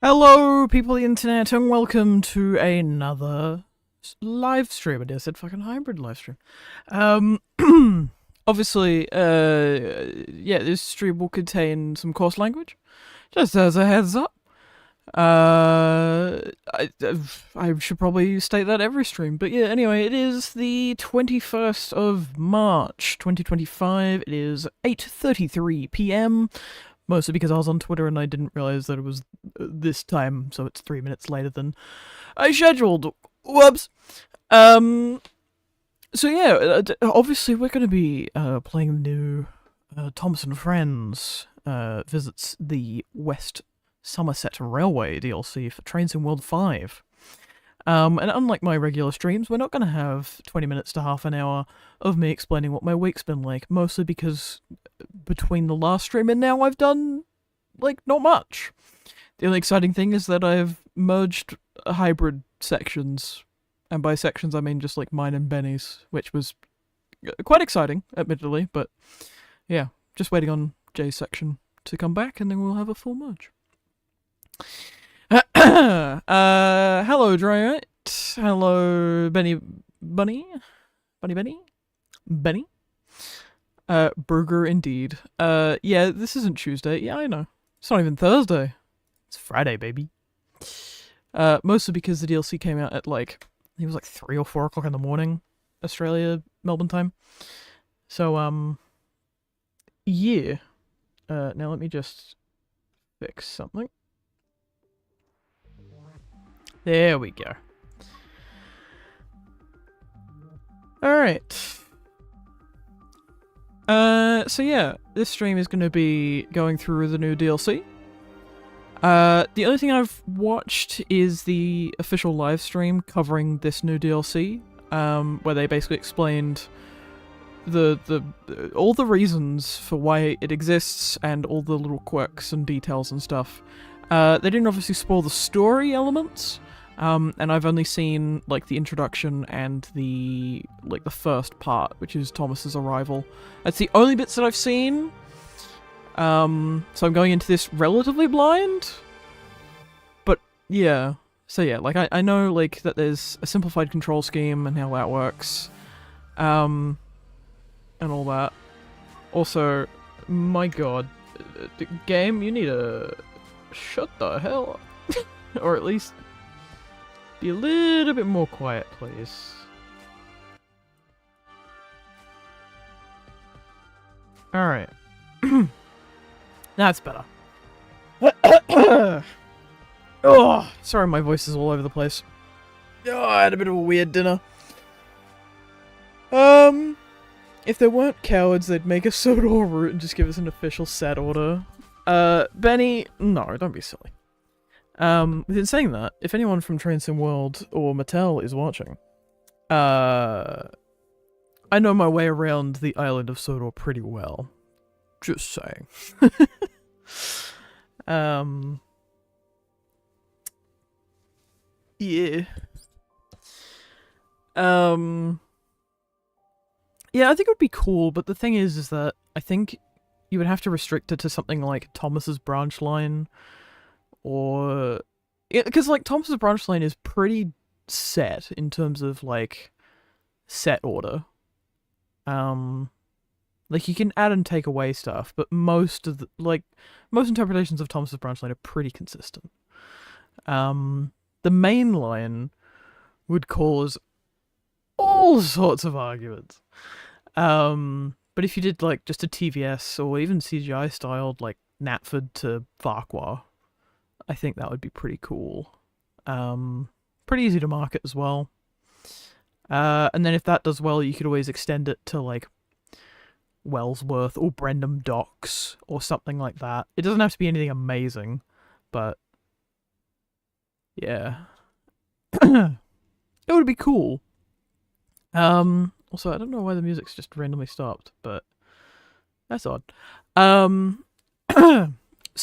Hello, people of the internet, and welcome to another live stream. I said fucking hybrid live stream. Um, obviously, yeah, this stream will contain some coarse language, just as a heads up. I should probably state that every stream, but yeah, anyway, it is the 21st of March, 2025. It is 8:33 p.m., mostly because I was on Twitter and I didn't realize that it was this time, so it's 3 minutes later than I scheduled. Whoops. So yeah, obviously we're going to be playing the new Thomas and Friends visits the West Somerset Railway DLC for Trains in World 5. And unlike my regular streams, we're not going to have 20 minutes to half an hour of me explaining what my week's been like, mostly because between the last stream and now I've done, like, not much. The only exciting thing is that I've merged hybrid sections, and by sections I mean just like mine and Benny's, which was quite exciting, admittedly, but yeah, just waiting on Jay's section to come back and then we'll have a full merge. Hello, Dryite. Hello, Benny. Burger indeed. Yeah, this isn't Tuesday. Yeah, I know. It's not even Thursday. It's Friday, baby. Mostly because the DLC came out at I think it was 3 or 4 o'clock in the morning, Australia, Melbourne time. So, yeah. Now let me just fix something. There we go. Alright. So yeah, this stream is going to be going through the new DLC. The only thing I've watched is the official live stream covering this new DLC, where they basically explained all the reasons for why it exists and all the little quirks and details and stuff. They didn't obviously spoil the story elements, and I've only seen the introduction and the first part, which is Thomas's arrival. That's the only bits that I've seen. So I'm going into this relatively blind. But yeah. So yeah, I know that there's a simplified control scheme and how that works. And all that. Also, my god, game, you need to shut the hell up. Or at least be a little bit more quiet, please. Alright. That's better. Oh, sorry, my voice is all over the place. Oh, I had a bit of a weird dinner. If there weren't cowards, they'd make a Sodor route and just give us an official set order. Benny, no, don't be silly. Within saying that, if anyone from Trains in World or Mattel is watching, I know my way around the island of Sodor pretty well. Just saying. Yeah. Yeah, I think it would be cool, but the thing is that I think you would have to restrict it to something like Thomas's branch line, or because Thomas's branch line is pretty set in terms of set order. You can add and take away stuff, but most of the most interpretations of Thomas's branch line are pretty consistent. The main line would cause all sorts of arguments. But if you did just a TVS or even CGI styled Knapford to Farquhar, I think that would be pretty cool. Pretty easy to market as well. And then if that does well, you could always extend it to Wellsworth or Brendam Docks or something like that. It doesn't have to be anything amazing, but yeah. It would be cool. Also, I don't know why the music's just randomly stopped, but that's odd. So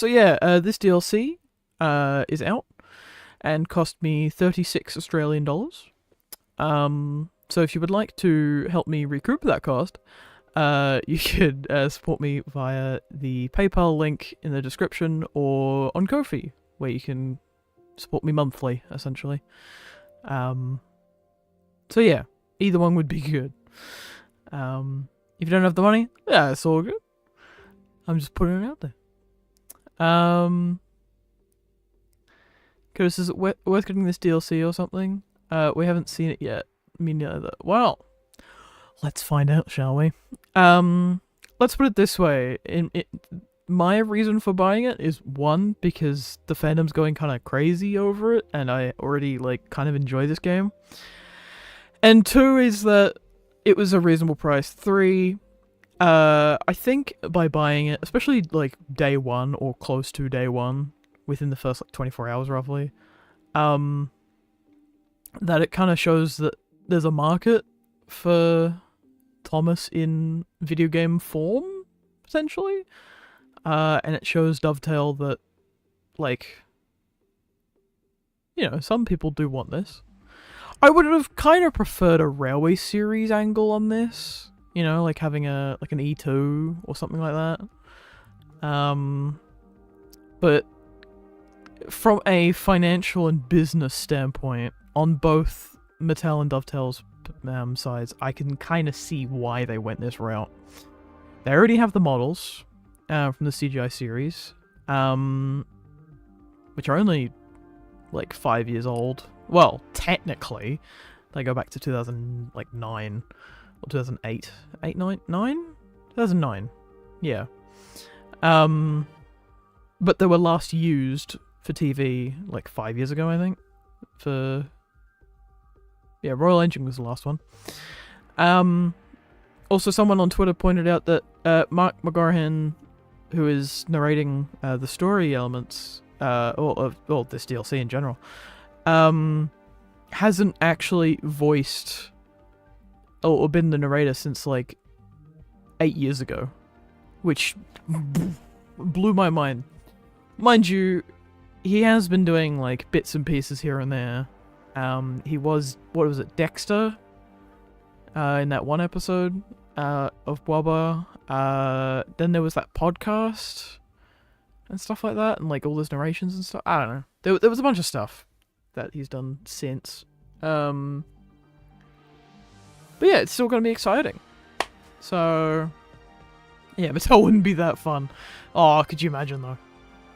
yeah, this DLC is out and cost me 36 Australian dollars. So if you would like to help me recoup that cost, you could support me via the PayPal link in the description or on Ko-fi, where you can support me monthly, essentially. So yeah, either one would be good. If you don't have the money, yeah, it's all good. I'm just putting it out there. Curtis, is it worth getting this DLC or something? We haven't seen it yet. Me neither. Well, let's find out, shall we? Let's put it this way. My reason for buying it is, one, because the fandom's going kind of crazy over it, and I already, like, kind of enjoy this game. And two is that it was a reasonable price. Three, I think by buying it, especially, like, day one or close to day one, within the first, like, 24 hours, roughly, that it kind of shows that there's a market for Thomas in video game form, potentially. And it shows Dovetail that, like, you know, some people do want this. I would have kind of preferred a Railway Series angle on this, you know, like having an E2 or something like that. But from a financial and business standpoint, on both Mattel and Dovetail's sides, I can kind of see why they went this route. They already have the models from the CGI series, which are only like 5 years old. Well, technically, they go back to 2009 or 2008, 2009, yeah. But they were last used for TV like 5 years ago, I think. Yeah, Royal Engine was the last one. Also, someone on Twitter pointed out that Mark McGarhan, who is narrating the story elements, or this DLC in general, hasn't actually voiced or been the narrator since like 8 years ago, which blew my mind. Mind you, he has been doing like bits and pieces here and there. He was, what was it, Dexter? In that one episode of Waba. Then there was that podcast and stuff like that, and like all those narrations and stuff. I don't know. There was a bunch of stuff that he's done since. But yeah, it's still gonna be exciting. So yeah, but that wouldn't be that fun. Oh, could you imagine though?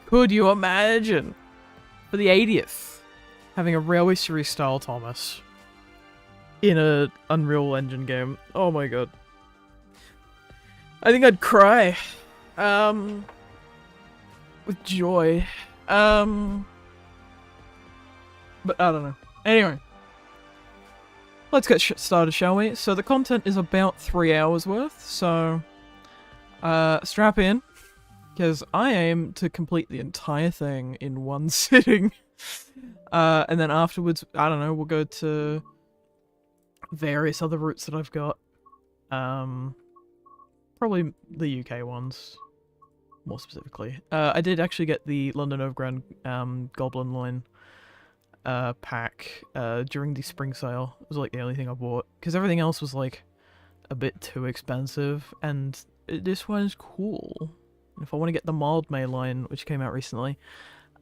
Could you imagine for the 80th having a Railway Series style Thomas in a Unreal Engine game? Oh my god. I think I'd cry. With joy. But I don't know. Anyway. Let's get started, shall we? So the content is about 3 hours worth, so strap in, because I aim to complete the entire thing in one sitting. And then afterwards, I don't know, we'll go to various other routes that I've got. Probably the UK ones, more specifically. I did actually get the London Overground Goblin Loin pack during the spring sale. It was like the only thing I bought, because everything else was like a bit too expensive, and this one's cool. If I want to get the mild May line, which came out recently,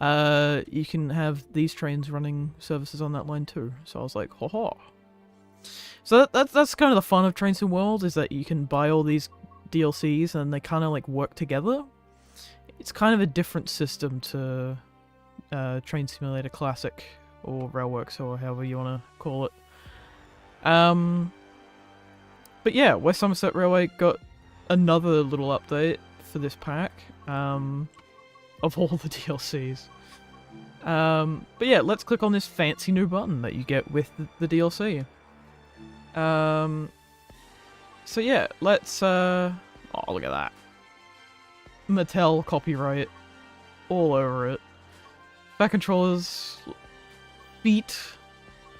you can have these trains running services on that line too. So I was like, haha. So that's kind of the fun of Train Sim World, is that you can buy all these DLCs and they kind of like work together. It's kind of a different system to Train Simulator Classic or Railworks, or however you want to call it. But yeah, West Somerset Railway got another little update for this pack of all the DLCs. But yeah, let's click on this fancy new button that you get with the DLC. So yeah, let's oh, look at that. Mattel copyright all over it. Back controllers, feet.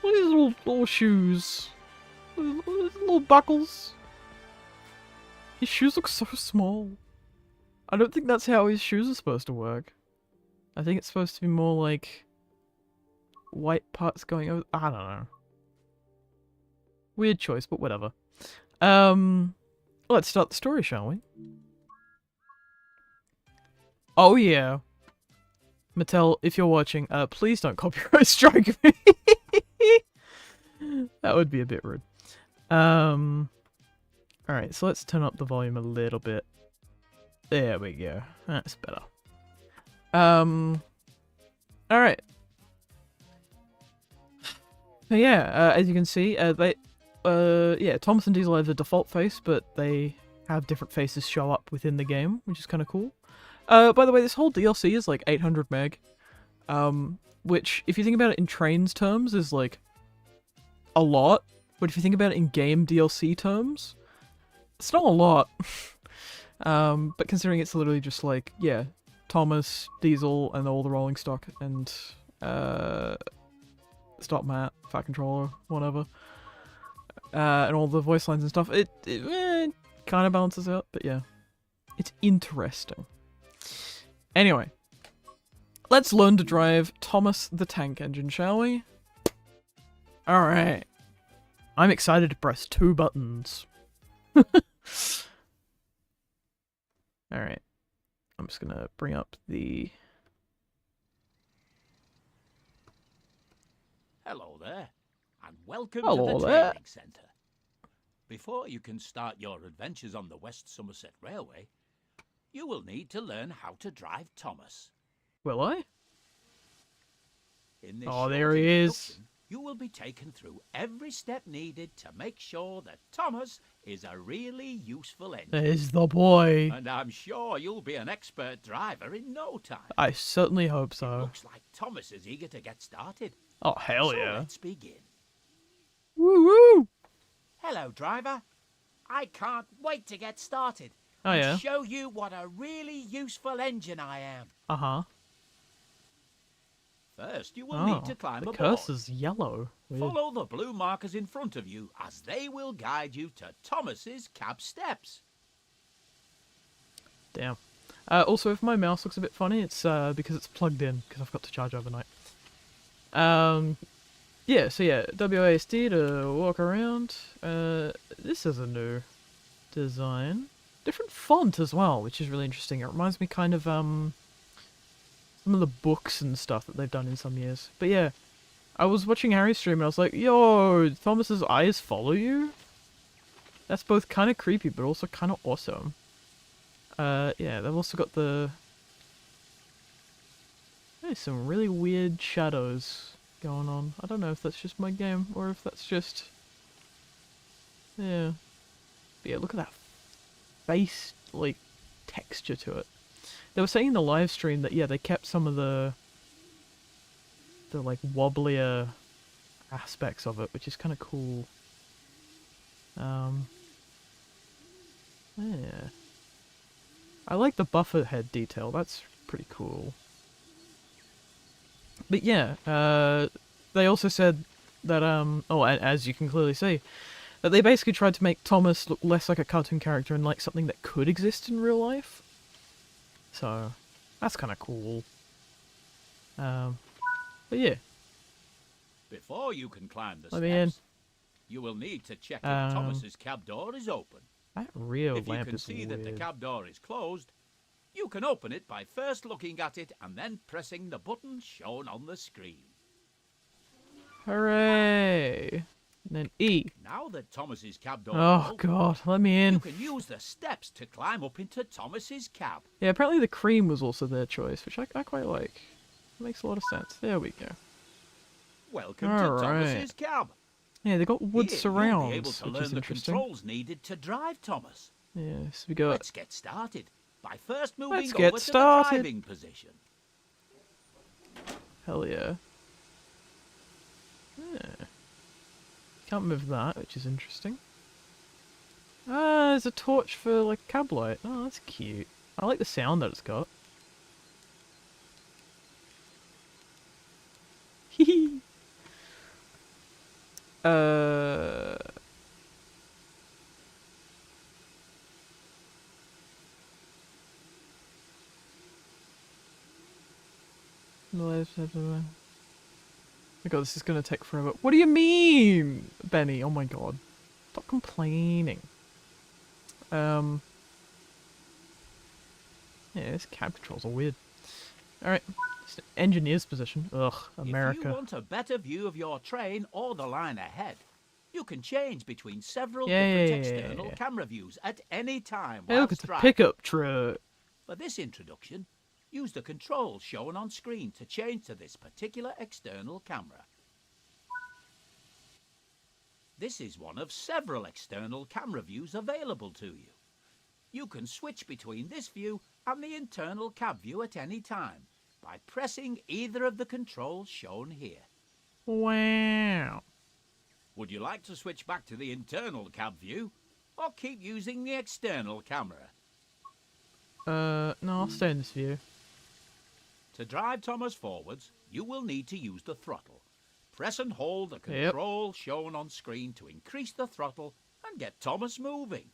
What are these little shoes? Little buckles. His shoes look so small. I don't think that's how his shoes are supposed to work. I think it's supposed to be more like white parts going over. I don't know. Weird choice, but whatever. Let's start the story, shall we? Oh yeah. Mattel, if you're watching, please don't copyright strike me. That would be a bit rude. Alright, so let's turn up the volume a little bit. There we go. That's better. Alright. So yeah, as you can see, Thomas and Diesel have the default face, but they have different faces show up within the game, which is kind of cool. By the way, this whole DLC is like 800 meg, which, if you think about it in trains terms, is like a lot. But if you think about it in game DLC terms, it's not a lot. But considering it's literally just like, yeah, Thomas, Diesel, and all the rolling stock, and stop mat, fat controller, whatever, and all the voice lines and stuff, it kind of balances out. But yeah, it's interesting. Anyway, let's learn to drive Thomas the Tank Engine, shall we? Alright. I'm excited to press 2 buttons. Alright. I'm just gonna bring up the... Hello there, and welcome Hello to the there. training centre. Before you can start your adventures on the West Somerset Railway, you will need to learn how to drive Thomas. Will I? In this Oh, short there he is. introduction, you will be taken through every step needed to make sure that Thomas is a really useful engine. There's the boy. And I'm sure you'll be an expert driver in no time. I certainly hope It so. looks like Thomas is eager to get started. Oh, hell So yeah. let's begin. Woo woo! Hello, driver. I can't wait to get started. Oh, and yeah. show you what a really useful engine I am. Uh-huh. First, you will Oh, need to climb the aboard. cursor's yellow. Weird. Follow the blue markers in front of you, as they will guide you to Thomas's cab steps. Damn. Also, if my mouse looks a bit funny, it's because it's plugged in, because I've got to charge overnight. Yeah, so yeah, WASD to walk around. This is a new design. Different font as well, which is really interesting. It reminds me kind of, some of the books and stuff that they've done in some years. But yeah, I was watching Harry's stream and I was like, yo, Thomas's eyes follow you? That's both kind of creepy, but also kind of awesome. Yeah, they've also got the... There's some really weird shadows going on. I don't know if that's just my game, or if that's just... Yeah. But yeah, look at that face, like, texture to it. They were saying in the live stream that, yeah, they kept some of the like, wobblier aspects of it, which is kind of cool. Yeah. I like the buffer head detail, that's pretty cool. But yeah, they also said that, oh, and as you can clearly see, that they basically tried to make Thomas look less like a cartoon character and like something that could exist in real life. So, that's kind of cool. But yeah. Before you can climb the Let me in. steps, you will need to check if Thomas's cab door is open. That real If you lamp can is see weird. that the cab door is closed, you can open it by first looking at it and then pressing the button shown on the screen. Hooray! And then E. Now that Thomas's cab door Oh is open, god, let me you in. can use the steps to climb up into Thomas's cab. Yeah, apparently the cream was also their choice, which I quite like. It makes a lot of sense. There we go. Welcome All to right. Thomas's cab. Yeah, they got wood Here, you'll be able surrounds, to which learn is the interesting. controls needed to drive Thomas. Yeah, so we got... Let's get started by first moving Let's over get to started. the driving position. Hell yeah. Yeah. Can't move that, which is interesting. Ah, there's a torch for, like, cab light. Oh, that's cute. I like the sound that it's got. Hee Oh my god, this is gonna take forever. What do you mean, Benny? Oh my god. Stop complaining. Yeah, this cab controls are weird. Alright. Engineer's position. Ugh, If you America. want a better view of your train or the line ahead, you can change between several Yeah, different external camera views at any time Hey, look, whilst it's a driving. pickup truck. For this introduction, use the controls shown on screen to change to this particular external camera. This is one of several external camera views available to you. You can switch between this view and the internal cab view at any time by pressing either of the controls shown here. Wow. Would you like to switch back to the internal cab view or keep using the external camera? No, I'll stay in this view. To drive Thomas forwards, you will need to use the throttle. Press and hold the control shown on screen to increase the throttle and get Thomas moving.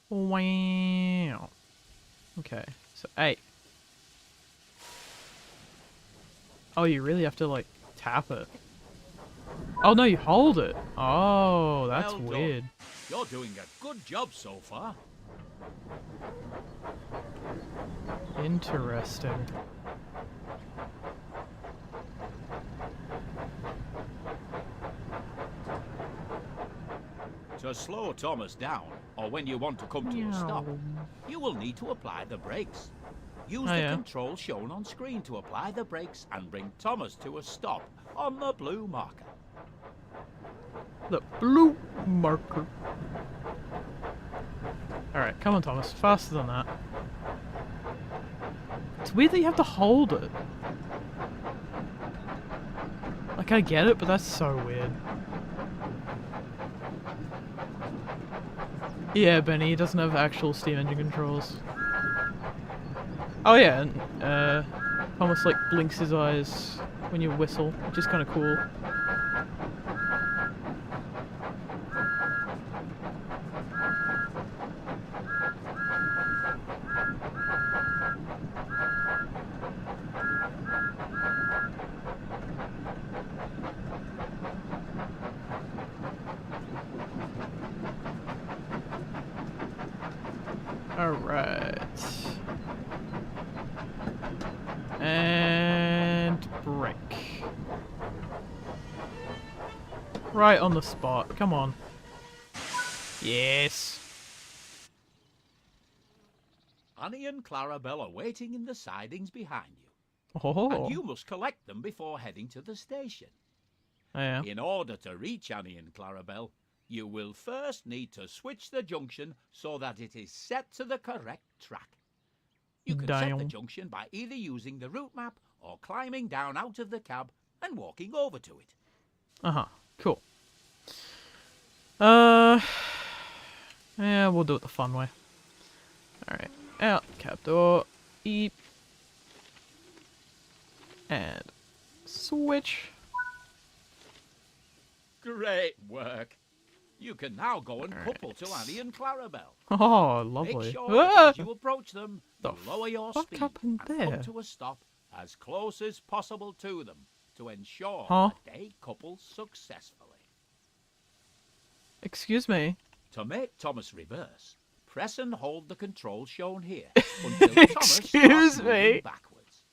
Wow. Okay, so 8. Oh, you really have to, like, tap it. Oh, no, you hold it. Oh, that's Well done. weird. You're doing a good job so far. Interesting. To slow Thomas down, or when you want to come to a stop, you will need to apply the brakes. Use the control shown on screen to apply the brakes and bring Thomas to a stop on the blue marker. The blue marker. Alright, come on, Thomas. Faster than that. It's weird that you have to hold it. Like, I get it, but that's so weird. Yeah, Benny, he doesn't have actual steam engine controls. Oh yeah, and Thomas like blinks his eyes when you whistle, which is kind of cool. Alright. And brake. Right on the spot. Come on. Yes. Annie and Clarabelle are waiting in the sidings behind you, Oh. and you must collect them before heading to the station. Yeah. In order to reach Annie and Clarabelle, you will first need to switch the junction so that it is set to the correct track. You can set the junction by either using the route map or climbing down out of the cab and walking over to it. Uh-huh. Cool. Yeah, we'll do it the fun way. Alright. Out, cab door, beep. And switch. Great work. You can now go and couple to Annie and Clarabelle. Oh, lovely. Make sure as you approach them, The you lower your fuck speed happened and there? come to a stop as close as possible to them to ensure Huh? that they couple successfully. Excuse me. To make Thomas reverse, press and hold the control shown here until Thomas Excuse starts me. moving backwards.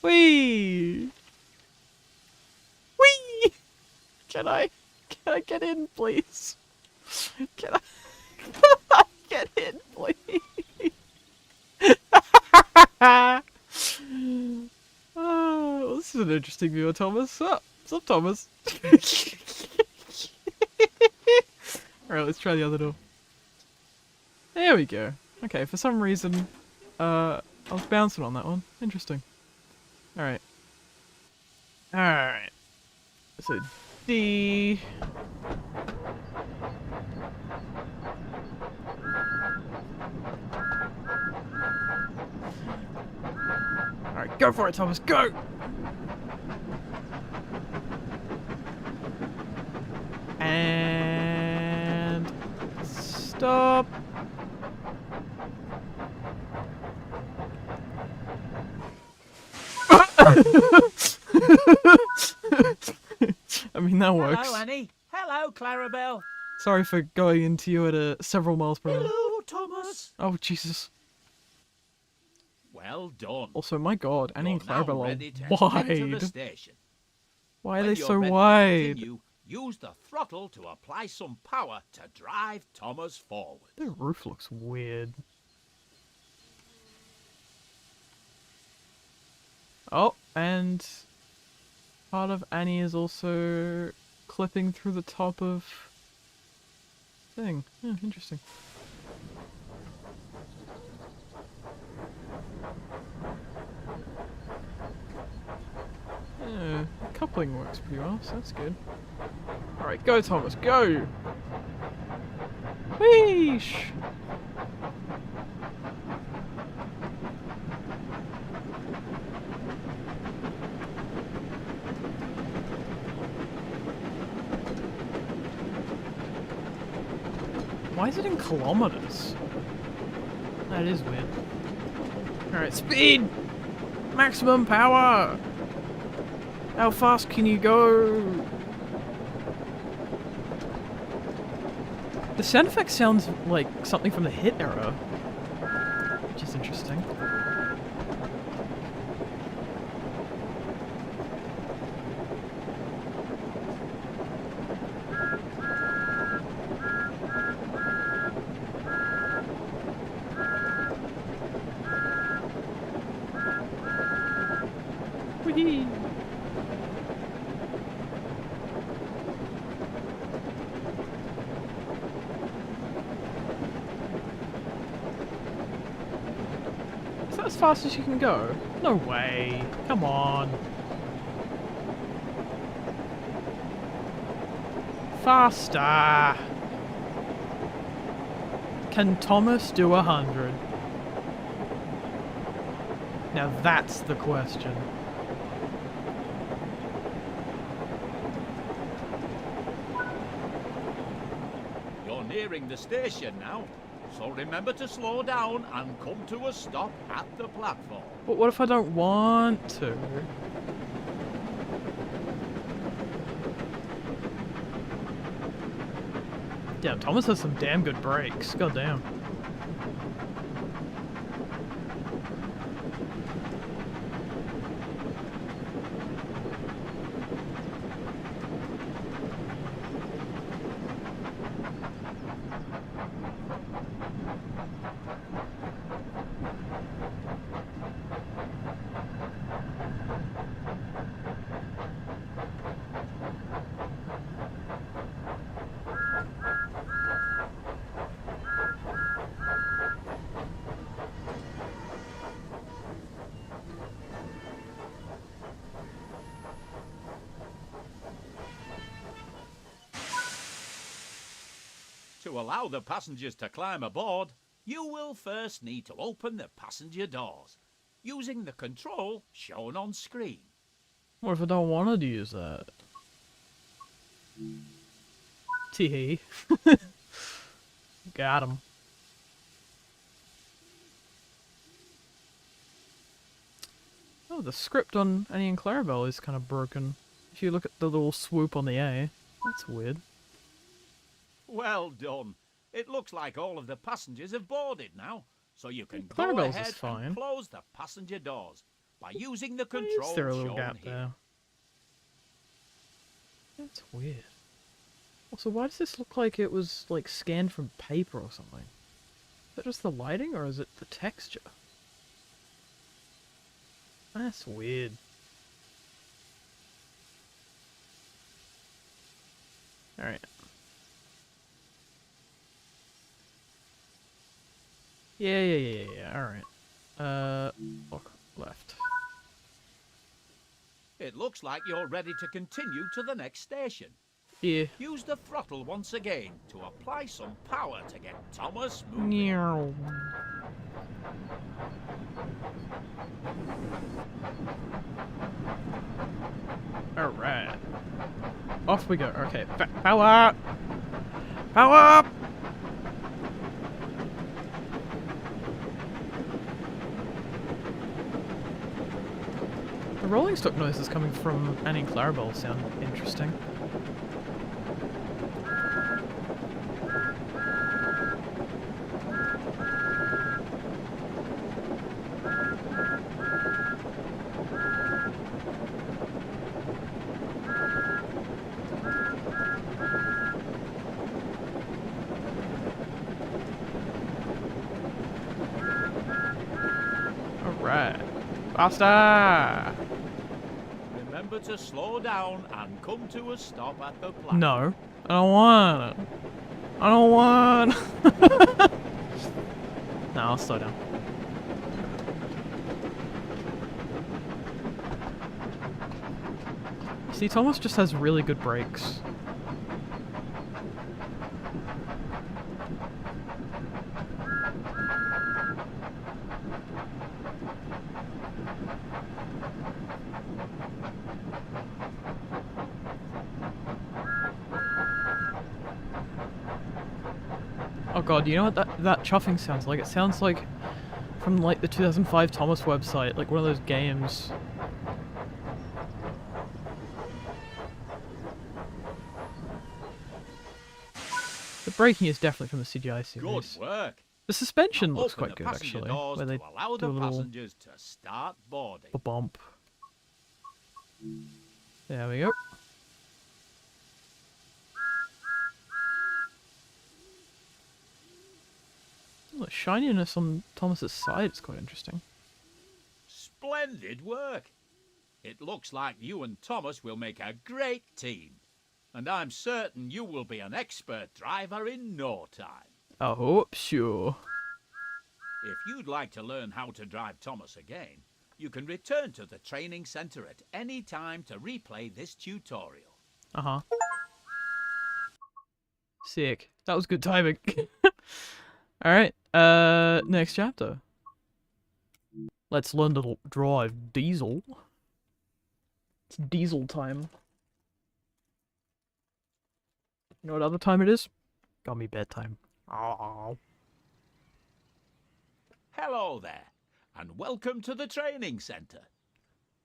Wee. Wee. Can I get in, please? Can I get in, please? Oh, this is an interesting view of Thomas. What's up, Thomas? Alright, let's try the other door. There we go. Okay, for some reason, I was bouncing on that one. Interesting. Alright. Alright. So, D. Alright, go for it, Thomas, go! And stop. I mean, that works. Hello, Annie. Hello, Clarabelle. Sorry for going into you at several miles per hour. Hello, Thomas. Oh, Jesus. Well done. Also, my god, Annie and You're now Clarabelle ready to are head into the wide. station. Why are When they you're so ready to wide? continue, use the throttle to apply some power to drive Thomas forward. The roof looks weird. Oh, and part of Annie is also clipping through the top of thing. Oh, interesting. Yeah, coupling works pretty well, so that's good. Alright, go Thomas, go! Weesh! Why is it in kilometers? That is weird. Alright, speed! Maximum power! How fast can you go? The sound effect sounds like something from the Hit era, which is interesting. Whee! Is that as fast as you can go? No way. Come on. Faster. Can Thomas do 100? Now that's the question. You're nearing the station now, so remember to slow down and come to a stop at the platform. But what if I don't want to? Damn, Thomas has some damn good brakes. God damn. To allow the passengers to climb aboard, you will first need to open the passenger doors, using the control shown on screen. What if I don't want to use that? Tee. Got him. Oh, the script on Annie and Clarabelle is kind of broken. If you look at the little swoop on the A, that's weird. Well done. It looks like all of the passengers have boarded now, so you can go Clarabelle's ahead is fine. and close the passenger doors by using the Why control is there a little shown gap here. there? That's weird. Also, why does this look like it was, like, scanned from paper or something? Is that just the lighting, or is it the texture? That's weird. Alright. Yeah, alright. Look, left. It looks like you're ready to continue to the next station. Yeah. Use the throttle once again to apply some power to get Thomas moving. Meow. Alright. Off we go. Okay. Power up! Power up! The rolling stock noises coming from Annie and Clarabelle sound interesting. Alright. Faster! Remember to slow down and come to a stop at the platform. No. I don't want it. I don't want... No, I'll slow down. See, Thomas just has really good brakes. Oh god, you know what that chuffing sounds like? It sounds like from like the 2005 Thomas website, like one of those games. The braking is definitely from the CGI series. Good work. The suspension Now looks open quite the good passenger actually, doors where they to allow do a the little passengers to start boarding. bump. There we go. Oh, the shininess on Thomas's side is quite interesting. Splendid work. It looks like you and Thomas will make a great team. And I'm certain you will be an expert driver in no time. I hope so. If you'd like to learn how to drive Thomas again, you can return to the training centre at any time to replay this tutorial. Uh-huh. Sick. That was good timing. Alright, next chapter. Let's learn to drive Diesel. It's Diesel time. You know what other time it is? Got me bedtime. Oh. Hello there, and welcome to the training centre.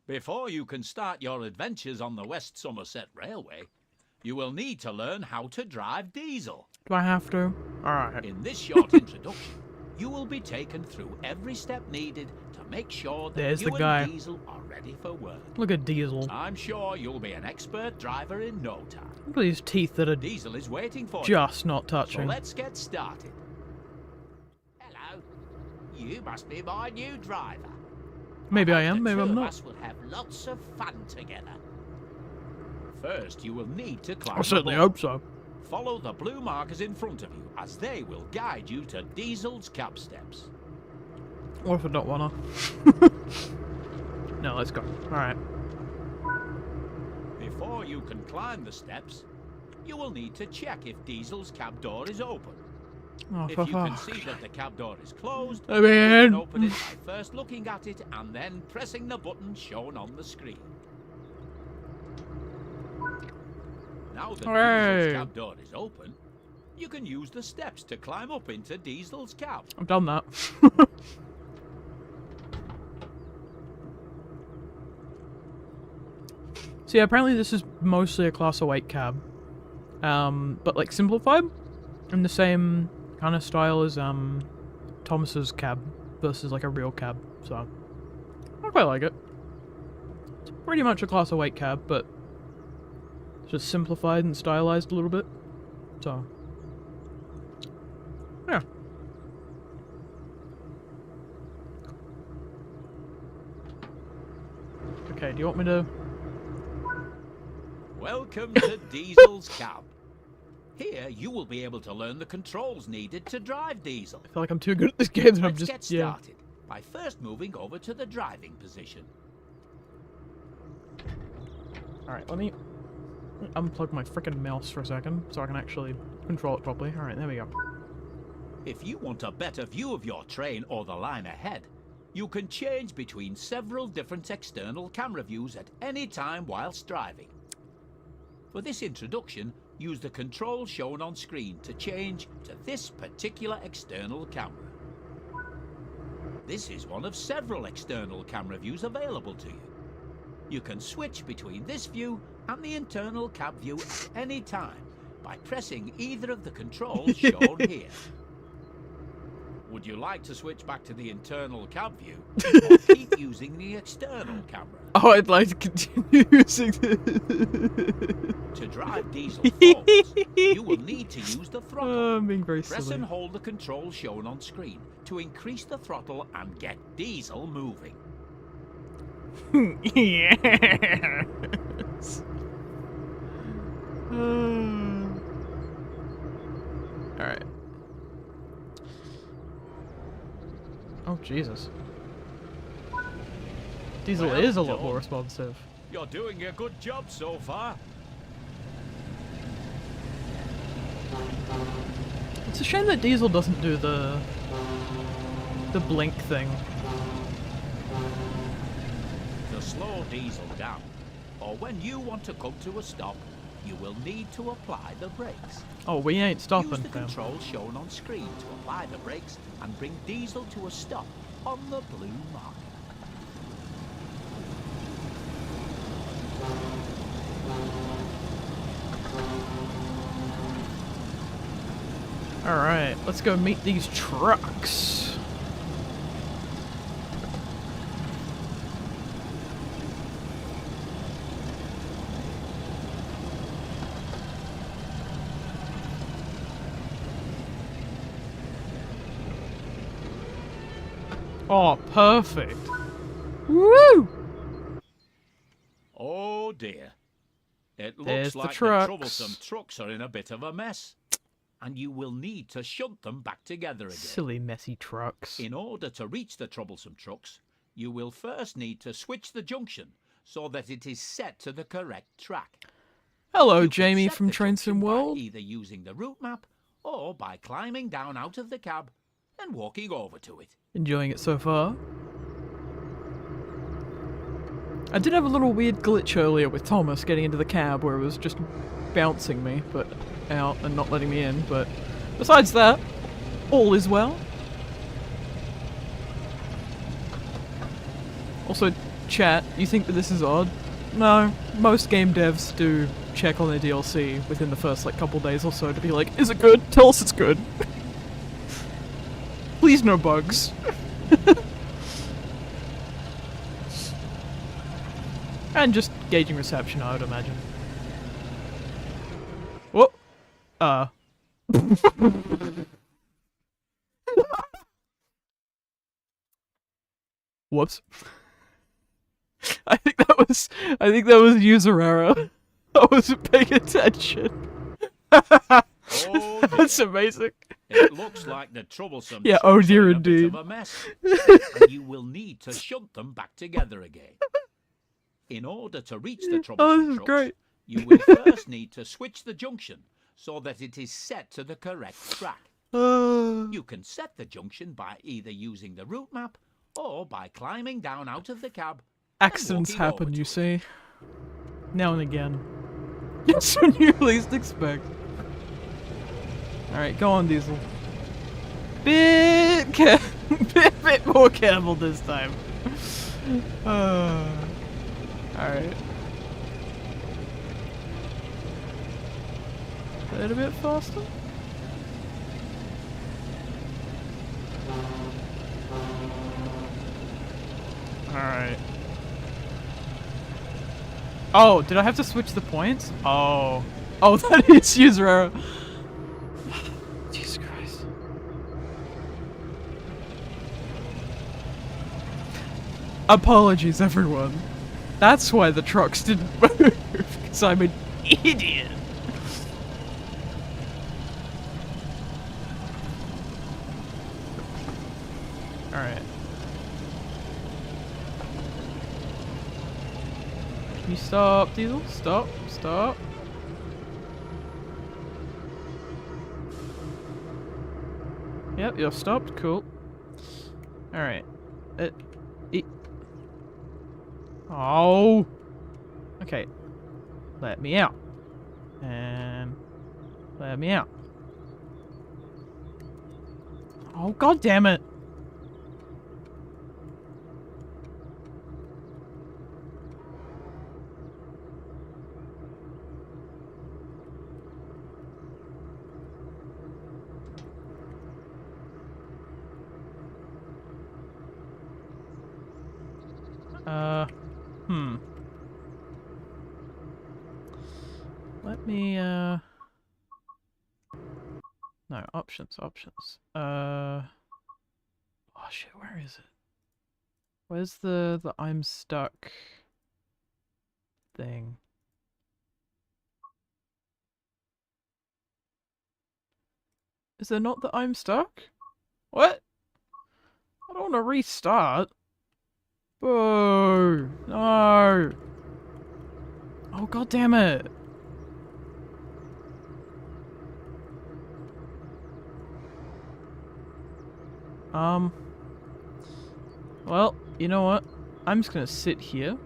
Before you can start your adventures on the West Somerset Railway, you will need to learn how to drive Diesel. Do I have to? Alright. In this short introduction, you will be taken through every step needed to make sure that There's you the guy. and Diesel are ready for work. Look at Diesel. I'm sure you'll be an expert driver in no time. Look at these teeth that are Diesel is waiting for just not you, so touching. let's get started. Hello, you must be my new driver. Maybe I am, maybe I'm The two of not. us will have lots of fun together. First, you will need to climb I certainly aboard. hope so. Follow the blue markers in front of you, as they will guide you to Diesel's cab steps. What if I don't wanna? No, let's go. Alright. Before you can climb the steps, you will need to check if Diesel's cab door is open. Oh, If for you can fuck. see that the cab door is closed, I you mean... can open it by first looking at it and then pressing the button shown on the screen. Now that Hooray. Diesel's cab door is open, you can use the steps to climb up into Diesel's cab. I've done that. So yeah, apparently this is mostly a Class 08 cab. But like simplified in the same kind of style as Thomas's cab versus like a real cab. So I quite like it. It's pretty much a Class 08 cab, but just simplified and stylized a little bit. So yeah. Okay, do you want me to... Welcome to Diesel's cab. Here, you will be able to learn the controls needed to drive Diesel. I feel like I'm too good at this game and I'm Let's just... get yeah. started by first moving over to the driving position. Alright, let me unplug my frickin' mouse for a second so I can actually control it properly. Alright, there we go. If you want a better view of your train or the line ahead, you can change between several different external camera views at any time whilst driving. For this introduction, use the controls shown on screen to change to this particular external camera. This is one of several external camera views available to you. You can switch between this view and the internal cab view at any time by pressing either of the controls shown here. Would you like to switch back to the internal cab view, or keep using the external camera? Oh, I'd like to continue using this. To drive Diesel forwards, you will need to use the throttle. Oh, I'm being very Press silly. and hold the controls shown on screen to increase the throttle and get Diesel moving. Yes. Alright. Oh, Jesus. Diesel Well is a lot done. more responsive. You're doing a good job so far. It's a shame that Diesel doesn't do the blink thing. To slow Diesel down, or when you want to come to a stop, you will need to apply the brakes. Oh, we ain't stopping, Use the fam. controls shown on screen to apply the brakes and bring Diesel to a stop on the blue marker. Alright, let's go meet these trucks. Oh, perfect. Woo! Oh dear. It There's looks the like the trucks. troublesome trucks are in a bit of a mess. And you will need to shunt them back together again. Silly, messy trucks. In order to reach the troublesome trucks, you will first need to switch the junction so that it is set to the correct track. Hello, You can Jamie set from the Train junction Sim by World. either using the route map or by climbing down out of the cab and walking over to it. Enjoying it so far. I did have a little weird glitch earlier with Thomas getting into the cab where it was just bouncing me but out and not letting me in, but besides that, all is well. Also, chat, you think that this is odd? No, most game devs do check on their DLC within the first couple days or so to be like, is it good? Tell us it's good. Please no bugs. And just gauging reception, I would imagine. Whoop. Whoops. I think that was user error. I wasn't paying attention. Oh dear. That's amazing. It looks like the troublesome Yeah, trucks oh dear are in a bit indeed. of a mess, and you will need to shunt them back together again. In order to reach the Oh, troublesome this is trucks, great. you will first need to switch the junction so that it is set to the correct track. You can set the junction by either using the route map or by climbing down out of the cab. Accidents walking over happen, to you it. see. Now and again. Just when you least expect. Alright, go on, Diesel. Bit more careful this time. Alright. A little bit faster? Alright. Oh, did I have to switch the points? Oh. Oh, that is user error. Jesus Christ. Apologies, everyone. That's why the trucks didn't move, because I'm an idiot. Alright. Can you stop, Diesel? Stop, stop. Yep, you're stopped. Cool. Alright. Oh! Okay. Let me out. And... let me out. Oh, god damn it! Hmm. Let me, No, options. Oh shit, where is it? Where's the I'm stuck thing? Is there not the I'm stuck? What? I don't want to restart. Boo! No! Oh, god damn it! Well, you know what? I'm just gonna sit here.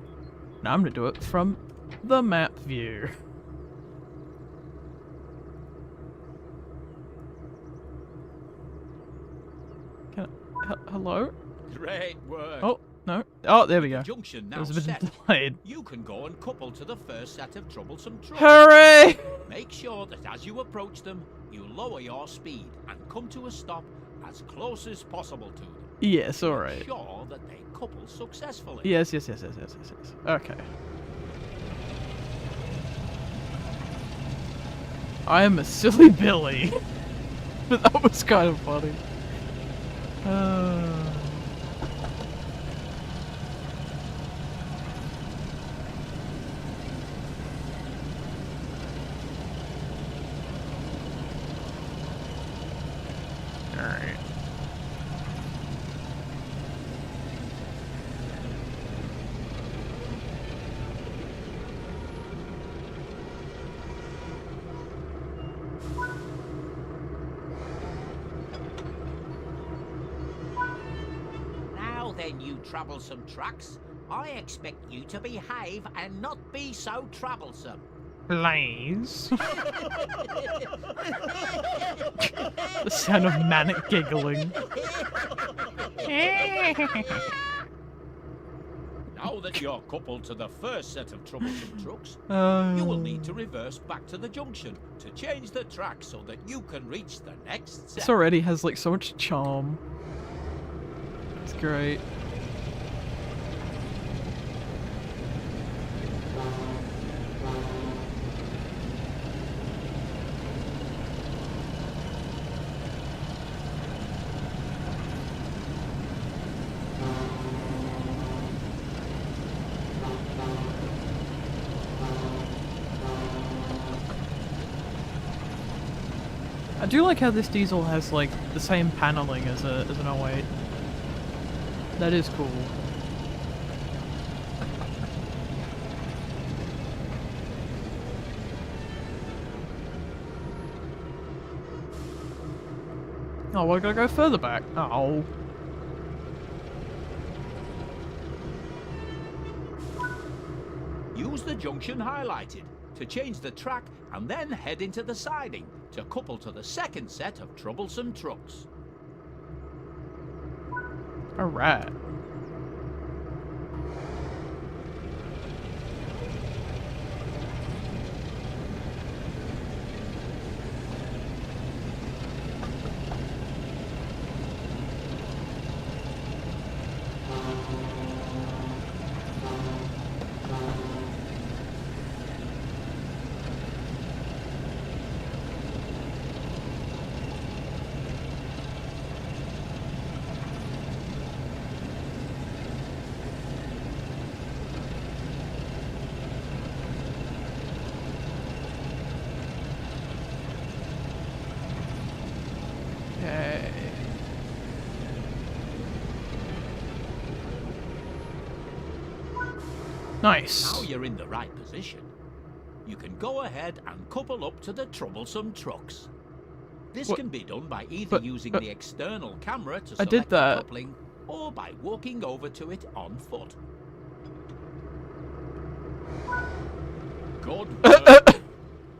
Now I'm gonna do it from the map view. Can I, hello? Great work. Oh, no. Oh, there we With go. the junction It now was a bit set, delayed. you can go and couple to the first set of troublesome trucks. Hooray! Make sure that as you approach them, you lower your speed and come to a stop as close as possible to them. Yes, alright. Sure that they couple successfully. Yes. Okay. I am a silly Billy. But that was kind of funny. Alright. Now then, you troublesome trucks, I expect you to behave and not be so troublesome. Please. The sound of manic giggling. Now that you're coupled to the first set of troublesome trucks, you will need to reverse back to the junction to change the track so that you can reach the next set. This already has like so much charm. It's great. I do like how this diesel has like the same paneling as an 08. That is cool. Oh, we're gonna go further back. Oh. Use the junction highlighted to change the track and then head into the siding to couple to the second set of troublesome trucks. Alright. Okay. Nice. Now you're in the right position. You can go ahead and couple up to the troublesome trucks. This What? can be done by either But- using but- the external camera to I select did the that. coupling, or by walking over to it on foot. Good work.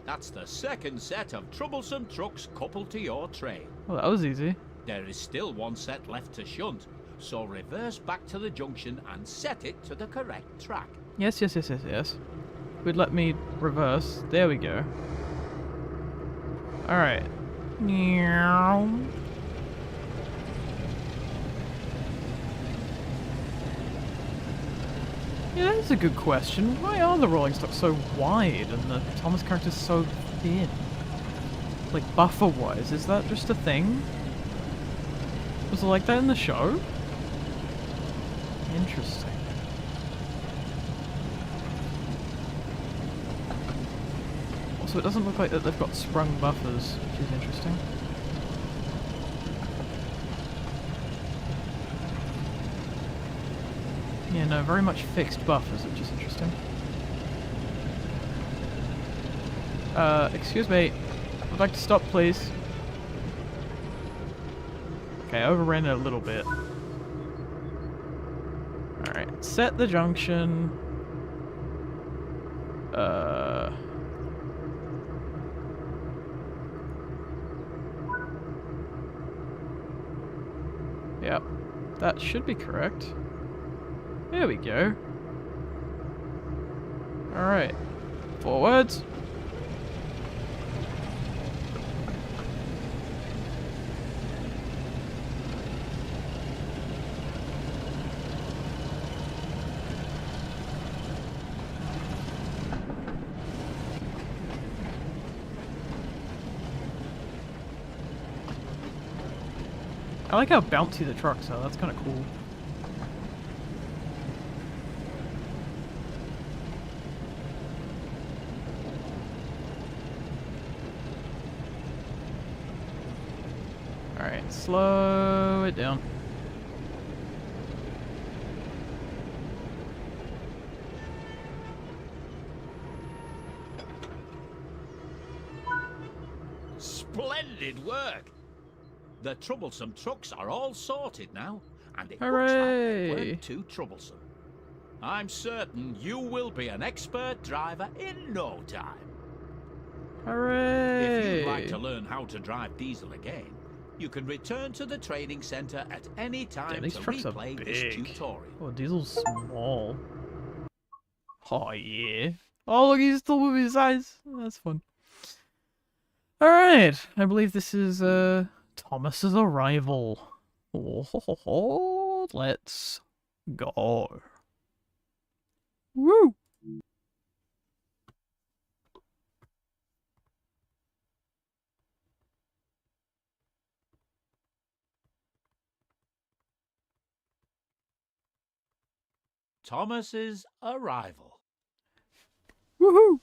That's the second set of troublesome trucks coupled to your train. Well, that was easy. There is still one set left to shunt, so reverse back to the junction and set it to the correct track. Yes. Would let me reverse. There we go. Alright. Meow. Yeah, that is a good question. Why are the rolling stock so wide and the Thomas character's so thin? Like, buffer-wise, is that just a thing? Was it like that in the show? Interesting. Also, it doesn't look like that they've got sprung buffers, which is interesting. Yeah, no, very much fixed buffers, which is interesting. Excuse me. I'd like to stop, please. Okay, I overran it a little bit. Alright, set the junction. Yep, that should be correct. There we go. Alright, forwards. I like how bouncy the trucks are, that's kind of cool. Alright, slow it down. Splendid work! The troublesome trucks are all sorted now, and it looks Hooray! like they weren't too troublesome. I'm certain you will be an expert driver in no time. Hooray! If you'd like to learn how to drive diesel again, you can return to the training center at any time Damn, these to trucks are replay big. this tutorial. Oh, diesel's small. Oh, yeah. Oh, look, he's still moving his eyes. That's fun. Alright, I believe this is, Thomas's arrival. Oh, let's go. Woo! Thomas's arrival. Woohoo!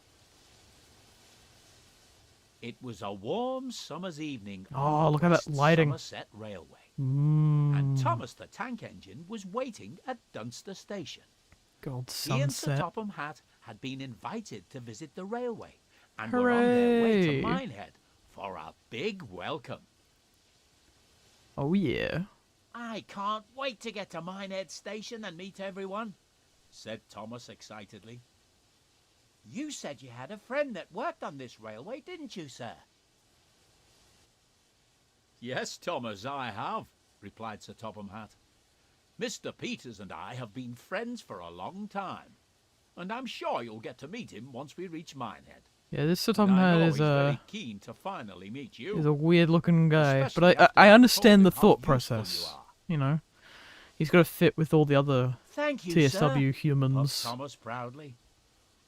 It was a warm summer's evening Oh, on the look at that West lighting. Somerset Railway. And Mmm. Thomas the tank engine was waiting at Dunster Station. Gold He and Sir sunset. Topham Hatt had been invited to visit the railway and were on their way to Hooray. Minehead for a big welcome. Oh, yeah. I can't wait to get to Minehead Station and meet everyone, said Thomas excitedly. You said you had a friend that worked on this railway, didn't you, sir? Yes, Thomas, I have, replied Sir Topham Hatt. Mr. Peters and I have been friends for a long time, and I'm sure you'll get to meet him once we reach Minehead. Yeah, this Sir And Topham I Hatt know is he's very keen to finally meet you. he's a weird-looking guy, Especially but after I I've understand told the him how thought useful process. you are. You know, he's got to fit with all the other Thank you, TSW sir, puffed humans. Thomas proudly.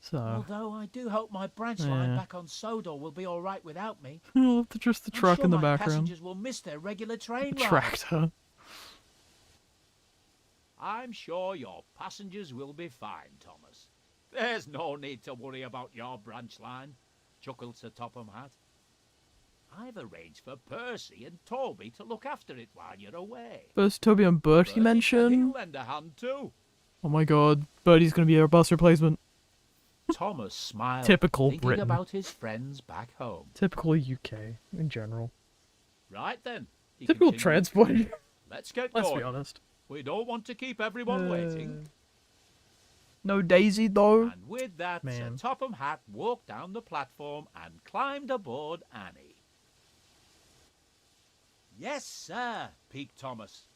So Although I do hope my branch line back on Sodor will be all right without me. you'll have to just the I'm truck sure in the my background. passengers will miss their regular train The ride. tractor. I'm sure your passengers will be fine, Thomas. There's no need to worry about your branch line, chuckled Sir Topham Hatt. I've arranged for Percy and Toby to look after it while you're away. First, Toby and Bertie Bertie, mention. he'll lend a hand too. Oh my god, Bertie's gonna be our bus replacement. Thomas smiled, Typical thinking Britain. about his friends back home. Typical UK in general. Right then. he Typical continued. transport. Let's get Let's going. be honest. We don't want to keep everyone waiting. No Daisy though. And with that, Man. Sir Topham Hatt walked down the platform and climbed aboard Annie. Yes, sir, peeped Thomas.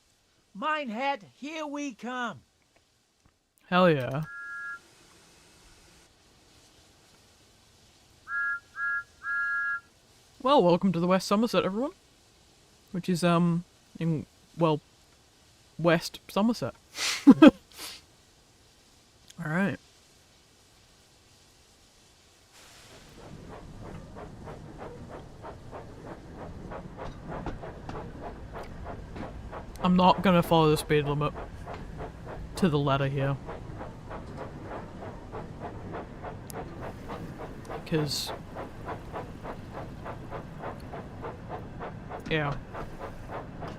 Minehead, here we come. Hell yeah. Well, welcome to the West Somerset, everyone. Which is, in, well, West Somerset. Alright. I'm not gonna follow the speed limit to the letter here. Because... yeah.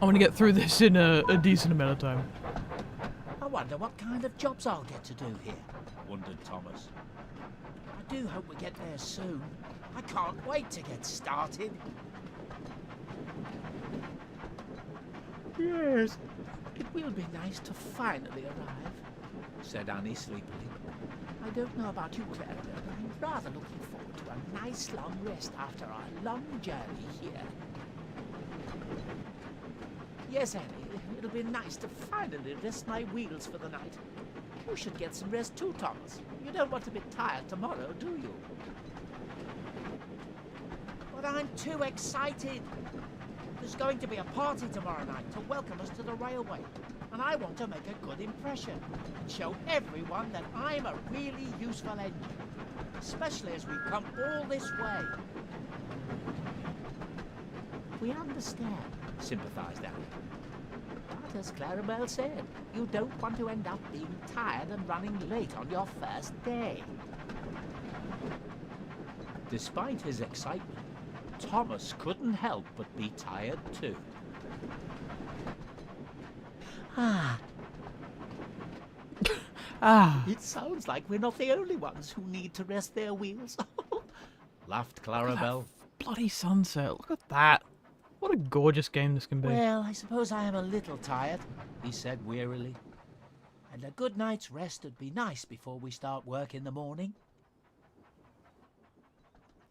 I want to get through this in a decent amount of time. I wonder what kind of jobs I'll get to do here, wondered Thomas. I do hope we get there soon. I can't wait to get started. Yes, it will be nice to finally arrive, said Annie sleepily. I don't know about you, Clara, but I'm rather looking forward to a nice long rest after our long journey here. Yes, Annie, it'll be nice to finally rest my wheels for the night. You should get some rest too, Thomas. You don't want to be tired tomorrow, do you? But I'm too excited. There's going to be a party tomorrow night to welcome us to the railway. And I want to make a good impression and show everyone that I'm a really useful engine. Especially as we've come all this way. We understand, sympathized Annie. But as Clarabelle said, you don't want to end up being tired and running late on your first day. Despite his excitement, Thomas couldn't help but be tired too. It sounds like we're not the only ones who need to rest their wheels. Laughed Clarabelle. Bloody sunset, look at that. What a gorgeous game this can be. Well, I suppose I am a little tired, he said wearily. And a good night's rest would be nice before we start work in the morning.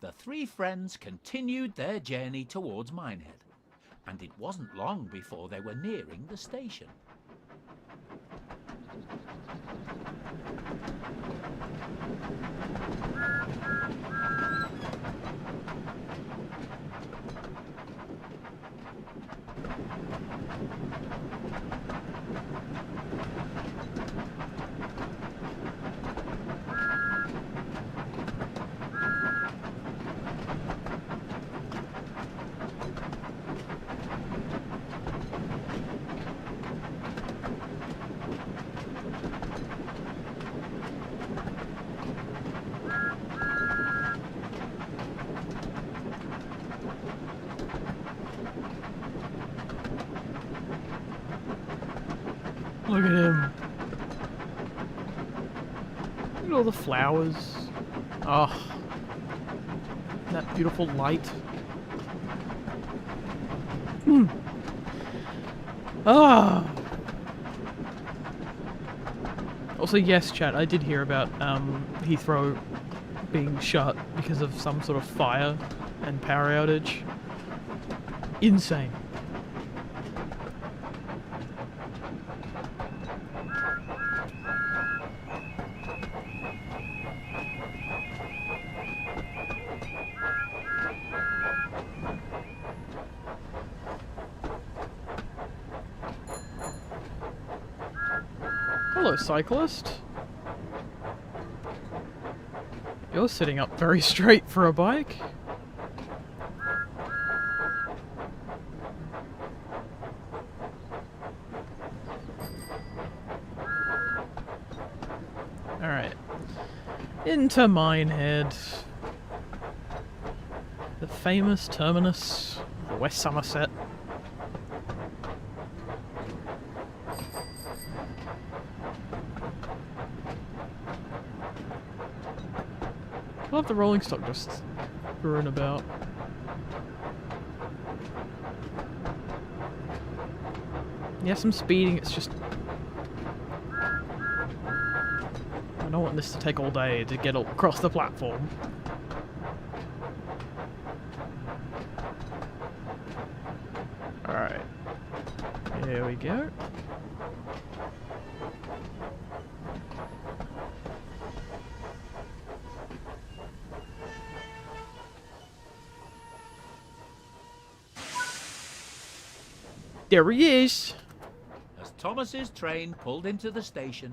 The three friends continued their journey towards Minehead, and it wasn't long before they were nearing the station. Look at him. Look at all the flowers. Oh. That beautiful light. Ah. Also, yes, chat, I did hear about Heathrow being shut because of some sort of fire and power outage. Insane. Hello, cyclist. You're sitting up very straight for a bike. Alright. Into Minehead. The famous terminus of West Somerset. I love the rolling stock just screwing about. Yes, I'm speeding, it's just... I don't want this to take all day to get across the platform. Alright. Here we go. There he is! As Thomas's train pulled into the station,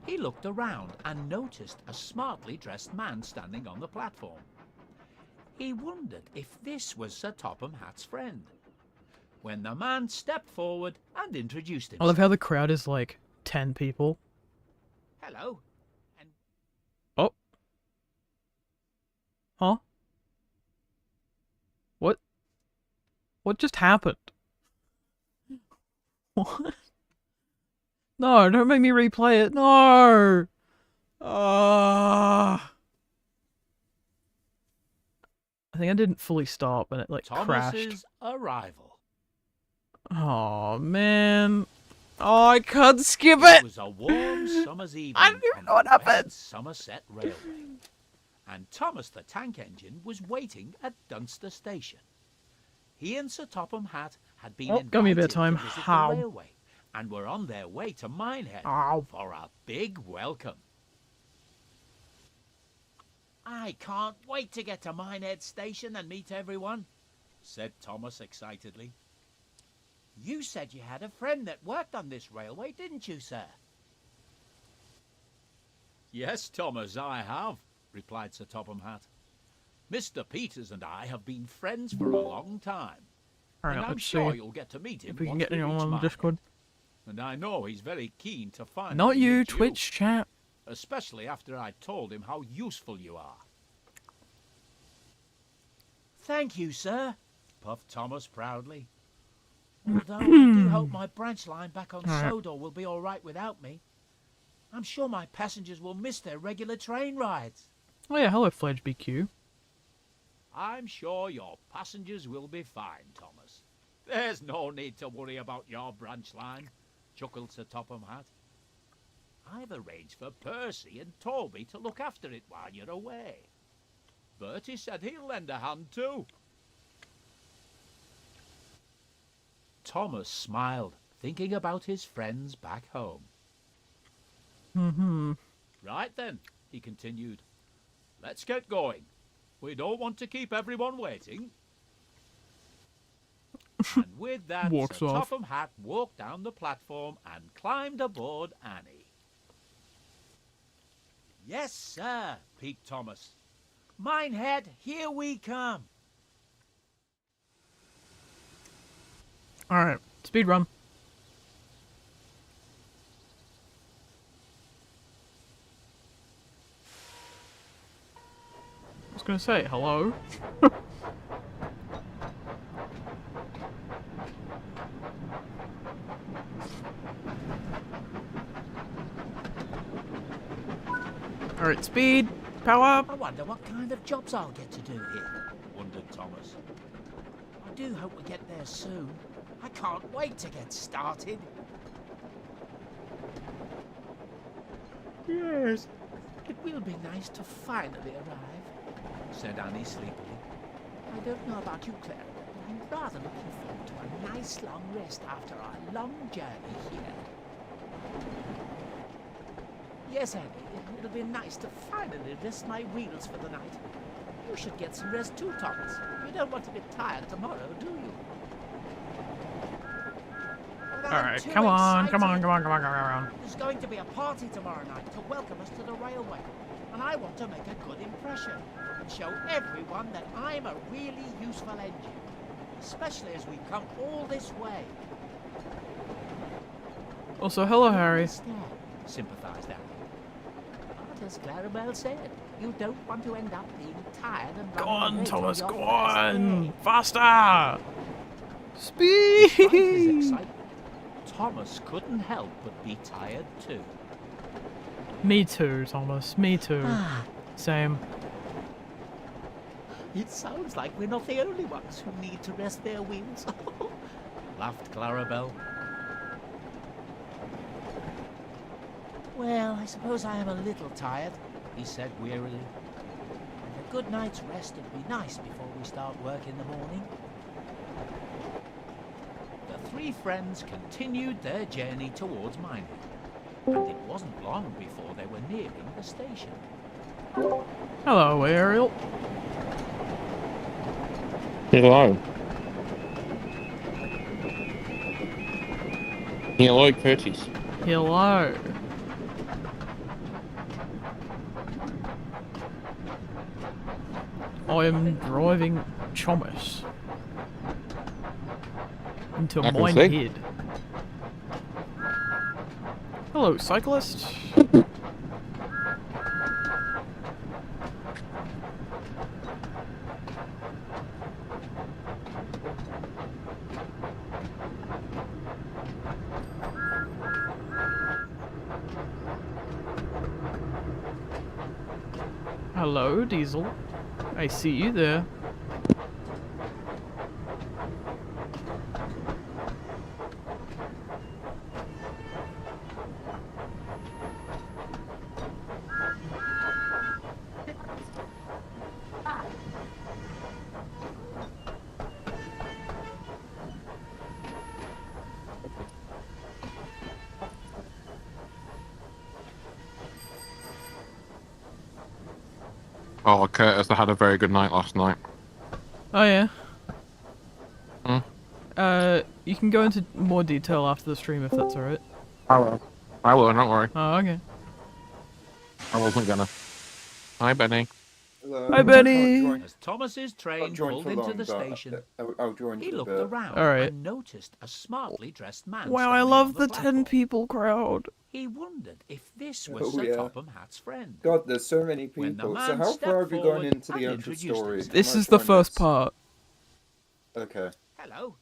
He looked around and noticed a smartly dressed man standing on the platform. He wondered if this was Sir Topham Hatt's friend, when the man stepped forward and introduced I himself. love how the crowd is like 10 people. Hello. And Oh. Huh? What? What just happened? What? No, don't make me replay it. No! I think I didn't fully stop and it like crashed. Thomas's arrival. Oh man. Oh, I can't skip It it! was a warm summer's evening I don't even on know what the happened. West Somerset Railway, and Thomas the Tank Engine was waiting at Dunster Station. He and Sir Topham Hatt had been invited got me a bit of time. to visit How? the railway, and were on their way to Minehead Ow. for a big welcome. I can't wait to get to Minehead Station and meet everyone, said Thomas excitedly. You said you had a friend that worked on this railway, didn't you, sir? Yes, Thomas, I have, replied Sir Topham Hatt. Mr. Peters and I have been friends for a long time, Alright, and I'm let's sure see you'll get to meet him if we can once get anyone reach on the Minehead. Discord. And I know he's very keen to find Not you, Twitch chat. especially after I told him how useful you are. Thank you, sir, puffed Thomas proudly. Although I do hope my branch line back on Sodor will be all right without me. I'm sure my passengers will miss their regular train rides. Oh yeah, hello Fledge BQ. I'm sure your passengers will be fine, Thomas. There's no need to worry about your branch line, chuckled Sir Topham Hatt. I've arranged for Percy and Toby to look after it while you're away. Bertie said he'll lend a hand too. Thomas smiled, thinking about his friends back home. Right then, he continued. Let's get going. We don't want to keep everyone waiting. And with that, Walks Sir off. Topham Hatt walked down the platform and climbed aboard Annie. Yes, sir, peeped Thomas. Minehead, here we come. Alright, speed run. I was gonna say, hello? Alright, speed, power up. I wonder what kind of jobs I'll get to do here, wondered Thomas. I do hope we get there soon. I can't wait to get started. Yes, it will be nice to finally arrive, said Annie sleepily. I don't know about you, Clara, but I'm rather looking forward to a nice long rest after our long journey here. Yes, Annie, it'll be nice to finally rest my wheels for the night. You should get some rest too, Thomas. You don't want to be tired tomorrow, do you? Alright, come on. There's going to be a party tomorrow night to welcome us to the railway. And I want to make a good impression and show everyone that I'm a really useful engine. Especially as we've come all this way. Also, hello, Harry. Understand, sympathised Annie. But as Clarabelle said, you don't want to end up being tired and Go running on, late Thomas, your go first on! day. Faster! Despite his Speed! excitement, Thomas couldn't help but be tired too. Me too, Thomas. Me too. Same. It sounds like we're not the only ones who need to rest their wheels. Laughed Clarabelle. Well, I suppose I am a little tired, he said wearily. And a good night's rest would be nice before we start work in the morning. The three friends continued their journey towards Minehead, and it wasn't long before they were nearing the station. Hello, Ariel. Hello. Hello, Curtis. Hello. I am driving Thomas into I can mine see. head. Hello, cyclist. Hello, Diesel. I see you there. Oh, Curtis, I had a very good night last night. Oh yeah. Hmm? You can go into more detail after the stream if that's alright. I will. I will, don't worry. Oh, okay. I wasn't gonna. Hi, Benny. Hello. Hi, Benny. As Thomas's train Can't join pulled for into long, the but station, I'll join he for a looked bit. around Alright. and noticed a smartly dressed man Wow, I standing love on the 10 platform. people crowd. He wondered if this was Oh, Sir yeah. Topham Hatt's friend. God, there's so many When the people. So man how stepped far have you forward gone into the and intro introduced story? himself. I This might is the join first this. part. Okay. Hello,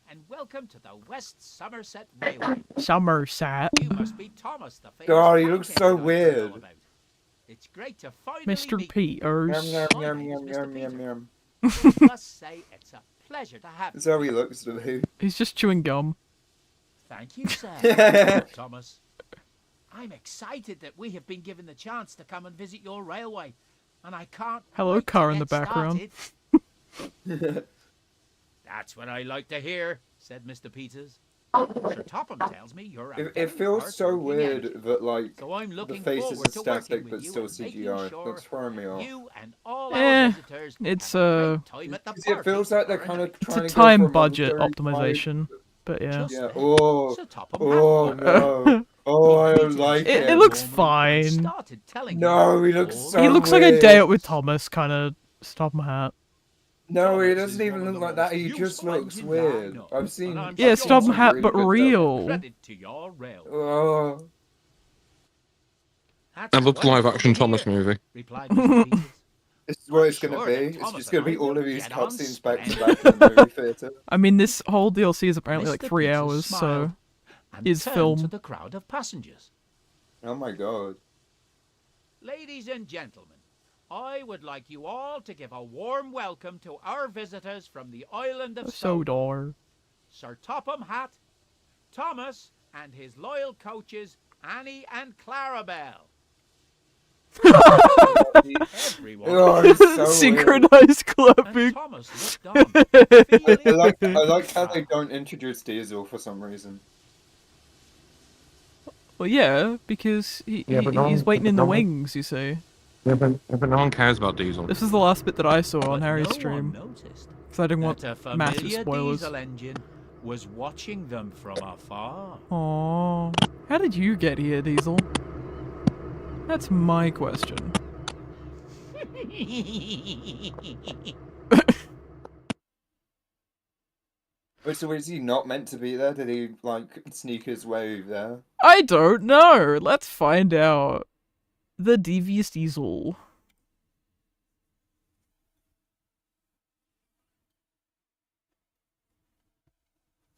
and welcome to the West Somerset Railway. Somerset. You must be Thomas, the famous God, he pancake looks so I've heard weird. all about. It's great to finally Mr. meet Peters. Yum, yum, My yum, name is yum, Mr. yum, Peters. yum, yum. I must say it's a pleasure to have That's you. how he looks to me. He's just chewing gum. Thank you, sir. Thomas. I'm excited that we have been given the chance to come and visit your railway, and I can't Hello, wait car to in the get background. started. That's what I like to hear, said Mr. Peters. Sir Topham tells me you're a It very feels so hard-working weird engine. that, like, So I'm the looking faces forward are to working static with but you still and making CGI. sure That's throwing me that off. you and all Eh, our visitors it's, have a great time at the Because it party feels like they're tomorrow kind night. of It's trying a to go for time a budget monetary optimization. But yeah. Just Yeah. then, Oh. Sir Topham Oh Hatt walked no. Oh, I don't Greeted like his It him. looks warmly and fine. started telling him No, he looks all so He about looks like a day weird. out with Thomas kind of stop my hat. No, he Thomas doesn't is even one of look the like that. most He just useful looks engines I weird. know, I've seen. and I'm Yeah, I've seen stop some hat, really but good real. Credit to your rail. Oh. That's That looks live wonderful action to Thomas hear, movie. replied Mr. Peters. This is what I'm it's gonna sure be. that It's Thomas just and gonna be I all will of these get on cutscenes back to splendidly. back in the movie theater. I mean, this whole DLC is apparently like Mr. 3 Peters hours, so smiled and is turned film. to the crowd of passengers. Oh my god. Ladies and gentlemen, I would like you all to give a warm welcome to our visitors from the island of Sodor, Sodor. Sir Topham Hatt, Thomas, and his loyal coaches, Annie and Clarabelle. Everyone Oh, it's so weird. Synchronized and clapping. Thomas looked on, I feeling like very how they proud. don't introduce Diesel for some reason. Well, yeah, because Yeah, but no he's one- waiting in the no one- wings, you see. Yeah, but no one cares about Diesel. This is the last bit that I saw on But Harry's no stream, one noticed because I didn't want that a massive familiar spoilers. diesel engine was watching them from afar. Aww. How did you get here, Diesel? That's my question. Wait, so is he not meant to be there? Did he, like, sneak his way there? I don't know. Let's find out. The Devious Diesel.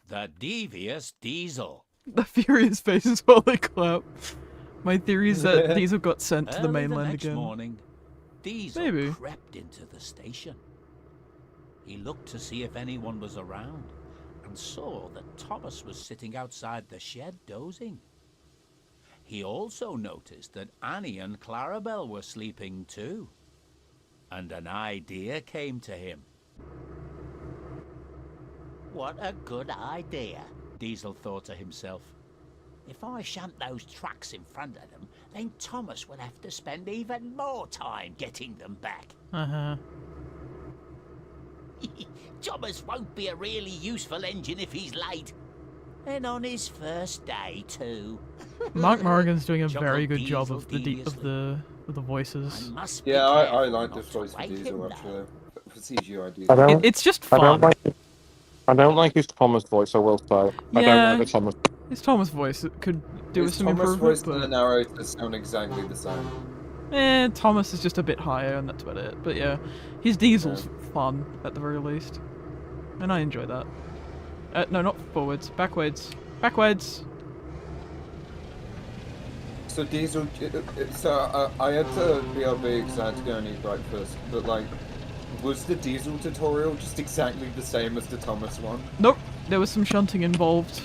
The devious diesel. The furious faces while they clap. My theory is that Diesel got sent to the Early mainland next again. morning, Diesel Maybe. crept into the station. He looked to see if anyone was around and saw that Thomas was sitting outside the shed dozing. He also noticed that Annie and Clarabelle were sleeping too. And an idea came to him. What a good idea, Diesel thought to himself. If I shunt those trucks in front of them, then Thomas will have to spend even more time getting them back. Uh-huh. Thomas won't be a really useful engine if he's late. And on his first day, too. Mark Morgan's doing a Chuckled very good job Diesel of the deviously. with the voices. Yeah, I like the voice for Diesel actually. For CGI I Diesel. don't. It's just I don't fun. like. I don't like his Thomas voice. I will say. I don't Yeah. like the Thomas. His Thomas voice could do with His some Thomas improvement, voice and the but narrator sound exactly the same. Thomas is just a bit higher, and that's about it. But yeah, his Diesel's fun at the very least, and I enjoy that. No, not forwards, backwards, backwards. So Diesel, so I had to BRB because I had to go and eat breakfast, but like, was the Diesel tutorial just exactly the same as the Thomas one? Nope, there was some shunting involved,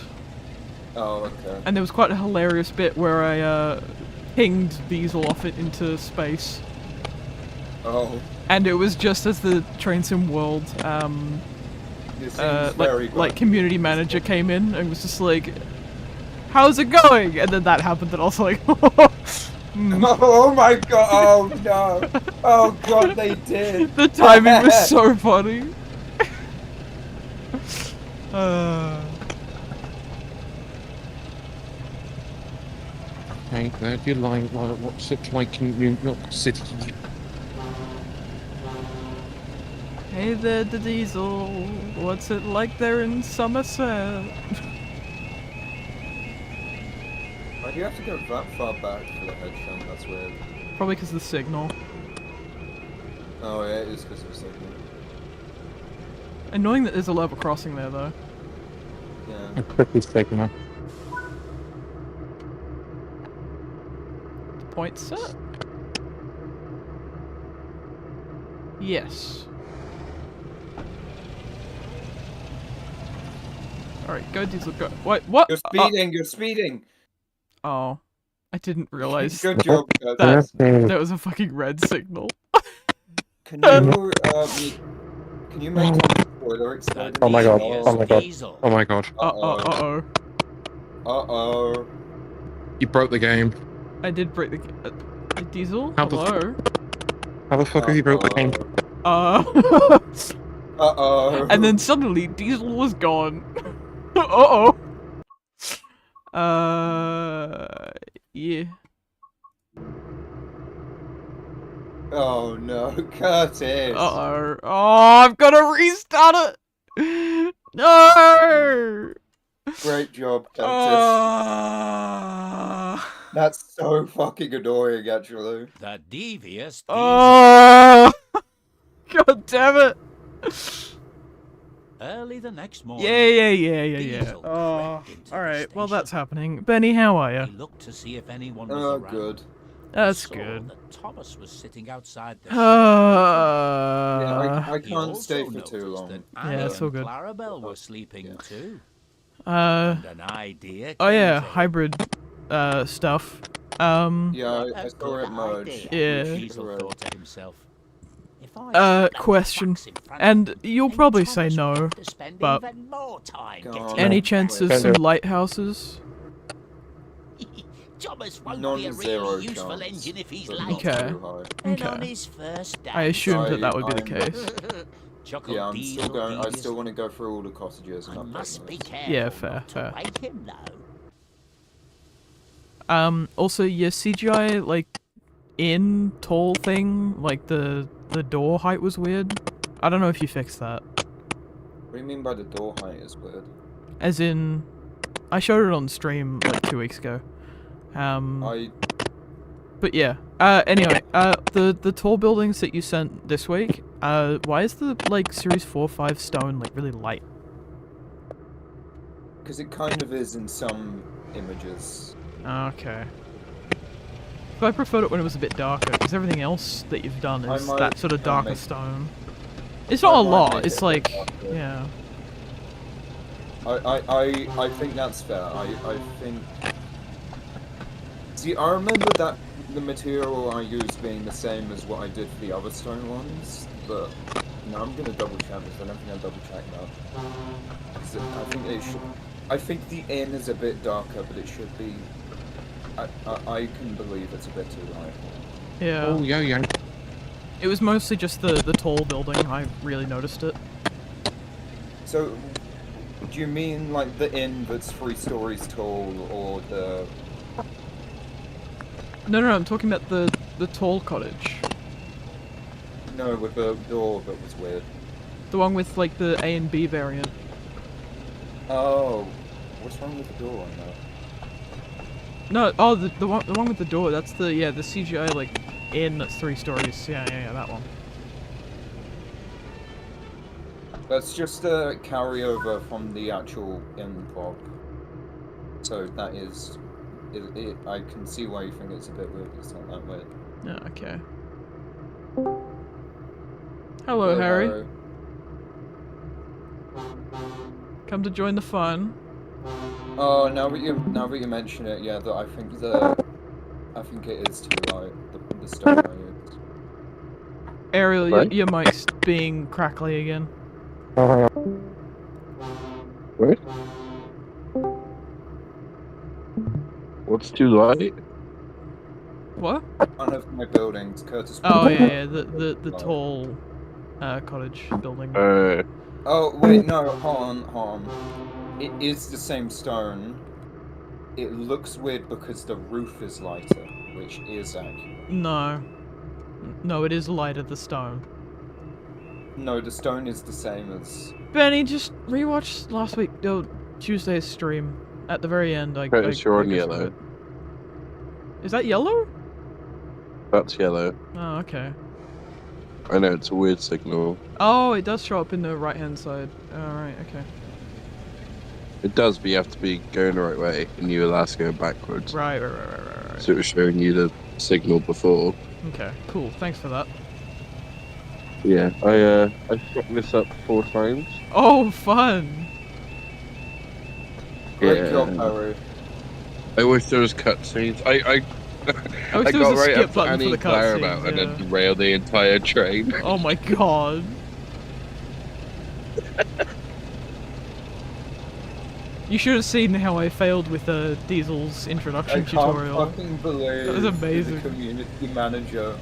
Oh, okay. and there was quite a hilarious bit where I pinged Diesel off it into space, Oh, and it was just as the Train Sim World this seems very like community manager came in and was just like, "How's it going?" And then that happened, and I was like, Oh my god! Oh no! Oh god, they did! the timing was so funny. Hey, where do you like? What's it like in New York City? Hey there, the Diesel. What's it like there in Somerset? Why do you have to go that far back for the head shunt? That's weird. Probably because of the signal. Oh yeah, it is because of a signal. Annoying that there's a level crossing there, though. Yeah. A pretty signal. Point set? Yes. Alright, go Diesel, go. Wait, what? You're speeding, you're speeding! Oh. I didn't realize Good job, that guys. there was a fucking red signal. Can you make a spoiler explode? Oh my god! Yes, Oh my god! Diesel. Oh my god! Uh-oh. Uh-oh. You broke the game. I did break the Diesel? How the Hello? How the fuck have you broke the game? Uh-oh. And then suddenly Diesel was gone. Uh-oh. Yeah. Oh no, Curtis! Uh-oh. Oh, I've got to restart it! No! Great job, Curtis. That's so fucking annoying, actually. The devious Diesel. Oh! God damn it! Early the next morning. Yeah. Diesel Oh, crept into the alright, well station. that's happening. Benny, how are He you? looked to see if anyone was Oh, around. good. That's Saw good. that Thomas was sitting outside the Yeah, I He can't stay also for too noticed long. that Yeah, Annie it's all and good. Clarabelle were sleeping too. Uh, And an idea oh came yeah, to him. hybrid, stuff. Yeah, What I a saw it good merge. idea, Yeah. Diesel thought to himself. If I stuck those Question. facts in front of And him, you'll then probably say Thomas would no, have to spend but even more time God. getting any it chance of right. some lighthouses? Thomas won't be a Non-zero really useful chance, engine if he's but late. not Okay. too high. And on Okay. his first day. I assumed that that would be the I'm- case. Chuckled Yeah, I'm Diesel still going. I deviously. still want to go through all the cottages and I update must be those. careful Yeah, not fair. to wake him though. Also, your CGI, like, in tall thing, like, the door height was weird. I don't know if you fixed that. What do you mean by the door height is weird? As in, I showed it on stream, like, 2 weeks ago. But yeah. Anyway, the tall buildings that you sent this week, why is the, like, Series 4-5 stone, like, really light? Because it kind of is in some images. Okay. But I preferred it when it was a bit darker, because everything else that you've done I is might, that sort of darker make- stone. It's not a might lot, make it's it like, darker. yeah. I think that's fair. I think. See, I remember that the material I used being the same as what I did for the other stone ones, but no, I'm gonna double check this. I don't think I double check now. 'Cause I think it should. I think the inn is a bit darker, but it should be. I can believe it's a bit too light. Yeah. Oh yeah. It was mostly just the tall building, I really noticed it. So, do you mean like the inn that's 3 stories tall, or the? No, I'm talking about the tall cottage. No, with the door that was weird. The one with like the A and B variant. Oh, what's wrong with the door on that? No, oh, the one with the door. That's the the CGI like inn that's 3 stories. Yeah, that one. That's just a carryover from the actual inn prop. So that is, I can see why you think it's a bit weird. It's not that weird. Yeah, okay. Hello, Harry. Come to join the fun. Oh, now that you mention it, yeah, I think it is too light. The stone I used. Ariel, Right? your mic's being crackly again. What? What's too light? What? One of my buildings, Curtis. Oh yeah, the tall cottage building. Oh wait, no, hold on. It is the same stone. It looks weird because the roof is lighter, which is accurate. No, it is lighter the stone. No, the stone is the same as. Benny, just rewatch last week, Tuesday's stream. At the very end, Curtis, you're on yellow. Is that yellow? That's yellow. Oh, okay. I know, it's a weird signal. Oh, it does show up in the right-hand side. Alright, okay. It does, but you have to be going the right way, and you were last going backwards. Right. So it was showing you the signal before. Okay, cool. Thanks for that. Yeah, I fucked this up 4 times. Oh, fun! Great job, Harry. I wish there was cutscenes. I I wish I there got was a right skip up to button for Annie the and Claire cutscenes, about and yeah. then derailed the entire train. Oh my god. You should have seen how I failed with Diesel's introduction I can't tutorial. fucking believe That was amazing. the community manager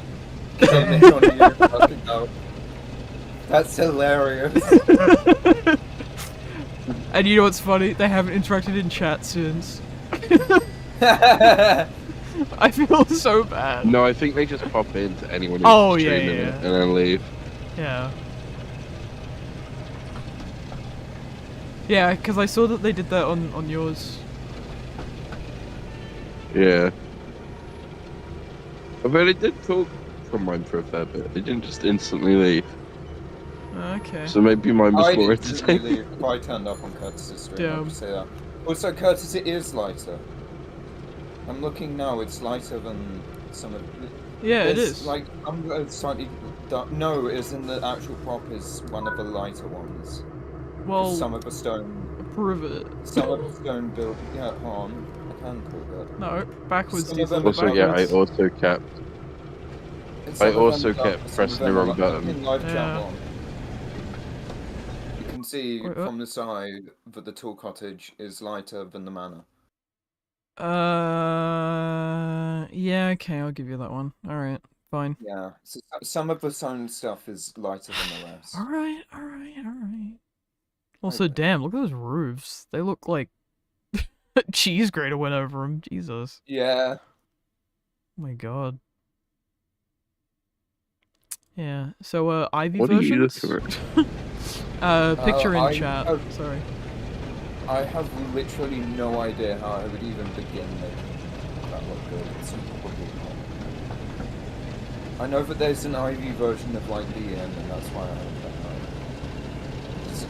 came in on you fucking out. That's hilarious. And you know what's funny? They haven't interacted in chat since. I feel so bad. No, I think they just pop into anyone who's Oh, yeah, streaming yeah. it and then leave. Yeah. Yeah, because I saw that they did that on yours. Yeah. But it did talk from mine for a fair bit. They didn't just instantly leave. Okay. So maybe mine was I more didn't entertaining. really if I turned up on Curtis's stream, Yeah. I'll just say that. Also, Curtis, it is lighter. I'm looking now, it's lighter than some of Yeah, it It's is. like, I'm slightly dark. No, it's in the actual prop is one of the lighter ones. 'Cause Well, some of the stone, prove it. some of the stone built. Yeah, hold on, I can prove it. No, backwards, Some of Diesel, them- Also, yeah, I backwards. also kept. It's I some of them also dark, kept some of pressing the them wrong are button. in live chat Yeah. on. You can see Wait, what? from the side that the tall cottage is lighter than the manor. Yeah, okay, I'll give you that one. Alright, fine. Yeah, so some of the stone stuff is lighter than the rest. Alright. Also, Okay. damn, look at those roofs. They look like cheese grater went over them. Jesus. Yeah. Oh my god. Yeah, so, Ivy What are you versions? looking at? Picture in I chat. have- Sorry. I have literally no idea how I would even begin making that look good. It's probably not. I know that there's an Ivy version of like the end, and that's why I have that.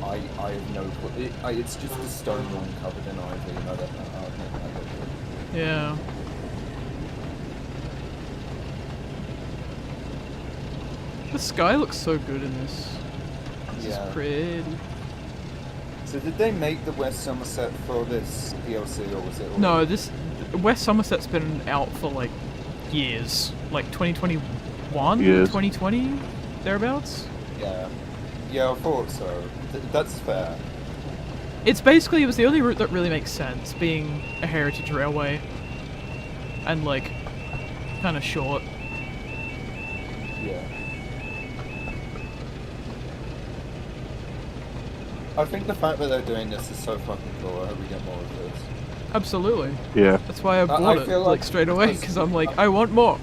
I have no clue. It's just a stone one covered in ivy. And I don't know how I'd make that look good. Yeah. The sky looks so good in this. This Yeah. is pretty. So did they make the West Somerset for this DLC, or was it? No, this West Somerset's been out for like years, like 2021, Years. 2020, thereabouts. Yeah. Yeah, I thought so. That's fair. It was the only route that really makes sense, being a heritage railway, and like, kind of short. Yeah. I think the fact that they're doing this is so fucking cool. I hope we get more of this. Absolutely. Yeah. That's why I bought it feel like straight away, because I'm like, I want more.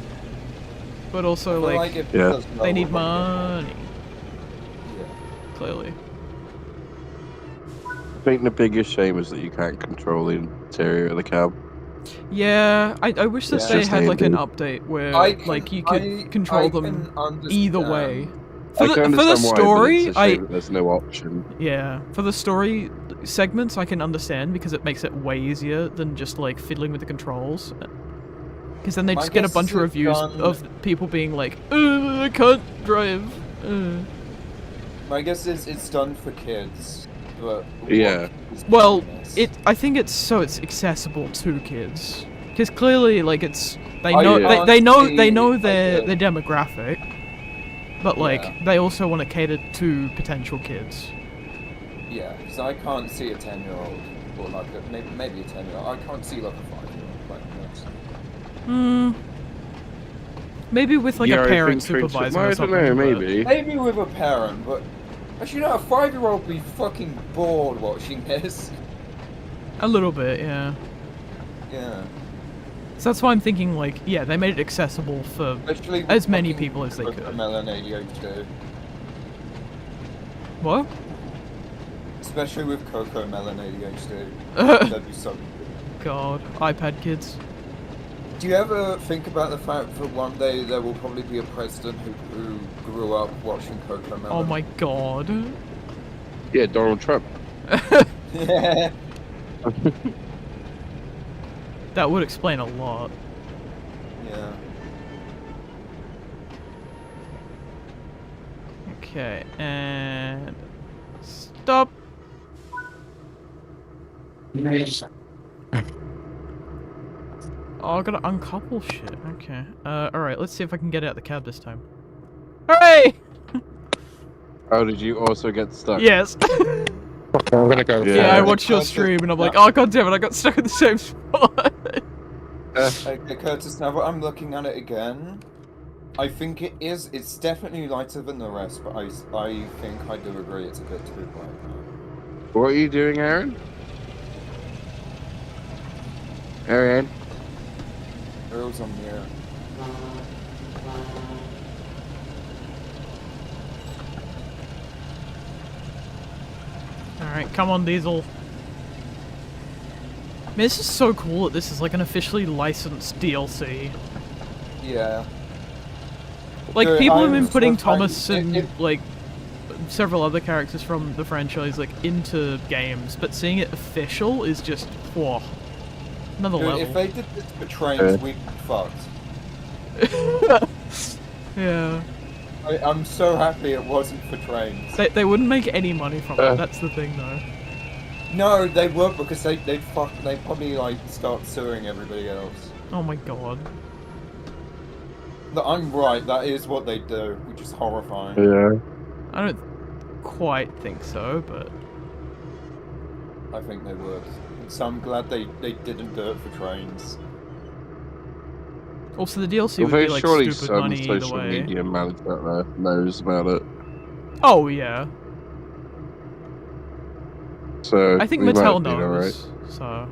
but also But like if it Yeah. does well, they need we'll probably money. get more. Yeah. Clearly. I think the biggest shame is that you can't control the interior of the cab. Yeah, I wish that It's they just had like an handy. update where like you could I control can them understand. either way. I can For the understand why, but it's story, a shame that there's no option. yeah, for the story segments I can understand because it makes it way easier than just like fiddling with the controls. Because then they My just get a guess bunch is of it's reviews done- of people being like, I can't drive. My guess is it's done for kids, but Yeah. Well, it. I think it's so it's accessible to kids. Because clearly, like they I know can't they know see their like demographic, but like Yeah. they also want to cater to potential kids. Yeah, because I can't see a 10-year-old or like maybe a 10-year-old. I can't see like a 5-year-old playing this. Hmm. Maybe with like Yeah, a I parent think Train supervisor Sim- or I something. don't know, but- maybe. Maybe with a parent, but actually, no, a 5-year-old would be fucking bored watching this. A little bit, yeah. Yeah, So that's why I'm thinking like, yeah, they made it accessible for especially with as many fucking people as they could. Melon ADHD. What? Especially with Coco Melon ADHD. That'd be so good. God, iPad kids. Do you ever think about the fact that one day there will probably be a president who grew up watching Coco Melon? Oh my god. Yeah, Donald Trump. Yeah. That would explain a lot. Yeah. Okay, and stop. Oh, I gotta uncouple shit. Okay. Alright, let's see if I can get out the cab this time. Hooray! Oh, did you also get stuck? Yes. I'm gonna go. Yeah, I Yeah. watched your stream and I'm like, oh god damn it, I got stuck in the same spot. Okay, Curtis, now that I'm looking at it again, I think it's definitely lighter than the rest, but I think I do agree it's a bit too bright now. What are you doing, Aaron? Aaron? Arrows on mirror. Alright, come on, Diesel. Man, this is so cool that this is like an officially licensed DLC. Yeah. Like, Dude, people have I'm been putting so Thomas thankful- and, like, several other characters from the franchise, like, into games, but seeing it official is just, whoa. Another Dude, level. if they did this for trains, we'd be fucked. Yeah. I'm so happy it wasn't for trains. They wouldn't make any money from it, that's the thing, though. No, they would because they'd probably like start suing everybody else. Oh my god. But I'm right, that is what they do, which is horrifying. Yeah. I don't quite think so, but... I think they would. So I'm glad they didn't do it for trains. Also, the DLC Well, would be, there's like, surely stupid some money either social way. media manager out there knows about it. Oh, yeah. So I think we might Mattel be alright. knows, so...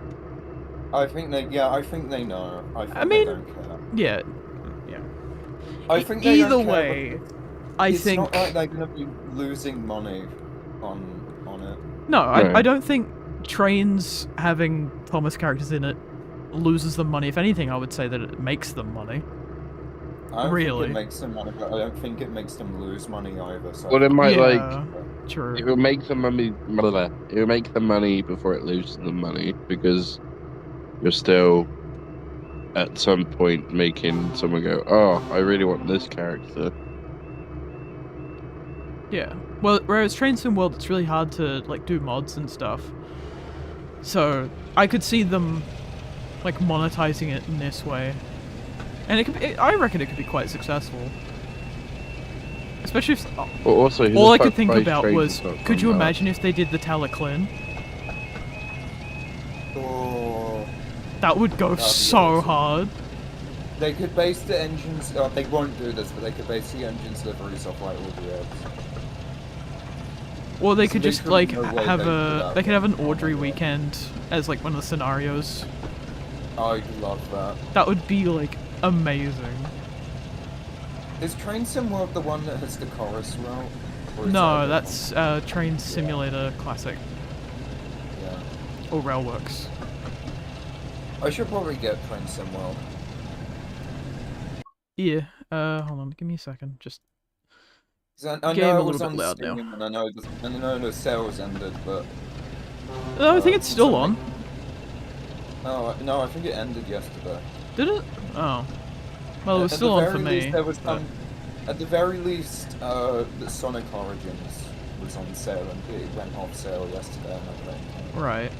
I think they know. I think I they mean, don't care. yeah. I think they Either don't care, way, I it's think... not like they're gonna be losing money on it. No, I Right. don't think Trains having Thomas characters in it loses them money. If anything, I would say that it makes them money. I don't Really? think it makes them money, but I don't think it makes them lose money either. So Well, it might like Yeah, true. it will make the money. It will make the money before it loses the money because you're still at some point making someone go, "Oh, I really want this character." Yeah. Well, whereas Train Sim World, it's really hard to like do mods and stuff. So I could see them like monetizing it in this way, and it could. I reckon it could be quite successful. Especially if But also, who all the I could fuck think buys about trains was, and stuff could from you that? imagine if they did the Talaclin? Oh, That would go be so awesome. hard. they could base the engines. They won't do this, but they could base the engines liveries off like audio. Or they So could they just couldn't like no way have they'd do a that. they could have an Audrey weekend as like one of the scenarios. I'd love that. That would be like amazing. Is Train Sim World the one that has the chorus route? Or is No, that that's Train Simulator Classic. Yeah. Or Railworks. I should probably get Train Sim World. Yeah, hold on, give me a second. Just 'Cause I game know a it was little on bit loud now. Steam, and I know the sales ended, but No, I think it's still on. Oh no, I think it ended yesterday. Did it? Oh. Well, it was At still the on for very me. least, there was but- at the very least, the Sonic Origins was on sale, and it went off sale yesterday. Right.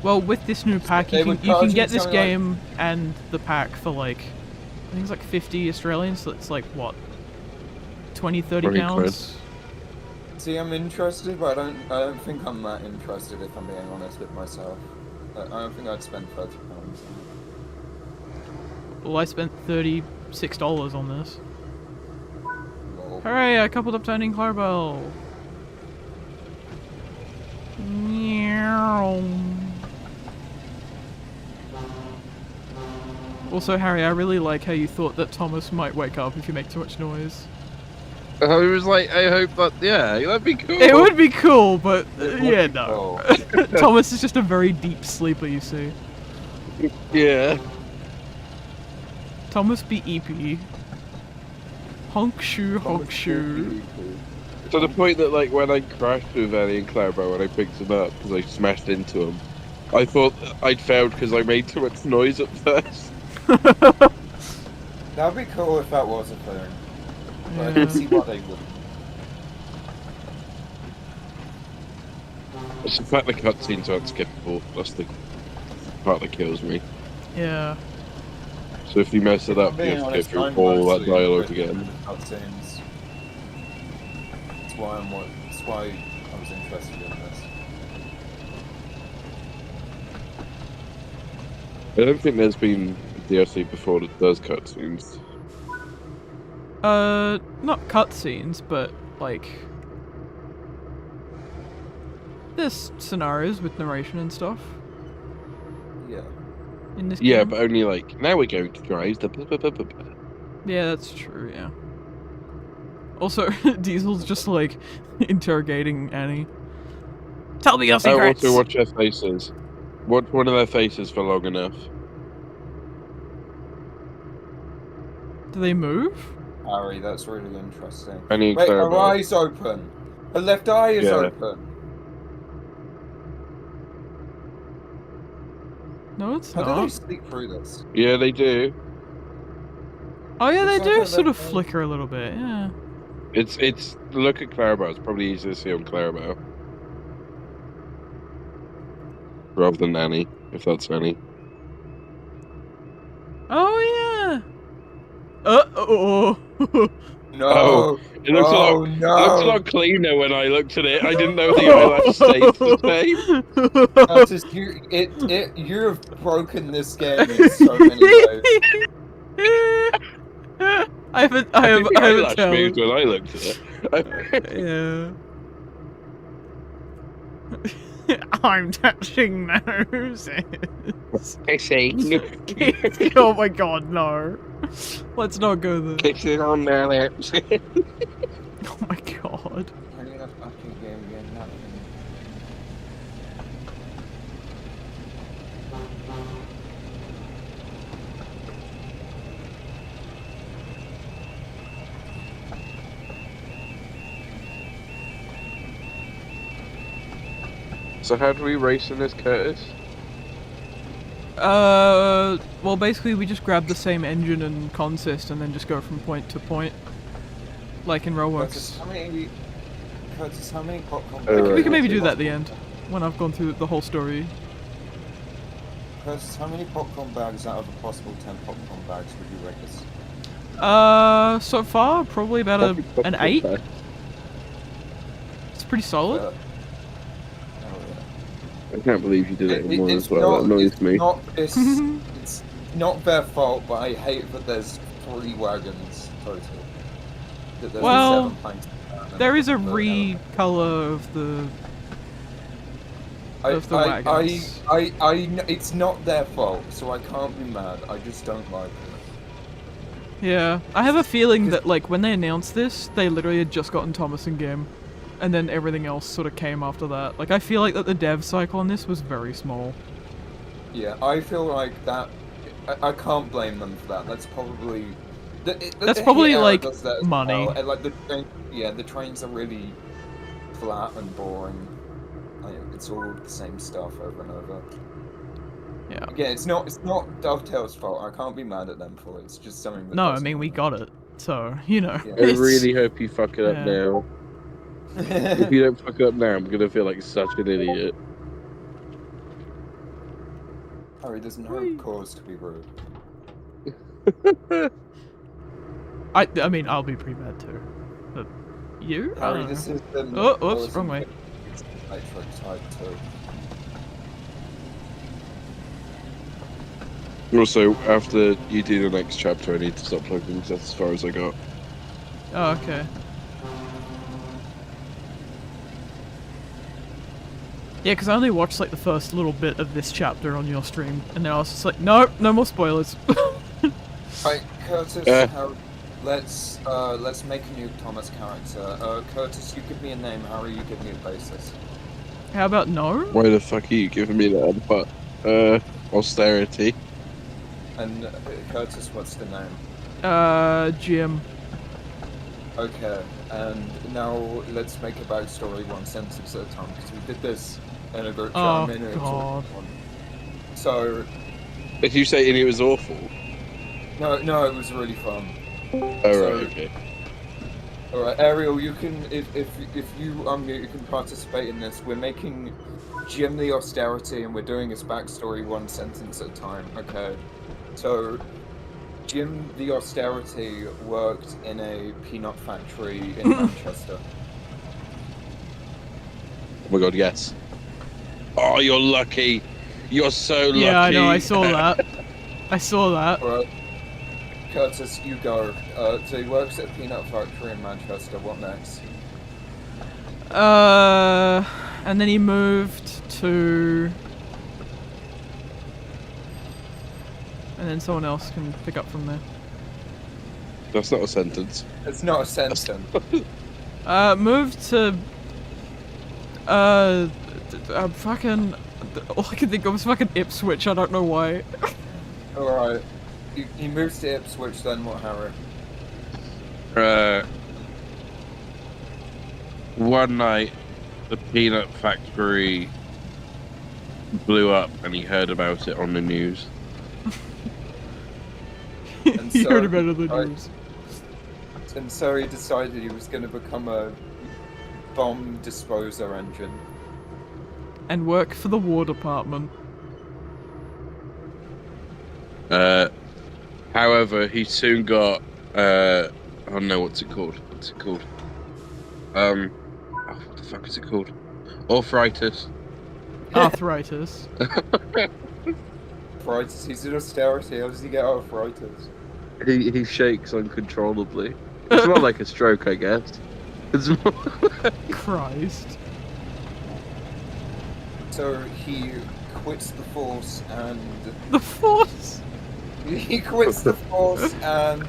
Well, with this new pack, They you were can get charging this something like- game and the pack for like, I think it's like 50 Australian, so it's like what, 20, 30 20 pounds? See, I'm interested, but I don't think I'm that interested. If I'm being honest with myself, I don't think I'd spend £30. Well, I spent $36 on this. Lol. Hooray! I coupled up Tony and Clarabelle. Meow. Also, Harry, I really like how you thought that Thomas might wake up if you make too much noise. I was like, I hope that, yeah, that'd be cool. It would be cool, but It would yeah, be no. cool. Thomas is just a very deep sleeper, you see. Yeah. Thomas be EP. Honk shoe, honk shoe. To the point that, like, when I crashed with Ellie and Clarabelle when I picked them up because I smashed into them, I thought I'd failed because I made too much noise at first. That'd be cool if that was a thing. But I Yeah. can see why they wouldn't. It's the fact the cutscenes aren't skippable. That's the part that kills me. Yeah. So if you mess it up, you Being have to go honest, through I'm all that mostly dialogue interested again. in the cutscenes. That's why I was interested in this. I don't think there's been a DLC before that does cutscenes. Not cutscenes, but like there's scenarios with narration and stuff Yeah. in this Yeah, game. but only like, now we're going to drive the blah, blah, blah, blah, blah. Yeah, that's true, yeah. Also, Diesel's just like interrogating Annie. Tell me your I secrets! also watch their faces. Watch one of their faces for long enough. Do they move? Harry, that's really interesting. I need Wait, her Clarabelle. eye's open. Her left eye is Yeah. open. No, it's How do they not. sleep through this? Yeah, they do. Oh yeah, they Looks like do her sort of left eye. flicker a little bit, yeah. It's look at Clarabelle. It's probably easier to see on Clarabelle rather than Annie, if that's Annie. Oh yeah! Uh-oh! No. Oh, it looks a lot. Oh, It looks a no. lot cleaner when I looked at it. I didn't know the eyelash stayed the same. That's just, you have broken this game in so many ways. I haven't I think the eyelash told. moved when I looked at it. Yeah. I'm touching noses. Kissing. Oh my god, no. Let's not go there. Kissing on their lips. Oh my god. I need a fucking game again, not even. So how do we race in this, Curtis? Well, basically we just grab the same engine and consist and then just go from point to point. Like in Curtis, Railworks. how many popcorn We can maybe do that at the end, when I've gone through the whole story. Curtis, how many popcorn bags out of a possible 10 popcorn bags would you rate this? So far, probably about an 8. It's pretty solid. Oh, I can't believe you did it in one it's as well. That annoys me. It's not their fault, but I hate that there's 3 wagons total. That there's Well, 7 pints of that, There is a and recolor of the wagons. it's not their fault, so I can't be mad. I just don't like it. Yeah, I have a feeling that like when they announced this, they literally had just gotten Thomas in game, and then everything else sort of came after that. Like I feel like that the dev cycle on this was very small. Yeah, I feel like that. I can't blame them for that. That's probably. That's The probably era like does that as money. well. And, like the trains are really flat and boring. Like, it's all the same stuff over and over. Yeah. Again, it's not Dovetail's fault. I can't be mad at them for it. It's just something that No, I doesn't mean we work. got it, so you know. Yeah. I really hope you fuck it up Yeah. now. If you don't fuck it up now, I'm gonna feel like such an idiot. Harry doesn't have cause to be rude. I mean I'll be pretty bad too. But you? I Harry, don't this know. is the Oh, whoops, wrong way. Matrix type 2. Also, after you do the next chapter, I need to stop talking because that's as far as I got. Oh, okay. Yeah, because I only watched like the first little bit of this chapter on your stream, and then I was just like, nope, no more spoilers. Right, Curtis, Harry, let's make a new Thomas character. Curtis, you give me a name. Harry, you give me a basis. How about no? Why the fuck are you giving me that? But austerity. And Curtis, what's the name? Jim. Okay, and now let's make a backstory one sentence at a time, because we did this in a group chat Oh, a minute God. So, If you say it was awful. no, it was really fun. Oh, So- right, okay. Alright, Ariel, you can, if you unmute, you can participate in this. We're making Jim the Austerity, and we're doing his backstory one sentence at a time, okay? So, Jim the Austerity worked in a peanut factory in Manchester. Oh my god, yes. Oh, you're lucky. You're so lucky. Yeah, I know, I saw that. I saw that. Alright, Curtis, you go. So he works at a peanut factory in Manchester. What next? And then he moved to... And then someone else can pick up from there. That's not a sentence. It's not a sentence. Moved to... fucking... All I can think of was fucking Ipswich, I don't know why. Alright. He moves to Ipswich, then what, Harry? One night, the peanut factory blew up, and he heard about it on the news. And You so heard about it on the I- news. And so he decided he was going to become a bomb disposer engine. And work for the War Department. However, he soon got oh no, what's it called? Oh, what the fuck is it called? Arthritis. Arthritis. Arthritis. He's in austerity. How does he get arthritis? He shakes uncontrollably. It's more like a stroke, I guess. It's more... Christ. So he quits the force and The Force! he quits the force and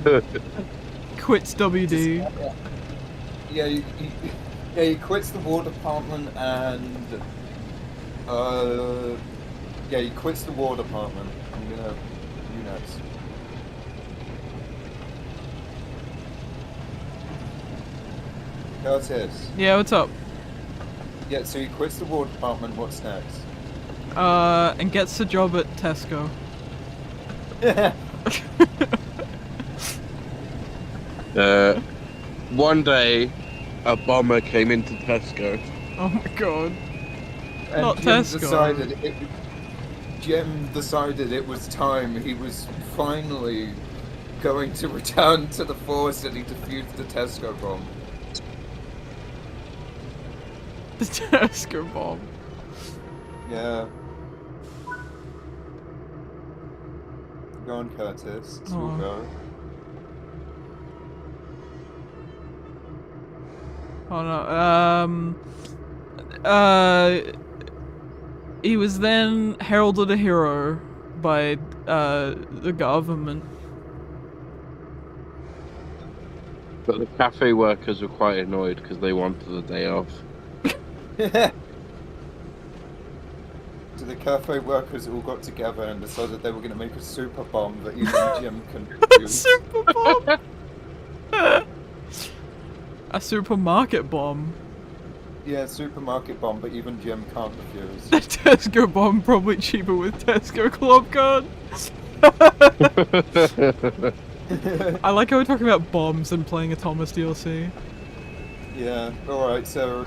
Quits WD. he quits the War Department and he quits the War Department. I'm gonna you next. Curtis. Yeah, what's up? Yeah, so he quits the War Department. What's next? And gets a job at Tesco. One day, a bomber came into Tesco. Oh my god. And Not Jim Tesco. Jim decided it was time. He was finally going to return to the force, and he defused the Tesco bomb. The Tesco bomb. Yeah. Go on, Curtis. It's your Oh. go. Oh no, he was then heralded a hero by, the government. But the cafe workers were quite annoyed because they wanted the day off. So the cafe workers all got together and decided they were going to make a super bomb that even Jim can use. Super bomb. A supermarket bomb. Yeah, supermarket bomb, but even Jim can't refuse. A Tesco bomb, probably cheaper with Tesco Club card. I like how we're talking about bombs and playing a Thomas DLC. Yeah, alright, so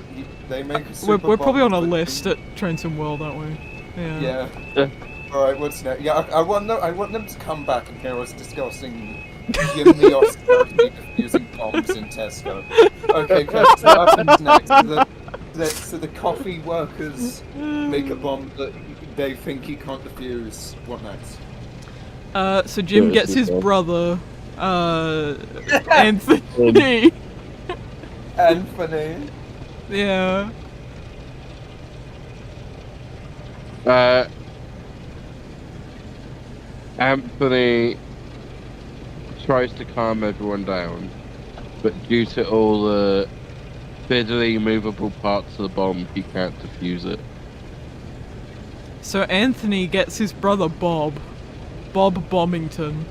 they make a super We're probably on bomb, a but- list at Trenton World, aren't we? Yeah. Yeah. Alright, what's next? Yeah, I want them to come back and hear us discussing Jim the austerity of using bombs in Tesco. Okay, so what happens next? So the coffee workers make a bomb that they think he can't defuse. What next? So Jim gets his brother, Anthony. Anthony. Yeah. Anthony tries to calm everyone down, but due to all the fiddly movable parts of the bomb, he can't defuse it. So Anthony gets his brother Bob Bombington.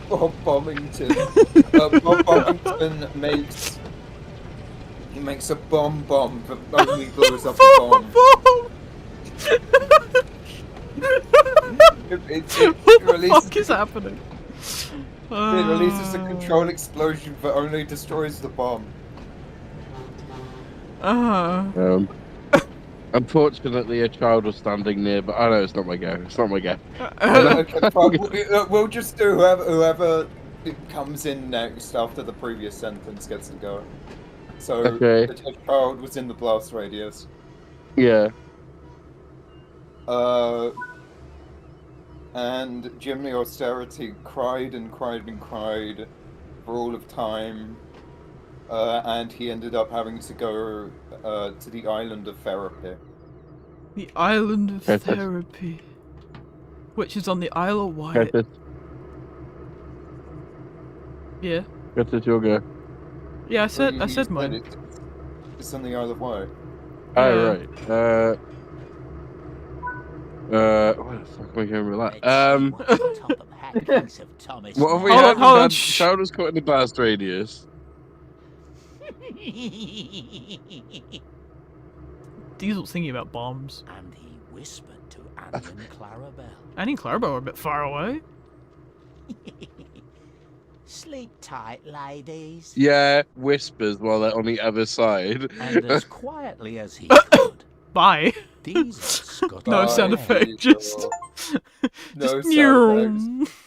Bob Bombington. Bob Bombington makes a bomb that only blows up a bomb. It What the releases fuck is happening? It releases a controlled explosion that only destroys the bomb. Unfortunately, a child was standing near, but I know it's not my go. It's not my go. Okay, fine. We'll just do whoever comes in next after the previous sentence gets to go. So Okay. the child was in the blast radius. Yeah. And Jim the Austerity cried and cried and cried for all of time. And he ended up having to go to the island of therapy. The island of Okay. therapy, which is on the Isle of Wight. Curtis, Yeah. Curtis, your go. Yeah, I said You said mine. It's on the Isle of Wight. Oh, right. What the fuck am I going with that? What have we Hold had? on, hold on, We've had shh. child was caught in the blast radius. Diesel's thinking about bombs. And he whispered to Annie and Clarabelle. Annie and Clarabelle are a bit far away. Sleep tight, ladies. Yeah, whispers while they're on the other side. And as quietly as he could, Bye. Diesel scuttled No sound away. effect, just No just sound effects.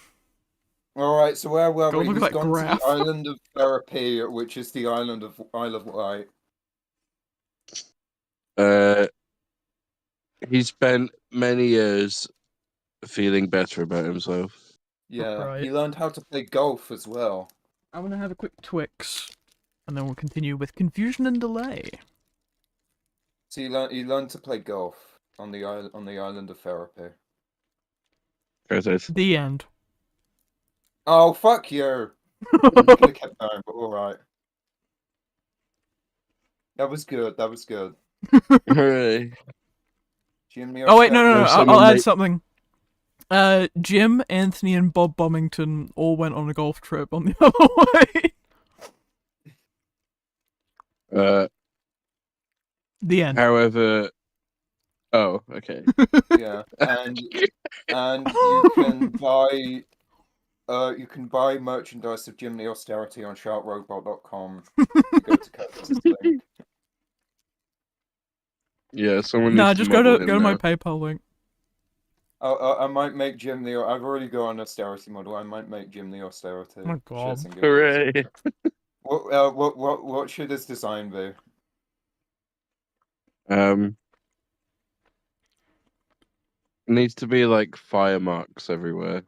Alright, so where were Go we? look at He's that gone graph. to the island of therapy, which is the island of Isle of Wight. He spent many years feeling better about himself. Yeah, Right. he learned how to play golf as well. I'm gonna have a quick Twix, and then we'll continue with confusion and delay. So he learned to play golf on the island of therapy. Curtis. The end. Oh, fuck you! You could have kept going, but alright. That was good, that was good. Hooray. Jimmy Oh wait, no, There's I'll someone add make- something. Jim, Anthony, and Bob Bombington all went on a golf trip on the other way. The end. However, oh, okay. Yeah, and you can buy merchandise of Jim the Austerity on sharkrobot.com. You go to Curtis's link. Yeah, someone Nah, needs just to go model to him my now. PayPal link. I might make Jim the. I've already got an austerity model. I might make Jim the Austerity. Oh my God. Shits and giggles. Hooray. What should his design be? Needs to be like fire marks everywhere.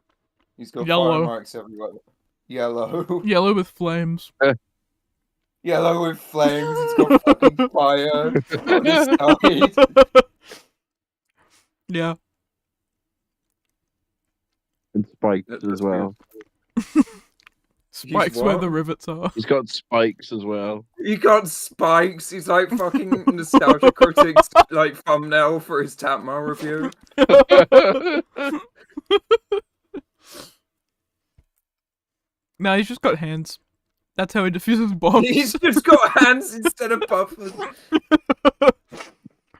He's got Yellow. fire marks everywhere. Yellow. Yellow with flames. Yellow with flames. He's got fucking fire on his side. Yeah. And spiked That's as well. Spikes where what? the rivets are. He's got spikes as well. He got spikes. He's like fucking nostalgia critics like thumbnail for his Tapma review. No, he's just got hands. That's how he defuses bombs. He's just got hands instead of buffers.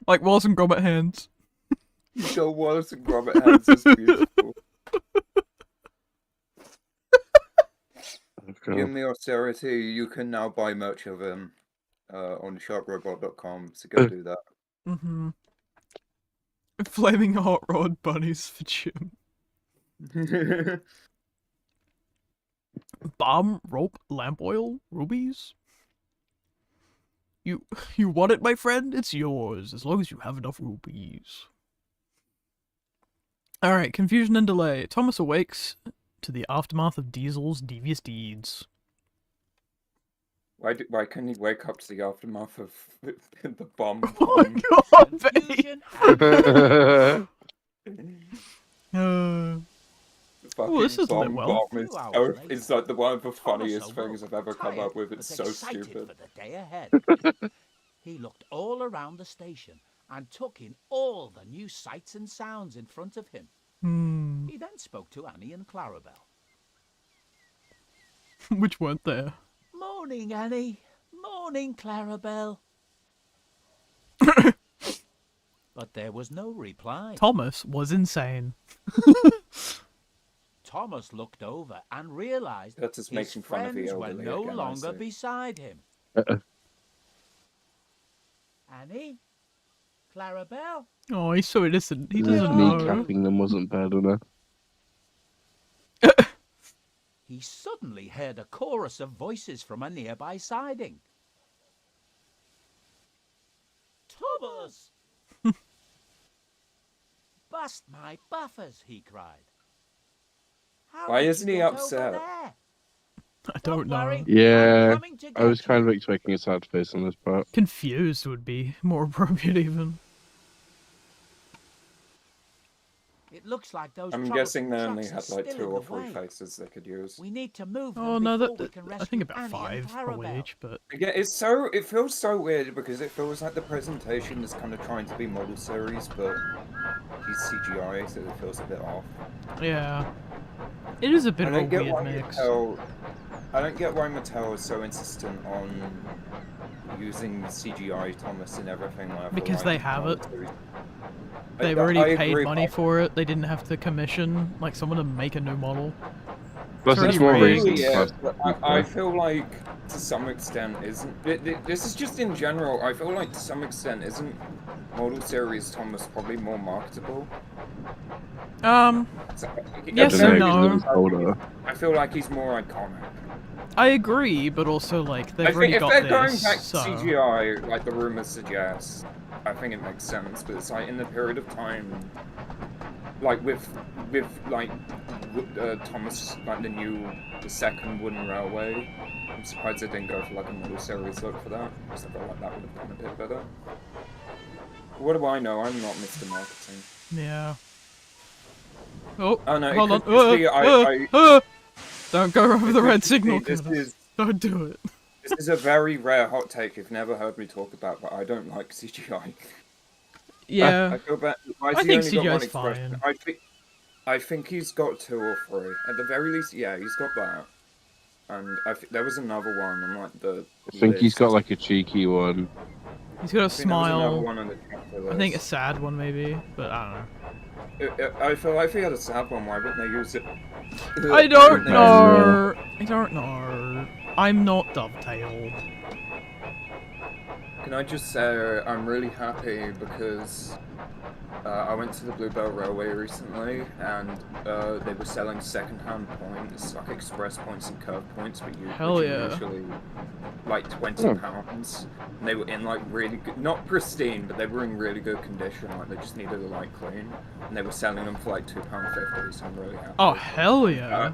Like Wallace and Gromit hands. He's got Wallace and Gromit hands. It's beautiful. In the austerity, you can now buy merch of him on sharkrobot.com, so go do that. Mm-hmm. Flaming hot rod bunnies for Jim. Bomb, rope, lamp oil, rubies. You want it, my friend? It's yours, as long as you have enough rubies. Alright, confusion and delay. Thomas awakes to the aftermath of Diesel's devious deeds. Why couldn't he wake up to the aftermath of the bomb? Oh my god, babe! Oh, this is lit well. It's like one of the funniest things I've ever come up with. It's so stupid. For the day ahead. He looked all around the station and took in all the new sights and sounds in front of him. He then spoke to Annie and Clarabelle. Which weren't there. Morning, Annie. Morning, Clarabelle. But there was no reply. Thomas was insane. Thomas looked over and realized That's just his making fun of the friends were elderly no again, I longer see. beside him. Annie? Clarabelle? Oh, he's so innocent. He doesn't Me know. capping them wasn't bad enough. He suddenly heard a chorus of voices from a nearby siding. Thomas! Bust my buffers, he cried. How Why did isn't you he get upset? over there? I don't know. worry. Yeah, I'm coming to I was get kind you. of expecting a sad face on this part. Confused would be more appropriate, even. It looks like those I'm troublesome guessing they only trucks had are like still 2 in or the 3 way. faces they could use. We need to move them Oh no, before we that can I rescue think about Annie 5 and probably Clarabelle. each, but Yeah, it feels so weird because it feels like the presentation is kind of trying to be model series, but he's CGI, so it feels a bit off. yeah, it is a bit I of a don't get weird why mix. I don't get why Mattel is so insistent on using CGI Thomas and everything. Like, Because they have it. series. They've I already paid agree, money but- for it. They didn't have to commission like someone to make a new model. Plus, already it's more rigged. reasons. Yeah, Plus, but I feel like to some extent isn't. This is just in general. I feel like to some extent isn't model series Thomas probably more marketable. So, Yes and no. I feel like he's more iconic. I agree, but also like I they've think already if got they're this. going back to So CGI, like the rumors suggest, I think it makes sense. But it's like in the period of time, like with like Thomas, like the second wooden railway. I'm surprised they didn't go for like a model series look for that, because I felt like that would have done a bit better. What do I know? I'm not Mr. Marketing. yeah. Oh, Oh no, hold it on. could just be Don't go over the it red could signal. be- this Curtis. is- Don't do it. This is a very rare hot take you've never heard me talk about, but I don't like CGI. Yeah. I feel bad. Why has I he think only got one CGI's expression? fine. I think he's got 2 or 3. At the very least, yeah, he's got that. And there was another one on like the. I think he's list. got like a cheeky one. He's got a I think there was another smile. one on the chapter I think a list. sad one maybe, but I don't know. I feel like if he had a sad one, why wouldn't they use it? I don't They- know. I don't know. I'm not Dovetail. Can I just say I'm really happy because I went to the Bluebell Railway recently and they were selling second-hand points, like express points and curve points, but Hell which yeah. are usually like £20. And they were in like really good, not pristine, but they were in really good condition. Like they just needed a light clean, and they were selling them for like £2.50. So I'm really happy. Oh hell yeah!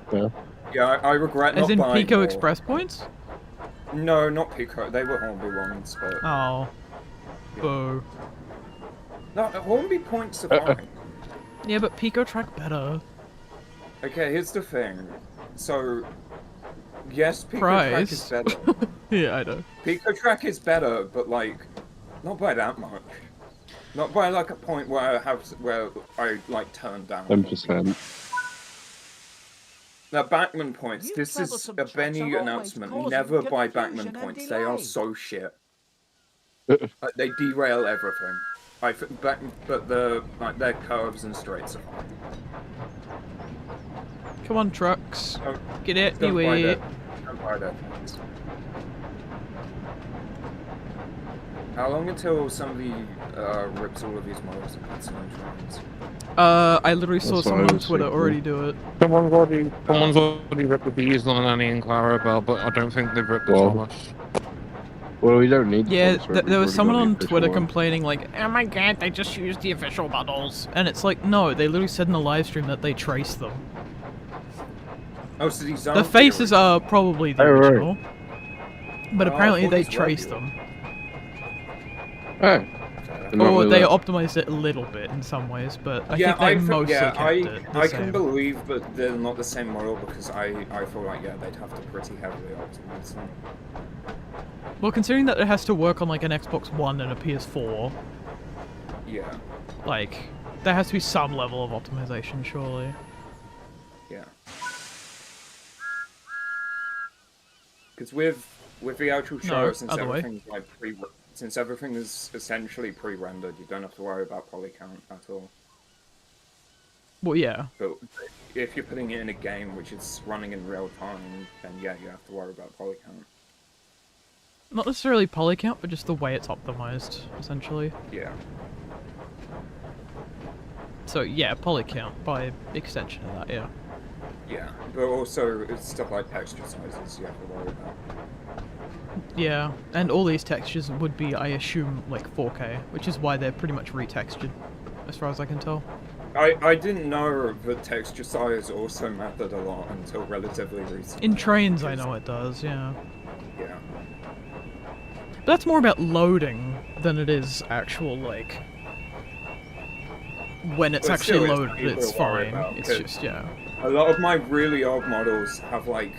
Yeah, I regret As not in buying Pico more. Express points? No, not Pico. They were Hornby ones, but Oh. Boo. no, the Hornby points are fine. Yeah, but Pico track better. Okay, here's the thing. So, yes, Pico Track is Price. better. Yeah, I know. Pico Track is better, but like, not by that much. Not by like a point where I like turn down. 10%. Now, Backman points. You This is troublesome a chaps Benny are always announcement. causing Never buy confusion Backman and points. They are delay. so shit. They derail everything. But their curves and straights are fine. Come on, trucks. Don't- Get out the Don't buy way. that. Don't buy that. Points. How long until somebody rips all of these models and puts them on trains? I literally saw That's what someone I on was Twitter thinking. already do it. Someone's already ripped the bees on Annie and Clarabelle, but I don't think they've ripped the Well, Thomas. Well, we don't need Yeah, Thomas, right? there was We've someone already on got the official Twitter one. complaining like, oh my god, they just used the official models. And it's like, no, they literally said in the live stream that they traced them. Oh, so these The aren't faces original. are probably the Oh, right. original. But Oh, I apparently thought they these were traced the them. Oh, not Or with they that. optimized it a little bit in some ways, but I Yeah, think they mostly kept it the I same. can believe that they're not the same model because I feel like they'd have to pretty heavily optimize them. Well, considering that it has to work on like an Xbox One and a PS4, Yeah, like, there has to be some level of optimization, surely. yeah. Because with the actual show, No, since other way. everything's like since everything is essentially pre-rendered, you don't have to worry about poly count at all. Well, yeah. But if you're putting it in a game which is running in real time, then yeah, you have to worry about poly count. Not necessarily poly count, but just the way it's optimized, essentially. Yeah. So yeah, poly count by extension of that, yeah. Yeah, but also it's stuff like texture sizes you have to worry about. Yeah, and all these textures would be, I assume, like 4K, which is why they're pretty much retextured, as far as I can tell. I didn't know that texture size also mattered a lot until relatively recently. In trains, I know it does, yeah. Yeah. But that's more about loading than it is actual, like... When it's But actually still, it's loaded, people it's to worry fine. about, It's 'cause just, yeah. A lot of my really old models have like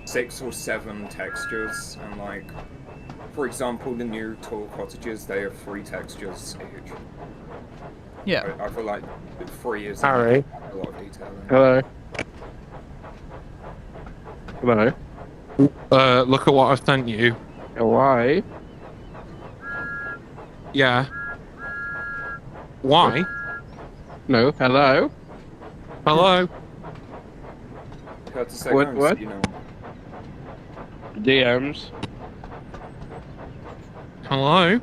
6 or 7 textures, and like, for example, the new tall cottages, they have 3 textures each. Yeah. I feel like 3 is Harry. a lot of detail. Hello. Hello. Look at what I've sent you. Why? Yeah. Why? No. Hello. Hello? Curtis What- Eggers, what? you know. DMs. Hello?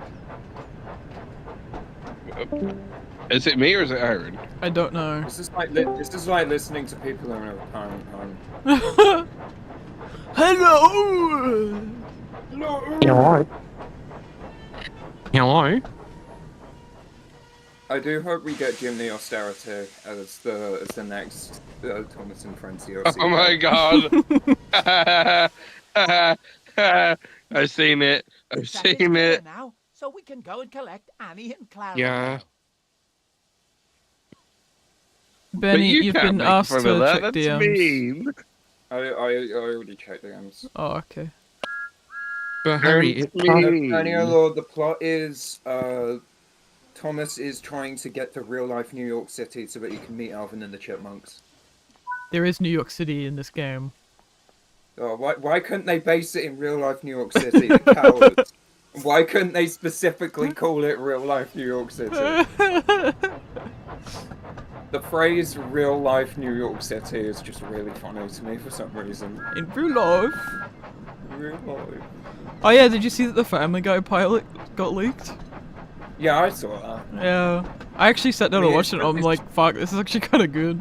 Is it me or is it Aaron? I don't know. This is like listening to people in a parent home. Hello! Hello? Hello? I do hope we get Jim the Austerity as the next Thomas and Friends DLC. Oh my god! I've seen it. I've That is seen clear it. now, so we can go and collect Annie and Clara. Yeah. Benny, but you you've can't been make asked fun to of that. check That's DMs. mean. I already checked the games. Oh, okay. But Harry, It's it's mean. Annie Lord, the plot is Thomas is trying to get to real life New York City so that he can meet Alvin and the Chipmunks. There is New York City in this game. Oh, why couldn't they base it in real life New York City? The cowards. Why couldn't they specifically call it real life New York City? The phrase real life New York City is just really funny to me for some reason. In real life. Real life. Oh yeah, did you see that the Family Guy pilot got leaked? Yeah, I saw that. Yeah. I actually sat down and Yeah, watched it and I'm it's- like, fuck, this is actually kind of good.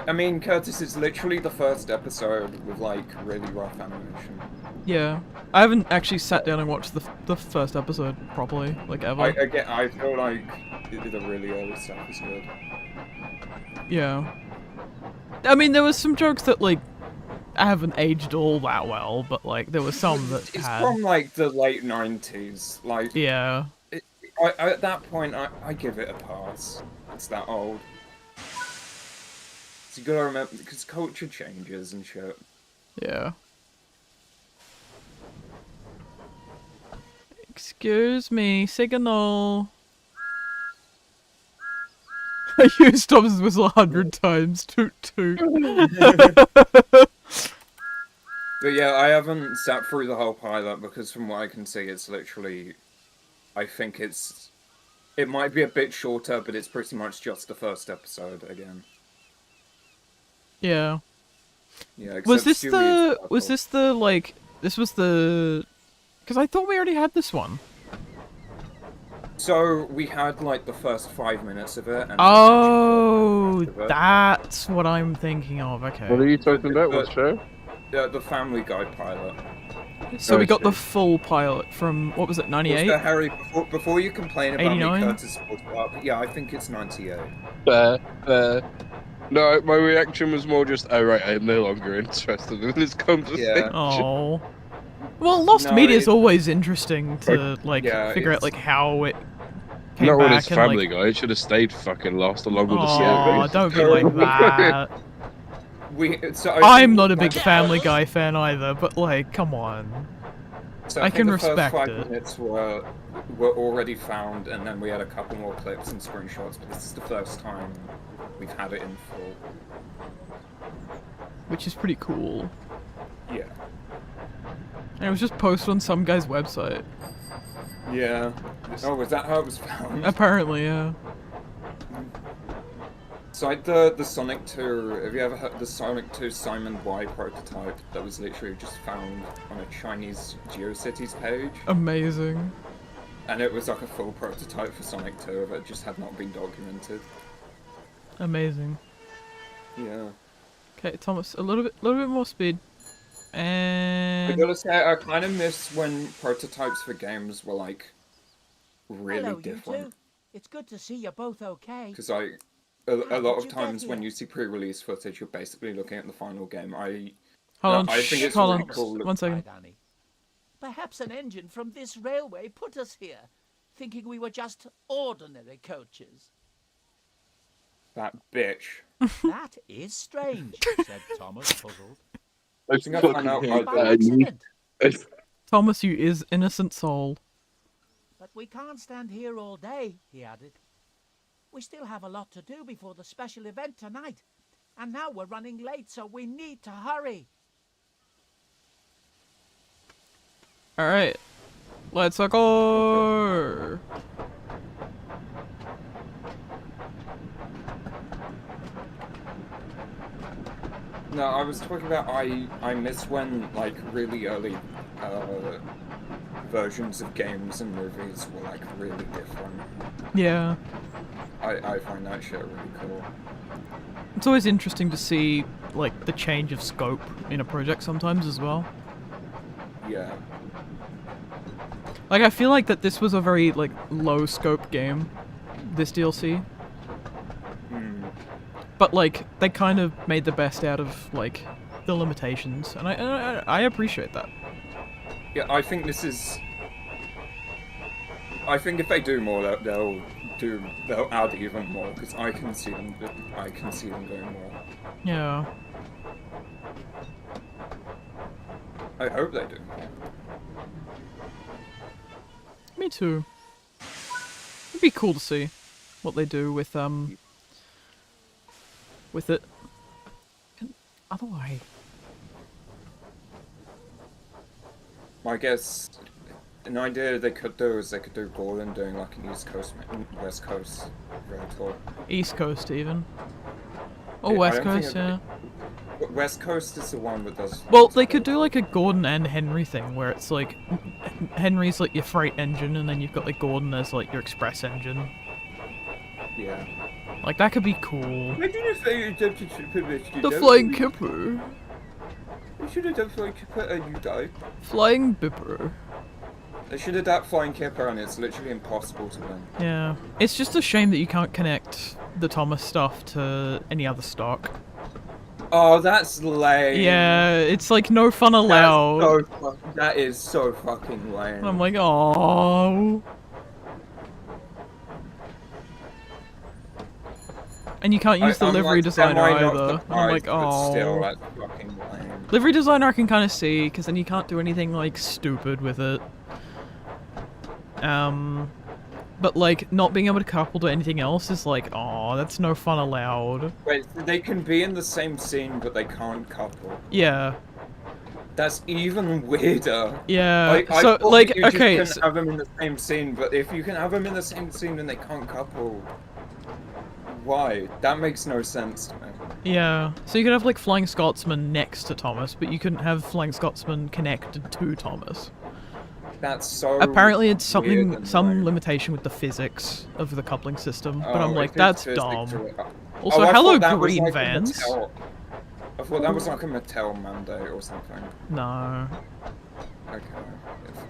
I mean, Curtis, it's literally the first episode with like really rough animation. Yeah. I haven't actually sat down and watched the first episode properly, like ever. I feel like the really early stuff is good. Yeah. I mean, there was some jokes that, like, haven't aged all that well, but, like, there was some that It's had. from like the late 90s. Like, Yeah. at that point, I give it a pass. It's that old. It's you gotta remember, because culture changes and shit. Yeah. Excuse me, signal. I used Thomas's whistle 100 times. Toot toot. But yeah, I haven't sat through the whole pilot because from what I can see, it's literally... I think it might be a bit shorter, but it's pretty much just the first episode again. Yeah. Yeah, Was except this Stewie is the? Was purple. this the like? This was the. Because I thought we already had this one. So we had like the first 5 minutes of it. And Oh, of it. that's what I'm thinking of. Okay. What are you talking about? What show? The Family Guy pilot. So we got the see. full pilot from what was it? Also, 98. Harry, before you complain about 89? me, Curtis brought it up, yeah, I think it's 98. No, my reaction was more just, oh right, I am no longer interested in this conversation. Yeah. Oh. Well, Lost No, Media is it- always interesting to like Yeah, figure out it's- like how it came Not when back it's and Family like. Guy. It should have stayed fucking Lost along with the Oh, series. don't be like that. So I I'm think, not a big like, Family Guy fan either, but like, come on. So I think can the respect first 5 it. minutes were already found, and then we had a couple more clips and screenshots. But this is the first time we've had it in full. Which is pretty cool. Yeah. And it was just posted on some guy's website. Yeah. Oh, was that how it was found? Apparently, yeah. It's like the Sonic 2. Have you ever heard the Sonic 2 Simon Y prototype that was literally just found on a Chinese GeoCities page? Amazing. And it was like a full prototype for Sonic 2 that just had not been documented. Amazing. Yeah. Okay, Thomas, a little bit more speed. I And gotta say, I kind of miss when prototypes for games were like really Hello, different. you two. It's good to see you're both okay. Because a How lot did of you get times when here? you see pre-release footage, you're basically looking at the final game. hold on, I think it's hold really on, cool. one second. Cried Annie. Perhaps an engine from this railway put us here, thinking we were just ordinary coaches. That bitch. That is strange, said Thomas, puzzled. I think I found out fucking By hate that. accident. Thomas, you is innocent soul. But we can't stand here all day, he added. We still have a lot to do before the special event tonight. And now we're running late, so we need to hurry. Alright. Let's go! No, I was talking about I miss when like really early versions of games and movies were like really different. Yeah. I find that shit really cool. It's always interesting to see, like, the change of scope in a project sometimes as well. Yeah. Like, I feel like that this was a very, like, low-scope game, this DLC. Hmm. But, like, they kind of made the best out of, like, the limitations, and I appreciate that. Yeah, I think this is. I think if they do more, they'll add even more because I can see them doing more. Yeah. I hope they do more. Me too. It'd be cool to see what they do with it. Other way. I guess an idea they could do is they could do Gordon doing like an West Coast road tour. East Coast even. Or Yeah, I West don't think Coast, it'd yeah. West Coast is the one that does. Well, they could do like a Gordon and Henry thing where it's like Henry's like your freight engine and then you've got like Gordon as like your express engine. Yeah. Like that could be cool. Imagine if they adapted The Flying Kipper. They should adapt Flying Kipper and you die. Flying Bipper. They should adapt Flying Kipper and it's literally impossible to win. Yeah. It's just a shame that you can't connect the Thomas stuff to any other stock. Oh, that's lame. Yeah, it's like no fun allowed. That is so fucking lame. I'm like, oh. And you can't use the I'm, livery like, designer semi-not either. And I'm like, surprised, but still, oh. that's fucking lame. Livery designer I can kind of see, because then you can't do anything, like, stupid with it. But, like, not being able to couple to anything else is like, oh, that's no fun allowed. Wait, so they can be in the same scene, but they can't couple. Yeah. That's even weirder. Yeah, I so, thought like, that you okay, just so, couldn't have them in the same scene, but if you can have them in the same scene and they can't couple, why? That makes no sense to me. yeah. So you could have, like, Flying Scotsman next to Thomas, but you couldn't have Flying Scotsman connected to Thomas. That's so Apparently it's weird something, and some lame. limitation with the physics of the coupling system, but Oh, I'm like, if it's that's physics dumb. or- Also, Oh, I hello, thought that was green like a vans. Mattel- I thought that was like a Mattel mandate or something. No. Okay.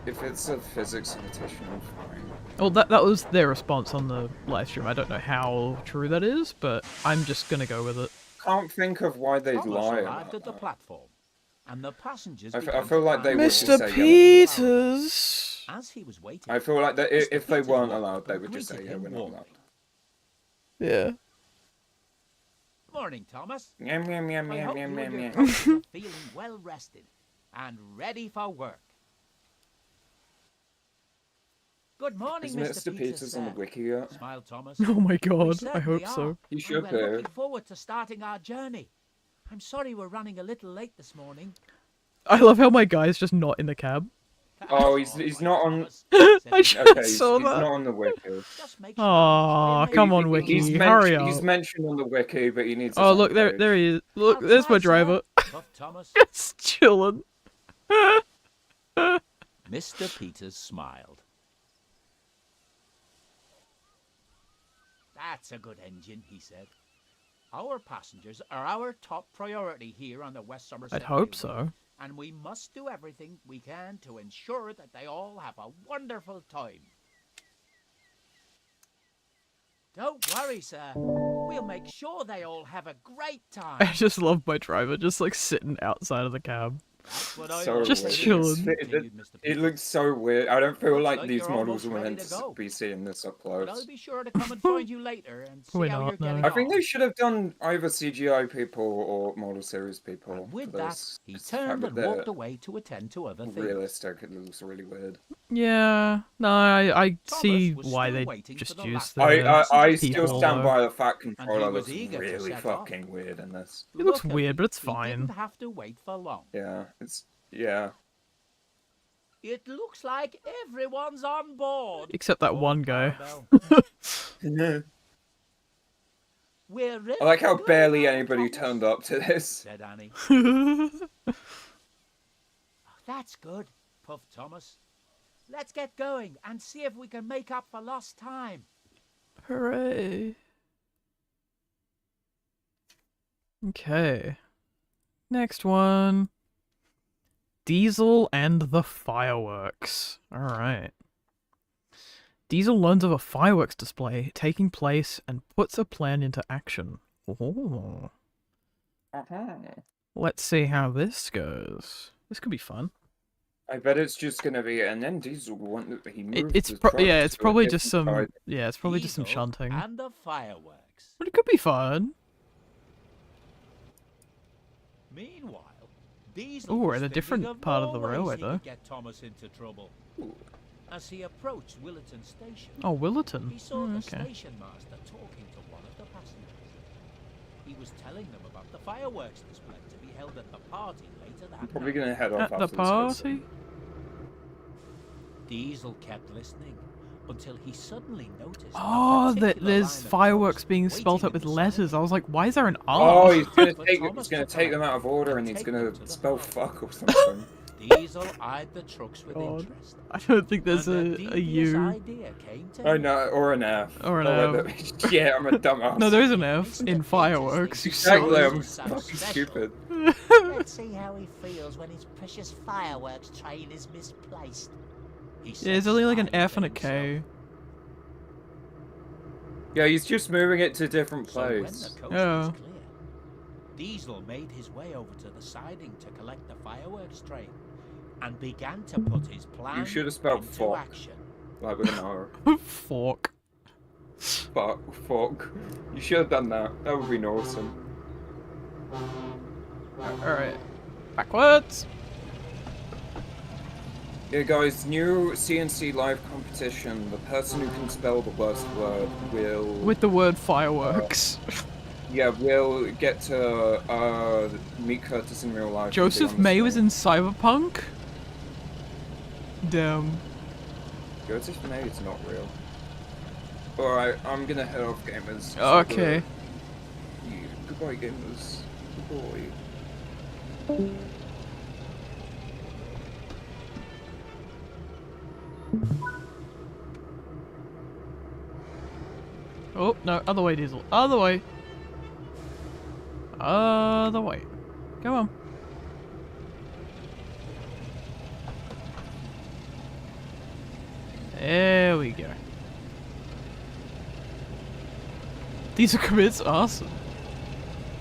If it's a physics limitation, I'm fine. Well, that was their response on the live stream. I don't know how true that is, but I'm just gonna go with it. Can't think of why they'd Thomas lie arrived about at the that. platform, and the passengers I began feel to like they climb would just aboard. say, Mr. yeah, Peters! As he was waiting, I feel like that Mr. if they Peters weren't walked allowed, up they and would just say, greeted yeah, him we're not allowed. warmly. Yeah. Morning, Thomas. Yum, yum, yum, I yum, hope yum, you and yum, your yum. colleagues are feeling well rested and ready for work. Good morning, Is Mr. Mr. Peters on the sir. wiki yet? Smiled Thomas. Oh my We god, I certainly hope are, so. You and should we're be. looking forward to starting our journey. I'm sorry we're running a little late this morning. I love how my guy's just not in the cab. Oh, That's he's all not on- Thomas, said I the just Okay, saw he's that. not on the wiki. Just make sure Aw, I'm come on, maybe Wiki, He's hurry He's up. mentioned on the wiki, but he needs. Oh, his look, own there page. he is. Look, I'll there's try, my sir. driver. Puffed Thomas. Just chilling. Mr. Peters smiled. That's a good engine, he said. Our passengers are our top priority here on the West Somerset I'd hope Railway, so. and we must do everything we can to ensure that they all have a wonderful time. Don't worry, sir. We'll make sure they all have a great time. I just love my driver just like sitting outside of the cab. That's what I So like Just to hear, chilling. continued Mr. It Peters. looks so weird. I don't feel Looks like like these you're models almost were ready meant to go. to be seeing this up But I'll close. be sure to come and find you later and see Probably how not, you're no. getting I think on. they should have done either CGI people or model series people. And with for that, this. he It's the fact turned that and they're walked away to attend to other things. realistic. It looks really weird. Yeah, no, I Thomas see was why still they waiting just for the use last the I people, still stand though. by the fact And controller he was looks eager to really set off. fucking weird in this. It looks Luckily, weird, but it's he fine. didn't have to wait for long. Yeah, yeah. It looks like everyone's on board. Except that thought one guy. Clarabelle. We're ready I like how to go barely now, anybody Thomas, turned up to this. said Annie. That's good, puffed Thomas. Let's get going and see if we can make up for lost time. Hooray. Okay. Next one. Diesel and the fireworks. Alright. Diesel learns of a fireworks display taking place and puts a plan into action. Ooh. Let's see how this goes. This could be fun. I bet it's just gonna be, and then Diesel he moved. It's the yeah, truck it's to a probably just different some side. yeah, it's probably just some Diesel shunting. And the fireworks. But it could be fun. Meanwhile, Diesel Ooh, we're was in a thinking different of part of more the ways railway, he though. could get Thomas into trouble. As he approached Willerton Station, Oh, Willerton. he saw Oh, the okay. station master talking to one of the passengers. He was telling them about the fireworks display to be held at the party later that I'm probably night. gonna head off At after the this party? cutscene. Diesel kept listening until he suddenly noticed Oh, a particular there's line of fireworks trucks being spelt waiting out with in the letters. I siding. was like, why is there an Oh, R? he's gonna But take Thomas he's gonna took take them them out of order, and and he's take gonna them to the spell party. fuck or something. Diesel eyed the trucks with God. interest. I don't think there's and a devious U. idea came to Oh him. no, or an F. Or an Oh, wait, F. yeah, I'm a dumbass. No, there is an F in fireworks. You Exactly, silly. I'm fucking stupid. Let's see how he feels when his precious fireworks train is misplaced. He Yeah, said, there's only like an smiling F and a to K. himself. Yeah, he's just moving it to a different So when place. the coast Yeah. was clear, Diesel made his way over to the siding to collect the fireworks train and began to put his plan should have spelled into fuck. action. Like with an R. Fork. Fuck. You should have done that. That would have been awesome. Alright. Backwards! Yeah, guys, new CNC live competition. The person who can spell the worst word will... With the word fireworks. Yeah, we'll get to meet Curtis in real life. and be Joseph on the May was stream. in Cyberpunk? Damn. Joseph May is not real. Alright, I'm gonna head off, gamers. Okay. Goodbye, gamers. Goodbye. Oh, no, other way, Diesel. Other way. Other way. Come on. There we go. These are commits awesome.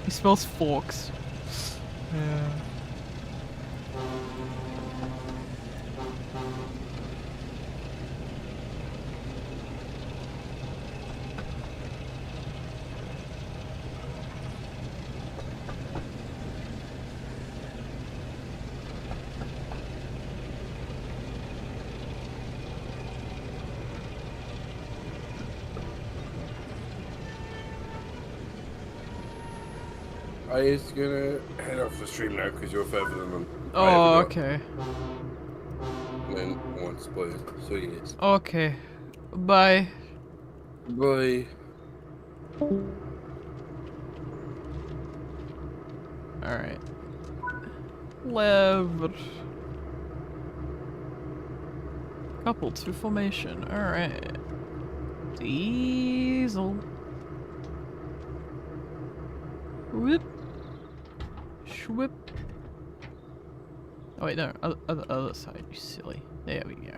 He smells forks. Yeah. I is gonna head off the stream now because you're further than them. Oh, okay. And then once played. So yes. Okay. Bye. Bye. Alright. Lever. Couple to formation. Alright. Diesel. Whip. Schwip. Oh wait, no. Other side, you silly. There we go.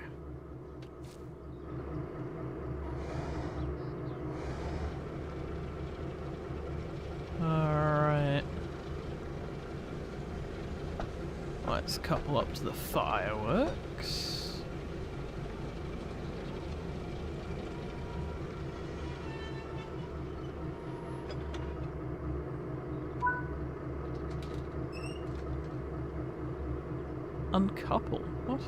Alright. Let's couple up to the fireworks. Uncouple? What?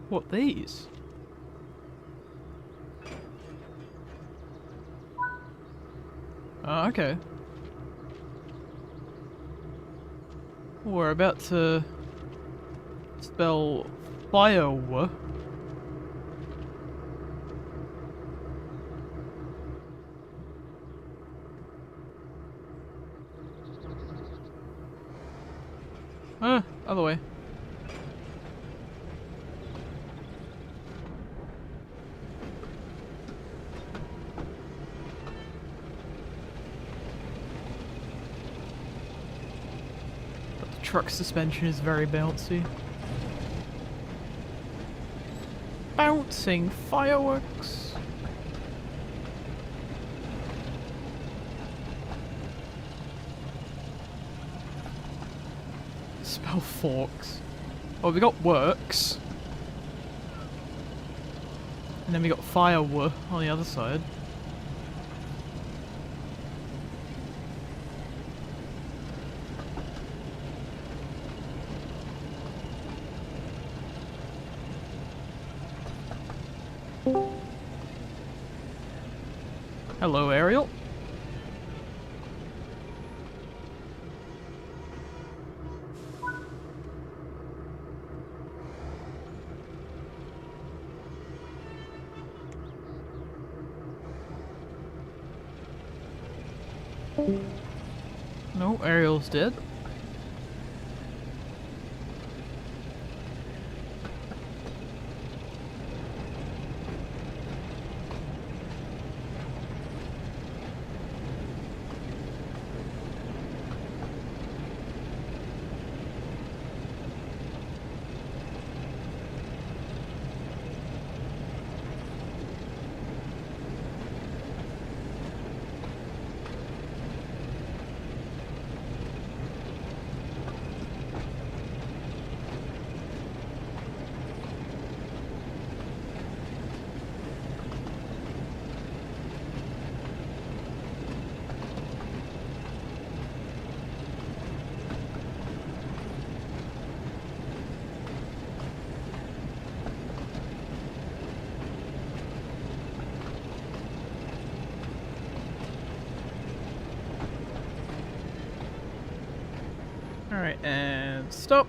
What, these? Oh, okay. We're about to spell fire. Other way. Truck suspension is very bouncy. Bouncing fireworks. Spell forks. Oh, we got works. And then we got firewood on the other side. Hello, Ariel. No, Ariel's dead. Alright, and stop.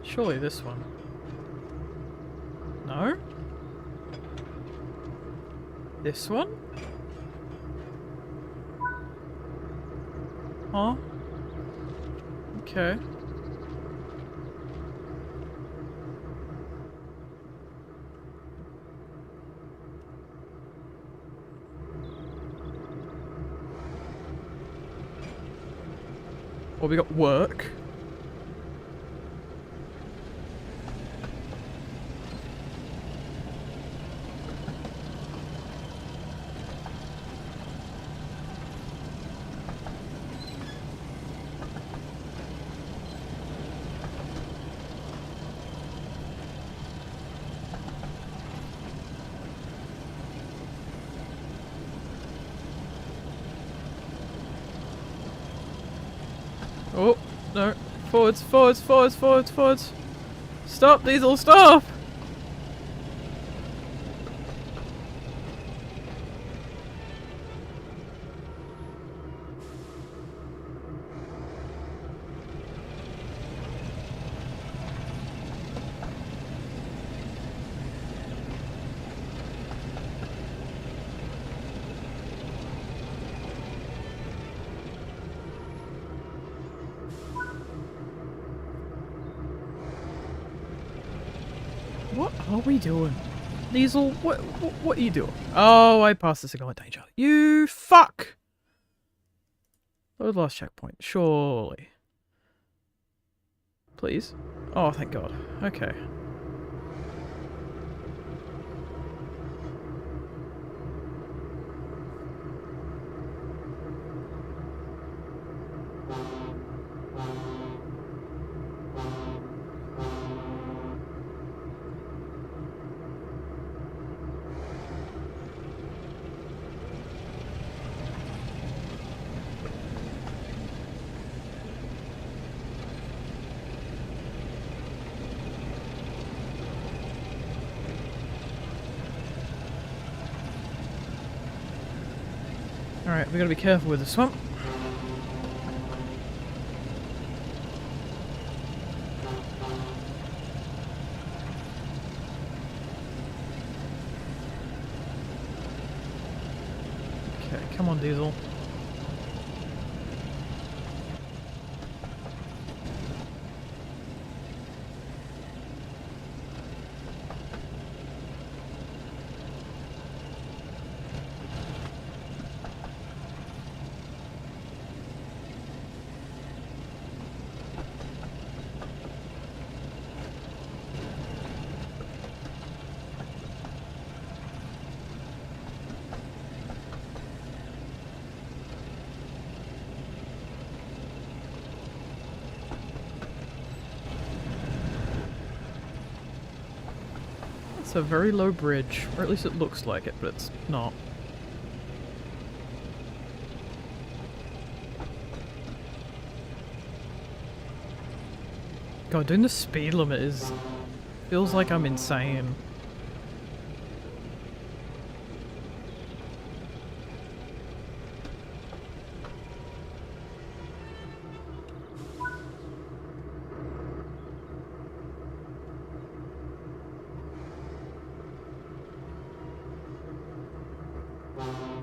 Surely this one. No? This one? Huh? Okay. Well, we got work. Oh, no. Forwards, forwards, forwards, forwards, forwards. Stop, Diesel, stop! What are we doing? Diesel, what are you doing? Oh, I passed the signal of danger. You fuck! Load last checkpoint, surely. Please? Oh, thank God. Okay. Alright, we gotta be careful with this one. Okay, come on, Diesel. It's a very low bridge, or at least it looks like it, but it's not. God, doing the speed limit is... feels like I'm insane.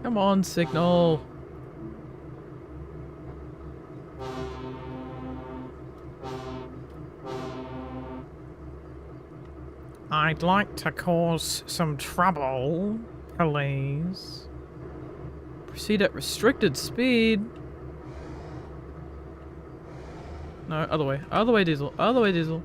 Come on, signal. I'd like to cause some trouble, please. Proceed at restricted speed. No, other way. Other way, Diesel. Other way, Diesel.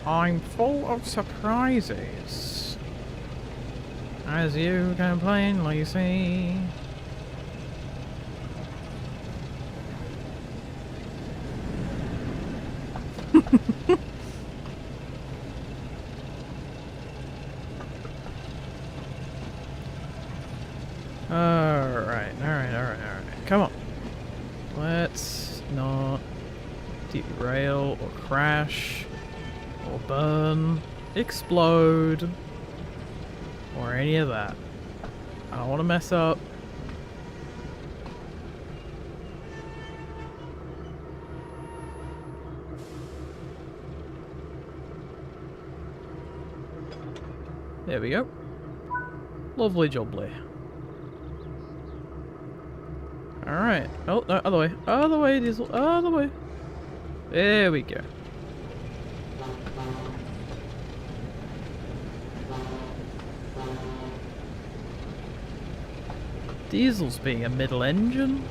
I'm full of surprises. As you can plainly see. Alright. Come on. Let's not derail or crash or burn, explode, or any of that. I don't want to mess up. There we go. Lovely jubbly. Alright. Oh, no, other way. Other way, Diesel. Other way. There we go. Diesel's being a middle engine.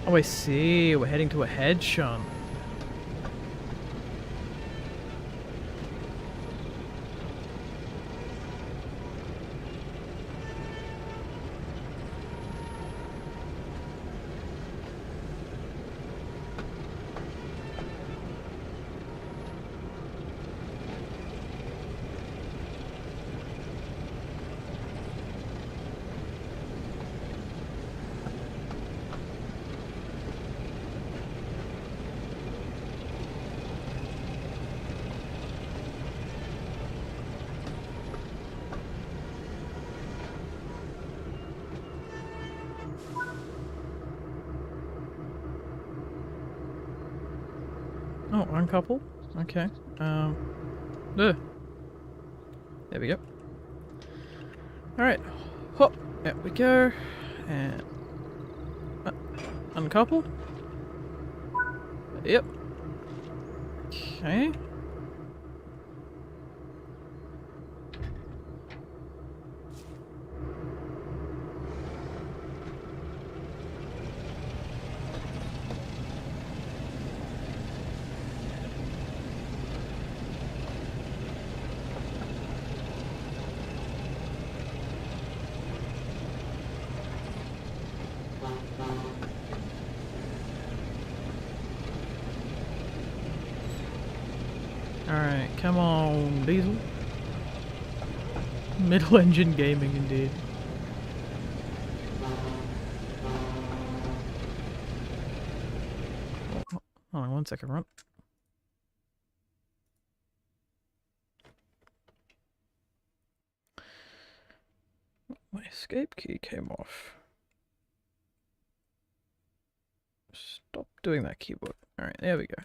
Oh, I see. We're heading to a head shunt. Oh, uncouple? Okay. Ugh. There we go. Alright. Hop. There we go. And... uncouple? Yep. Okay. Alright, come on, Diesel. Middle engine gaming indeed. Oh, hold on 1 second, run. My escape key came off. Stop doing that keyboard. Alright, there we go.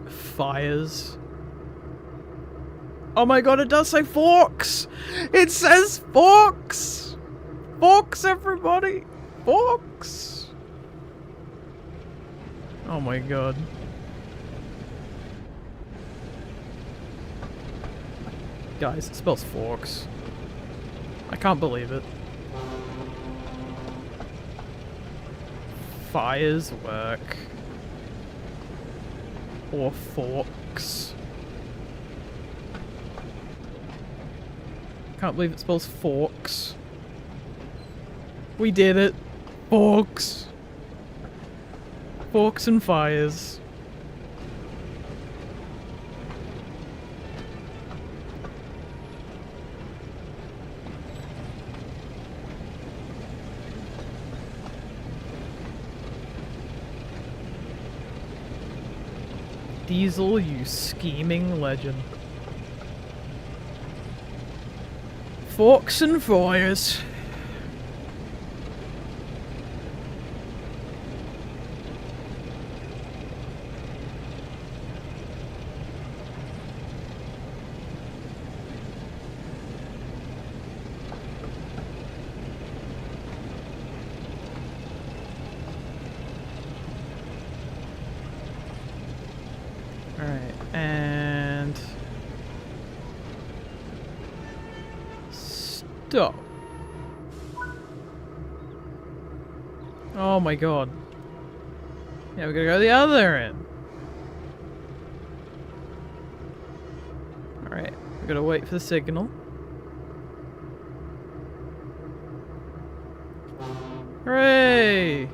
Fires. Oh my god, it does say forks! It says forks! Forks, everybody! Forks! Oh my god. Guys, it spells forks. I can't believe it. Fires work. Or forks. Can't believe it spells forks. We did it. Forks. Forks and fires. Diesel, you scheming legend. Forks and fires. Alright, and... stop. Oh my god. Yeah, we gotta go the other end. Alright, we gotta wait for the signal. Hooray!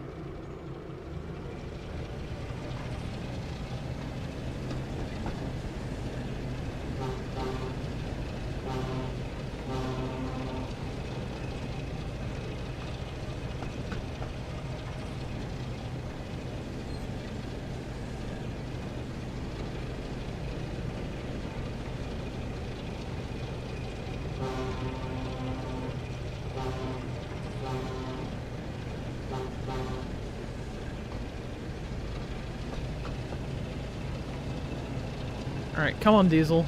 Alright, come on, Diesel.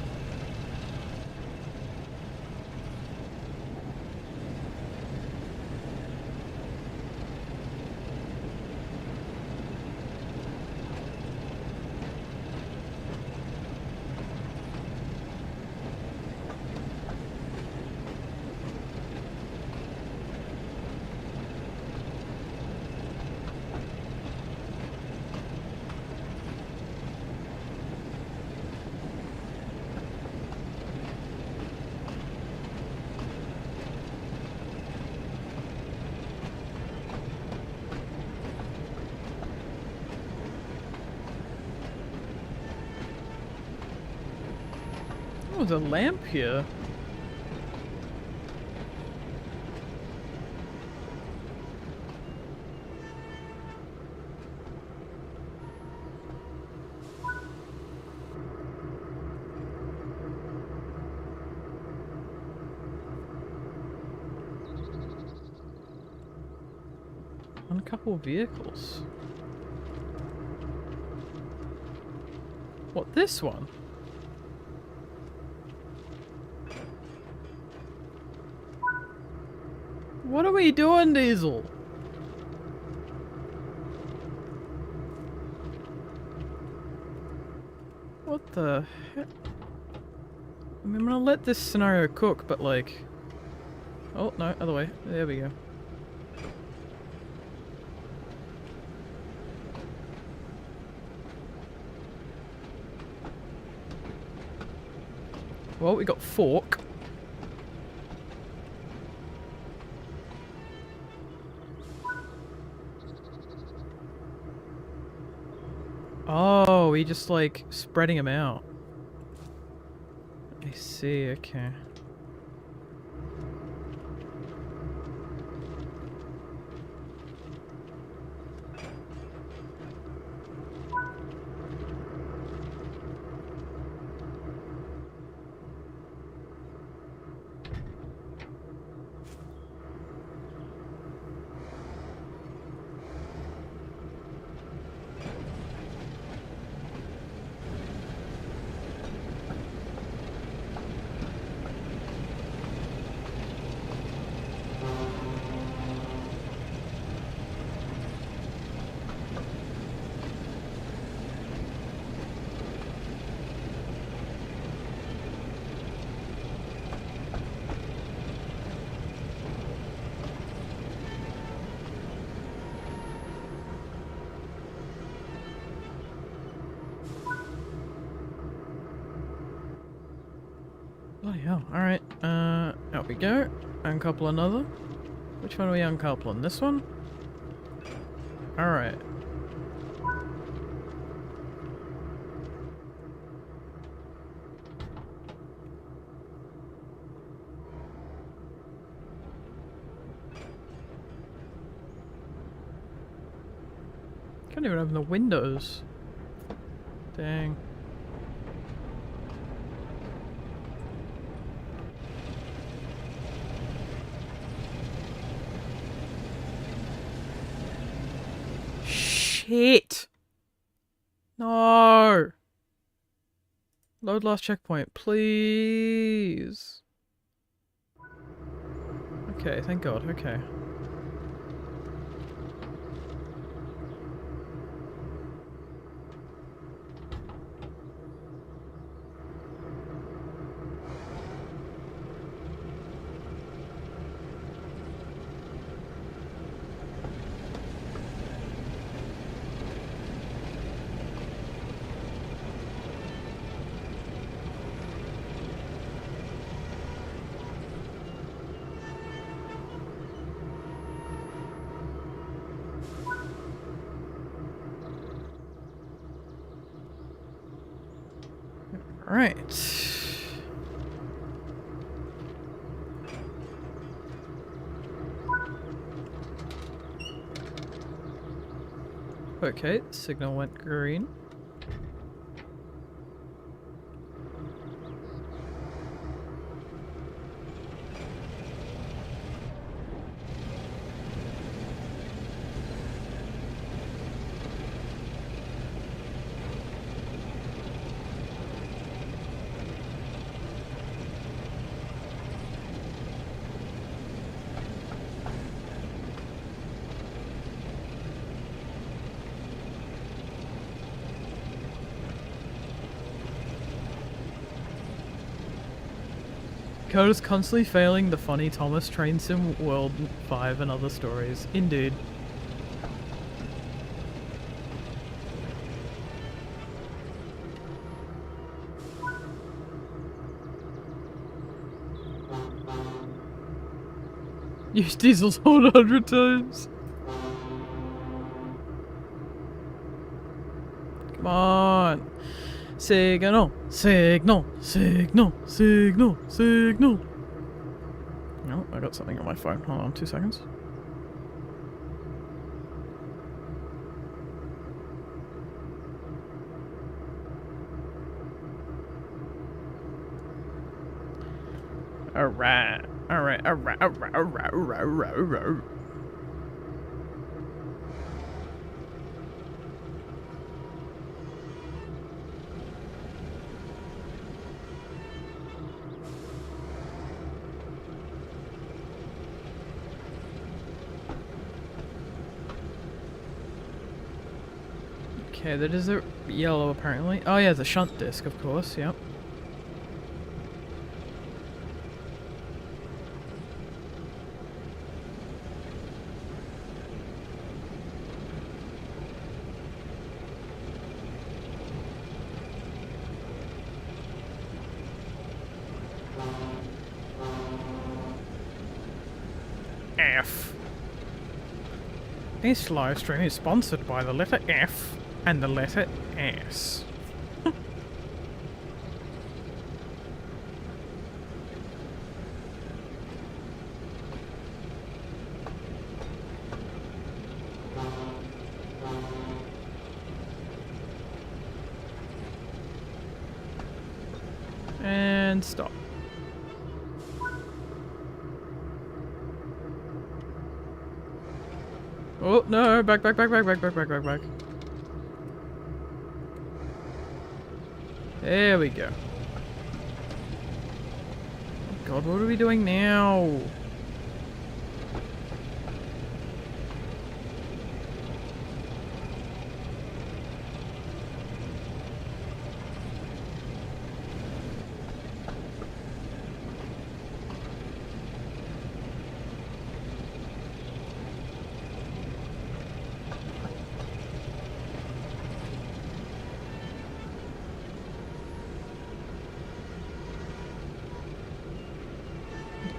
Oh, there's a lamp here. On a couple of vehicles. What, this one? What are we doing, Diesel? What the heck? I mean, I'm gonna let this scenario cook, but like... Oh, no, other way. There we go. Well, we got fork. Oh, we just like spreading them out. I see, okay. Bloody hell. Alright, oh. we go. Uncouple another. Which one are we uncoupling? This one? Alright. Can't even open the windows. Dang. Shit! No! Load last checkpoint, please. Okay, thank God, okay. Right. Okay, signal went green. Code is constantly failing the funny Thomas Train Sim World 5 and other stories. Indeed. Use diesels 100 times. Come on. Signal, signal, signal, signal, signal. No, I got something on my phone. Hold on, 2 seconds. Alright, alright, alright, alright, alright, alright, alright, alright. Okay, that is a yellow apparently. Oh yeah, the shunt disc, of course, yep. F. This live stream is sponsored by the letter F and the letter S. And stop. Oh no, back. There we go. Oh God, what are we doing now?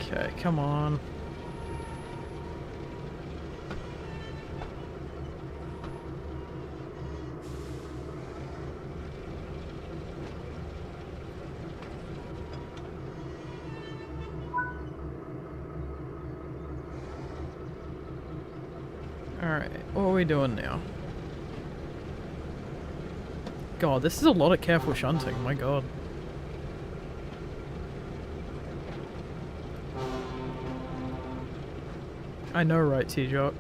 Okay, come on. Alright, what are we doing now? God, this is a lot of careful shunting, my god. I know, right, T-Jock?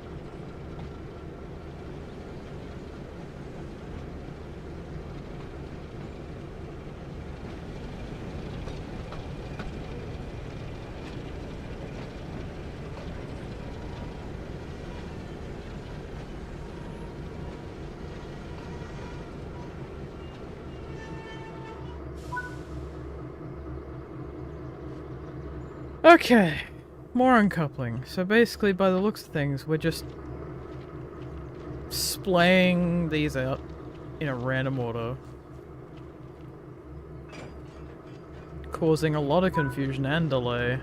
Okay, more uncoupling. So basically, by the looks of things, we're just splaying these out in a random order, causing a lot of confusion and delay.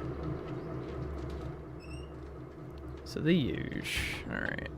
So the huge. Alright.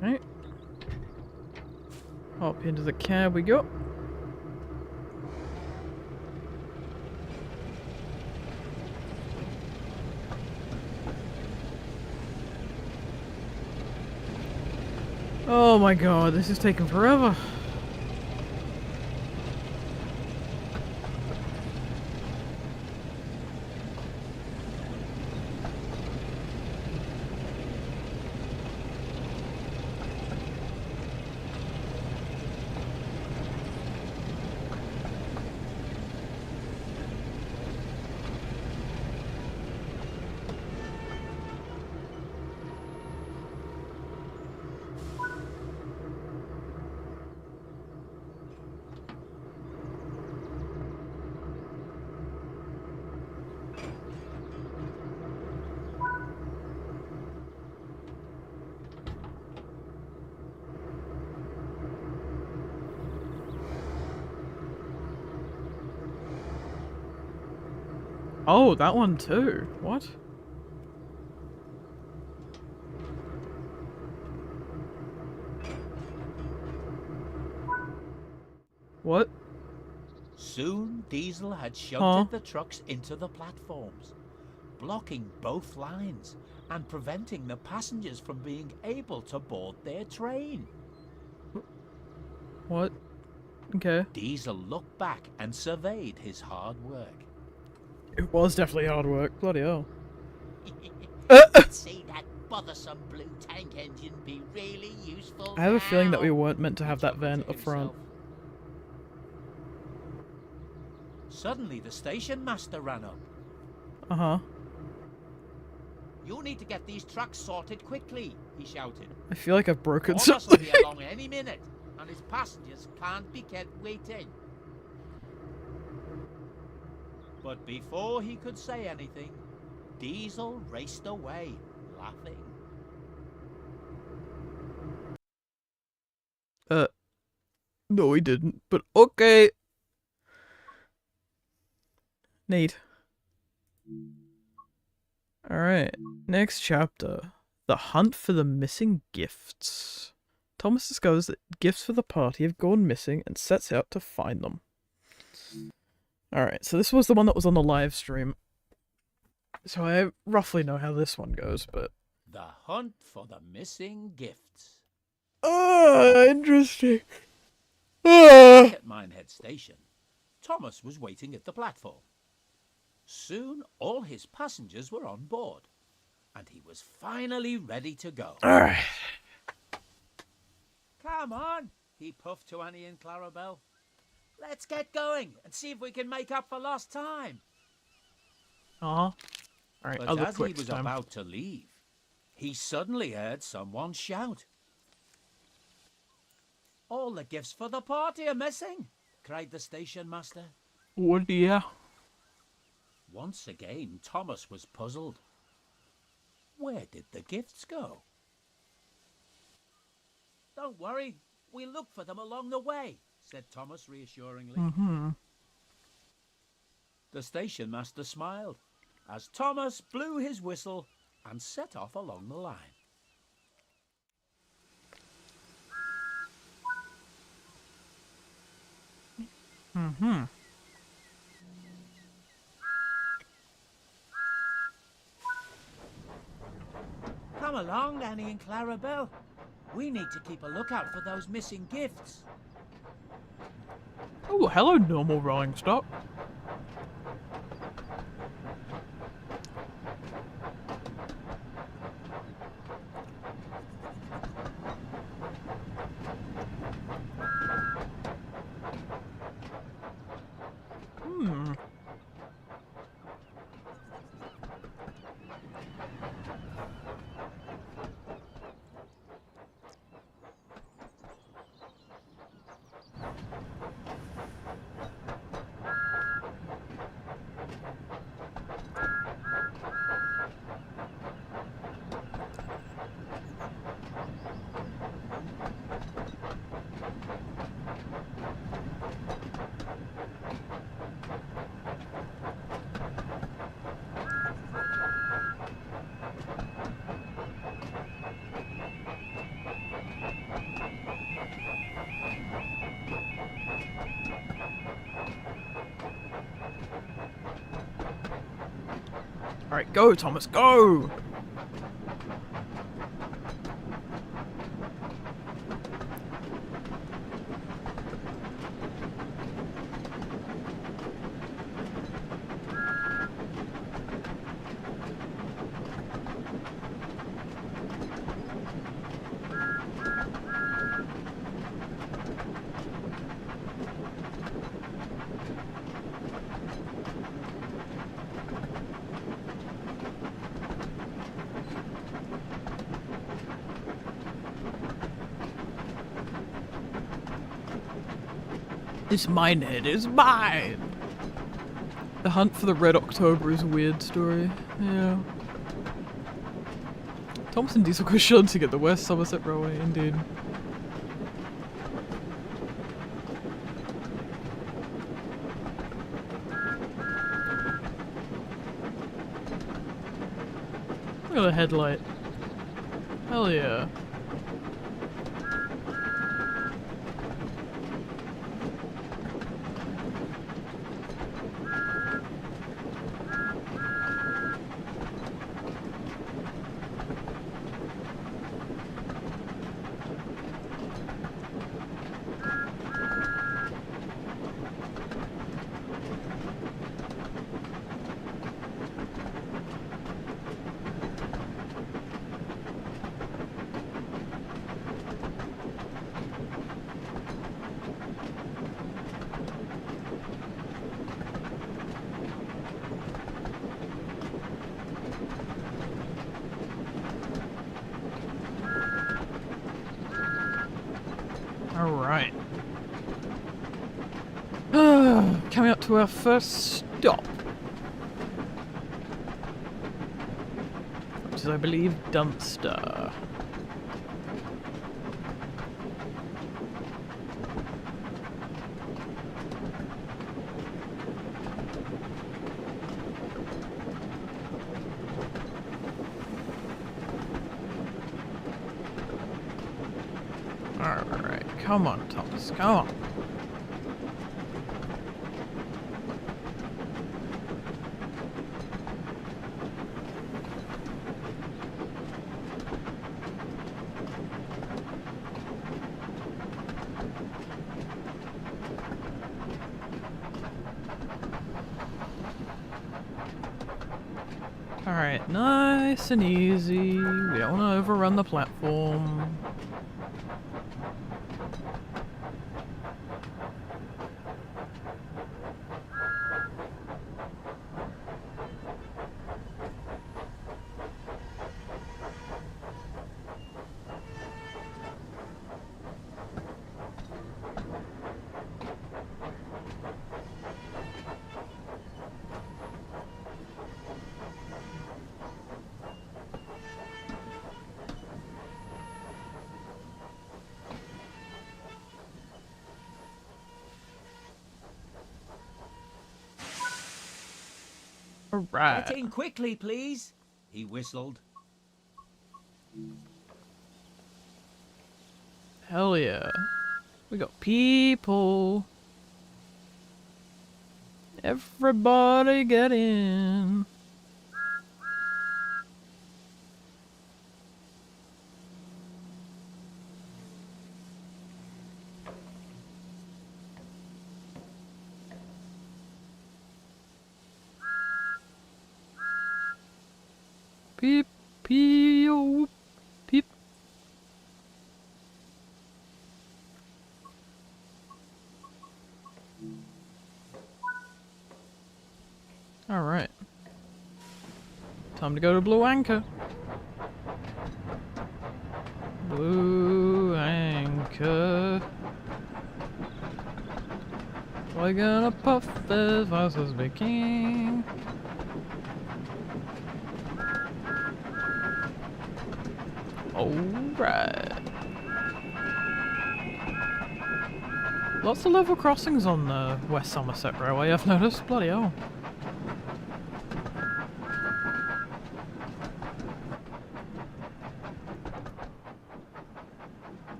Right. Hop into the cab we go. Oh my god, this is taking forever. Oh, that one too. What? What? Soon Diesel had shunted Huh? the trucks into the platforms, blocking both lines and preventing the passengers from being able to board their train. What? Okay. Diesel looked back and surveyed his hard work. It was definitely hard work. Bloody hell. See that bothersome blue tank engine be really useful I have a feeling that we now. weren't meant to have that Chuckled vent to up front. himself. Suddenly the station master ran up. Uh-huh. You need to get these trucks sorted quickly, he shouted. I feel like I've broken August will something. be along any minute, and his passengers can't be kept waiting. But before he could say anything, Diesel raced away, laughing. No, he didn't. But okay. Neat. Alright. Next chapter. The Hunt for the Missing Gifts. Thomas discovers that gifts for the party have gone missing and sets out to find them. Alright, so this was the one that was on the live stream. So I roughly know how this one goes, but... The hunt for the missing gifts. Interesting. Back at Minehead Station, Thomas was waiting at the platform. Soon all his passengers were on board, and he was finally ready to go. Alright. Come on, he puffed to Annie and Clarabelle. Let's get going and see if we can make up for lost time. Alright, But I'll look as quick he was time. about to leave, he suddenly heard someone shout. All the gifts for the party are missing, cried the station master. Oh dear. Once again, Thomas was puzzled. Where did the gifts go? Don't worry, we'll look for them along the way, said Thomas reassuringly. The station master smiled as Thomas blew his whistle and set off along the line. Come along, Annie and Clarabelle. We need to keep a lookout for those missing gifts. Oh, hello, normal rolling stock. Alright, go, Thomas, go! This minehead is mine! The hunt for the Red October is a weird story. Yeah. Thomas and Diesel go shunting at the West Somerset Railway, indeed. Look at the headlight. Hell yeah. Alright. Coming up to our first stop. Which is, I believe, Dunster. Come on, Thomas, come on. Alright, nice and easy. We don't want to overrun the platform. Alright. Get in quickly, please, he whistled. Hell yeah. We got people. Everybody get in. Peep, peep, peep. Alright. Time to go to Blue Anchor. Blue Anchor. We're gonna puff as fast as we can. Alright. Lots of level crossings on the West Somerset Railway, I've noticed. Bloody hell.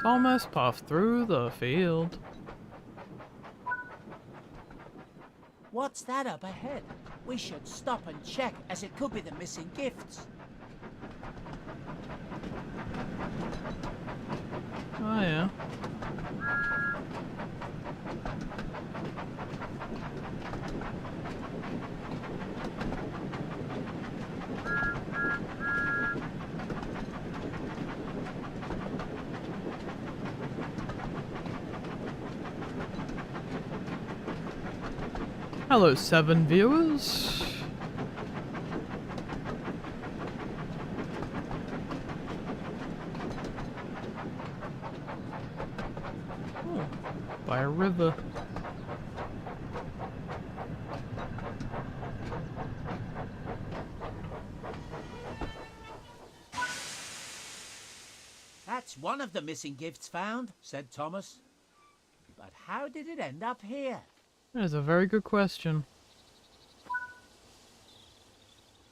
Thomas puffed through the field. What's that up ahead? We should stop and check, as it could be the missing gifts. Oh yeah. Hello, 7 viewers. Oh, by a river. That's one of the missing gifts found, said Thomas. But how did it end up here? That is a very good question.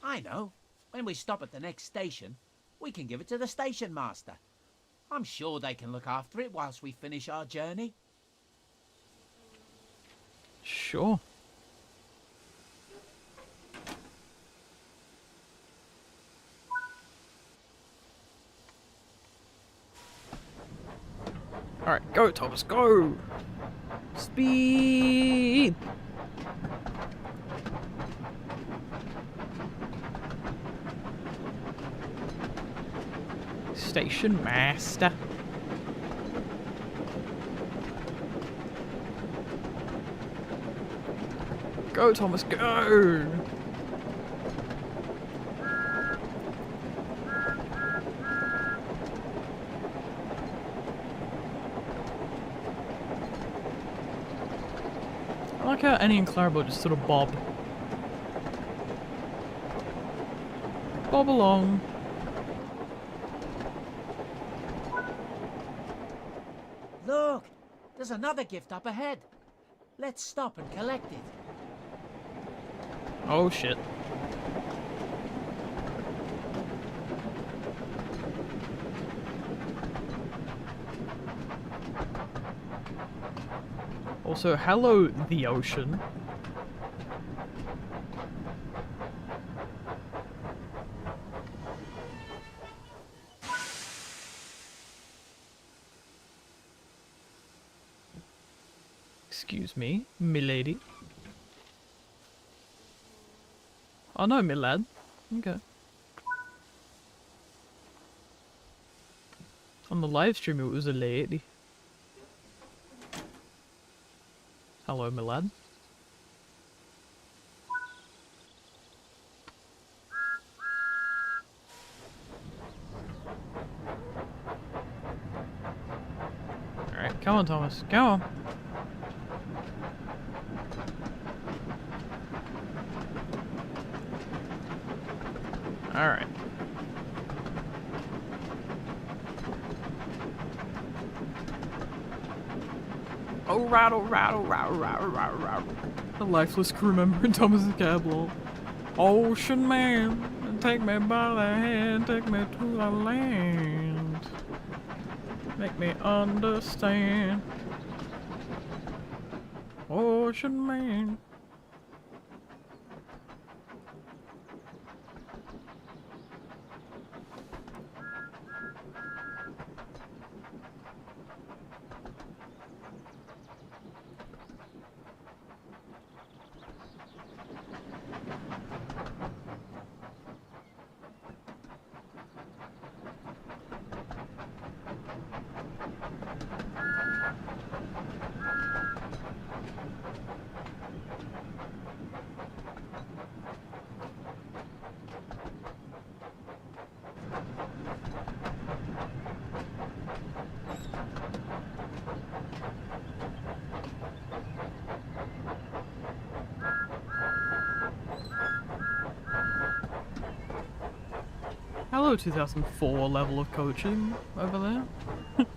I know. When we stop at the next station, we can give it to the station master. I'm sure they can look after it whilst we finish our journey. Sure. Alright, go Thomas, go! Speed! Station master. Go Thomas, go! I like how Annie and Clarabelle just sort of bob. Bob along. Look! There's another gift up ahead. Let's stop and collect it. Oh shit. Also, hello, the ocean. Excuse me, milady. Oh no, my lad. Okay. On the live stream, it was a lady. Hello, my lad. Alright, come on, Thomas. Come on. Alright. Alright, alright, alright, alright, alright, alright. The lifeless crew member in Thomas's cab lol. Ocean man, take me by the hand, take me to the land. Make me understand. Ocean man. Hello, 2004 level of coaching over there.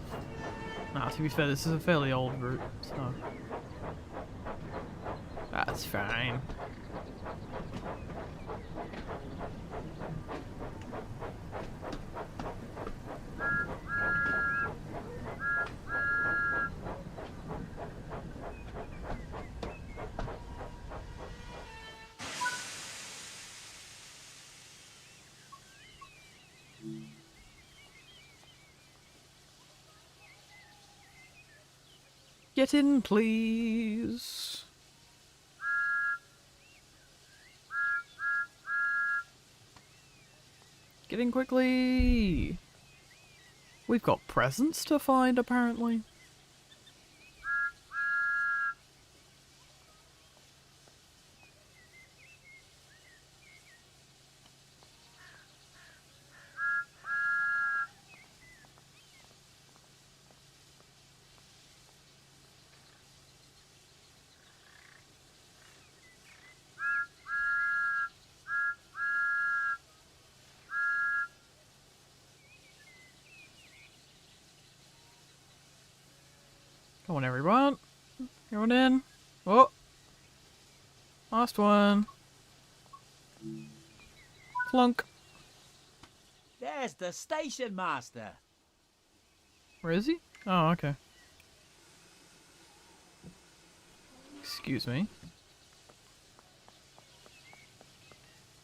Nah, to be fair, this is a fairly old route, so... That's fine. Get in, please. Get in quickly. We've got presents to find, apparently. Come on, everyone. Everyone in. Oh. Last one. Clunk. There's the station master. Where is he? Oh, okay. Excuse me.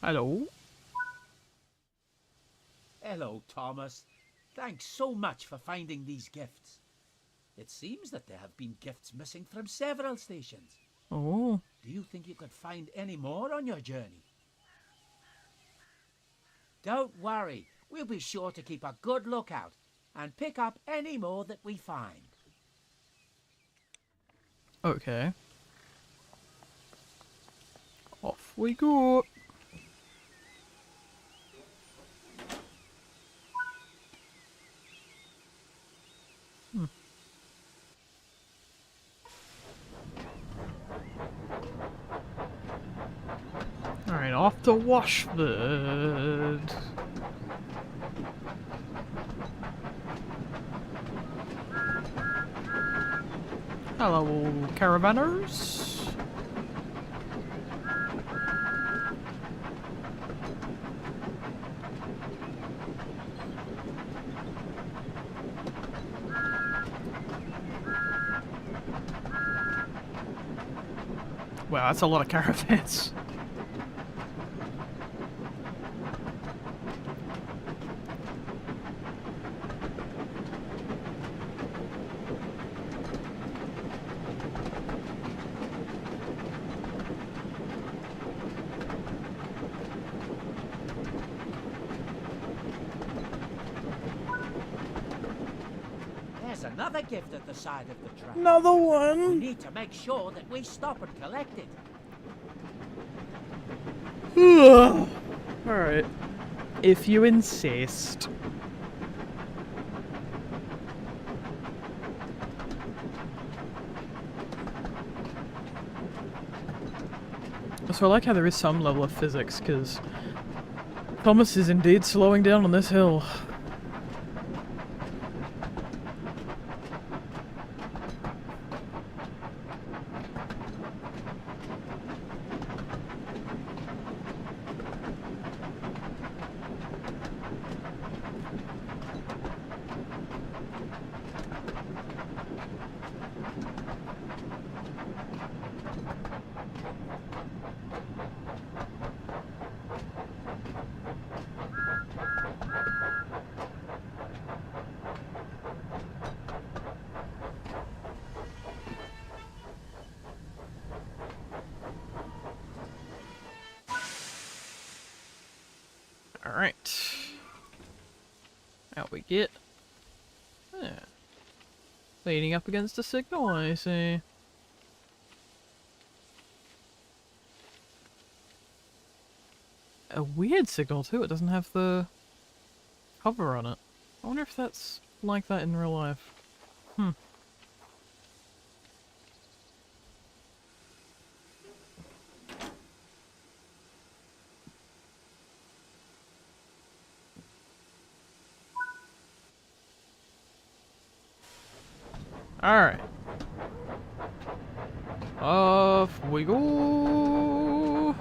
Hello? Hello, Thomas. Thanks so much for finding these gifts. It seems that there have been gifts missing from several stations. Oh. Do you think you could find any more on your journey? Don't worry. We'll be sure to keep a good lookout and pick up any more that we find. Okay. Off we go. Alright, off to Washford. Hello, caravanners. Wow, that's a lot of caravans. There's another gift at the side of the track. Another We one. need to make sure that we stop and collect it. Alright. If you insist. So I like how there is some level of physics, because Thomas is indeed slowing down on this hill. Alright. Out we get. Yeah. Leaning up against a signal, I see. A weird signal too, it doesn't have the hover on it. I wonder if that's like that in real life. Hmm. Alright. Off we go.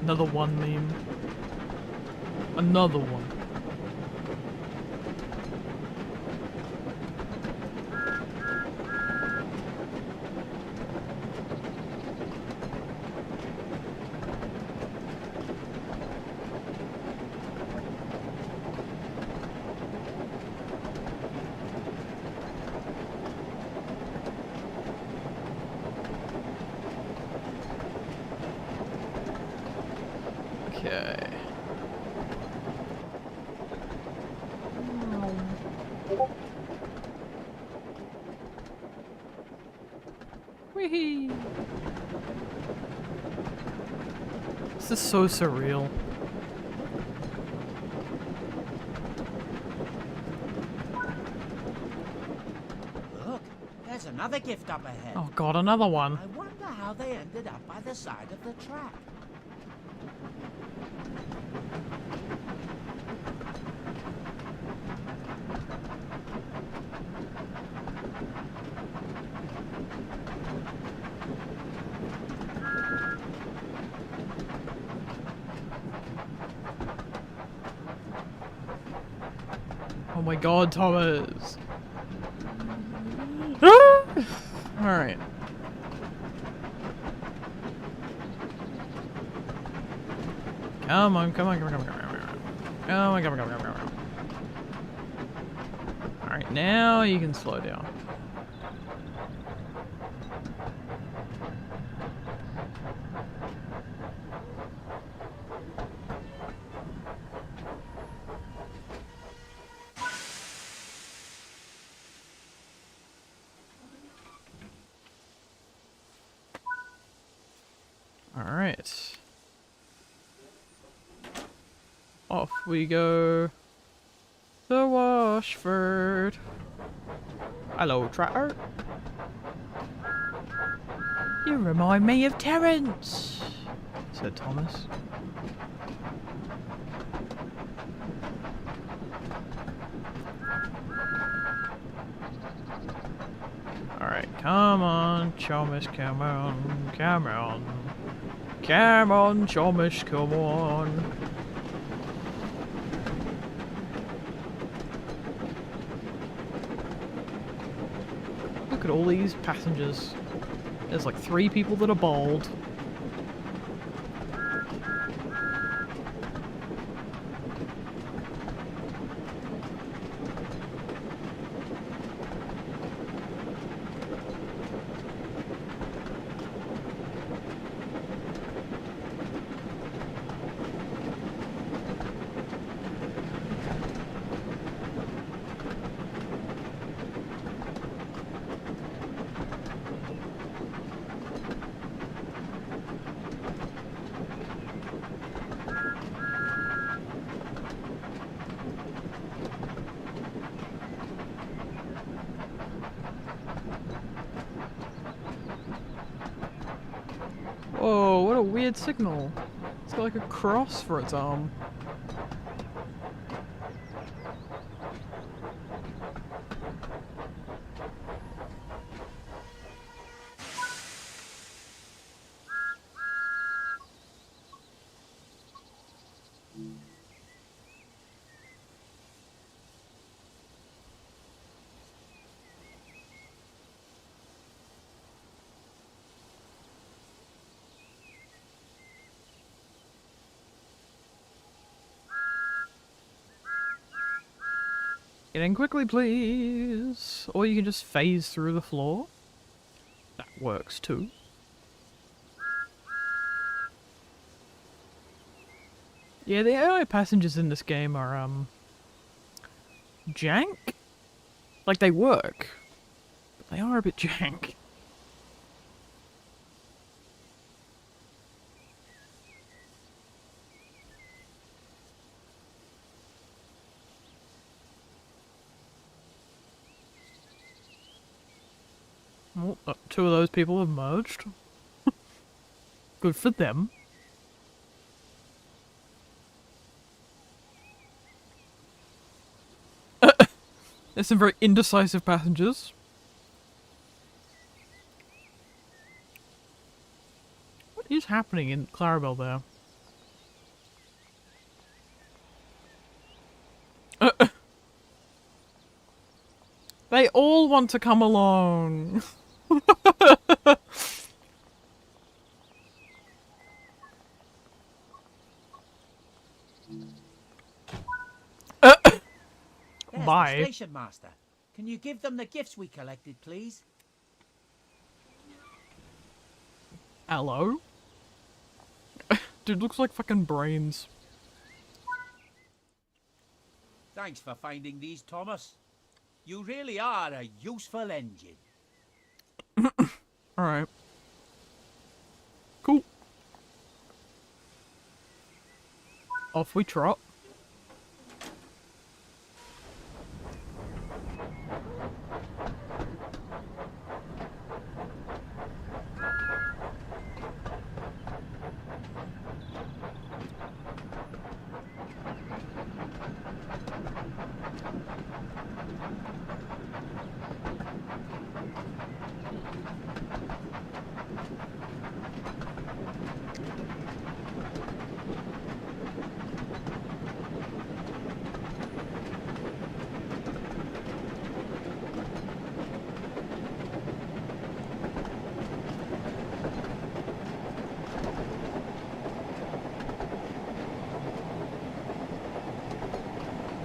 Another one meme. Another one. Okay. Whee! This is so surreal. Look, there's another gift up ahead. Oh god, another one. I wonder how they ended up by the side of the track. Oh my god, Thomas! Ah! Alright. Come on, come on, come on, come on, come on, come on. Come on, come on, come on, come on. Alright, now you can slow down. Alright. Off we go. The Washford. Hello, Tracker. You remind me of Terence, said Thomas. Alright, come on, Thomas, come on, come on. Come on, Thomas, come on. Look at all these passengers. There's like 3 people that are bald. Whoa, what a weird signal. It's got like a cross for its arm. Get in quickly, please. Or you can just phase through the floor. That works too. Yeah, the AI passengers in this game are, jank? Like, they work. But they are a bit jank. Well, 2 of those people have merged. Good for them. There's some very indecisive passengers. What is happening in Clarabelle there? They all want to come along. There's Bye. the station master. Can you give them the gifts we collected, please? Hello? Dude looks like fucking brains. Thanks for finding these, Thomas. You really are a useful engine. Alright. Cool. Off we trot.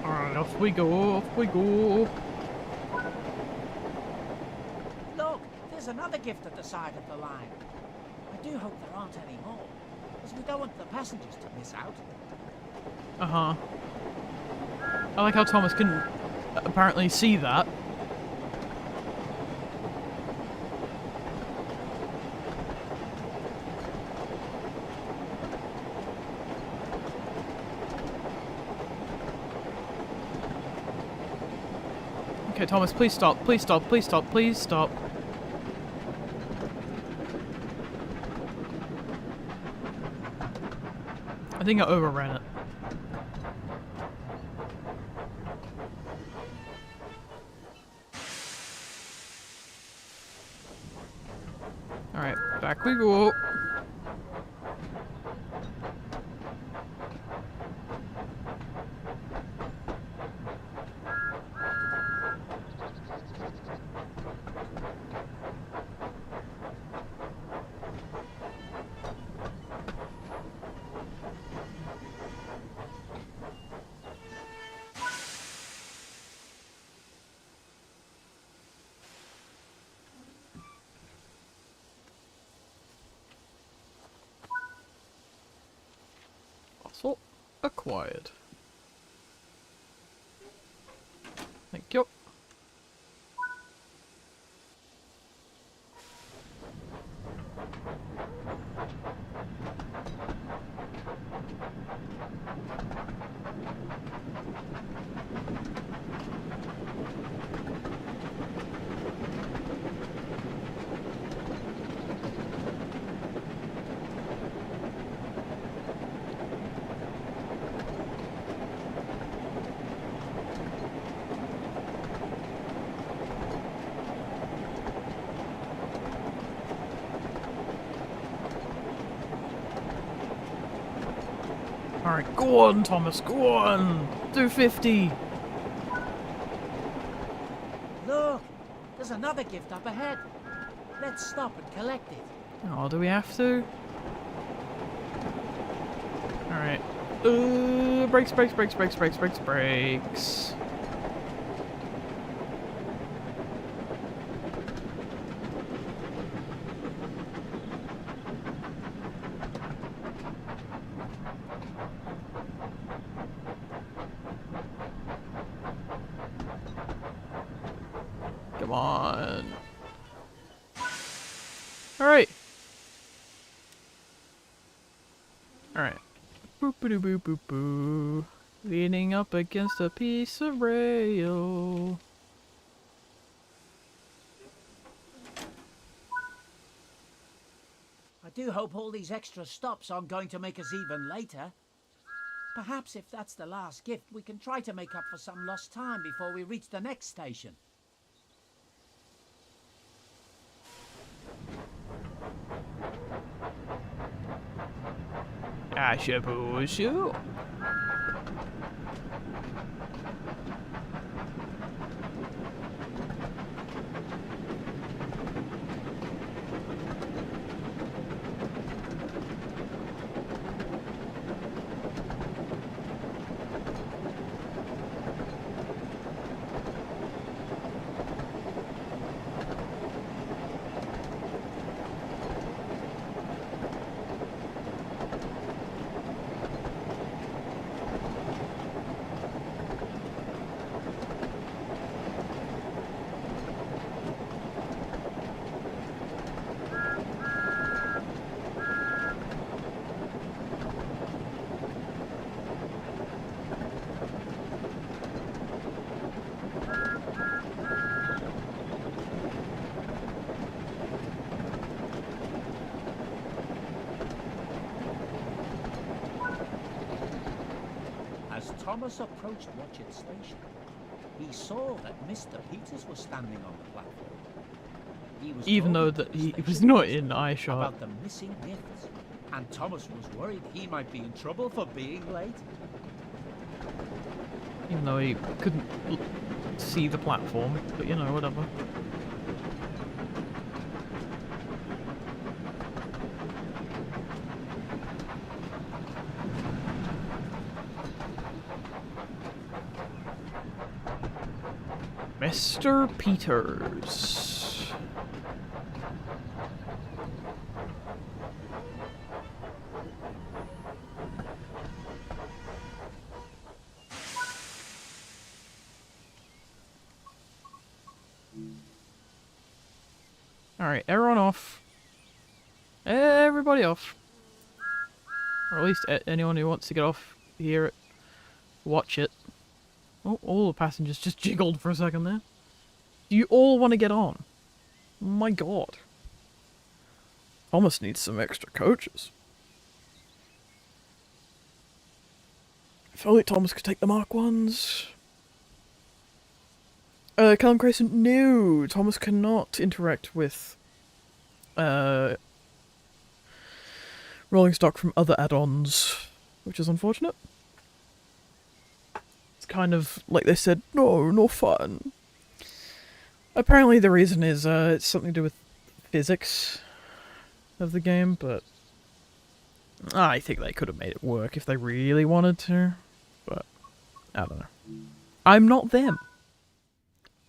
Alright, off we go, off we go. Look, there's another gift at the side of the line. I do hope there aren't any more, as we don't want the passengers to miss out. Uh-huh. I like how Thomas couldn't apparently see that. Okay, Thomas, please stop, please stop, please stop, please stop. I think I overran it. Alright, back we go. Castle acquired. Thank you. Alright, go on, Thomas, go on! Do 50! Look, there's another gift up ahead. Let's stop and collect it. Oh, do we have to? Alright. Brakes, brakes, brakes, brakes, brakes, brakes, brakes. Come on. Alright. Alright. Boop boo boop boop boo. Leaning up against a piece of rail. I do hope all these extra stops aren't going to make us even later. Perhaps if that's the last gift, we can try to make up for some lost time before we reach the next station. I suppose so. As Thomas approached Watchet Station, he saw that Mr. Peters was standing on the platform. He was Even though talking that to the he station was not master in eyeshot. about the missing gifts, and Thomas was worried he might be in trouble for being late. Even though he couldn't see the platform, but you know, whatever. Mr. Peters. Alright, everyone off. Everybody off. Or at least anyone who wants to get off, hear it, watch it. Oh, all the passengers just jiggled for a second there. Do you all want to get on? My god. Thomas needs some extra coaches. If only Thomas could take the Mark 1s. Callum Crescent, no! Thomas cannot interact with rolling stock from other add-ons, which is unfortunate. It's kind of like they said, no fun. Apparently the reason is it's something to do with physics of the game, but I think they could have made it work if they really wanted to, but I don't know. I'm not them.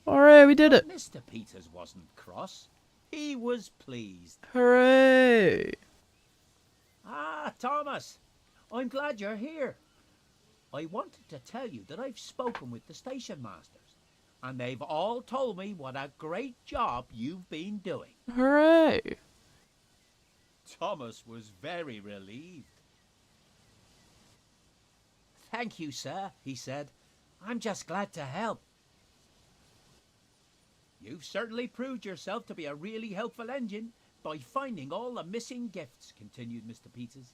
Alright, we did it. Mr. Peters wasn't cross. He was pleased. Hooray! Ah, Thomas. I'm glad you're here. I wanted to tell you that I've spoken with the station masters, and they've all told me what a great job you've been doing. Hooray! Thomas was very relieved. Thank you, sir, he said. I'm just glad to help. You've certainly proved yourself to be a really helpful engine by finding all the missing gifts, continued Mr. Peters.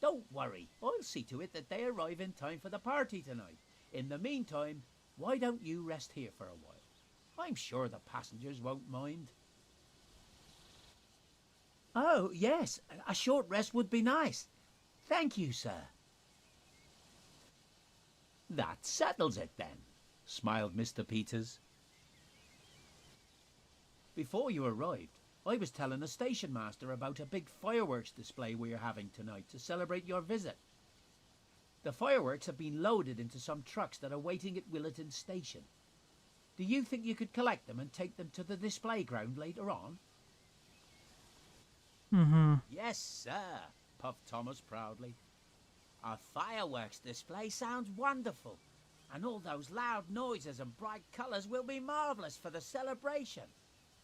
Don't worry, I'll see to it that they arrive in time for the party tonight. In the meantime, why don't you rest here for a while? I'm sure the passengers won't mind. Oh, yes, a short rest would be nice. Thank you, sir. That settles it then, smiled Mr. Peters. Before you arrived, I was telling the station master about a big fireworks display we're having tonight to celebrate your visit. The fireworks have been loaded into some trucks that are waiting at Willerton Station. Do you think you could collect them and take them to the display ground later on? Mm-hmm. Yes, sir, puffed Thomas proudly. A fireworks display sounds wonderful, and all those loud noises and bright colours will be marvellous for the celebration.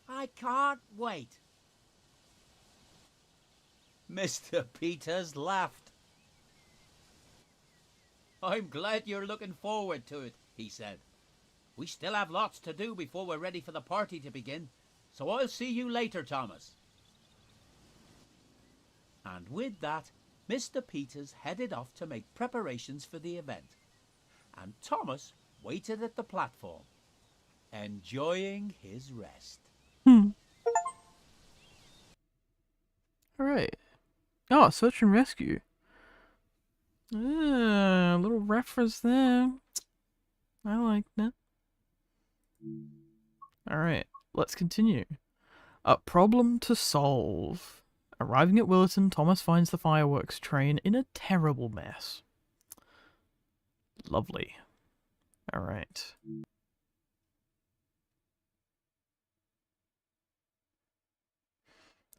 I can't wait. Mr. Peters laughed. I'm glad you're looking forward to it, he said. We still have lots to do before we're ready for the party to begin, so I'll see you later, Thomas. And with that, Mr. Peters headed off to make preparations for the event, and Thomas waited at the platform, enjoying his rest. Alright. Oh, search and rescue. A little reference there. I like that. Alright, let's continue. A problem to solve. Arriving at Willerton, Thomas finds the fireworks train in a terrible mess. Lovely. Alright.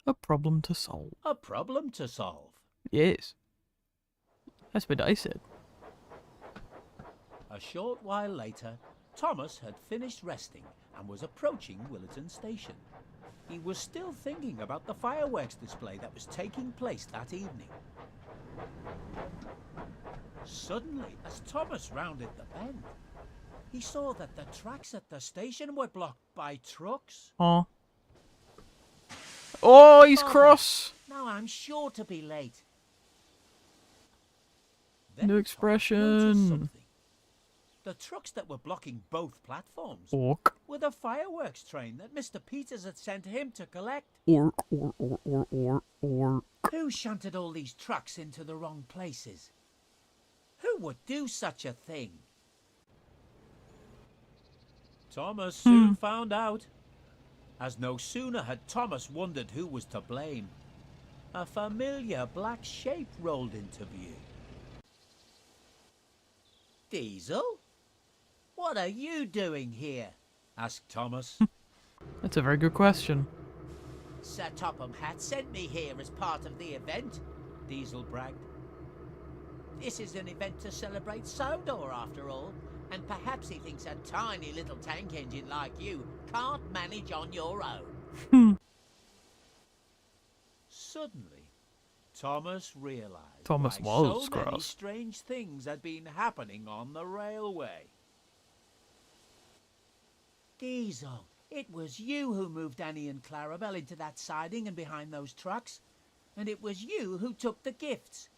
A problem to solve. A problem to solve. Yes. That's what I said. A short while later, Thomas had finished resting and was approaching Willerton Station. He was still thinking about the fireworks display that was taking place that evening. Suddenly, as Thomas rounded the bend, he saw that the tracks at the station were blocked by trucks. Oh. Oh, he's Bother. cross. Now I'm sure to be late. Then No Thomas noticed expression. something. The trucks that were blocking both platforms Orc. were the fireworks train that Mr. Peters had sent him to collect. Orc. Who shunted all these trucks into the wrong places? Who would do such a thing? Thomas soon found out. As no sooner had Thomas wondered who was to blame, a familiar black shape rolled into view. Diesel? What are you doing here? Asked Thomas. That's a very good question. Sir Topham Hatt sent me here as part of the event, Diesel bragged. This is an event to celebrate Sodor after all, and perhaps he thinks a tiny little tank engine like you can't manage on your own. Suddenly, Thomas realized Thomas why was so many cross. strange things had been happening on the railway. Diesel, it was you who moved Annie and Clarabelle into that siding and behind those trucks. And it was you who took the gifts.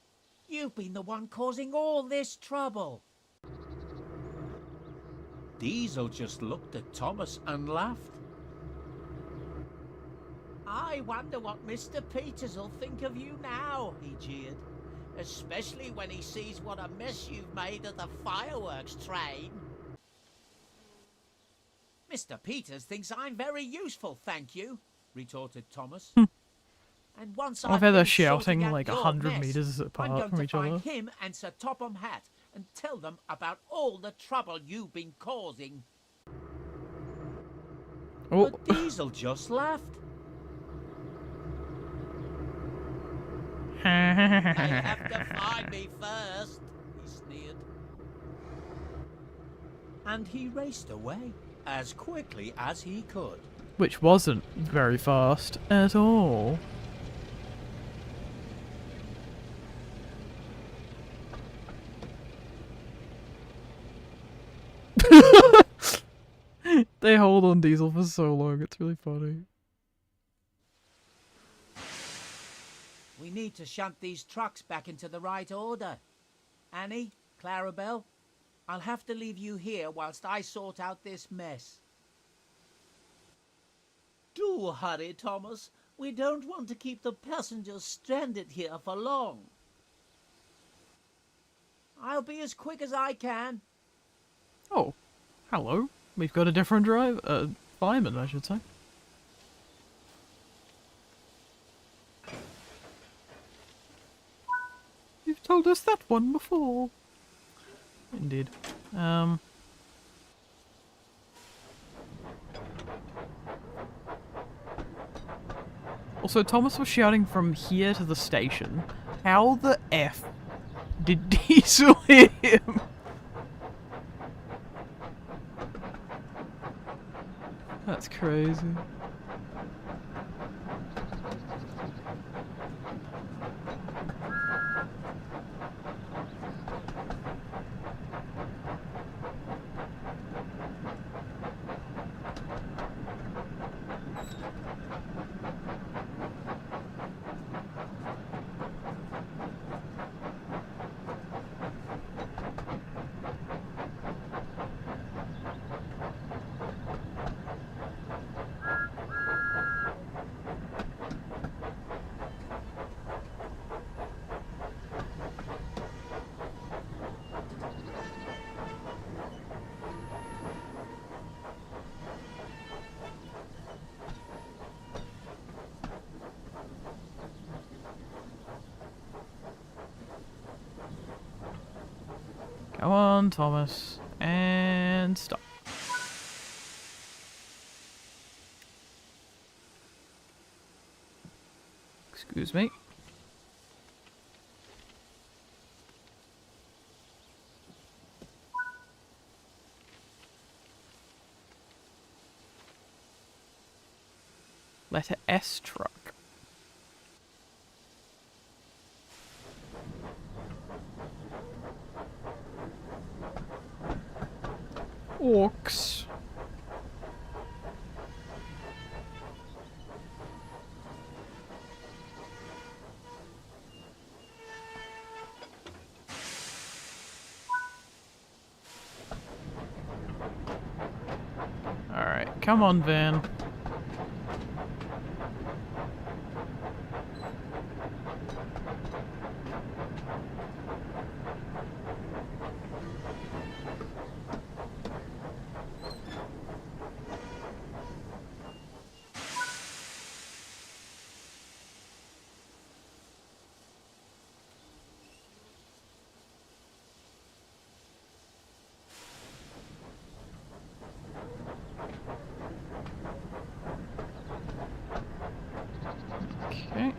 You've been the one causing all this trouble. Diesel just looked at Thomas and laughed. I wonder what Mr. Peters will think of you now, he jeered. Especially when he sees what a mess you've made of the fireworks train. Mr. Peters thinks I'm very useful, thank you, retorted Thomas. And once I've had her finished shouting sorting out like your 100 mess, meters I'm apart going from to each find other. him and Sir Topham Hatt and tell them about all the trouble you've been causing. Oh, But Diesel just laughed. They have to find me first, he sneered. And he raced away as quickly as he could. Which wasn't very fast at all. They hold on Diesel for so long, it's really funny. We need to shunt these trucks back into the right order. Annie, Clarabelle, I'll have to leave you here whilst I sort out this mess. Do hurry, Thomas. We don't want to keep the passengers stranded here for long. I'll be as quick as I can. Oh, hello. We've got a different fireman, I should say. You've told us that one before. Indeed. Also, Thomas was shouting from here to the station. How the F did Diesel hear him? That's crazy. Come on, Thomas. And stop. Excuse me. Letter S truck. Orcs. Alright, come on, Van. Okay.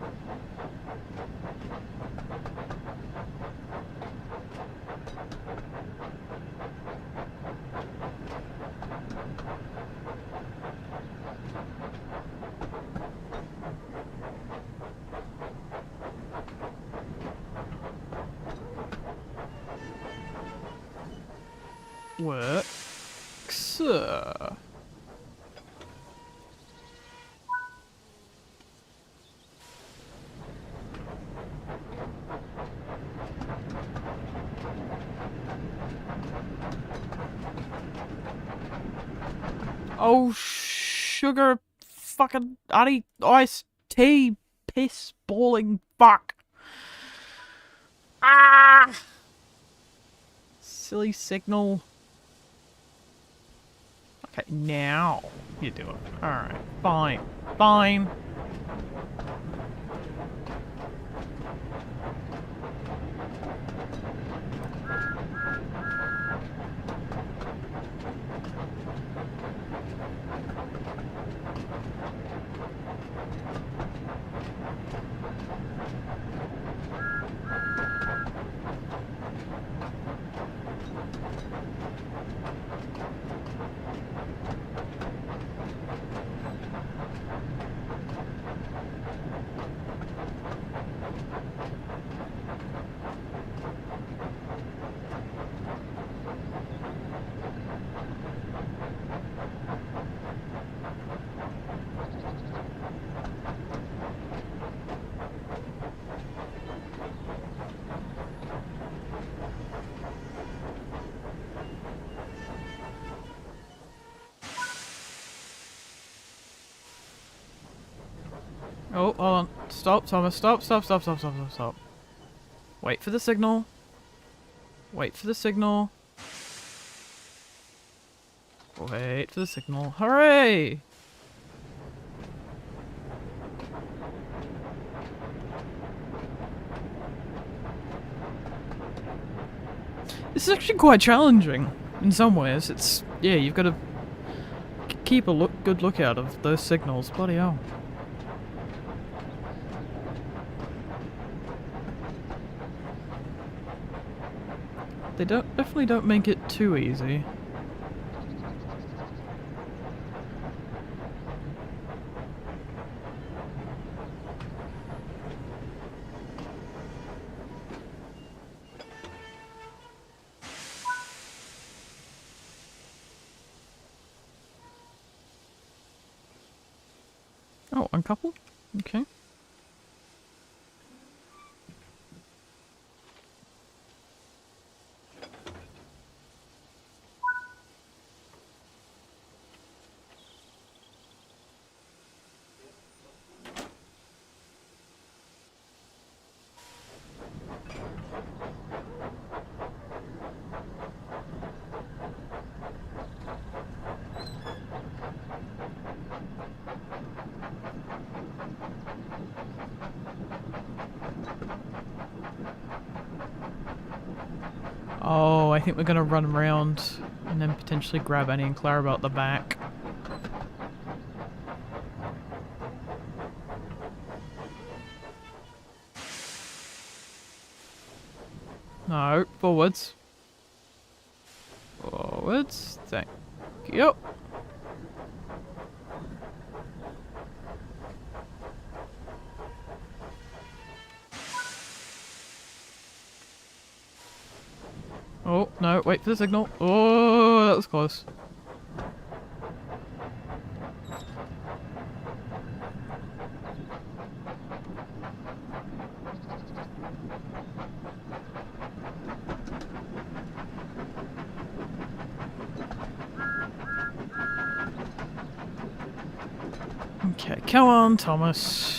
Works. Oh, sugar fucking iced tea piss balling fuck. Ah! Silly signal. Okay, now you do it. Alright, fine. Fine. Oh, hold on. Stop, Thomas. Stop, stop, stop, stop, stop, stop, stop. Wait for the signal. Wait for the signal. Wait for the signal. Hooray! This is actually quite challenging in some ways. It's, yeah, you've got to keep a good lookout of those signals. Bloody hell. They definitely don't make it too easy. Oh, uncouple? Okay. Oh, I think we're gonna run around and then potentially grab Annie and Clarabelle at the back. No, forwards. Forwards. Thank you. Oh, no, wait for the signal. Oh, that was close. Okay, come on, Thomas.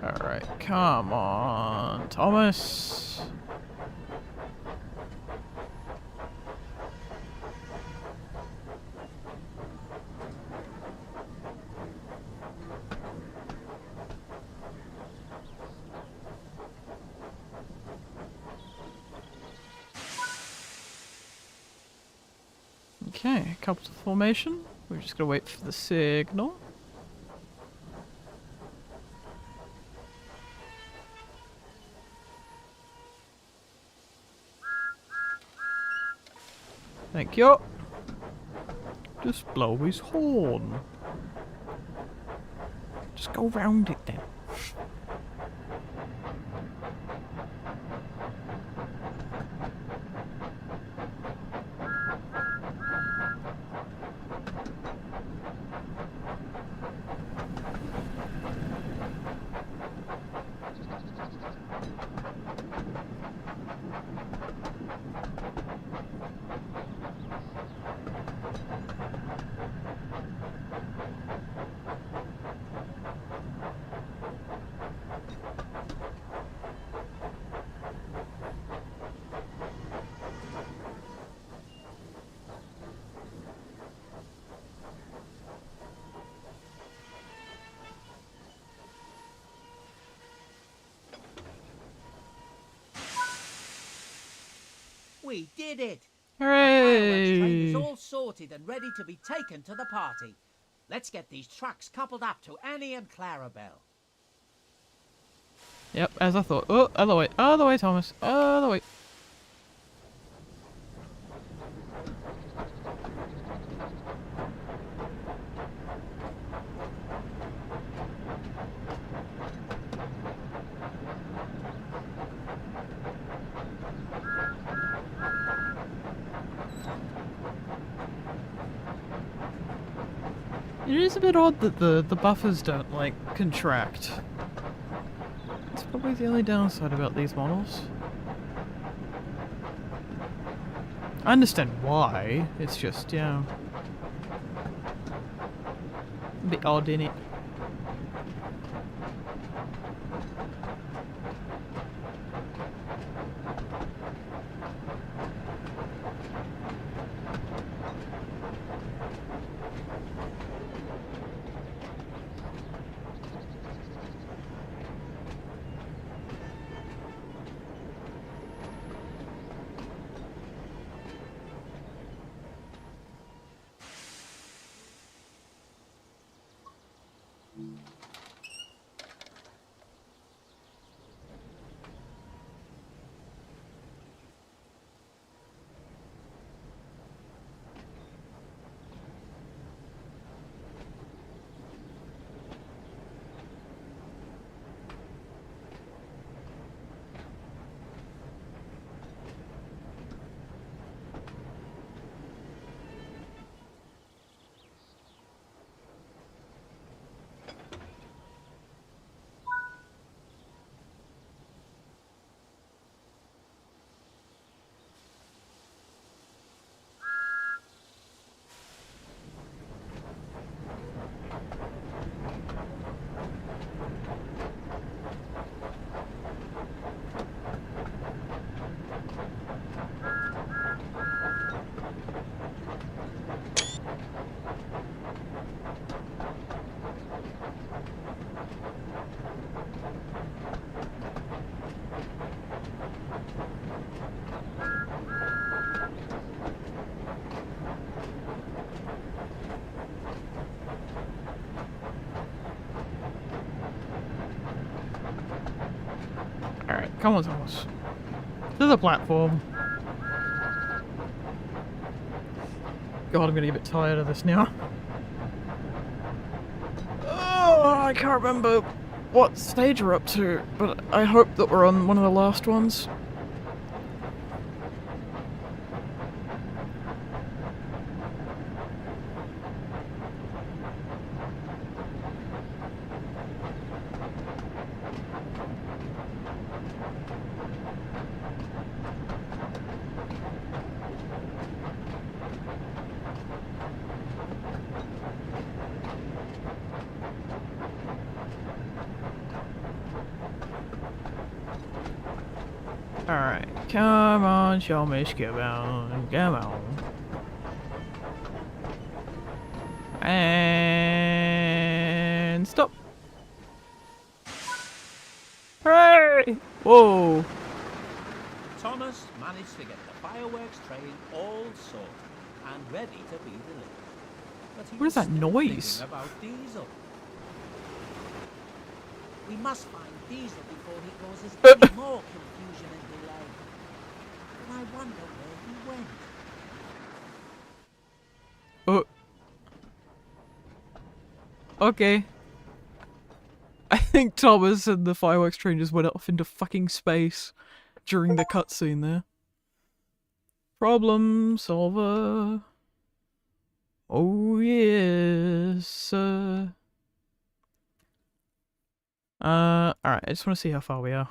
Alright, come on, Thomas. Okay, couple to formation. We're just gonna wait for the signal. Thank you. Just blow his horn. Just go round it then. We did it! Hooray! The fireworks train is all sorted and ready to be taken to the party. Let's get these tracks coupled up to Annie and Clarabelle. Yep, as I thought. Oh, other way, Thomas. Other way. It is a bit odd that the buffers don't, like, contract. It's probably the only downside about these models. I understand why, it's just, yeah. A bit odd, innit? Alright, come on, Thomas. To the platform. God, I'm gonna get a bit tired of this now. Oh, I can't remember what stage we're up to, but I hope that we're on one of the last ones. Alright, come on, show me, come on, come on. And stop. Hooray! Whoa. Thomas managed to get the fireworks train all sorted and ready to be delivered. But he What is was that still noise? thinking about Diesel. We must find Diesel before he causes any more confusion and delay. And I wonder where he went. Oh. Okay. I think Thomas and the fireworks train just went off into fucking space during the cutscene there. Problem solver. Oh yes. Alright, I just want to see how far we are.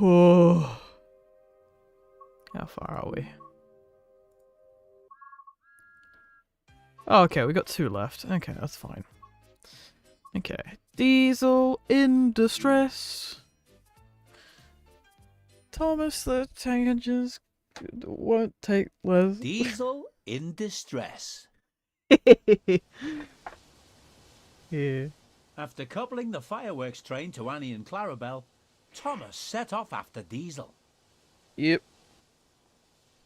Oh. How far are we? Oh, okay, we got 2 left. Okay, that's fine. Okay. Diesel in distress. Thomas the tank engines won't take less. Diesel in distress. Yeah. After coupling the fireworks train to Annie and Clarabelle, Thomas set off after Diesel. Yep.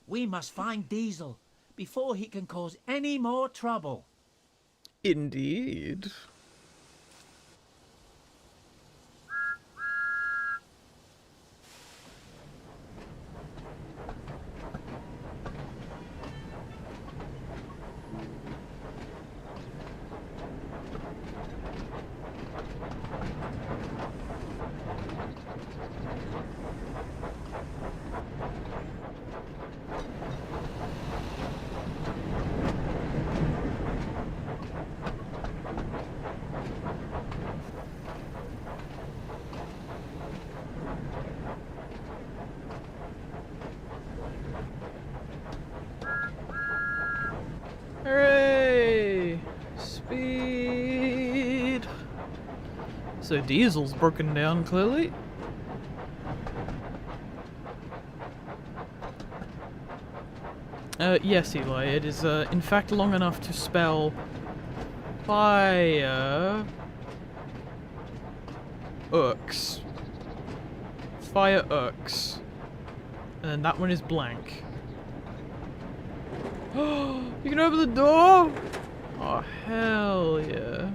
We must find Diesel before he can cause any more trouble. Indeed. So Diesel's broken down, clearly. Yes, Eli, it is, in fact long enough to spell fire... Ux. Fire Ux. And then that one is blank. Oh, you can open the door? Oh, hell yeah.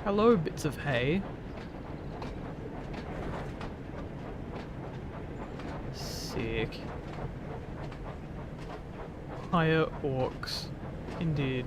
Hello, bits of hay. Sick. Higher orcs. Indeed.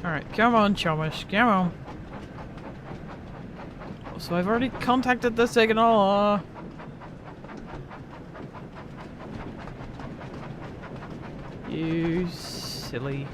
Alright, come on, Chomish, come on. So I've already contacted the signal. You silly.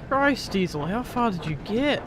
Christ, Diesel, how far did you get?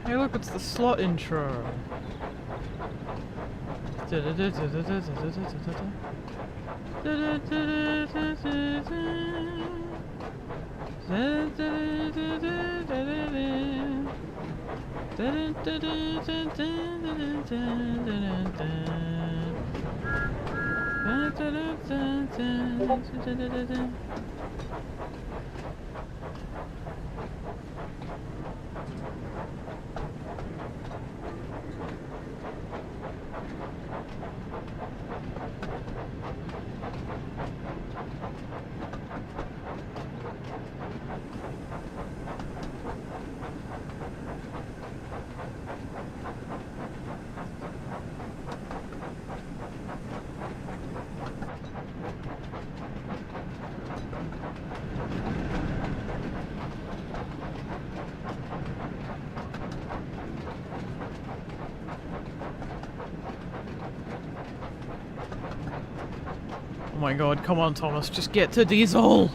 Hey look, it's the slot intro. my god, come on, Thomas, just get to Diesel!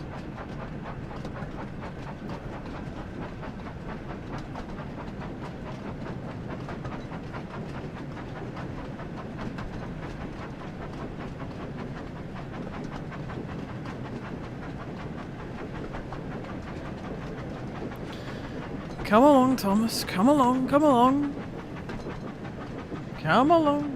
Come along, Thomas, come along, come along. Come along.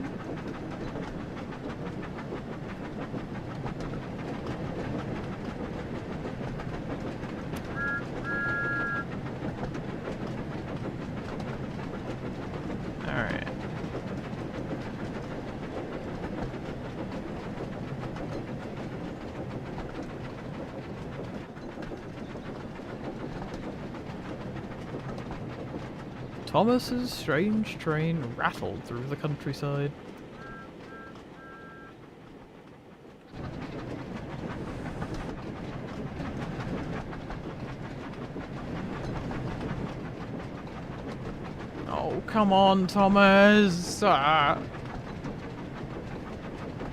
Alright. Thomas's strange train rattled through the countryside. Oh, come on, Thomas! Ah.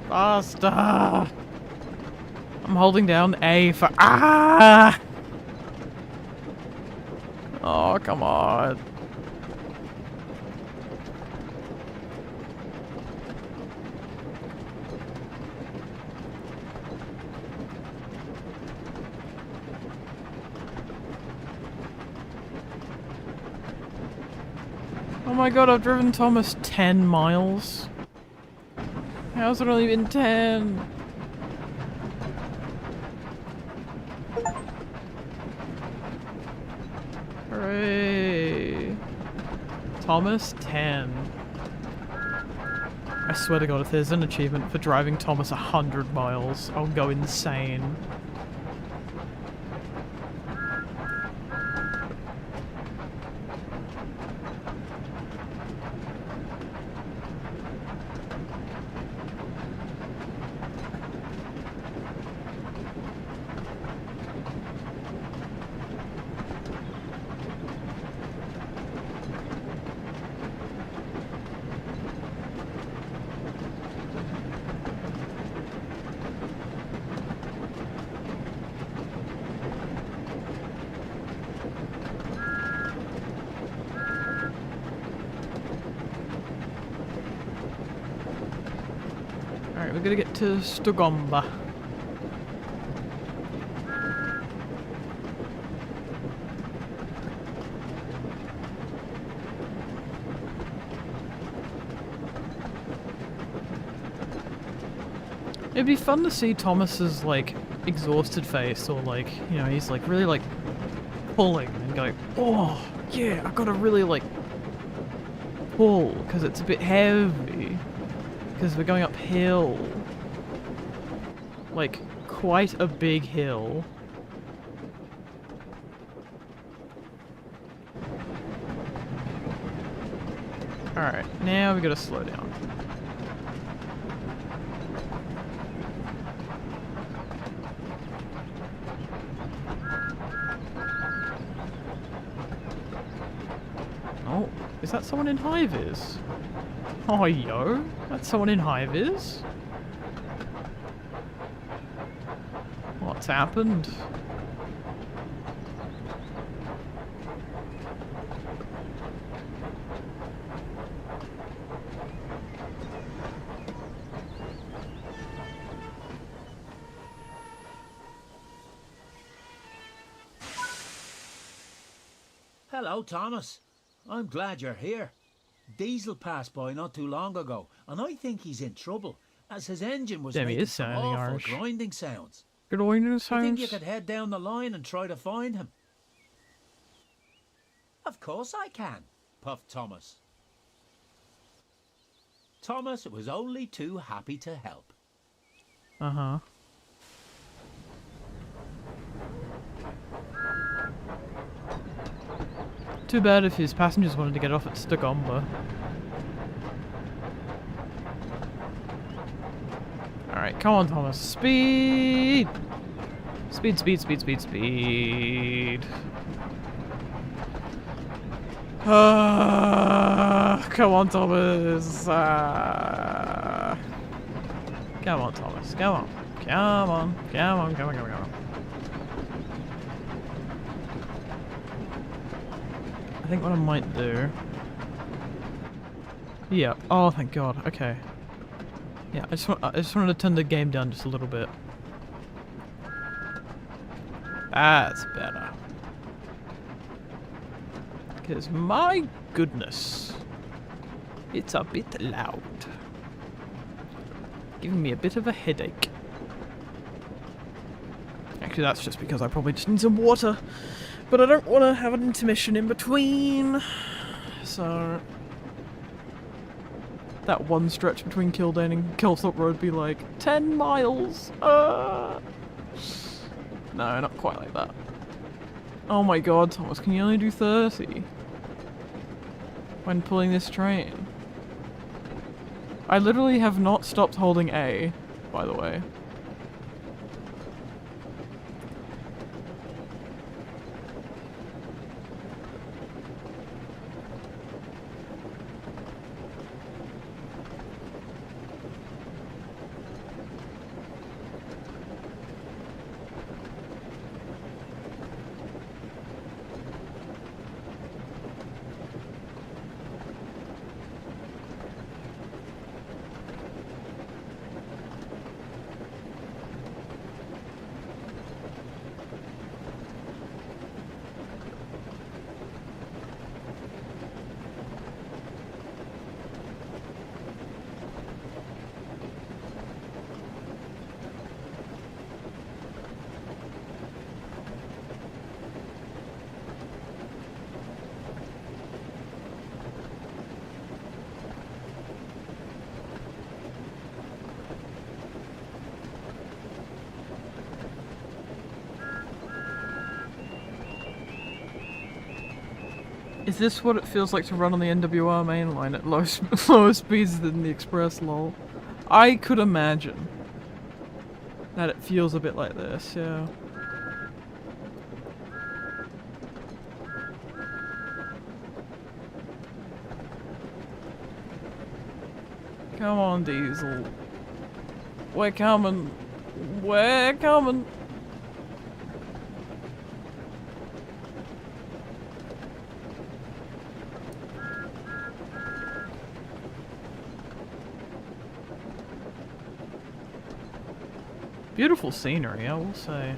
Faster! I'm holding down A for ah! Oh, come on. Oh my god, I've driven Thomas 10 miles. How's it only been 10? Hooray. Thomas 10. I swear to god, if there's an achievement for driving Thomas 100 miles, I'll go insane. Alright, we're gonna get to Stogomba. It'd be fun to see Thomas's, like, exhausted face, or, like, you know, he's, like, really, like, pulling and going, oh, yeah, I gotta really, like, pull, because it's a bit heavy. Because we're going uphill. Like, quite a big hill. Alright, now we gotta slow down. Oh, is that someone in high-vis? Oh, yo, that's someone in high-vis? What's happened? Hello, Thomas. I'm glad you're here. Diesel passed by not too long ago, and I think he's in trouble, as his engine was Damn, he making is some sounding awful Irish. grinding sounds. Grinding I think you sounds? could head down the line and try to find him. Of course I can, puffed Thomas. Thomas was only too happy to help. Uh-huh. Too bad if his passengers wanted to get off at Stogomba. Alright, come on, Thomas. Speed! Speed, speed, speed, speed, speed. Come on, Thomas. Come on, Thomas. Come on. Come on, come on, come on, come on, come on. I think what I might do... Yeah, oh thank god, okay. Yeah, I just wanted to turn the game down just a little bit. That's better. Because my goodness, it's a bit loud. Giving me a bit of a headache. Actually, that's just because I probably just need some water. But I don't want to have an intermission in between. So... that one stretch between Kildane and Kelthorpe Road be like 10 miles. No, not quite like that. Oh my god, Thomas, can you only do 30? When pulling this train? I literally have not stopped holding A, by the way. Is this what it feels like to run on the NWR main line at lower speeds than the express, lol? I could imagine that it feels a bit like this, yeah. Come on, Diesel. We're coming. We're coming. Beautiful scenery, I will say.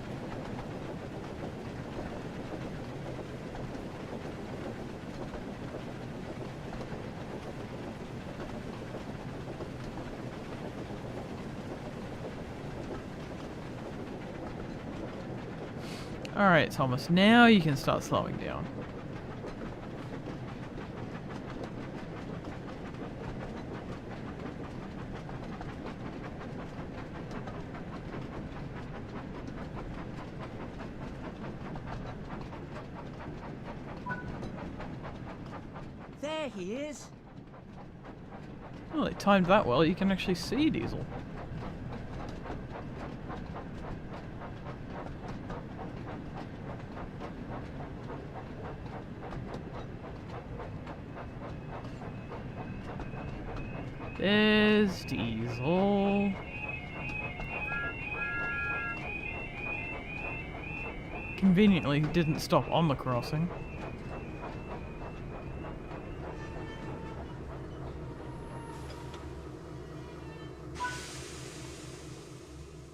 Alright, Thomas, now you can start slowing down. There he is. Oh, they timed that well, you can actually see Diesel. There's Diesel. Conveniently, he didn't stop on the crossing.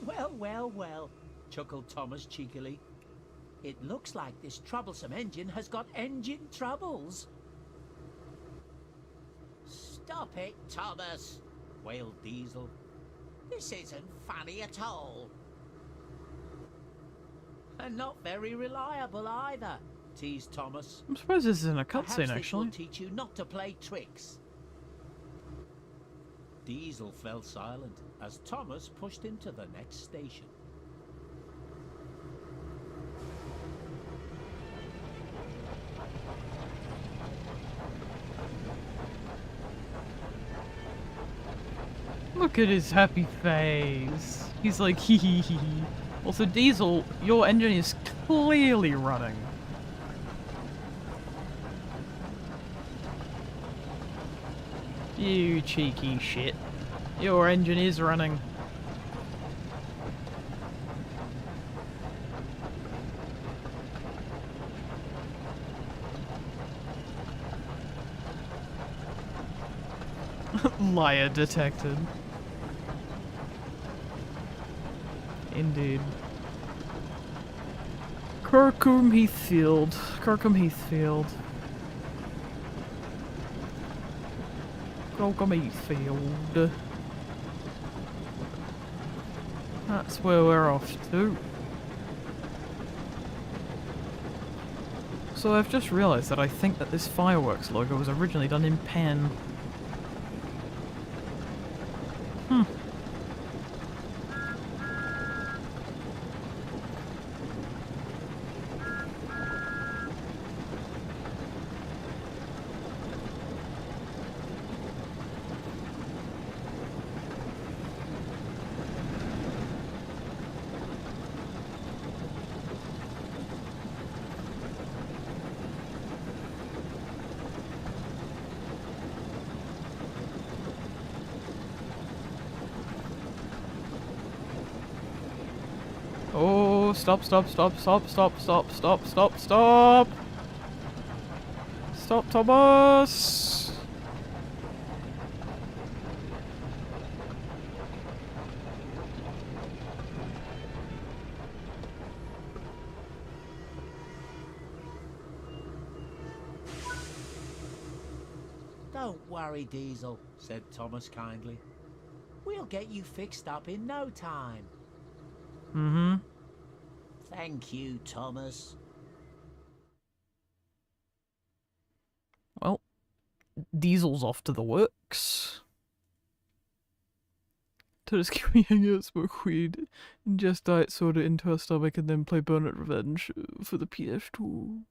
Well, well, well, chuckled Thomas cheekily. It looks like this troublesome engine has got engine troubles. Stop it, Thomas, wailed Diesel. This isn't funny at all. And not very reliable either, teased Thomas. I'm surprised this isn't a Perhaps cutscene, this actually. will teach you not to play tricks. Diesel fell silent as Thomas pushed him to the next station. Look at his happy face. He's like, hee hee hee hee. Also, Diesel, your engine is clearly running. You cheeky shit. Your engine is running. Liar detected. Indeed. Kirkham Heathfield. Kirkham Heathfield. Kirkham Heathfield. That's where we're off to. So I've just realised that I think that this fireworks logo was originally done in pen. Oh, stop. Stop, Thomas! Don't worry, Diesel, said Thomas kindly. We'll get you fixed up in no time. Mm-hmm. Thank you, Thomas. Well, Diesel's off to the works. To just keep me hanging out, smoke weed, ingest diet soda into her stomach, and then play Burnout Revenge for the PS2.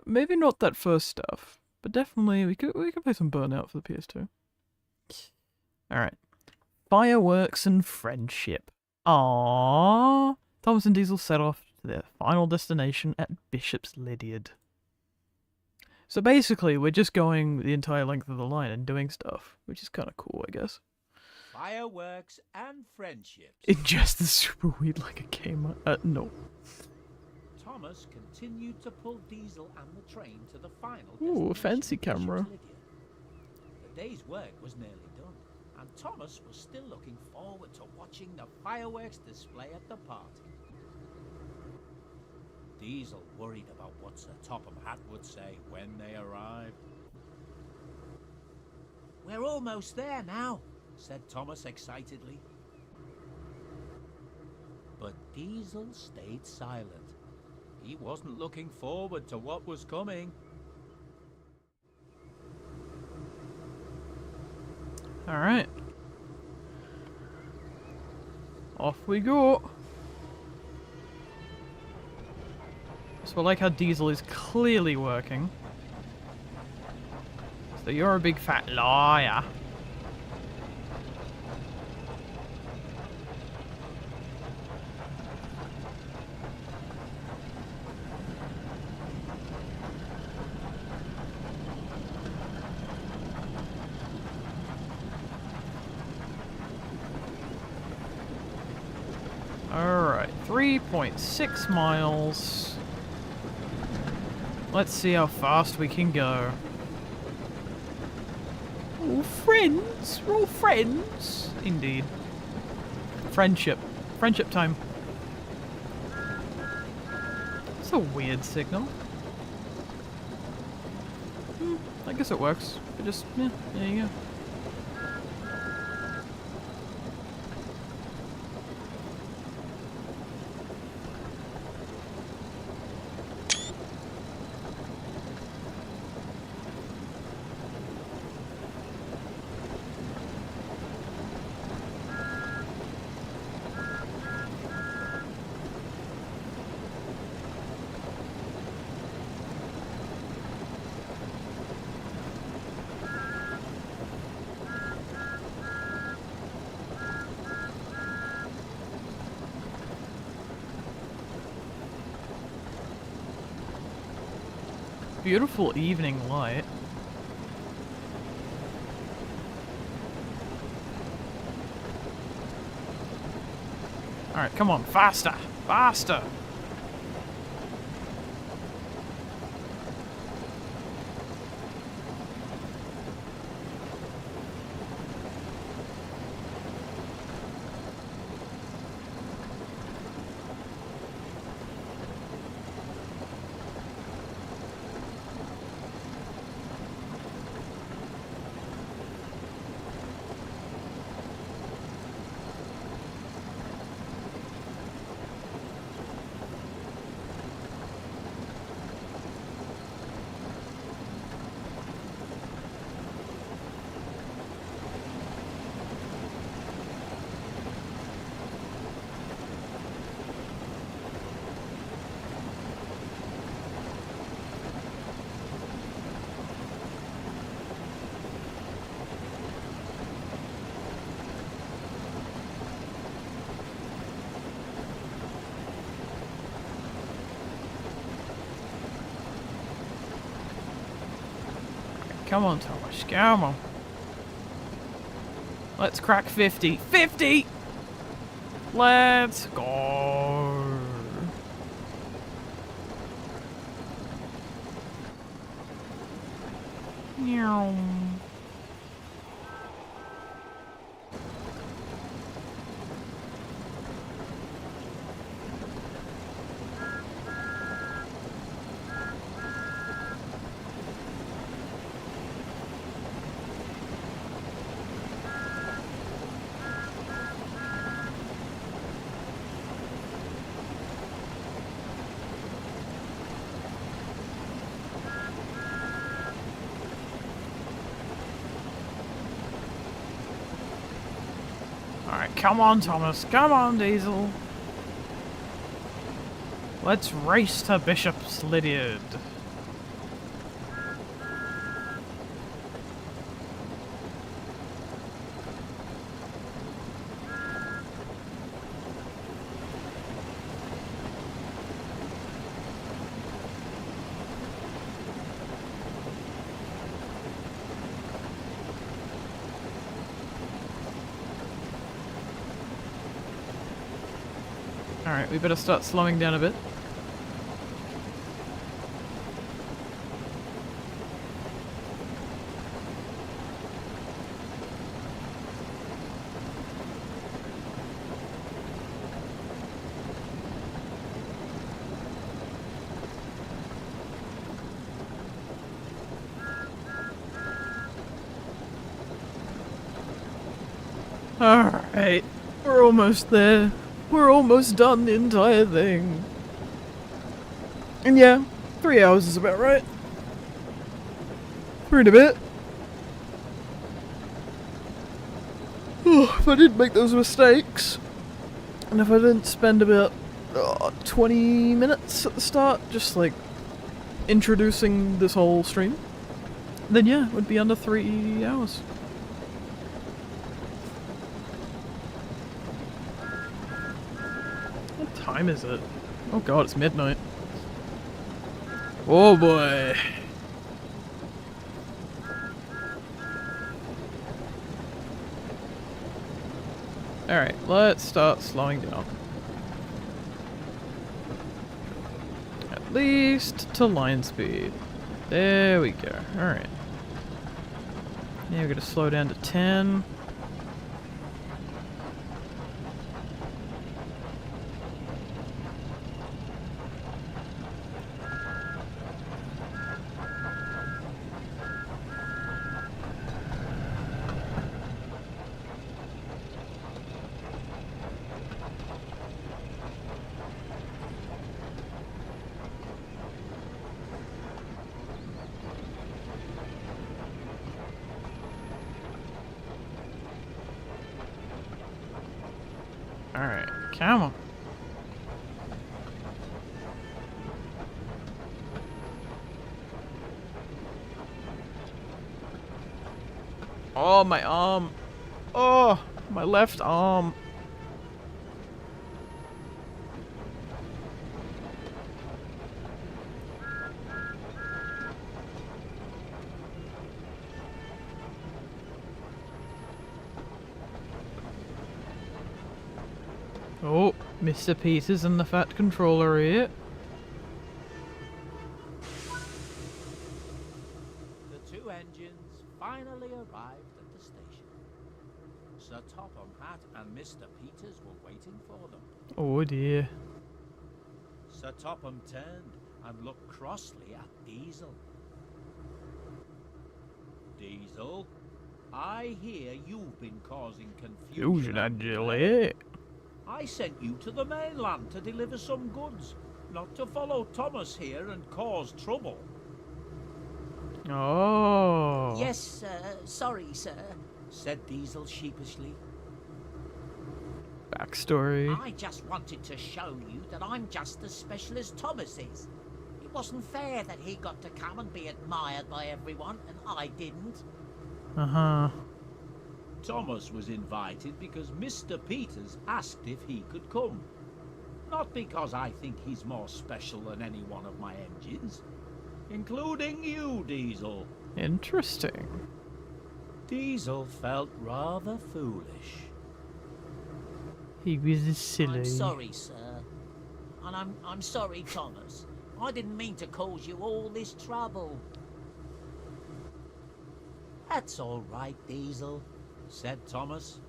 Maybe not that first stuff, but definitely we could play some Burnout for the PS2. Alright. Fireworks and friendship. Aww. Thomas and Diesel set off to their final destination at Bishop's Lydiard. So basically, we're just going the entire length of the line and doing stuff, which is kind of cool, I guess. Fireworks and friendships. Ingest the super weed like a gamer. No. Thomas continued to pull Diesel and the train to the final Ooh, a destination, fancy Bishop's camera. Lydiard. The day's work was nearly done, and Thomas was still looking forward to watching the fireworks display at the party. Diesel worried about what Sir Topham Hatt would say when they arrived. We're almost there now, said Thomas excitedly. But Diesel stayed silent. He wasn't looking forward to what was coming. Alright. Off we go. So I like how Diesel is clearly working. So you're a big fat liar. Alright, 3.6 miles. Let's see how fast we can go. Oh, friends! We're all friends! Indeed. Friendship. Friendship time. It's a weird signal. I guess it works. It just, yeah, there you go. Beautiful evening light. Alright, come on, faster! Faster! Come on, Thomas. Come on. Let's crack 50. 50! Let's go. Meow. Alright, come on, Thomas. Come on, Diesel. Let's race to Bishop's Lydiard. Alright, we better start slowing down a bit. Alright, we're almost there. We're almost done the entire thing. And yeah, 3 hours is about right. 3 and a bit. If I didn't make those mistakes, and if I didn't spend about 20 minutes at the start, just like introducing this whole stream, then yeah, it would be under 3 hours. What time is it? Oh god, it's midnight. Oh boy. Alright, let's start slowing down. At least to line speed. There we go. Alright. Now we're gonna slow down to 10. Alright, come on. Oh, my arm. Oh, my left arm. Oh, Mr. Peters and the Fat Controller here. The two engines finally arrived at the station. Sir Topham Hatt and Mr. Peters were waiting for them. Oh dear. Sir Topham turned and looked crossly at Diesel. Diesel, I hear you've been causing confusion. Angela. I sent you to the mainland to deliver some goods, not to follow Thomas here and cause trouble. Oh. Yes, sorry, sir, said Diesel sheepishly. Backstory. I just wanted to show you that I'm just as special as Thomas is. It wasn't fair that he got to come and be admired by everyone, and I didn't. Uh-huh. Thomas was invited because Mr. Peters asked if he could come. Not because I think he's more special than any one of my engines. Including you, Diesel. Interesting. Diesel felt rather foolish. He was silly. I'm sorry, sir. And I'm sorry, Thomas. I didn't mean to cause you all this trouble. That's all right, Diesel, said Thomas.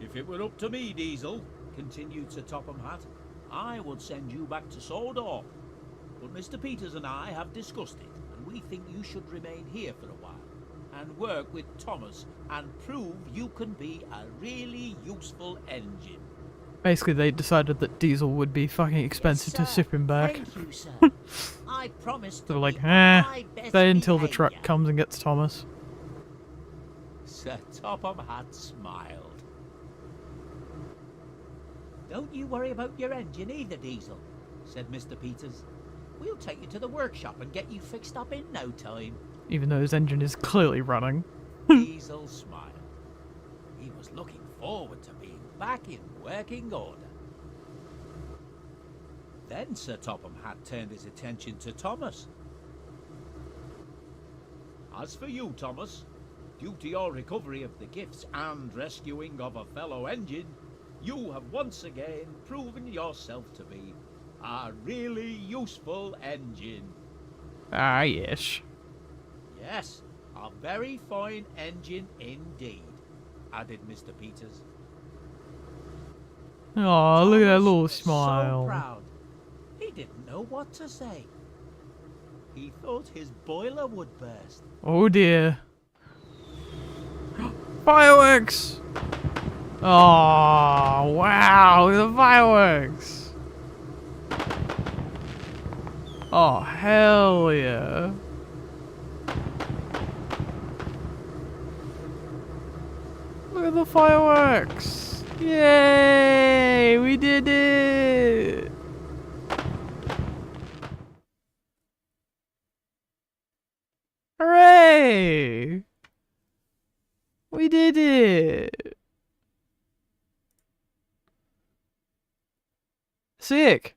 If it were up to me, Diesel, continued Sir Topham Hatt, I would send you back to Sodor. But Mr. Peters and I have discussed it, and we think you should remain here for a while and work with Thomas and prove you can be a really useful engine. Basically, they decided that Diesel would be fucking expensive to ship him back. Thank you, sir. I promise to They were like, be on my best stay until the truck behaviour. comes and gets Thomas. Sir Topham Hatt smiled. Don't you worry about your engine either, Diesel, said Mr. Peters. We'll take you to the workshop and get you fixed up in no time. Even though his engine is clearly running. Diesel smiled. He was looking forward to being back in working order. Then Sir Topham Hatt turned his attention to Thomas. As for you, Thomas, due to your recovery of the gifts and rescuing of a fellow engine, you have once again proven yourself to be a really useful engine. Ah, yes. Yes, a very fine engine indeed, added Mr. Peters. Oh, look at that Thomas little was smile. So proud. He didn't know what to say. He thought his boiler would burst. Oh dear. Fireworks! Oh, wow, the fireworks! Oh, hell yeah. Look at the fireworks! Yay! We did it! Hooray! We did it! Sick!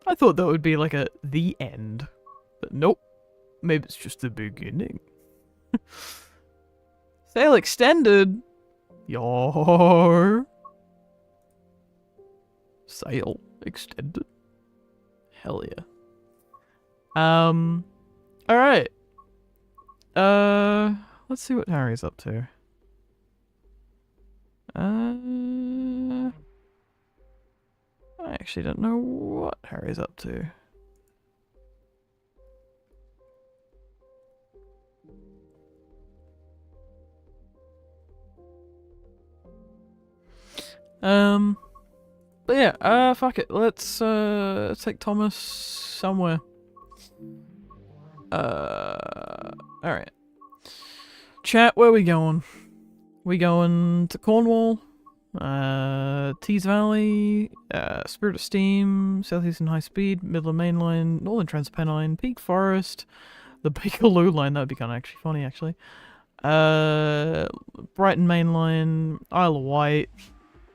I thought that would be like the end. But nope. Maybe it's just the beginning. Sail extended! Yar! Sail extended. Hell yeah. Alright. Let's see what Harry's up to. I actually don't know what Harry's up to. But yeah, fuck it. Let's take Thomas somewhere. Alright. Chat, where we going? We going to Cornwall, Tees Valley, Spirit of Steam, Southeastern High Speed, Midland Main Line, Northern Transpennine, Peak Forest, the Bakerloo line, that would be kind of actually funny, actually. Brighton Main Line, Isle of Wight,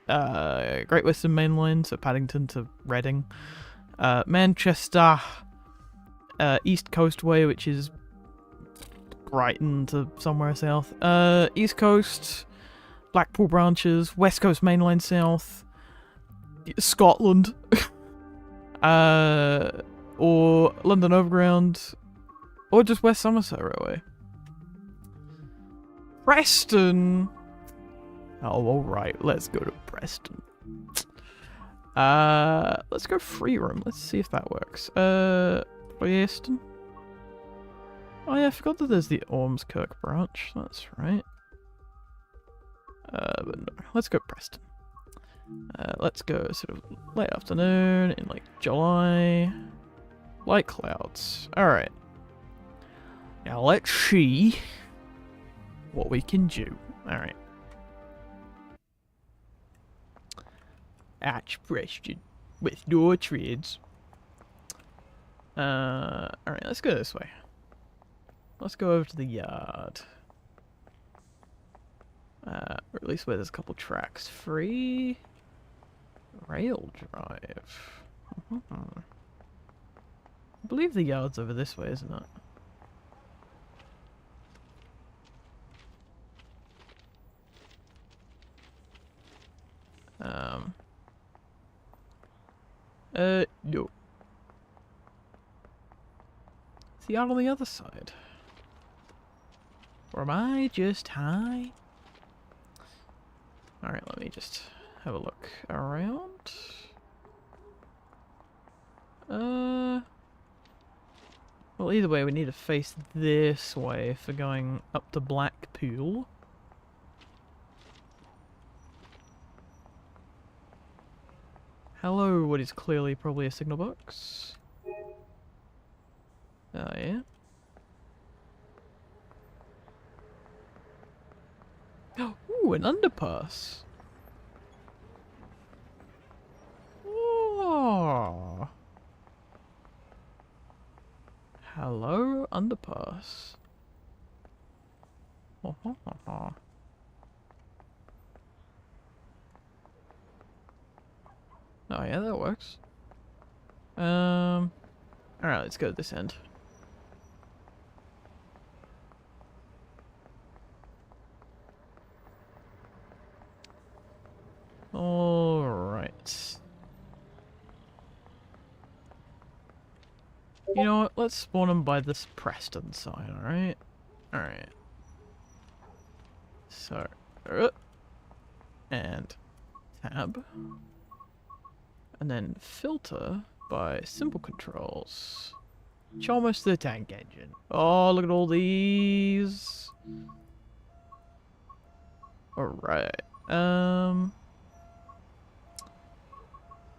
Great Western Main Line, so Paddington to Reading, Manchester, East Coast Way, which is Brighton to somewhere south, East Coast, Blackpool branches, West Coast Main Line south, Scotland, or London Overground, or just West Somerset Railway. Preston! Oh, alright, let's go to Preston. Let's go free room, let's see if that works. Preston? Oh yeah, I forgot that there's the Ormskirk branch, that's right. But no, let's go Preston. Let's go sort of late afternoon in like July. Light clouds. Alright. Now let's see what we can do. Alright. Arch Preston with no treads. Alright, let's go this way. Let's go over to the yard. Or at least where there's a couple tracks. Free Rail drive. I believe the yard's over this way, isn't it? No. Is the yard on the other side? Or am I just high? Alright, let me just have a look around. Well, either way, we need to face this way for going up to Blackpool. Hello, what is clearly probably a signal box. Oh, yeah. Ooh, an underpass. Oh. Hello, underpass. Oh, ho, ho, ho. Oh yeah, that works. Alright, let's go to this end. Alright. You know what, let's spawn them by this Preston sign, alright? Alright. So, and tab. And then filter by simple controls. Chalmers to the tank engine. Oh, look at all these. Alright.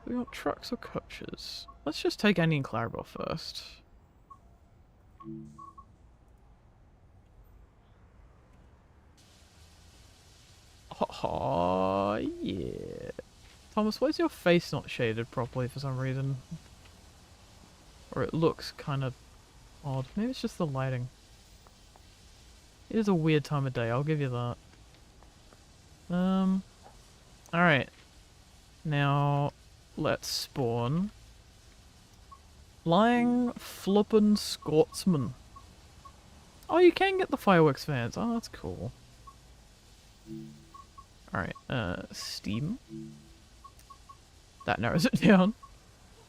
We got trucks or coaches? Let's just take Annie and Clarabelle first. Oh, yeah. Thomas, why is your face not shaded properly for some reason? Or it looks kind of odd. Maybe it's just the lighting. It is a weird time of day, I'll give you that. Alright. Now, let's spawn Flying Flippin' Scotsman. Oh, you can get the fireworks fans. Oh, that's cool. Alright, Steam. That narrows it down.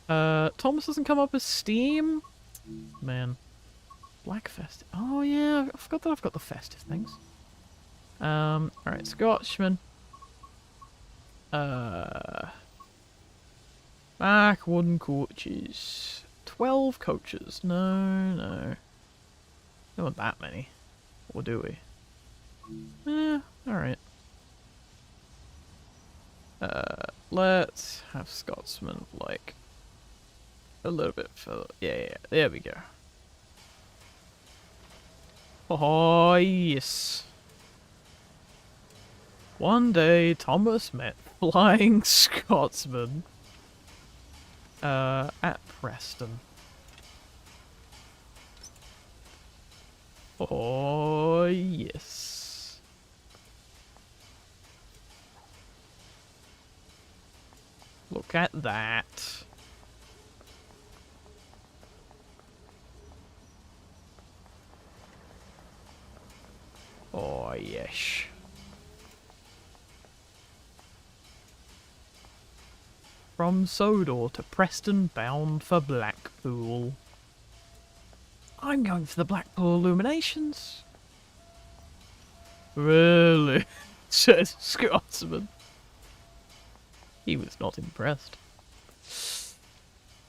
Thomas doesn't come up as Steam? Man. Black Festive. Oh yeah, I forgot that I've got the festive things. Alright, Scotchman. Back wooden coaches. 12 coaches. No, no. Don't want that many. Or do we? Alright. Let's have Scotsman, like, a little bit further. Yeah, there we go. Oh, yes. One day, Thomas met Flying Scotsman at Preston. Oh, yes. Look at that. Oh, yes. From Sodor to Preston, bound for Blackpool. I'm going for the Blackpool Illuminations. Really? Says Scotsman. He was not impressed. This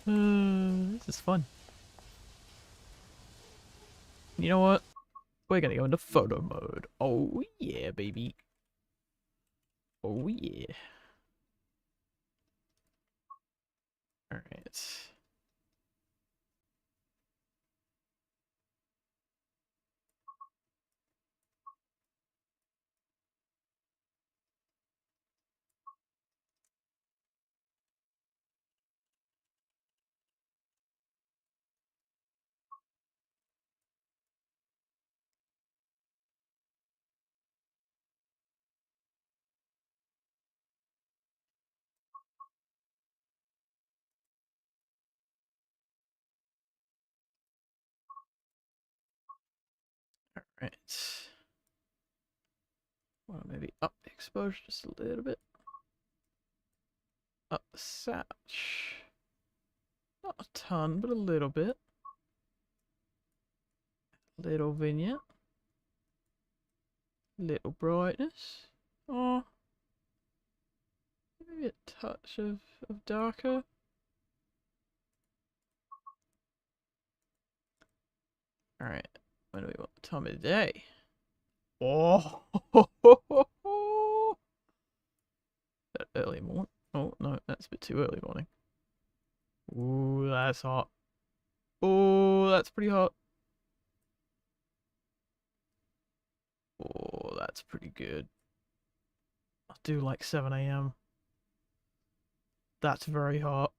is fun. You know what? We're gonna go into photo mode. Oh yeah, baby. Oh yeah. Alright. Right. Well, maybe up the exposure just a little bit. Up the satch. Not a ton, but a little bit. Little vignette. Little brightness. Oh. Maybe a touch of darker. Alright. When do we want the time of the day? Oh. That early morning. Oh, no, that's a bit too early morning. Ooh, that's hot. Oh, that's pretty hot. Oh, that's pretty good. I'll do like 7 a.m. That's very hot.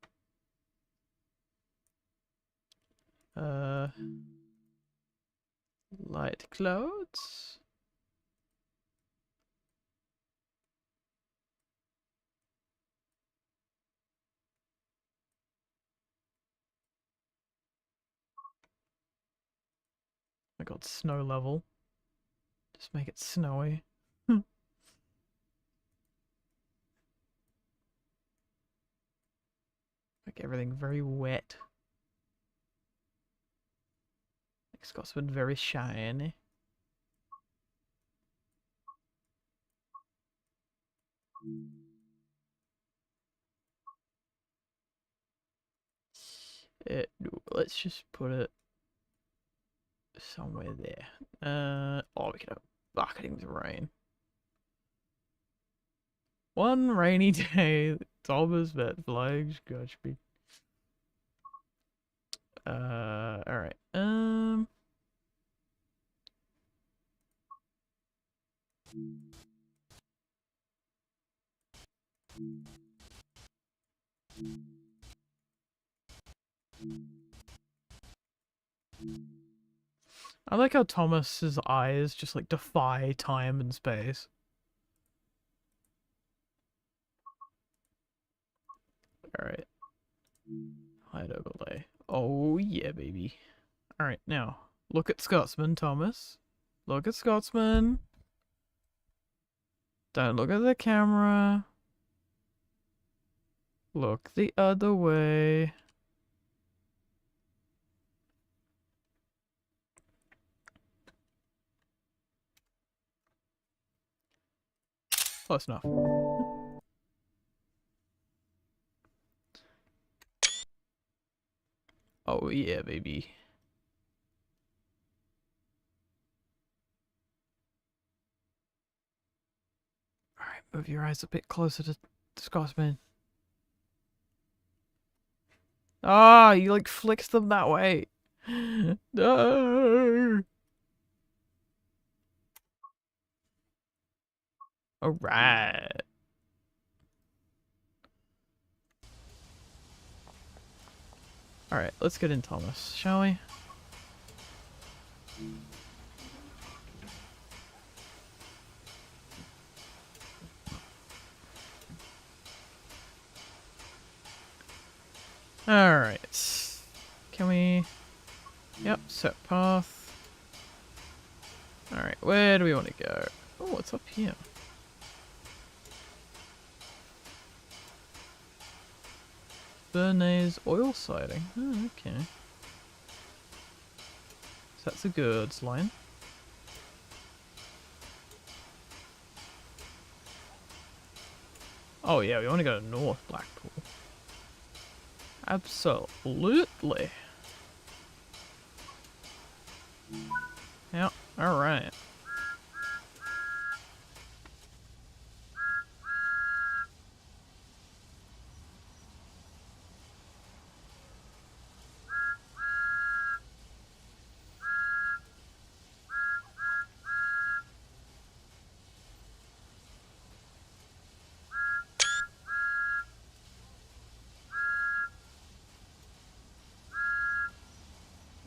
Light clouds. I got snow level. Just make it snowy. Make everything very wet. Make Scotsman very shiny. Let's just put it somewhere there. Oh, we could have bucketing with rain. One rainy day, Thomas met flags, gosh me. Alright. I like how Thomas's eyes just like defy time and space. Alright. Hide overlay. Oh yeah, baby. Alright, now look at Scotsman, Thomas. Look at Scotsman. Don't look at the camera. Look the other way. Close enough. Oh yeah, baby. Alright, move your eyes a bit closer to Scotsman. Ah, you like flicks them that way. No. Alright. Alright, let's get in Thomas, shall we? Alright. Can we... Yep, set path. Alright, where do we want to go? Oh, what's up here? Bernays oil sighting. Oh, okay. So that's a goods line. Oh yeah, we want to go to North Blackpool. Absolutely. Yeah, alright.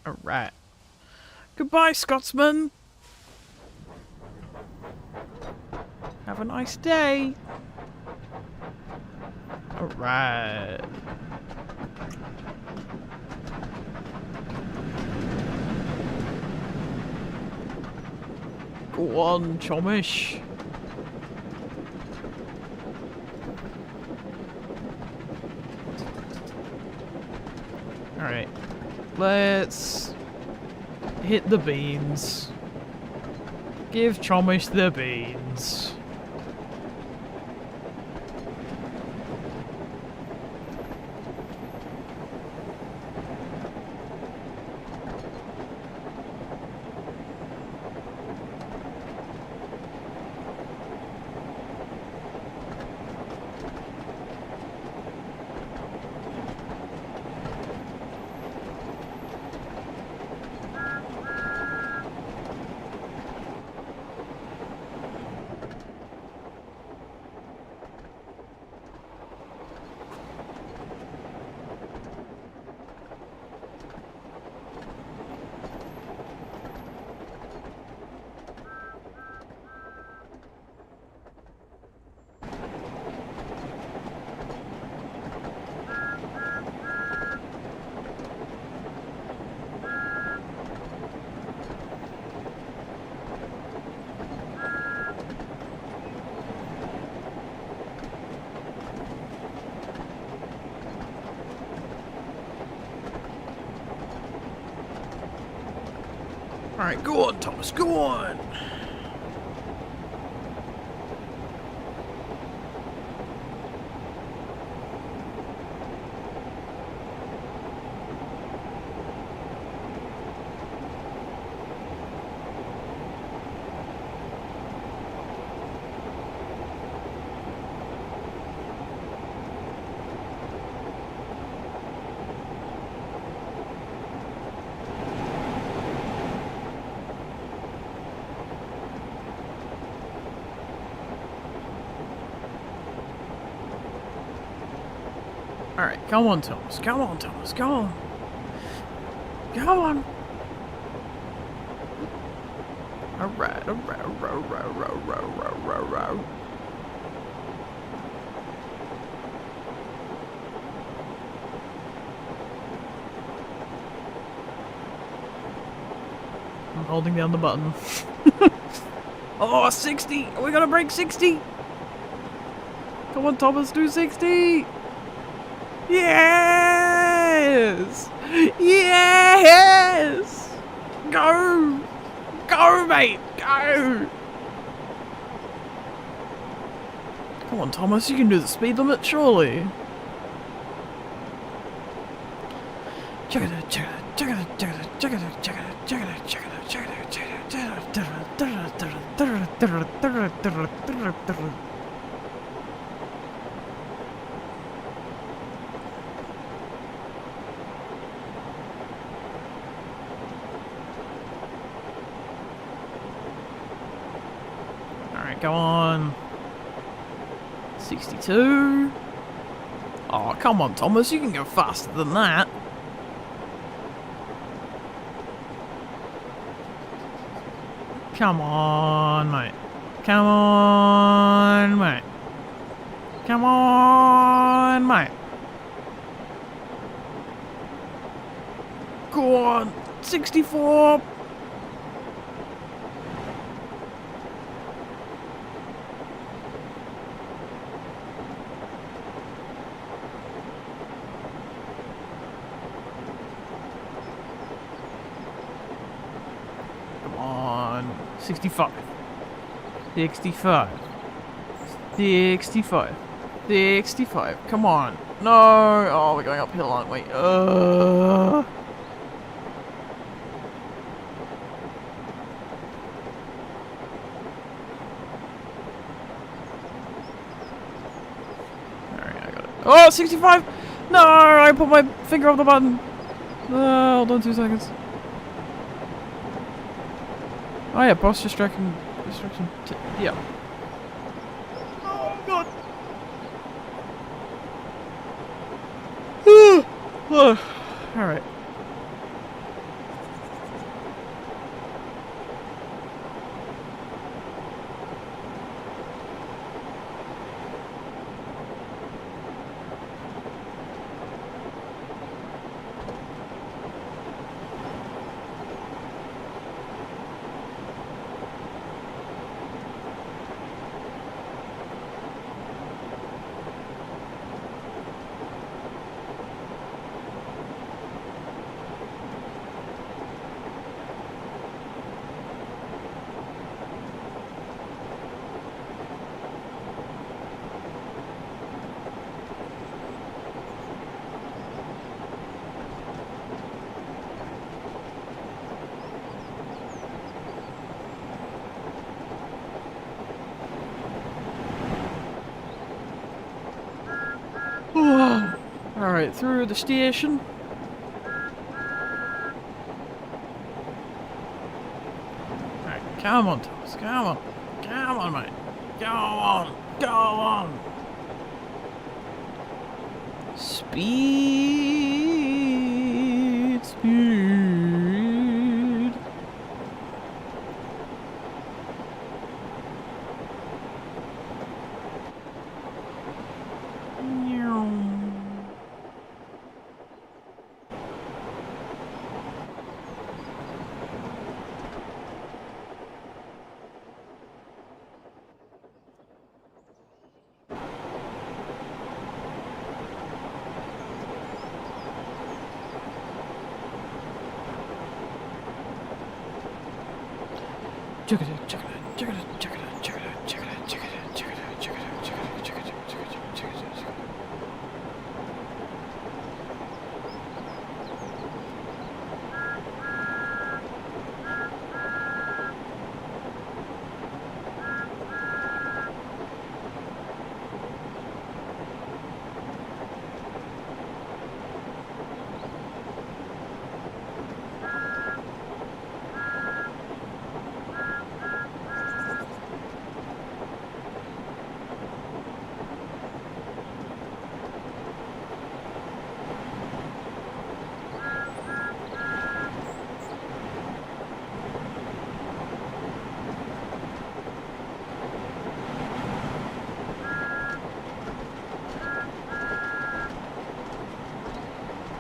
Alright. Goodbye, Scotsman! Have a nice day! Alright. Go on, Chomish. Alright. Let's hit the beans. Give Chomish the beans. Alright, go on, Thomas, go on! Alright, come on, Thomas. Come on, Thomas. Come on. Come on. Alright, alright. I'm holding down the button. Oh, 60! Are we gonna break 60? Come on, Thomas, do 60! Yes! Yes! Go! Go, mate! Go! Come on, Thomas, you can do the speed limit, surely. Alright, go on. 62. Oh, come on, Thomas, you can go faster than that. Come on, mate. Come on, mate. Come on, mate. Go on. 64. Come on. 65. 65. 65. 65. Come on. No. Oh, we're going uphill, aren't we? Alright, I got it. Oh, 65! No, I put my finger off the button. Hold on 2 seconds. Oh yeah, boss distraction. Yeah. Oh god. Alright. Alright, through the station. Alright, come on, Thomas. Come on. Come on, mate. Go on. Go on. Speed. Speed.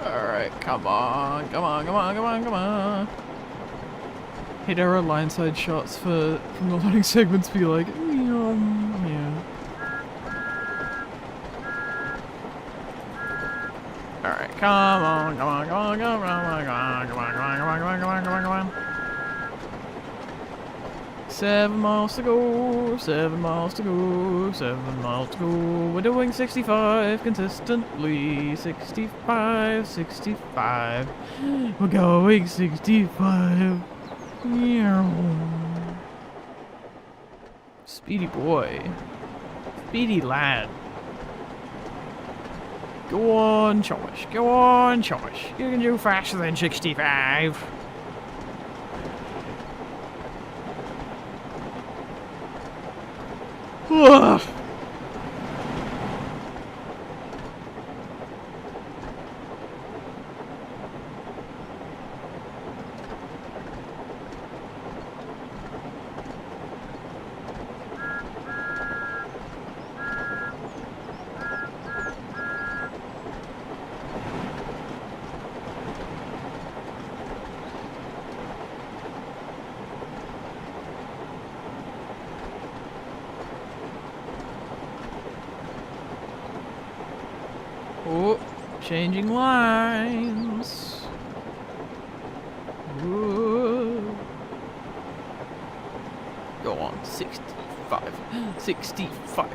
Alright, come on, come on, come on, come on, come on. Hate our line side shots from the loading segments be like, yeah. Alright, come on, come on, come on, come on, come on, come on, come on, come on, come on, come on, come on, come on. 7 miles to go, 7 miles to go, 7 miles to go. We're doing 65 consistently. 65, 65. We're going 65. Speedy boy. Speedy lad. Go on, Choice. Go on, Choice. You can do faster than 65. Ugh. Oh, changing lines. Ooh. Go on, 65, 65,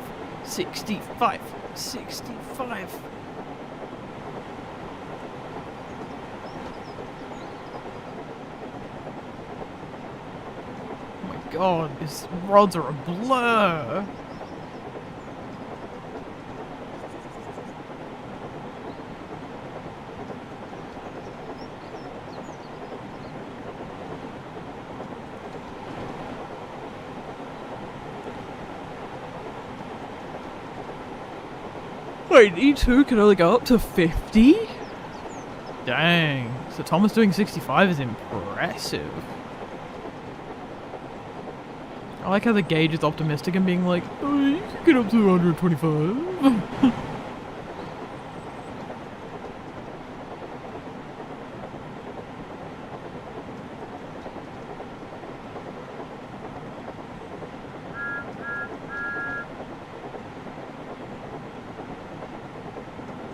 65, 65. Oh my god, his rods are a blur. Wait, E2 can only go up to 50? Dang. So Thomas doing 65 is impressive. I like how the gauge is optimistic and being like, oh, you can get up to 125.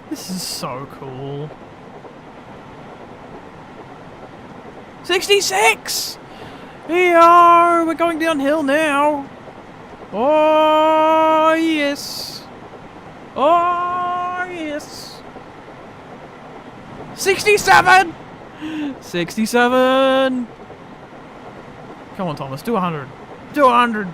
This is so cool. 66! Yeah, we're going downhill now. Oh, yes. Oh, yes. 67! 67! Come on, Thomas, do 100. Do 100.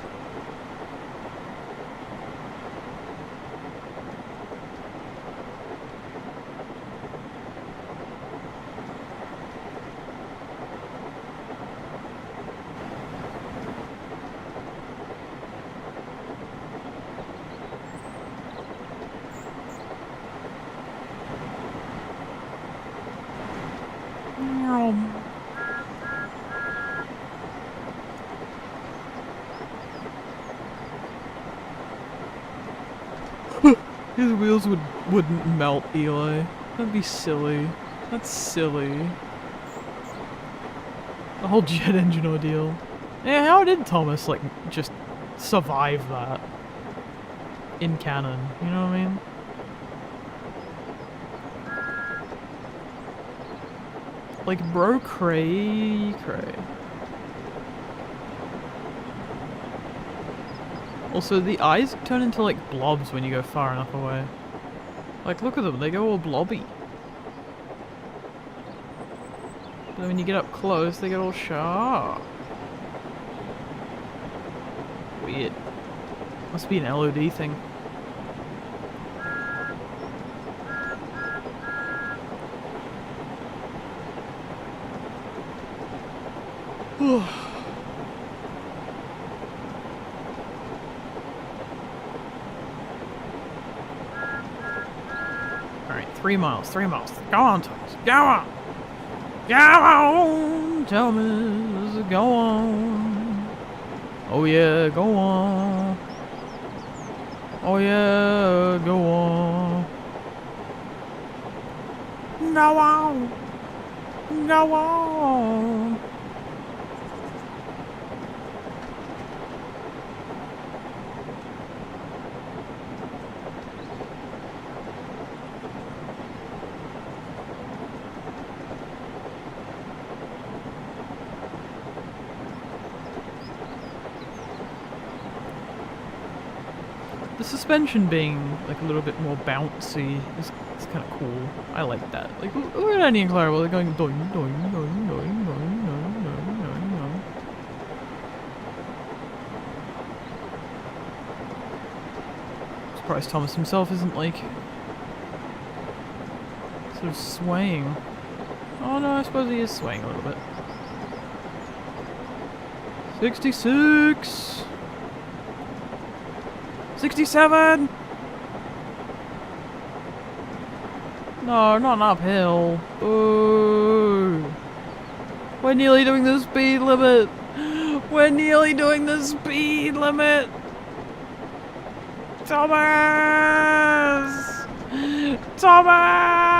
His wheels wouldn't melt, Eli. That'd be silly. That's silly. The whole jet engine ordeal. Yeah, how did Thomas, like, just survive that? In canon, you know what I mean? Like, bro, cray. Also, the eyes turn into, like, blobs when you go far enough away. Like, look at them, they go all blobby. But when you get up close, they get all sharp. Weird. Must be an LOD thing. Alright, 3 miles, 3 miles. Go on, Thomas. Go on! Go on, Thomas. Go on. Oh yeah, go on. Oh yeah, go on. Go on. Go on. The suspension being like a little bit more bouncy is kind of cool. I like that. Like, look at Annie and Clara while they're going doing, doing, doing, doing, doing, doing, doing, doing. Surprised Thomas himself isn't like sort of swaying. Oh no, I suppose he is swaying a little bit. 66! 67! No, not an uphill. Ooh. We're nearly doing the speed limit. We're nearly doing the speed limit. Thomas! Thomas!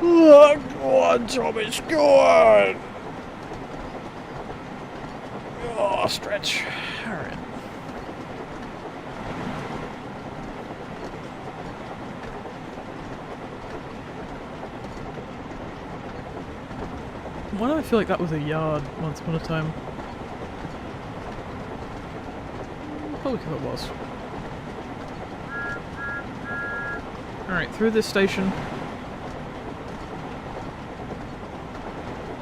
Oh, go on, Thomas, go on! Oh, stretch. Alright. Why do I feel like that was a yard once upon a time? Probably because it was. Alright, through this station.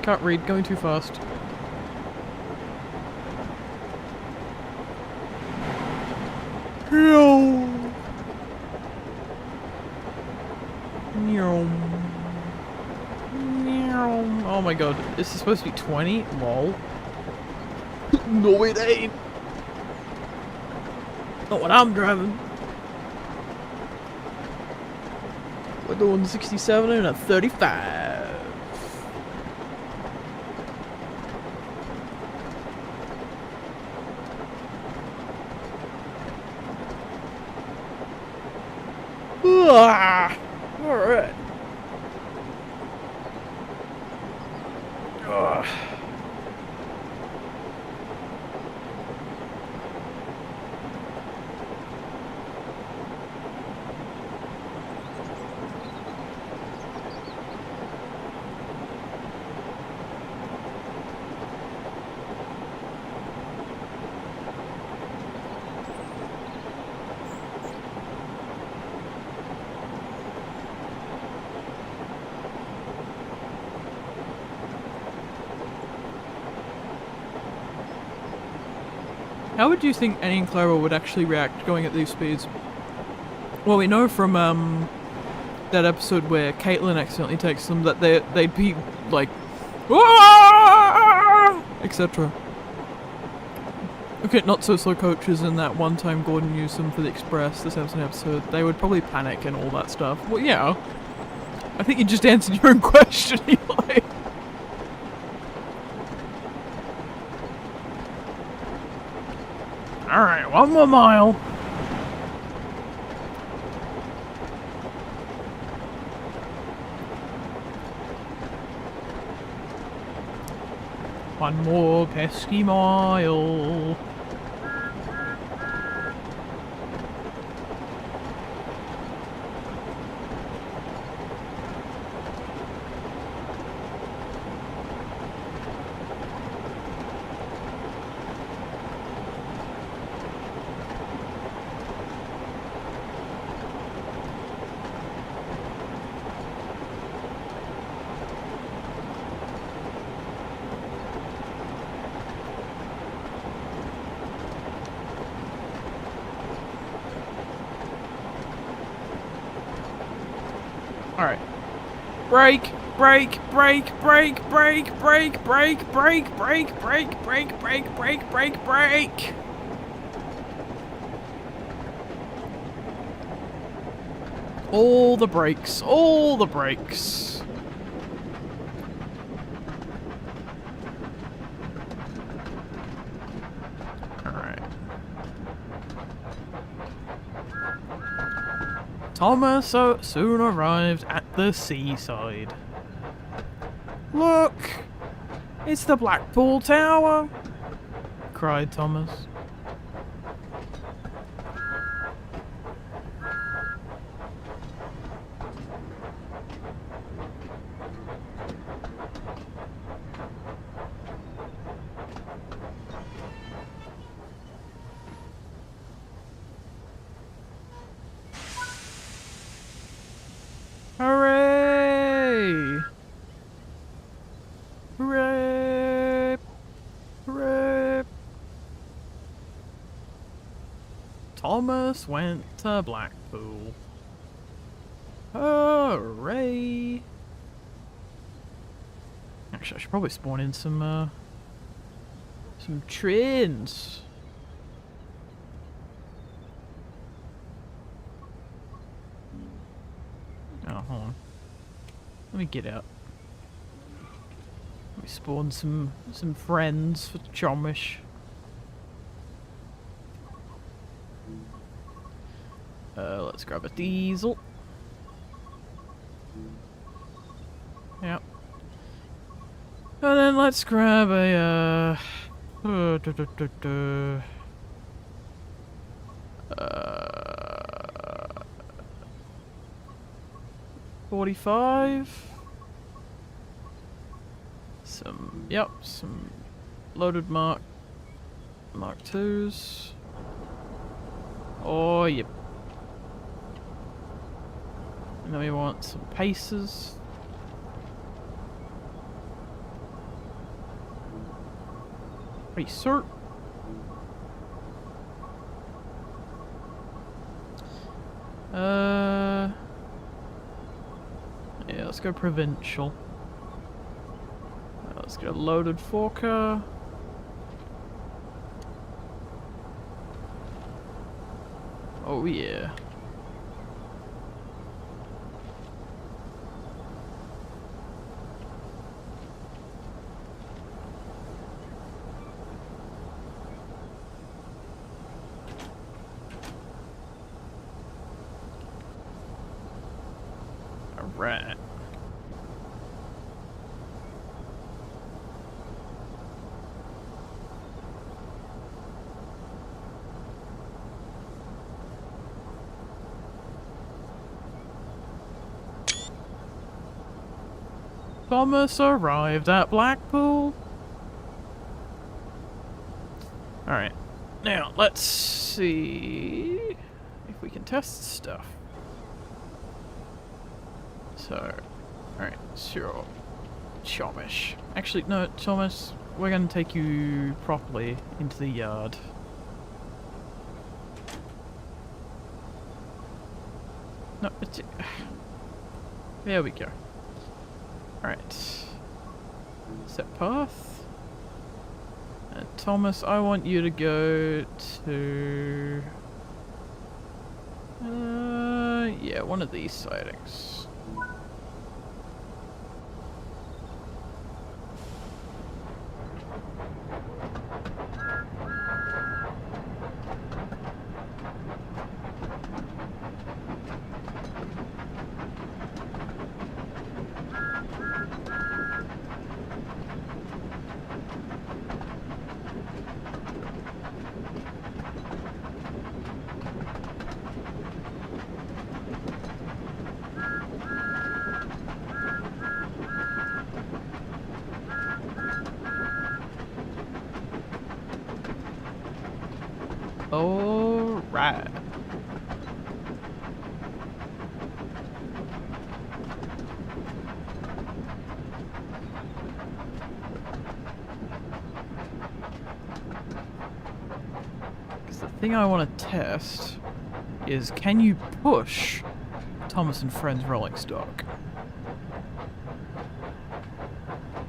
Can't read, going too fast. Oh my god, this is supposed to be 20? Lol. No, it ain't. Not what I'm driving. We're doing 67 and a 35. Alright. How would you think Annie and Clara would actually react going at these speeds? Well, we know from that episode where Caitlin accidentally takes them that they'd be like, etc. Okay, not so slow coaches, and that one time Gordon used them for the Express, this episode, they would probably panic and all that stuff. Well, yeah. I think you just answered your own question, Eli. Alright, one more mile. One more pesky mile. Alright. Brake, brake, brake, brake, brake, brake, brake, brake, brake, brake, brake, brake, brake, brake, brake. All the brakes, all the brakes. Alright. Thomas soon arrived at the seaside. Look! It's the Blackpool Tower! Cried Thomas. Hooray! Hooray! Hooray! Thomas went to Blackpool. Hooray! Actually, I should probably spawn in some trains. Oh, hold on. Let me get out. Let me spawn some friends for Chomish. Let's grab a diesel. Yep. And then let's grab a 45. Some loaded Mark 2s. Oh, yep. And then we want some paces. Pacer. Yeah, let's go provincial. Let's get a loaded 4-car. Oh yeah. Alright. Thomas arrived at Blackpool. Alright. Now, let's see if we can test stuff. So, alright, sure. Chomish. Actually, no, Thomas, we're going to take you properly into the yard. No, it's... There we go. Alright. Set path. And Thomas, I want you to go to... yeah, one of these sightings. Alright. Because the thing I want to test is, can you push Thomas and Friends rolling stock?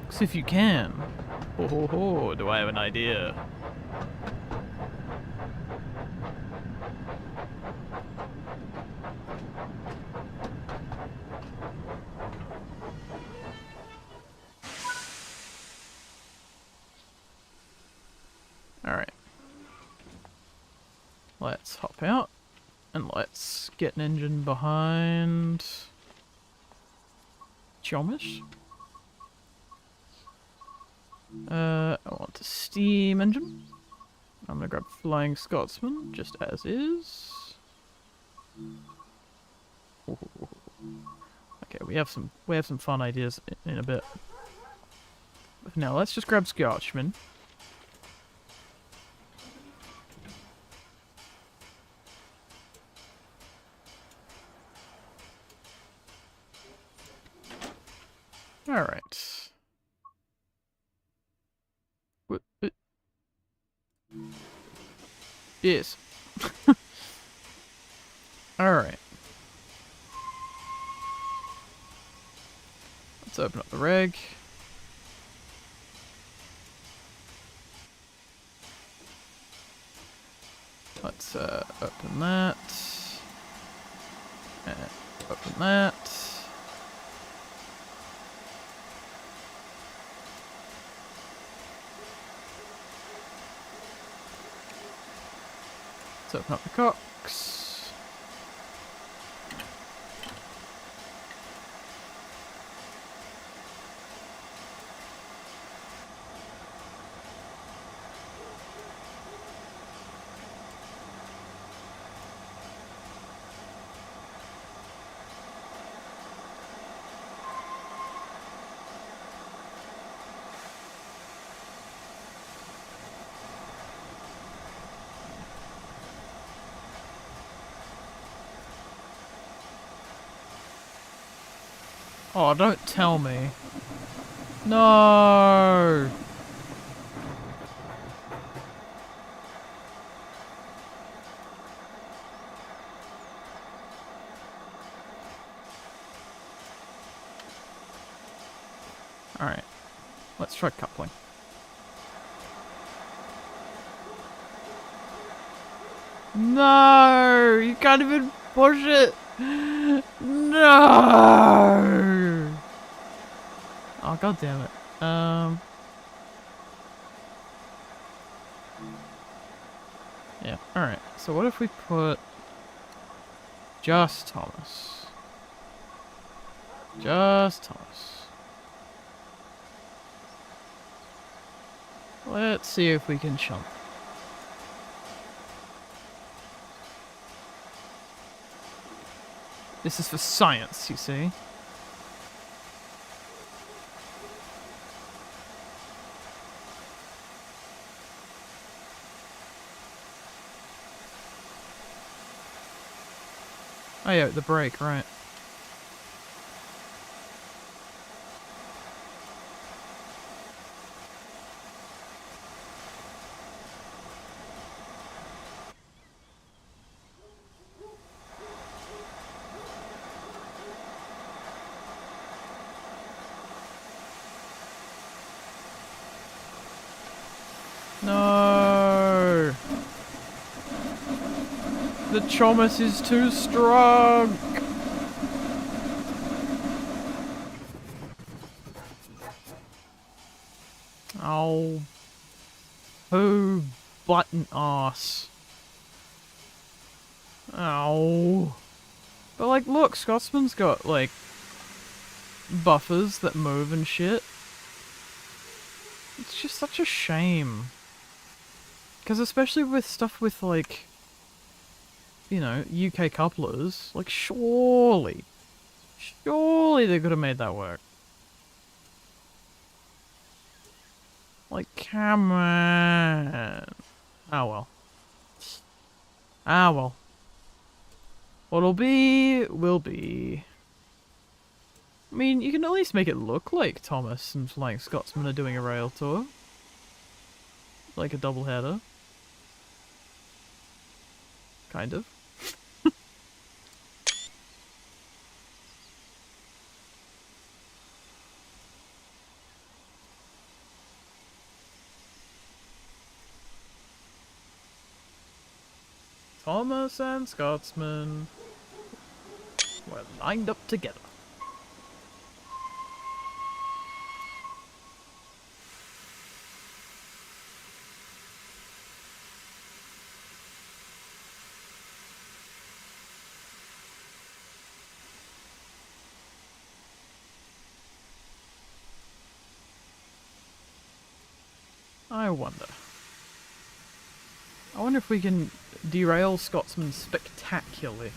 Because if you can, do I have an idea? Alright. Let's hop out. And let's get an engine behind Chalmers. I want a steam engine. I'm gonna grab Flying Scotsman, just as is. Okay, we have some fun ideas in a bit. But now let's just grab Scotchman. Alright. Yes. Alright. Let's open up the reg. Let's open that. And open that. Let's open up the cocks. Oh, don't tell me. No! Alright. Let's try coupling. No! You can't even push it! No! Oh, god damn it. Yeah, alright. So what if we put just Thomas? Just Thomas. Let's see if we can chump. This is for science, you see. Oh yeah, the brake, right. No! The Chomas is too strong! Oh. Poo button ass. Oh. But like, look, Scotsman's got, like, buffers that move and shit. It's just such a shame. Because especially with stuff with, like, you know, UK couplers, like, surely they could have made that work. Like, come on. Oh well. Ah, well. What'll be, will be. I mean, you can at least make it look like Thomas and Flying Scotsman are doing a rail tour. Like a double header. Kind of. Thomas and Scotsman were lined up together. I wonder if we can derail Scotsman spectacularly.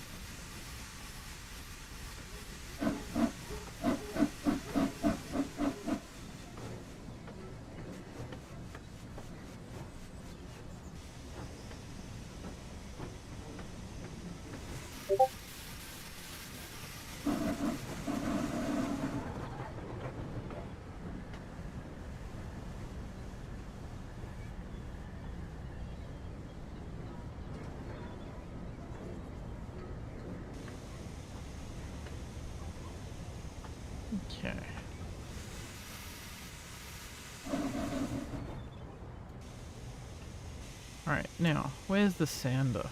Okay. Alright, now, where's the sander?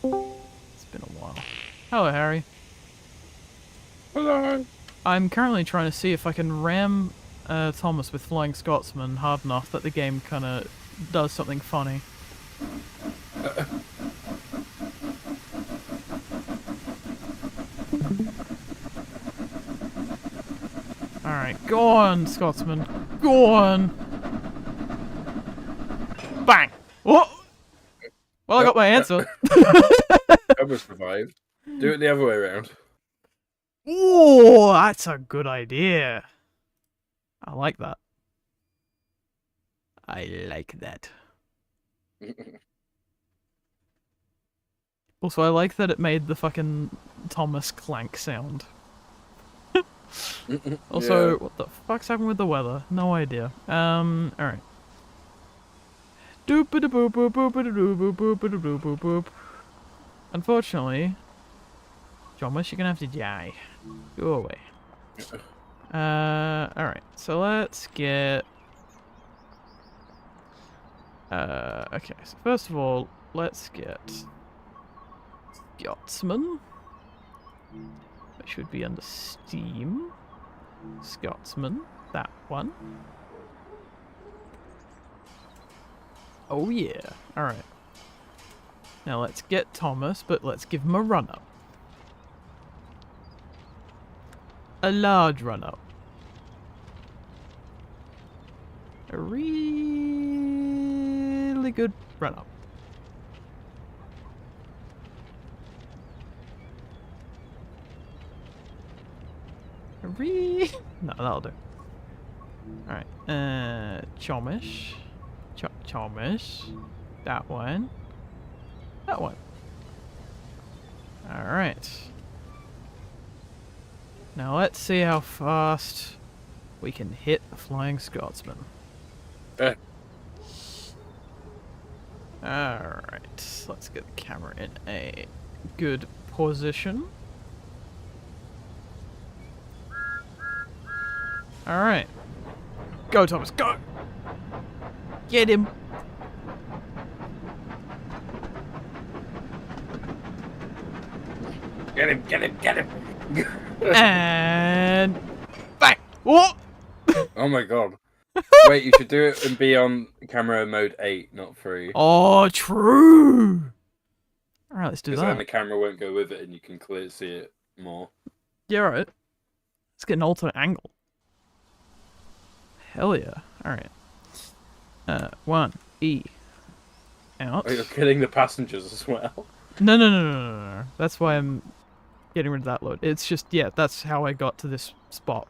It's been a while. Hello, Harry. Hello. I'm currently trying to see if I can ram Thomas with Flying Scotsman hard enough that the game kind of does something funny. Alright, go on, Scotsman. Go on! Bang! Oh! Well, I got my answer. Ever survived. Do it the other way around. Oh, that's a good idea. I like that. I like that. Also, I like that it made the fucking Thomas clank sound. Also, Yeah. what the fuck's happened with the weather? No idea. Alright. Doop a boop boop boop boop boop boop boop boop. Unfortunately, Thomas, you're gonna have to die. Go away. Alright, so let's get... okay, so first of all, let's get... Scotsman. Which should be under Steam. Scotsman, that one. Oh yeah, alright. Now let's get Thomas, but let's give him a run-up. A large run-up. A really good run-up. No, that'll do. Alright, Chomish. Chomish. That one. That one. Alright. Now let's see how fast we can hit the Flying Scotsman. Alright, let's get the camera in a good position. Alright. Go, Thomas, go! Get him! Get him, get him, get him! And... bang! Whoa! Oh my god. Wait, you should do it and be on camera mode 8, not 3. Oh, true! Alright, let's do Because then the that. camera won't go with it and you can clearly see it more. Yeah, right. Let's get an alternate angle. Hell yeah. Alright. 1, E. Out. Oh, you're killing the passengers as well. No. That's why I'm getting rid of that load. It's just, yeah, that's how I got to this spot.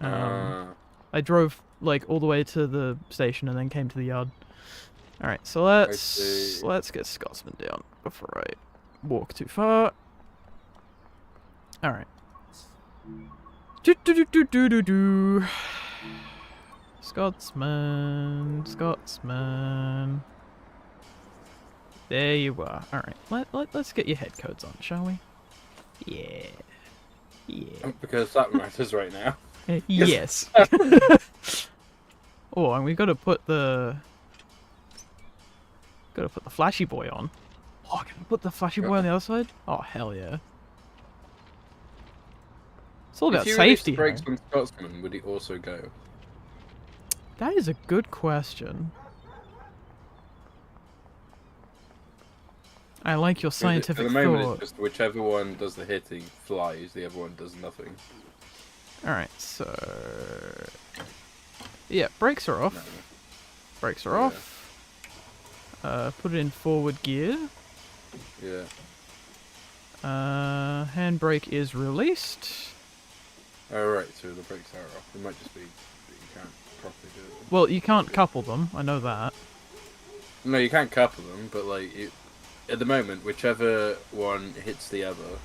I drove, like, all the way to the station and then came to the yard. All right, so see. let's get Scotsman down before I walk too far. All right. Do do do do do do do. Scotsman, Scotsman. There you are. All right, let's get your head codes on, shall we? Yeah. Yeah. Because that matters right now. Yes. Oh, and we gotta put the flashy boy on. Oh, can we put the flashy boy on the other side? Oh, hell yeah. It's all about safety. If you released brakes on Scotsman, would he also go? That is a good question. I like your scientific At the moment, thought. it's just whichever one does the hitting flies, the other one does nothing. Alright, so... Yeah, brakes are off. No. Brakes are off. Put it in forward gear. Yeah. Handbrake is released. Oh, right, so the brakes are off. It might just be that you can't properly do it. Well, you can't couple them, I know that. No, you can't couple them, but like at the moment, whichever one hits the other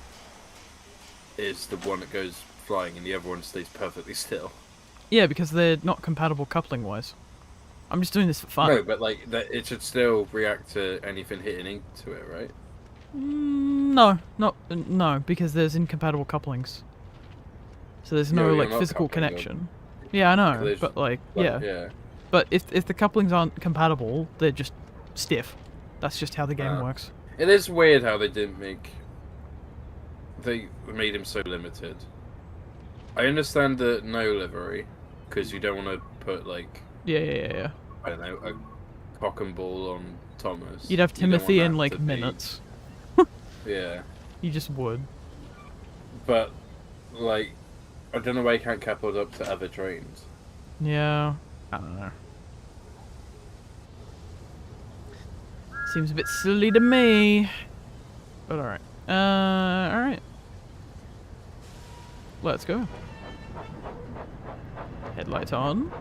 is the one that goes flying, and the other one stays perfectly still. Yeah, because they're not compatible coupling-wise. I'm just doing this for fun. No, but like it should still react to anything hitting into it, right? No, because there's incompatible couplings. So there's no Yeah, like not physical coupling them. connection. Yeah, I know, Collision. but like, But, yeah. Yeah. But if the couplings aren't compatible, they're just stiff. That's just how the game works. It is weird how they made him so limited. I understand the no livery, because you don't want to put like Yeah. I don't know, a cock and ball on Thomas. You'd have You don't want Timothy in that like to be- minutes. Yeah, You just would. but like I don't know why you can't couple it up to other trains. Yeah, I don't know. Seems a bit silly to me. But alright. Alright. Let's go. Headlight on.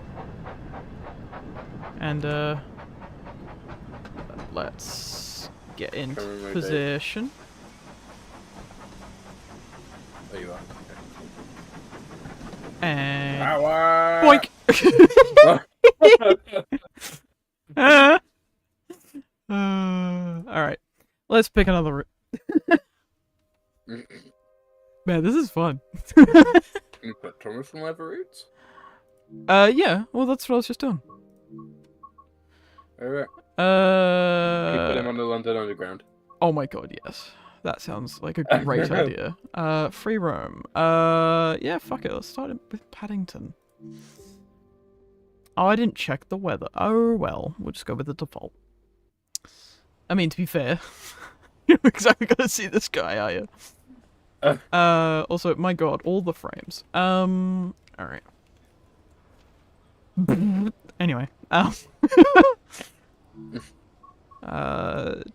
And, let's get into Camera mode position. There you are. And... Power! Boink! Alright. Let's pick another route. Man, this is fun. You put Thomas on lever routes? Yeah. Well, that's what I was just doing. Alright. You put him Uh... on the London Underground. Oh my god, yes. That sounds like a great idea. Free roam. Yeah, fuck it. Let's start with Paddington. Oh, I didn't check the weather. Oh, well. We'll just go with the default. I mean, to be fair, you're not exactly gonna see this guy, are you? Also, my god, all the frames. Alright. Anyway,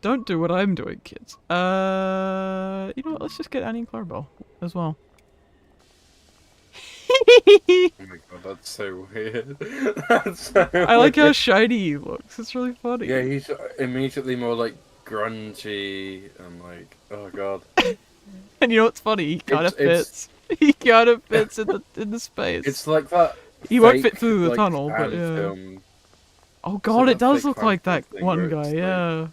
don't do what I'm doing, kids. You know what, let's just get Annie and Clarabelle as well. Oh my god, that's so weird. That's so I like how weird. shiny he looks, it's really funny. Yeah, he's immediately more like grungy and like, oh god. And you know what's funny? He kind of It's- fits. He kind of fits in the space. It's like that. He won't fake, fit through the like, tunnel, but fan yeah. film. Oh god, it that does fake look fan like that film thing one where guy, it's yeah.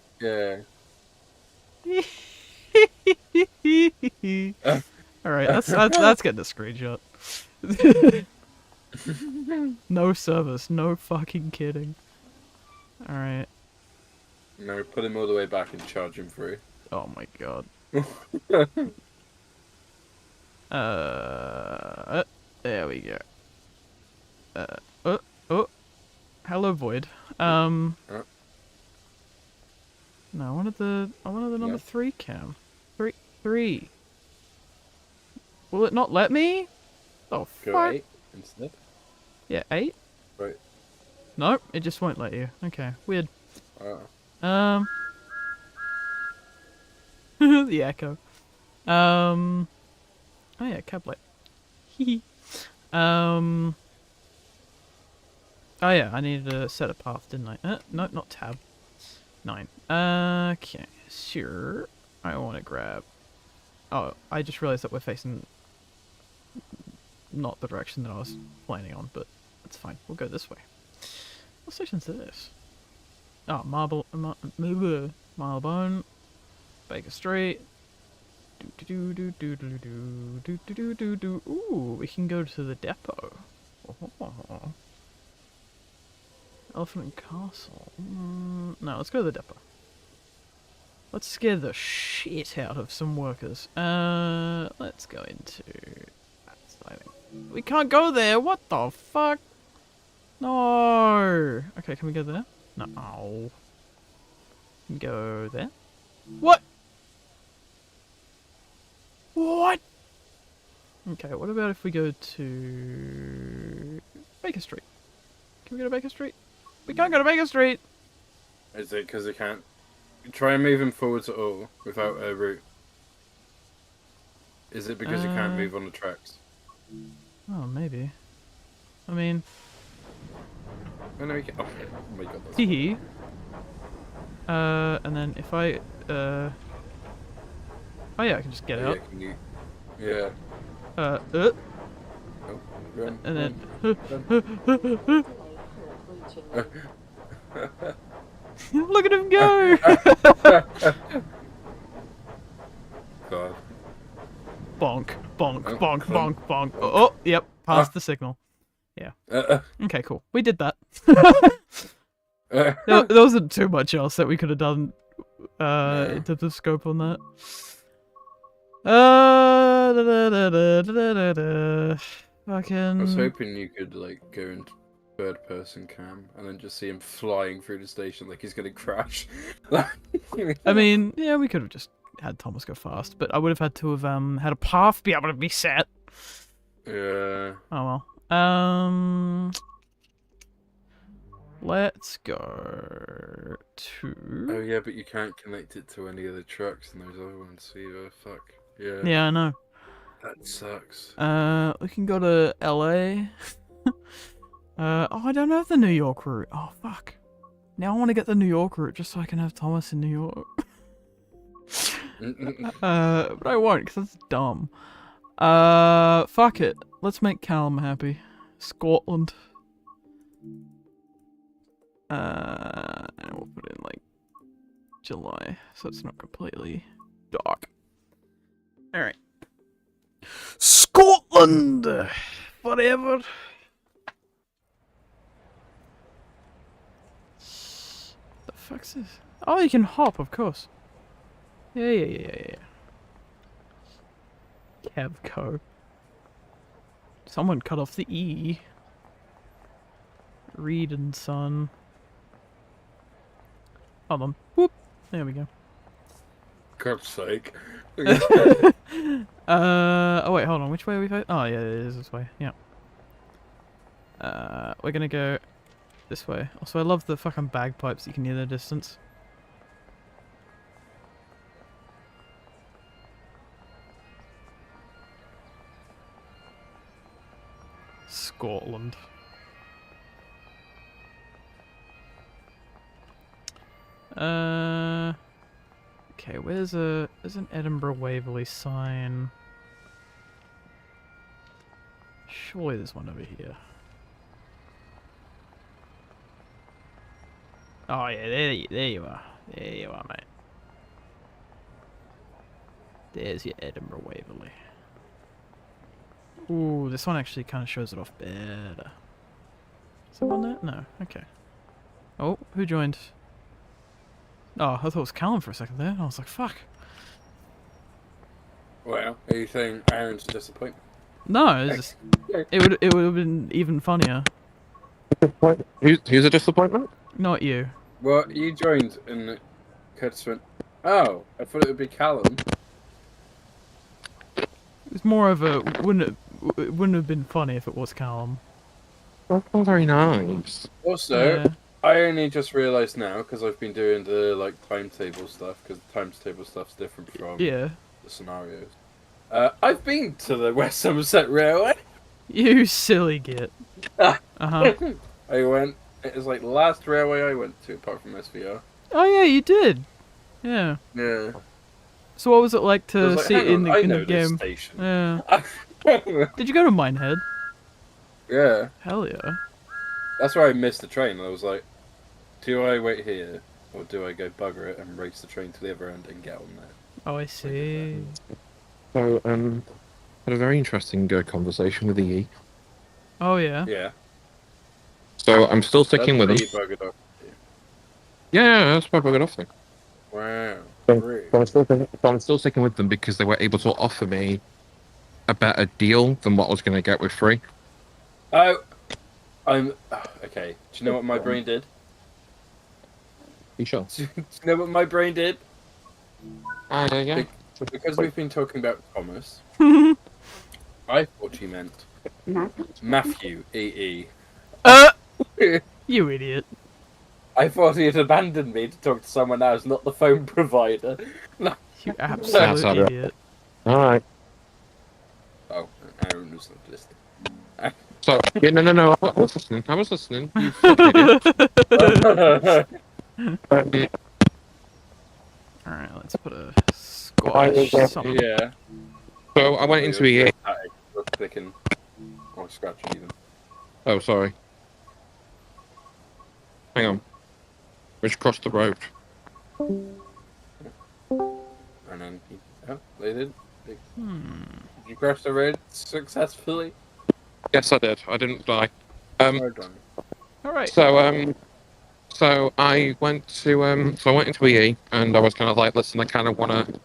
Yeah. Alright, that's getting a screenshot. No service, no fucking kidding. Alright. No, put him all the way back and charge him through. Oh my god. There we go. Hello Void. No, I wanted the number No. 3 cam. Three. Will it not let me? Oh Go fuck. 8 instead. Yeah, 8? Right. Nope, it just won't let you. Okay, weird. Oh. The echo. Oh yeah, cab light. Hee. Oh yeah, I needed to set a path, didn't I? No, not tab. 9. Okay, sure. I want to grab... Oh, I just realized that we're facing not the direction that I was planning on, but that's fine. We'll go this way. What station's this? Oh, Marylebone, Baker Street. Ooh, we can go to the depot. Oh. Elephant and Castle. No, let's go to the depot. Let's scare the shit out of some workers. Let's go into... We can't go there! What the fuck? No! Okay, can we go there? No. Go there? What? What? Okay, what about if we go to... Baker Street? Can we go to Baker Street? We can't go to Baker Street! Is it because they can't? Try and move him forwards at all without a route. Is it because you can't move on the tracks? Oh, maybe. I mean... Oh, no, you can. Oh my god, that's... Hee. And then if I, Oh yeah, I can just get out. Yeah. Oh, Run, and then... run. Look at him go! God. Bonk, bonk, Oh, bonk, oh. bonk, bonk. Oh, yep, passed the signal. Yeah. Okay, cool. We did that. There wasn't too much else that we could have done in terms of scope on that. Fucking... I was hoping you could like go into third person cam and then just see him flying through the station like he's gonna crash. I mean, yeah, we could have just had Thomas go fast, but I would have had to have had a path be able to be set. Yeah. Oh well. Let's go to... Oh yeah, but you can't connect it to any of the trucks and those other ones either. Fuck. Yeah. Yeah, I know. That sucks. We can go to LA. Oh, I don't have the New York route. Oh, fuck. Now I want to get the New York route just so I can have Thomas in New York. But I won't because that's dumb. Fuck it. Let's make Callum happy. Scotland. And we'll put in like July, so it's not completely dark. Alright. Scotland! Forever! The fuck's this? Oh, you can hop, of course. Yeah. Cavco. Someone cut off the E. Reed and Son. Hold on. Whoop. There we go. God's sake. Oh wait, hold on. Which way are we going? Oh yeah, it is this way. Yeah. We're gonna go this way. Also, I love the fucking bagpipes you can hear in the distance. Scotland. Okay, there's an Edinburgh Waverley sign. Surely there's one over here. Oh yeah, there you are. There you are, mate. There's your Edinburgh Waverley. Ooh, this one actually kind of shows it off better. Is there one there? No. Okay. Oh, who joined? Oh, I thought it was Callum for a second there. I was like, fuck. Well, are you saying Aaron's a disappointment? No, it's just, it would have been even funnier. Who's a disappointment? Not you. Well, you joined and Curtis went, oh, I thought it would be Callum. It was more of a it wouldn't have been funny if it was Callum. That's not very nice. Also, Yeah. I only just realised now, because I've been doing the like timetable stuff, because the timetable stuff's different from Yeah. the scenarios. I've been to the West Somerset Railway. You silly git. Uh-huh. I went, it was like the last railway I went to, apart from SVR. Oh yeah, you did. Yeah. Yeah. So what was it like I was to like, see it hang in on, I the know this game? station. Yeah. Yeah. Did you go to Minehead? Hell yeah. That's where I missed the train. I was like, do I wait here, or do I go bugger it and race the train to the other end and get on there? Oh, I see. So, had a very interesting conversation with EE. Oh yeah. Yeah. So I'm still sticking with them. That's where you buggered off. Yeah, that's why I got off there. Wow. So, Really? I'm still sticking with them because they were able to offer me a better deal than what I was going to get with free. Oh, okay. Do you know what my brain did? You sure? Do you know what my brain did? Yeah. Because we've been talking about Thomas, I thought you meant Matthew EE. You idiot. I thought he had abandoned me to talk to someone else, not the phone provider. You absolute That's idiot. Alright. Oh, Aaron was not listening. So, yeah, no, I was listening. You fucking idiot. Alright, let's put a squash something. Yeah. So I went into EE. Clicking or scratching even. Oh, sorry. Hang on. We just crossed the road. And then, they did. Did you cross the road successfully? Yes, I did. I didn't die. Well done. Alright. So I went into EE and I was kind of like, listen, I kind of want to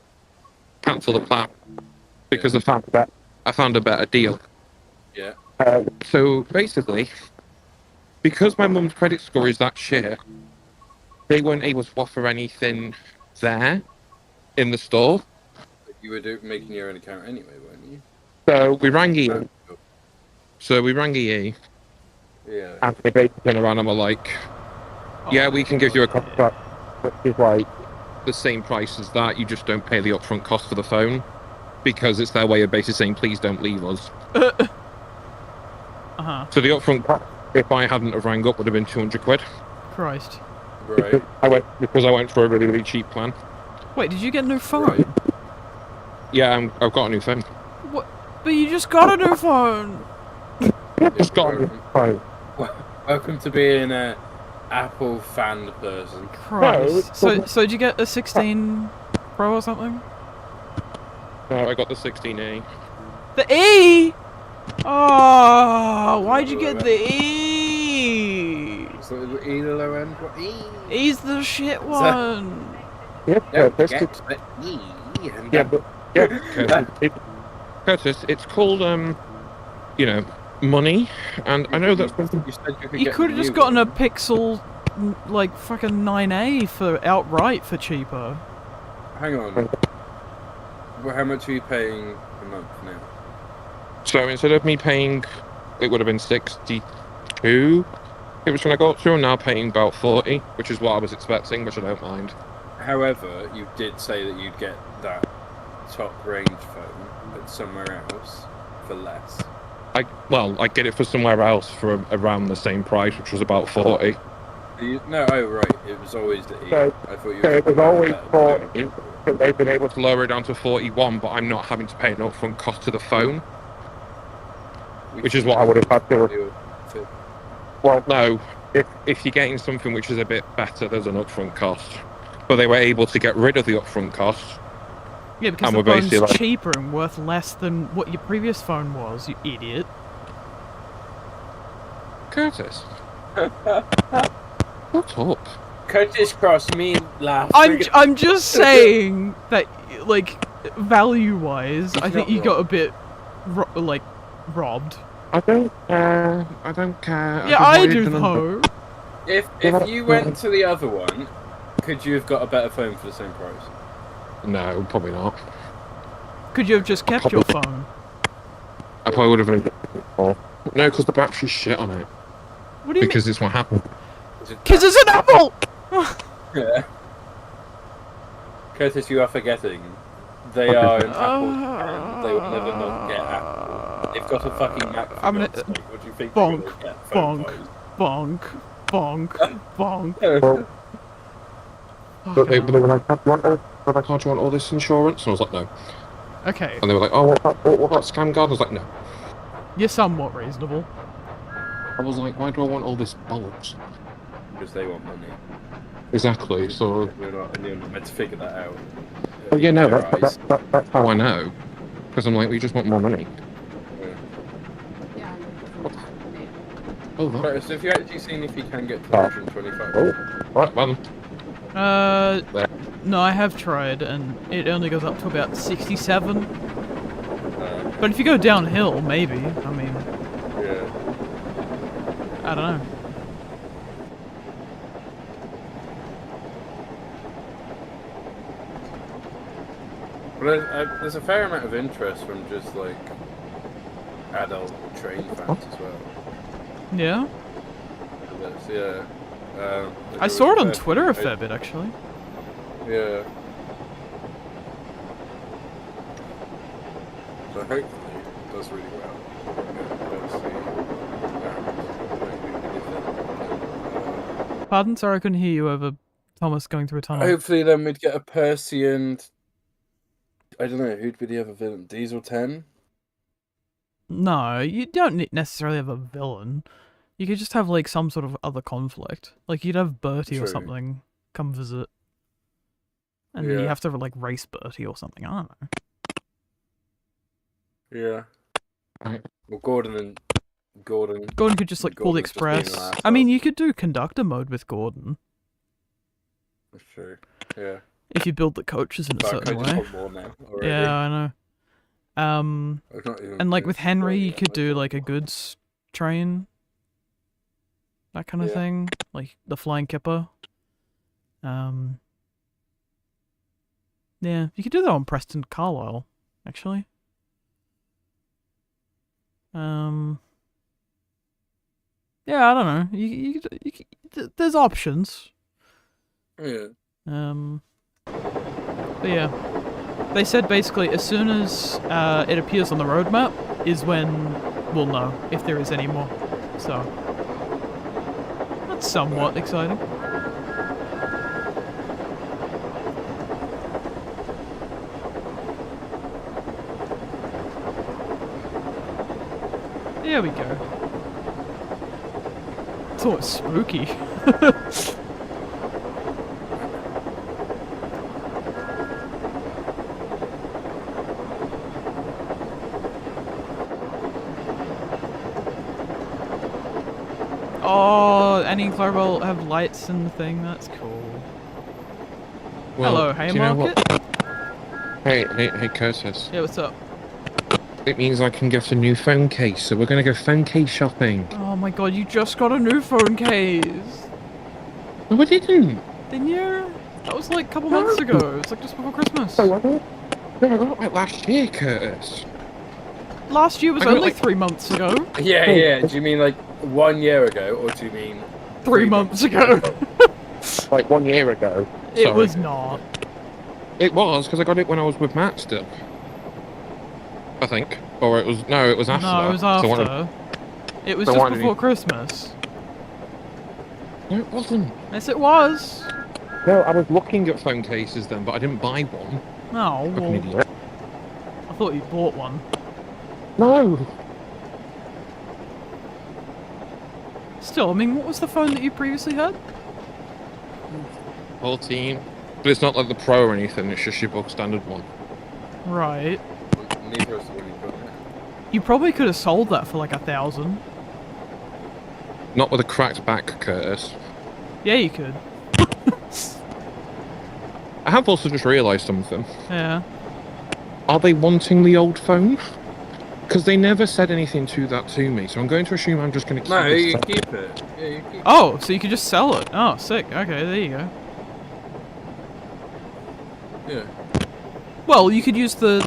cancel the plan because I found a better deal. Yeah. So basically, because my mum's credit score is that shit, they weren't able to offer anything there in the store. But you were making your own account anyway, weren't you? So we rang EE. Yeah. And they basically turned around and were like, yeah, we can give you a contract which is like the same price as that, you just don't pay the upfront cost for the phone. Because it's their way of basically saying, please don't leave us. Uh-huh. So the upfront cost, if I hadn't have rang up, would have been 200 quid. Christ. Right. I went for a really, really cheap plan. Wait, did you get a new phone? Right. Yeah, I've got a new phone. What? But you just got a new phone! Just got a new phone. Welcome to being an Apple fan person. Christ. So did you get a 16 Pro or something? No, I got the 16E. The E! Oh, why'd you get the E? So the E the low end? What E? E's the shit one. Don't forget the E. Curtis, it's called money, and I know that's something. You said you could You get could have the just new gotten a one. Pixel, like fucking 9A for outright for cheaper. Hang on. Well, how much are you paying a month now? So instead of me paying, it would have been 62. It was when I got through, and now paying about 40, which is what I was expecting, which I don't mind. However, you did say that you'd get that top range phone, but somewhere else for less. I get it for somewhere else for around the same price, which was about 40. No, oh right, it was always the E. So- I thought you So were it was always better 40, phone. but they've been able to lower it down to 41, but I'm not having to pay an upfront cost to the phone, which is what I would have had to. Well, no, if you're getting something which is a bit better, there's an upfront cost. But they were able to get rid of the upfront cost. Yeah, because And the we're phone's basically like- cheaper and worth less than what your previous phone was, you idiot. Curtis. What's up? Curtis crossed me laugh. I'm just saying that, like, value-wise, I think not you got a bit, robbed. I don't care. Yeah, I do, though. If you went to the other one, could you have got a better phone for the same price? No, probably not. Could you have just kept your phone? I probably would have been. No, because the battery's shit on it. What do you Because it's what happened. Because it's an Apple! Yeah. Curtis, you are forgetting. They are an Apple parent. They would never not get Apple. They've got a fucking Mac. For I'm gonna- God's sake. What do you think bonk, they're gonna get? Phone bonk, bonk, bonk, bonk. wise? But they were like, "Do you want all this insurance?" And I was like, "No." Okay, And they were like, "Oh, what about scam guard?" I was like, "No." you're somewhat reasonable. I was like, "Why do I want all this bollocks?" Because they want money. Exactly. So. And you're not meant to figure that out. Well, yeah, no, Their eyes. that's how I know. Because I'm like, we just want more money. Oh, that. Right, so have you actually seen if you can get to 125? Oh, right, well. There. No, I have tried, and it only goes up to about 67. But if you go downhill, maybe. I mean, Yeah. I don't know. But there's a fair amount of interest from just like adult train fans as well. Yeah? Yeah. I saw it on Twitter a fair bit, actually. Yeah. So hopefully it does really well. Pardon? Sorry, I couldn't hear you over Thomas going through a tunnel. Hopefully then we'd get a Percy and... I don't know, who'd be the other villain? Diesel 10? No, you don't necessarily have a villain. You could just have, like, some sort of other conflict. Like, you'd have Bertie or True. something come visit. And then you have to, like, race Bertie or something. I don't know. Yeah. Well, Gordon could just, like, pull the Gordon's just being an express. I asshole. mean, you could do conductor mode with Gordon. That's true. Yeah. If you build the coaches in a But I certain just way. want more now already. Yeah, I know. I've not even And, like, with finished Henry, writing you it, could I do, just like, a want goods train. That kind of Yeah. thing. Like, the Flying Kipper. Yeah, you could do that on Preston Carlisle, actually. Yeah, I don't know. There's options. Yeah. But yeah, they said basically as soon as it appears on the roadmap is when we'll know if there is any more. So that's somewhat exciting. There we go. It's almost spooky. Oh, Annie and Clarabelle have lights and the thing. That's cool. Well, Hello, do you know Haymarket. what? Hey, Curtis. Yeah, what's up? It means I can get a new phone case, so we're gonna go phone case shopping. Oh my god, you just got a new phone case. No, I didn't. Didn't you? That was like a couple months ago. It's like just before Christmas. No, I got it last year, Curtis. Last year was I got, only like- 3 months ago. Yeah, yeah. Do you mean like 1 year ago, or do you mean 3 months ago. Like 1 year ago. It Sorry. was not. It was, because I got it when I was with Matt still. I think. Or it was after. No, it was So I after. wanted- It was So just why did before he- Christmas. No, it wasn't. Yes, it was. No, I was looking at phone cases then, but I didn't buy one. No, Like an well, idiot. I thought you bought one. No. Still, I mean, what was the phone that you previously had? 14. But it's not like the Pro or anything, it's just your book standard one. Right. Neither is really good. You probably could have sold that for like 1,000. Not with a cracked back, Curtis. Yeah, you could. I have also just realised something. Yeah. Are they wanting the old phone? Because they never said anything to that to me, so I'm going to assume I'm just going to keep No, this you stuff. keep it. Yeah, you keep Oh, so you could just sell it. Oh, sick. Okay, there you go. it. Yeah. Well, you could use the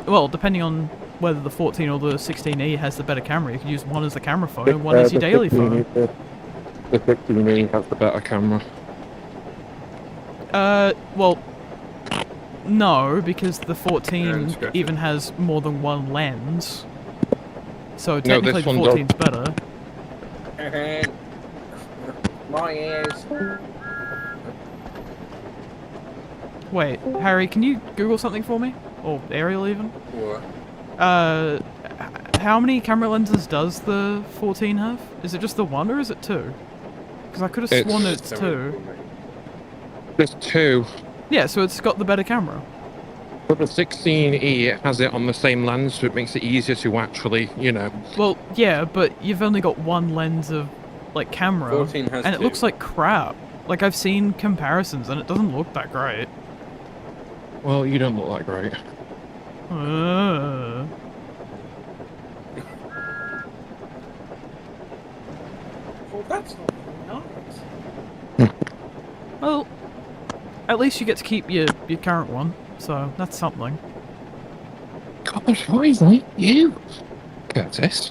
well, depending on whether the 14 or the 16E has the better camera, you could use one as the camera phone and one as your daily phone. The 16E has the better camera. Well, no, because the Yeah, 14 scratch it. even has more than one lens. So No, technically this the one 14's better. My ears. Wait, Harry, can you Google something for me? Or Ariel even? What? How many camera lenses does the 14 have? Is it just the one or is it two? Because I could have It's- sworn it's two. There's 2. Yeah, so it's got the better camera. But the 16E, it has it on the same lens, so it makes it easier to actually, you know. Well, yeah, but you've only got one lens of, like, camera. 14 has and it 2. looks like crap. Like, I've seen comparisons and it doesn't look that great. Well, you don't look that great. Well, that's not very nice. Well, at least you get to keep your current one, so that's something. God, why is it you? Curtis.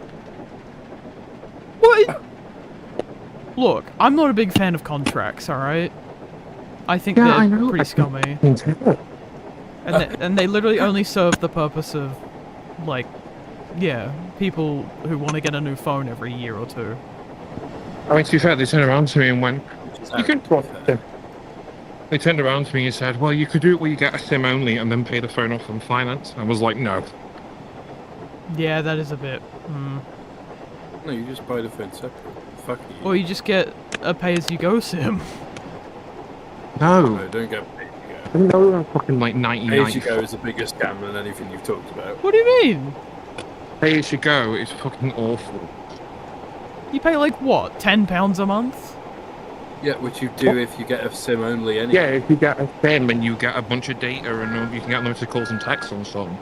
What? Look, I'm not a big fan of contracts, alright? I think Yeah, they're I know. pretty scummy. And they literally only serve the purpose of, like, yeah, people who want to get a new phone every year or two. I mean, to be fair, they turned around to me and went, you can... They turned around to me and said, well, you could do it where you get a SIM only and then pay the phone off on finance. I was like, no. Yeah, that is a bit... No, you just buy the phone separate. Fuck you. Or you just get a pay-as-you-go SIM. No. No, don't get paid as I know I'm fucking like 99. Pay as you go is the biggest scam than anything you've talked about. What do you mean? Pay as you go is fucking awful. You pay like, what, £10 a month? Yeah, which you do if you get a SIM only anyway. Yeah, if you get a SIM and you get a bunch of data and you can get unlimited calls and texts and so on.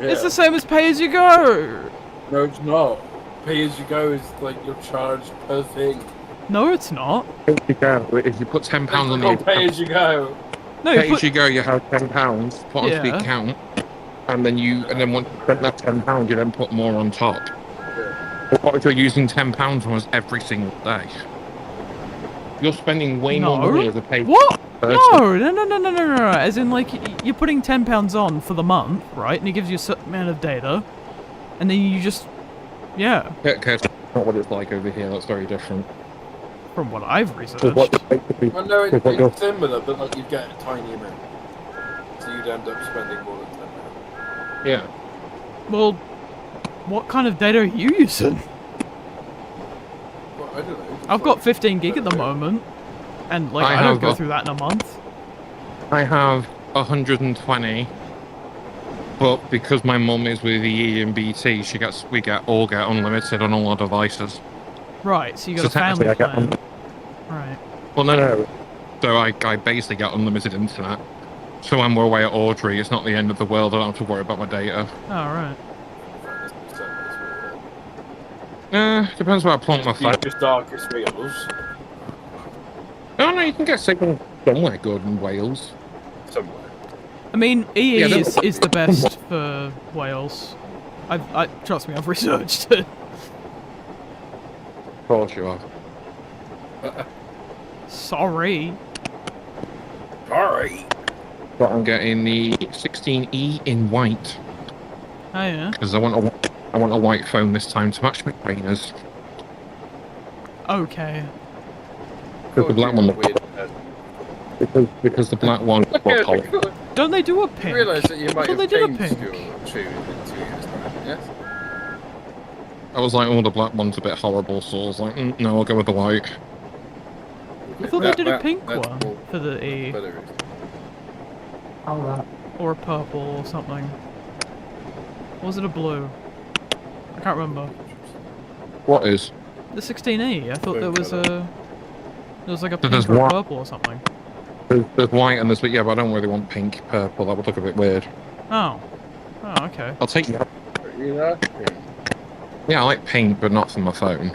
Yeah. It's the same as pay-as-you-go! No, it's not. Pay as you go is like you're charged per thing. No, it's not. Pay as you go, if you put £10 on the It's pay as you go. No, pay you as you go, you have £10 put onto the Yeah. account, and then once you spend that £10, you then put more on top. But what if you're using £10 almost every single day? You're spending way more No. money as a paid What? person. No. As in, like, you're putting £10 on for the month, right? And it gives you a certain amount of data. And then you just... Yeah, Okay, that's not what it's like over here. That's very different. from what I've researched. Because what basically, Well, no, because what you're- it's similar, but like you get a tiny amount. So you'd end up spending more than £10. yeah. Well, what kind of data are you using? Well, I don't know. I've got 15 gig at the moment. And, like, I I don't have go a- through that in a month. I have 120, but because my mum is with EE and BT, we all get unlimited on all our devices. Right, so you got So a family technically I plan. get Right. Well, no. So I basically get unlimited internet. So when we're away at Audrey, it's not the end of the world. I don't have to worry about my data. Oh, right. Depends where I plonk my phone. Just darkest reels. No, you can get signal somewhere good in Wales. Somewhere. I mean, EE Yeah, is the best for Wales. Trust me, I've researched it. Of course you are. Sorry. Sorry. But I'm getting the 16E in white Oh, yeah. because I want a white phone this time to match my trainers. Okay. Because the black one, because the black one. Don't they do a You pink? realise that you might thought have they did a changed pink. your tune in 2 years' time, yes? I was like, oh, the black one's a bit horrible, so I was like, no, I'll go with the white. I thought they did a pink that's one more for the E. better reason. Or a purple or something. Or was it a blue? I can't remember. What is? The 16E, I thought Blue there was colour. there was like a But there's pink or a one- purple or something. There's white and there's, but yeah, but I don't really want pink, purple. That would look a bit weird. Oh. Oh, okay. I'll take that. You know? Yeah, I like pink, but not for my phone.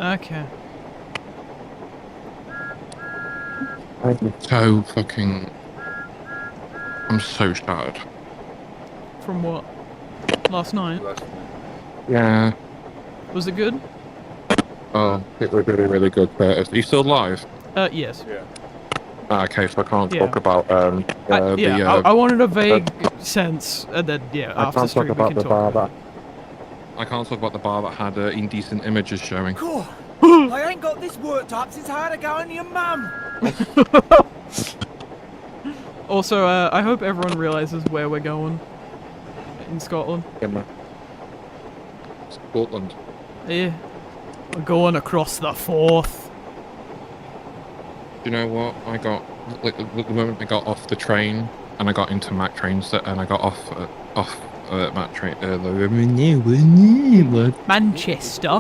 Okay. So fucking. I'm so shattered. From what? Last night? Yeah. Was it good? Oh, it was really, really good. Curtis. Are you still live? Yes. Yeah. Okay, so I can't Yeah. talk about I wanted a vague sense, and then, yeah, I after can't talk stream we about can the bar talk. that. I can't talk about the bar that had indecent images showing. I ain't got this worked up since I had a go on your mum. Also, I hope everyone realizes where we're going in Scotland. Yeah, man. Scotland. Yeah. We're going across the Forth. Do you know what? I got like the moment I got off the train and I got into Mac trains and I got off Mac train. Manchester.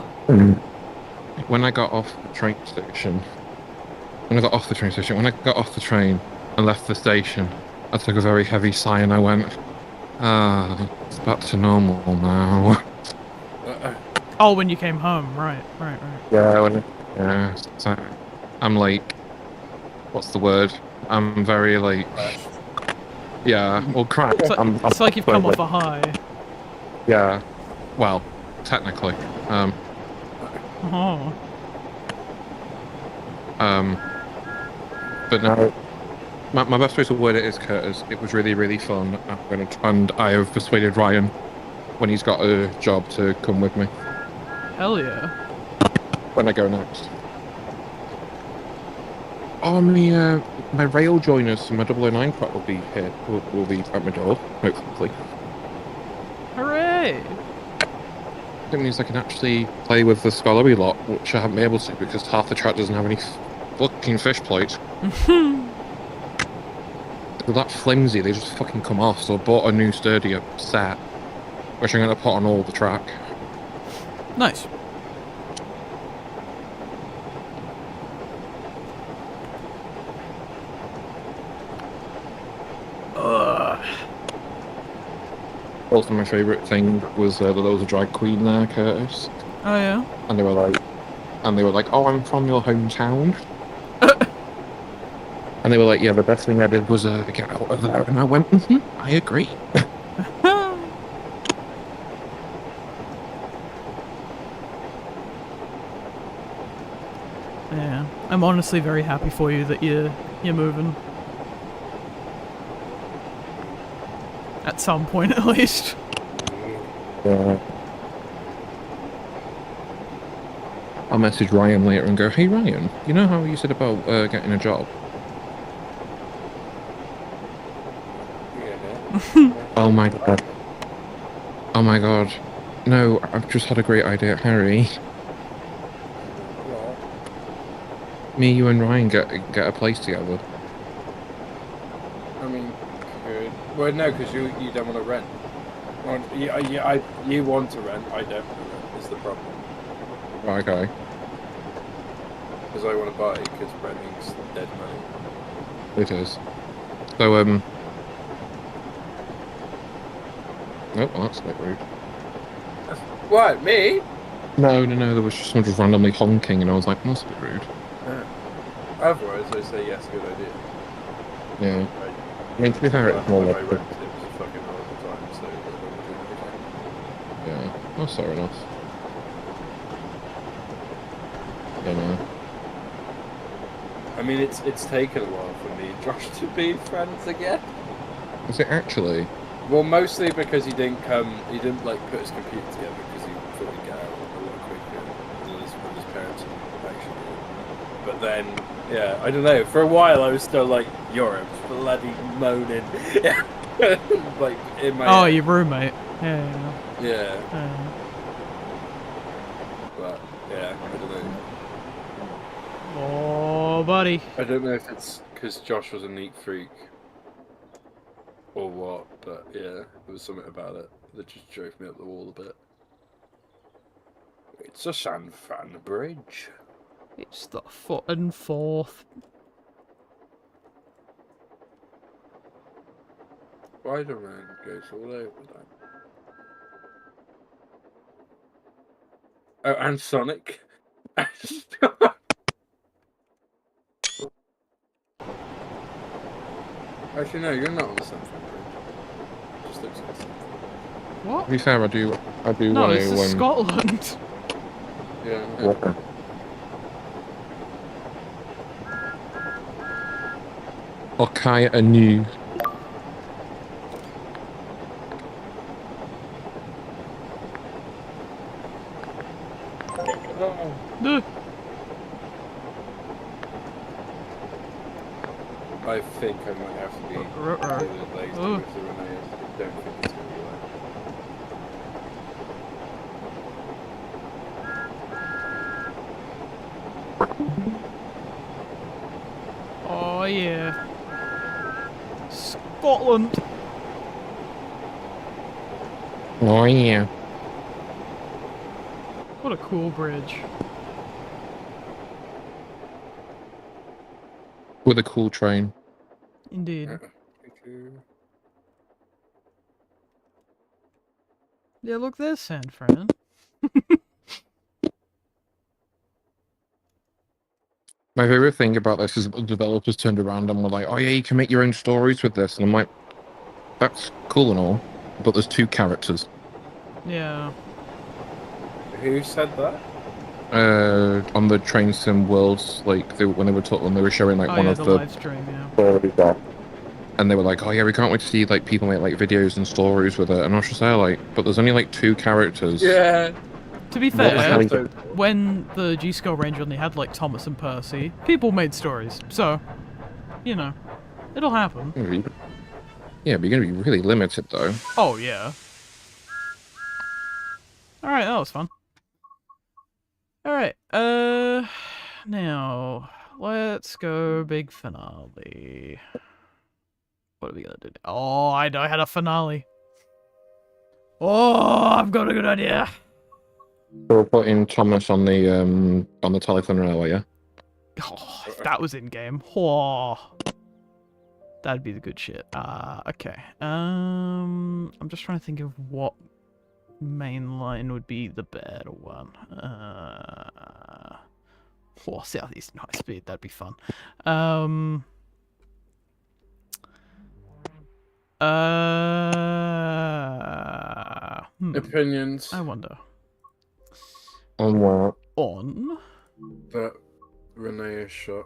When I got off the train station, when I got off the train and left the station, I took a very heavy sigh and I went, it's back to normal now. Oh, when you came home, right. Yeah, so I'm like, what's the word? I'm very like, yeah, well, crap. It's like you've come off a high. Yeah, well, technically. Oh. But no, my best way to word it is, Curtis, it was really, really fun. And I have persuaded Ryan, when he's got a job, to come with me Hell yeah. when I go next. Oh, my rail joiners for my 009 crop will be here. Will be at my door, hopefully. Hooray! It means I can actually play with the scholarly lot, which I haven't been able to because half the track doesn't have any fucking fish plates. They're that flimsy, they just fucking come off, so I bought a new sturdier set, which I'm going to put on all the track. Nice. Also, my favourite thing was that there was a drag queen there, Curtis. Oh yeah? And they were like, oh, I'm from your hometown. And they were like, yeah, the best thing I did was get out of there. And I went, I agree. Yeah. I'm honestly very happy for you that you're moving. At some point, at least. Yeah. I'll message Ryan later and go, hey Ryan, you know how you said about getting a job? Oh my god. Oh my god. No, I've just had a great idea, Harry. Me, you and Ryan get a place together. I mean, good. Well, no, because you don't want to rent. Well, you want to rent, I don't want to rent, is the problem. Okay. Because I want to buy, because renting's dead money. It is. So, oh, well, that's a bit rude. What, me? No, there was just someone just randomly honking and I was like, that's a bit rude. Otherwise, I say yes, good idea. Yeah. I mean, to be fair, it's more like... I rented, it was a fucking horrible time, so... Yeah, that's fair enough. Yeah, no. I mean, it's taken a while for me and Josh to be friends again. Is it actually? Well, mostly because he didn't like put his computer together because he thought he'd get out a lot quicker than his parents actually did. But then, yeah, I don't know. For a while, I was still like, "You're a bloody moaning," like in my. Oh, head. your roommate. Yeah. Yeah. But yeah, I don't know. Oh, buddy. I don't know if it's because Josh was a neat freak or what, but yeah, there was something about it that just drove me up the wall a bit. It's a San Fran bridge. It's the foot and forth. Spider-Man goes all over that. Oh, and Sonic. Actually, no, you're not on the San Fran bridge. It just looks like something. What? To be fair, I do No, want this to... is Scotland. Yeah. Walker. Okay, a new... I think I might have to be really lazy with the Renaeus. I don't think it's going to be like Oh yeah. Scotland. Oh yeah. What a cool bridge. With a cool train. Indeed. Yeah, look, there's San Fran. My favorite thing about this is that the developers turned around and were like, "Oh yeah, you can make your own stories with this," and I'm like, "That's cool and all, but there's 2 characters." Yeah. Who said that? On the Train Sim Worlds, like when they were showing like Oh one yeah, of the the live stream, yeah. stories that, and they were like, "Oh yeah, we can't wait to see like people make like videos and stories with it." And I was just there like, "But there's only like 2 characters." Yeah. To be What the hell? fair, when the G-Skull Ranger only had like Thomas and Percy, people made stories. So, you know, it'll happen. Yeah, but you're gonna be really limited though. Oh yeah. Alright, that was fun. Alright, now, let's go big finale. What are we gonna do? Oh, I had a finale. Oh, I've got a good idea. So we're putting Thomas on the telephone railway, yeah? Oh, if that was in game. Oh, that'd be the good shit. Okay. I'm just trying to think of what main line would be the better one. Southeastern High Speed. That'd be fun. Opinions. I wonder. On what? On. That Renaeus shot.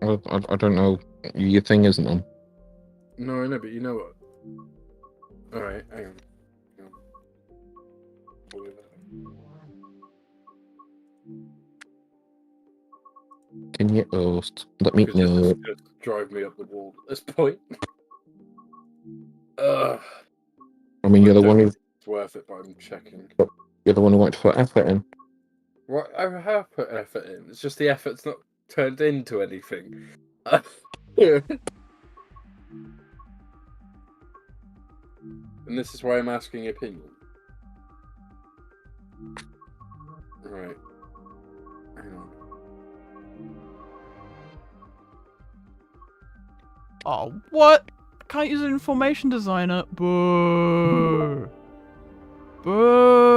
I don't know. Your thing isn't on. No, I know, but you know what? Alright, hang on. Can you host? Let me Because know. it's just drive me up the wall at this point. I mean, you're the one who. It's worth it, but I'm checking. You're the one who wanted to put effort in. Right, I have put effort in. It's just the effort's not turned into anything. And this is why I'm asking opinion. Right. Hang on. Oh, what? Can't use an information designer. Boo. Boo.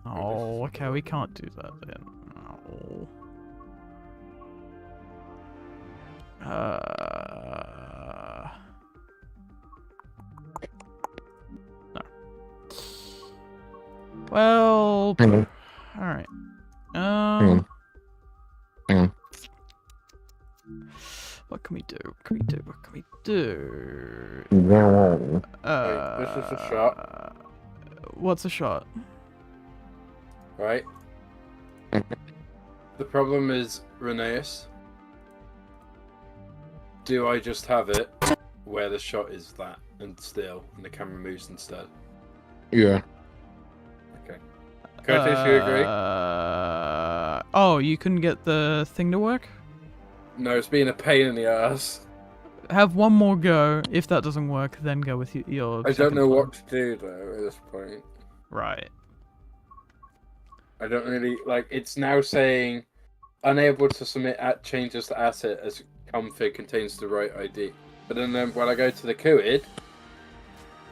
Oh, okay, we can't do that then. Oh. No. Well. Hang on. All right. Hang on. What can we do? What can we do? What can we do? No. This is a shot. What's a shot? Right. The problem is Renaeus. Do I just have it where the shot is that and still, and the camera moves instead? Yeah. Okay. Curtis, you agree? Oh, you couldn't get the thing to work? No, it's been a pain in the ass. Have one more go. If that doesn't work, then go with your I don't second know plan. what to do though at this point. Right. I don't really like. It's now saying unable to submit changes to asset as config contains the right ID. But then when I go to the CUID,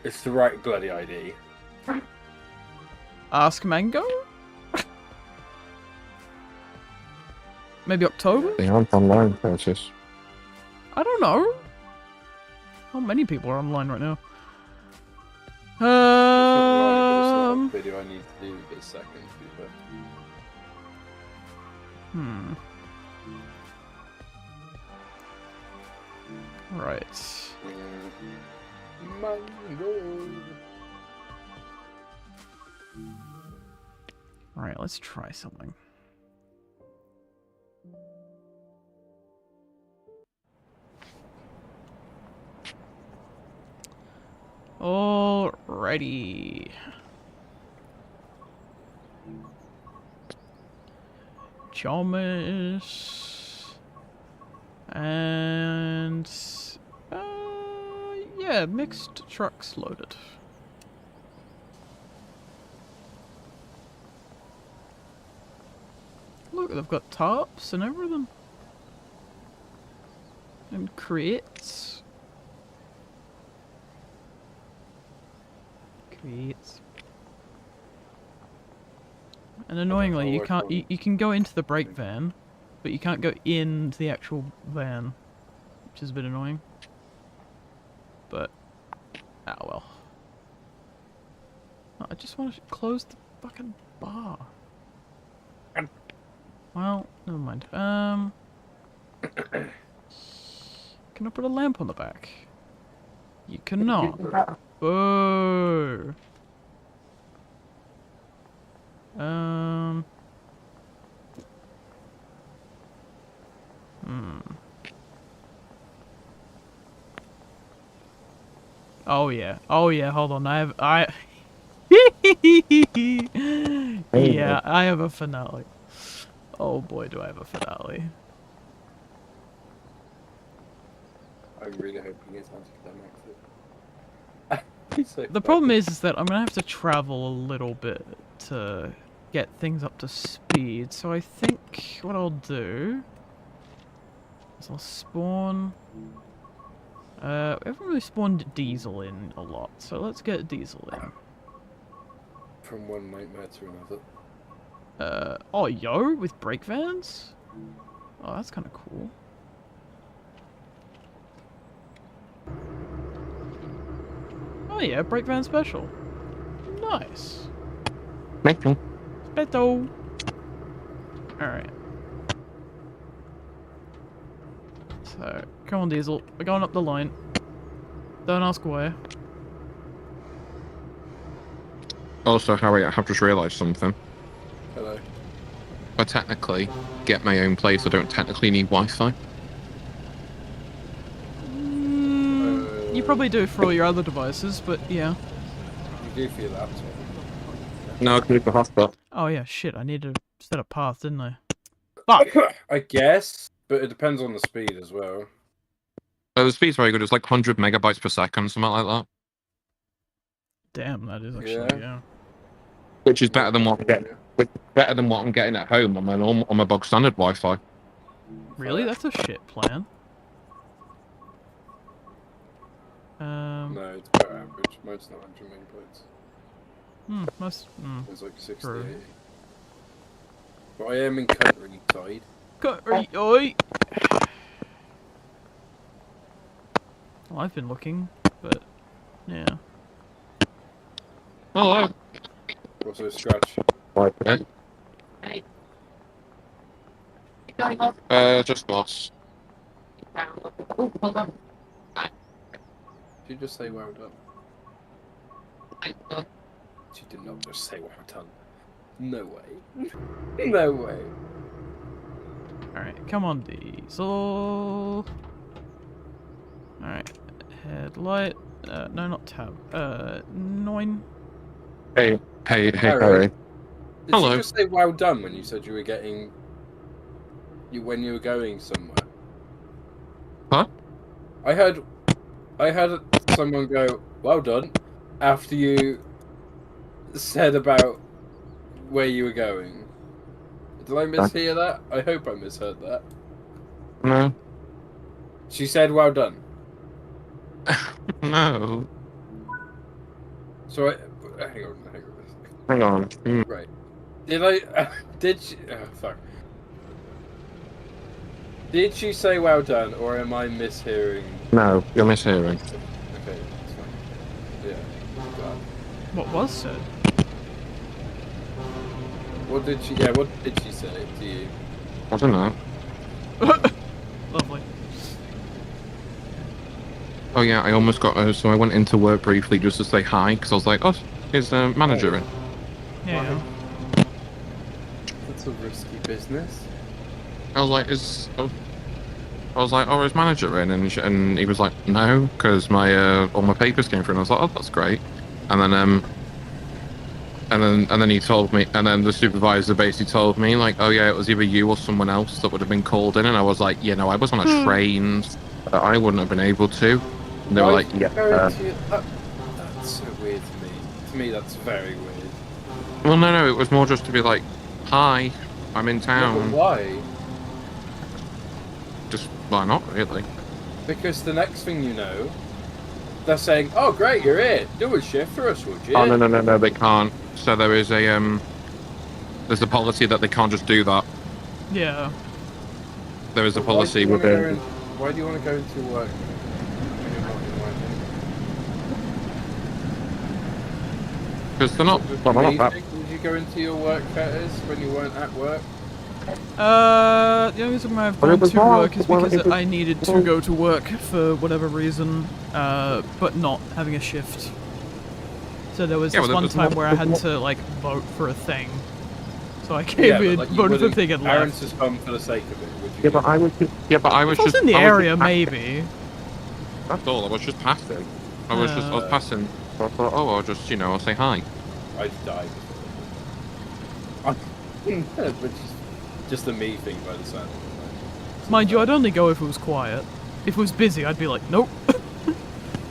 it's the right bloody ID. Ask Mango? Maybe October? They aren't online, Curtis. I don't know. Not many people are online right now. Video I need to do this second. Right. Alright, let's try something. Alrighty. Chalmers. And... yeah, mixed trucks loaded. Look, they've got tarps and everything. And crates. Crates. And annoyingly, you can't. You can go into the brake van, but you can't go into the actual van, which is a bit annoying. But, ah well. Oh, I just want to close the fucking bar. Well, never mind. Can I put a lamp on the back? You cannot. Boo. Oh yeah. Oh yeah, hold on. Yeah, I have a finale. Oh boy, do I have a finale. I really hope he gets anticlimactic. The problem is that I'm gonna have to travel a little bit to get things up to speed. So I think what I'll do is I'll spawn. We haven't really spawned Diesel in a lot, so let's get Diesel in. From one nightmare to another. Oh yo, with brake vans? Oh, that's kind of cool. Oh yeah, brake van special. Nice. Special. Special. Alright. So, come on Diesel, we're going up the line. Don't ask where. Also, Harry, I have just realised something. Hello. I technically get my own place. I don't technically need Wi-Fi. You probably do for all your other devices, but yeah. You do for your laptop. No, I can leave the hotspot. Oh yeah, shit, I need to set a path, didn't I? Fuck! I guess, but it depends on the speed as well. The speed's very good. It's like 100 megabytes per second, something like that. Damn, that is actually, yeah. Which is better than what I'm getting. Which is better than what I'm getting at home on my bog standard Wi-Fi. Really? That's a shit plan. No, it's about average. Mine's not 100 megabytes. It's like 60, True. 80. But I am in countryside. Country, oi! Well, I've been looking, but yeah. Hello. Also scratch. Just boss. Did you just say well done? She did not just say well done. No way. No way. Alright, come on, Diesel. Alright, headlight. No, not tab. 9. Hey, Did Harry. Hello. you just say well done when you said you were getting... when you were going somewhere? Huh? I heard someone go, well done, after you said about where you were going. Did I mishear that? I hope I misheard that. No. She said, well done. No. So Hang on. Right. Did she... Oh, fuck. Did she say well done, or am I mishearing? No, you're mishearing. Okay, that's fine. Yeah. Glad. What was said? What did she say to you? I don't know. Lovely. Oh yeah, I almost got so I went into work briefly just to say hi, because I was like, oh, is the manager in? Yeah. That's a risky business. I was like, I was like, oh, is manager in? And he was like, no, because my all my papers came through. And I was like, oh, that's great. And then he told me, and then the supervisor basically told me, like, oh yeah, it was either you or someone else that would have been called in. And I was like, you know, I was on a train, so I wouldn't have been able to. And they were like, yeah. That's so weird to me. To me, that's very weird. Well, no, it was more just to be like, hi, I'm in No, town. but why? Just, why not, really? Because the next thing you know, they're saying, oh great, you're here. Do a shift for us, would you? Oh, no, they can't. So there is a, there's a policy that they can't just do that. Yeah. There is a But policy within... Why do you want to go into work? Because they're not... Well, they're not that... Would you go into your work fetters when you weren't at work? The only reason why I've Well, it gone was to wrong. work is Well, because it was- I needed to go to work for whatever reason, but not having a shift. So there was Yeah, this well, one there's time more- where I had to, like, vote for a thing. So I came in, but you voted for the wouldn't- thing, and Parents left. just come for the sake of it. Would you? Yeah, but I was just... Yeah, but I was If I was just... in the I was area, just- maybe. That's all, I was just passing. I was passing. So I thought, oh, I'll just, you know, I'll say hi. I'd die before. But just a me thing by the sound of it. Mind you, I'd only go if it was quiet. If it was busy, I'd be like, nope.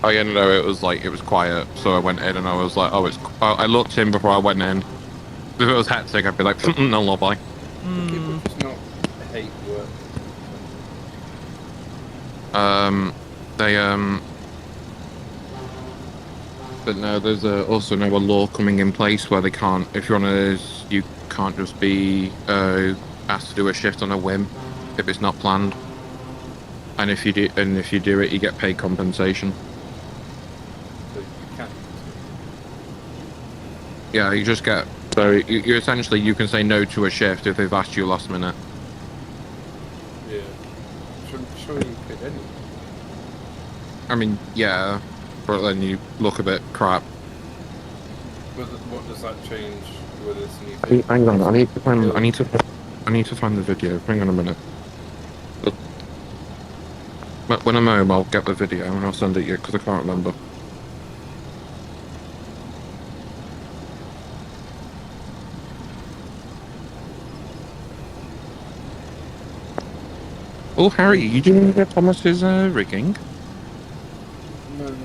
Oh yeah, no, it was like, it was quiet, so I went in and I was like, oh, I looked in before I went in. If it was hectic, I'd be like, no, bye. People just not hate work. But no, there's also now a law coming in place where they can't, if you're on you can't just be asked to do a shift on a whim if it's not planned. And if you do it, you get paid compensation. So you can't. Yeah, you just get, so you essentially, you can say no to a shift if they've asked you last minute. Yeah. Sure you could anyway. I mean, yeah, but then you look a bit crap. But what does that change with this new thing? Hang on, I need to find the video. Hang on a minute. But when I'm home, I'll get the video and I'll send it you because I can't remember. Oh, Harry, you doing Thomas's rigging? No.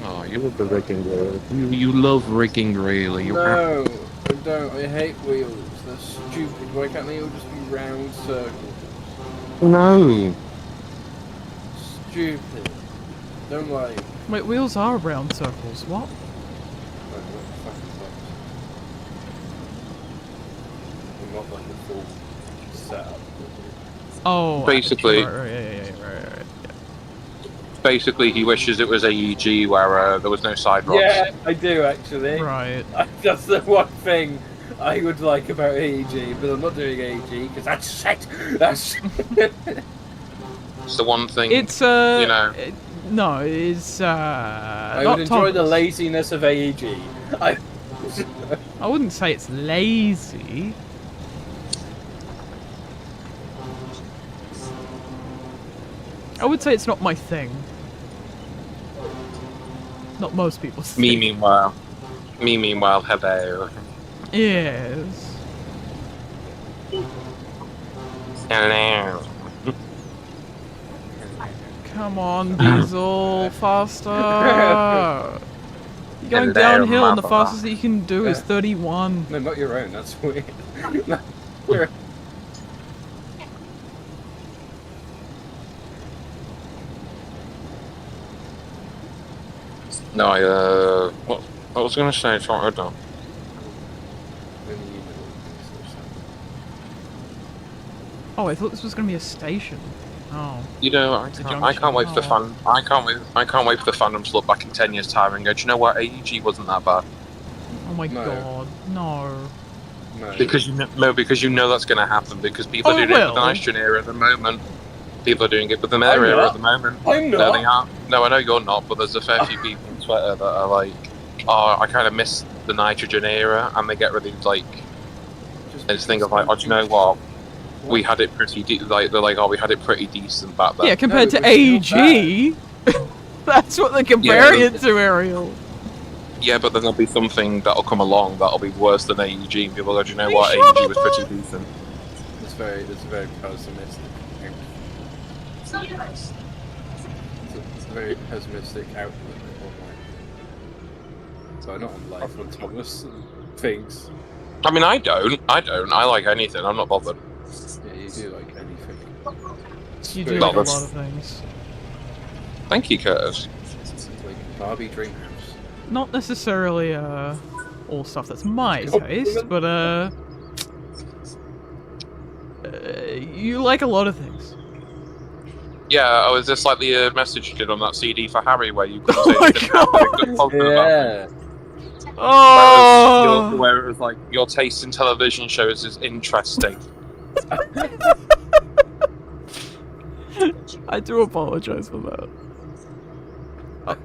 Oh, you love the rigging, really. You love rigging, really. No, I don't. I hate wheels. They're stupid. Why can't they all just be round circles? No. Stupid. Don't like. Wait, wheels are round circles. What? Not like a full setup. Oh, Basically- right. Basically, he wishes it was AEG where there was no side rocks. Yeah, I do actually. Right. That's the one thing I would like about AEG, but I'm not doing AEG because that's shit. That's. It's the one thing. It's you know. no, it's I not would enjoy the Thomas. laziness of AEG. I wouldn't say it's lazy. I would say it's not my thing. Not most people's thing. Me meanwhile, hello. Yes. Hello. Come on, Diesel, faster! You're going Hello, downhill, and the mother. fastest that you can do is 31. no, not your own. That's weird. No, your- No, what I was gonna say, it's what I done. Oh, I thought this was going to be a station. Oh. You know, I The can't wait for the junction. I can't wait for the fandom to look back in 10 years' time and go, do you know what? AEG wasn't that bad. Oh my No. god. No. No. Because you know that's going to happen because people Oh, are it doing it with the will. nitrogen era at the moment. People are doing it with the I'm Meta era not. at the moment. I'm No, not. they aren't. No, I know you're not, but there's a fair few people on Twitter that are like, oh, I kind of miss the nitrogen era, and they get really like It's think of like, oh, do you know what? We had it pretty they're like, oh, we had it pretty decent back then. Yeah, compared No, to it was still AEG. That's what they're comparing Yeah, it to, Ariel. Yeah, but then there'll be something that'll come along that'll be worse than AEG, and people go, do you know Are you what? sure AEG about was pretty decent. It's very pessimistic. It's a very pessimistic outlook on life. So not on life, on Thomas and things. I mean, I don't. I like anything. I'm not bothered. Yeah, you do like anything. You do No, like a that's- lot of things. Thank you, Curtis. It's like Barbie Dreamhouse. Not necessarily all stuff that's my taste, but you like a lot of things. Yeah, oh, is this like the message you did on that CD for Harry where you couldn't Oh say my anything good positive about it? Yeah. Oh, Where it was like, your taste in television shows is interesting. I do apologize for that.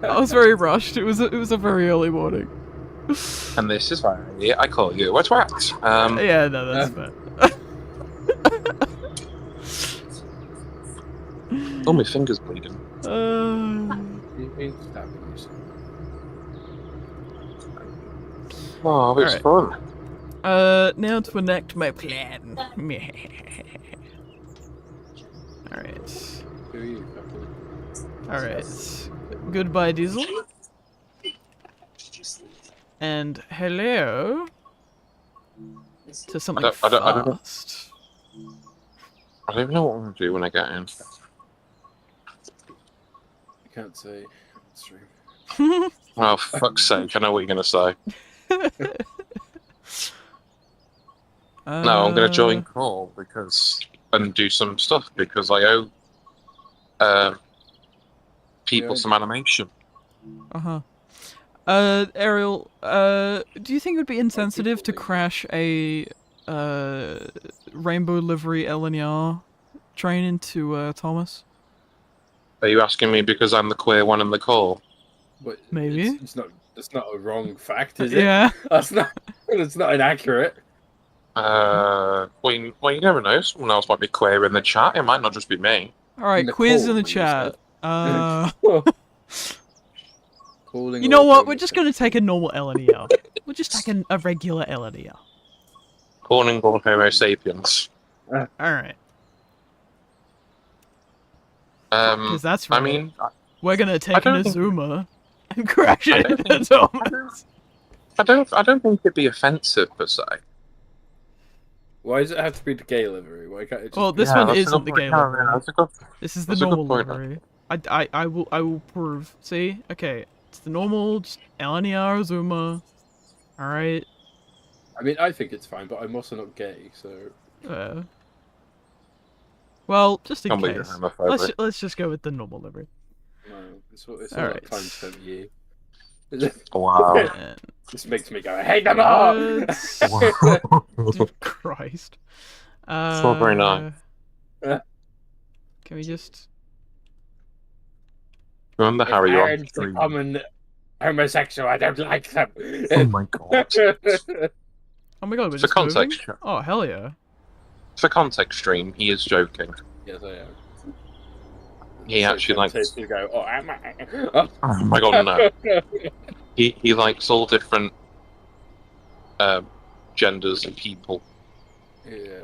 I was very rushed. It was a very early morning. And this is why I call you a twat. Yeah, no, that's fair. Oh, my finger's bleeding. You've been stabbing yourself. Oh, it's Alright. fun. Now to enact my plan. Alright. Who are you, couple? Alright. Goodbye, Diesel. And hello to something I don't know. fast. I don't even know what I'm going to do when I get in. I can't say on stream. Oh, fuck's sake, I know what you're going to say. No, I'm going to join call and do some stuff because I owe people some animation. Uh-huh. Ariel, do you think it would be insensitive to crash a rainbow livery LNR train into Thomas? Are you asking me because I'm the queer one in the call? But Maybe. It's not a wrong fact, is it? Yeah. That's not inaccurate. Well, you never know. Someone else might be queer in the chat. It might not just be me. Alright, the quiz call, in the when you chat. Calling You know all what? things We're just gonna take a normal LNER. We'll just take a regular LNER. Calling all Homo sapiens. Alright. Because Because that's right. I mean, We're gonna take an don't think- Azuma and crash I it don't into Thomas. I don't think it'd be offensive per se. Why does it have to be the gay livery? Why can't it just Well, be... this Yeah, one that's a isn't good the point. gay No, livery. that's a good. This is the That's a good normal point, livery. I will prove. See? Okay. It's the normal, just LNER Azuma. Alright. I mean, I think it's fine, but I'm also not gay, so... Well, just in Can't believe you're case. homophobic. Let's just go with the normal livery. No, it's all Alright. time spent with you. Wow. And This makes me go, I hate them all! Christ. Strawberry night. Can we just... Remember Harry on Parents stream? common homosexual, I don't like them. Oh my god. Oh my god, we're For just moving? context, Oh, hell yeah. for context stream, he is joking. Yes, I am. He actually likes. You go, oh, am I? Oh my god, no. He likes all different genders and people. Yeah.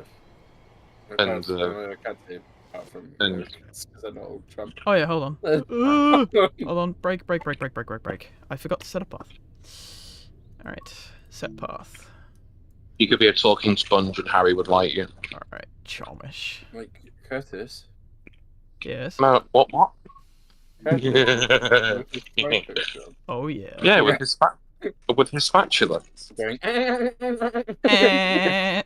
And, I can't see him apart from and- because I'm not old Trump. Oh yeah, hold on. Hold on. Break. I forgot to set a path. Alright. Set path. You could be a talking sponge and Harry would like you. Alright. Charmish. Like Curtis. Yes. No, what? Oh yeah. Yeah, with his spatula. Going, Eh.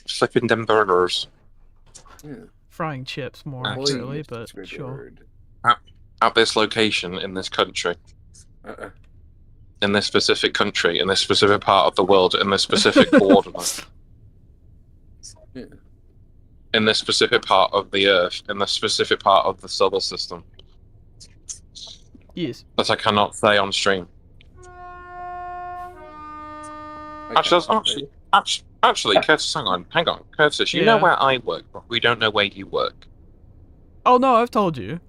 Flipping them burgers. Frying chips more Ah, accurately, but sure. At this location, in this country, in this specific country, in this specific part of the world, in this specific border, Yeah. in this specific part of the Earth, in this specific part of the solar system, Yes. that I cannot say on stream. Actually, Actually, Curtis, hang on. Curtis, you know Yeah. where I work, but we don't know where you work. Oh no, I've told you.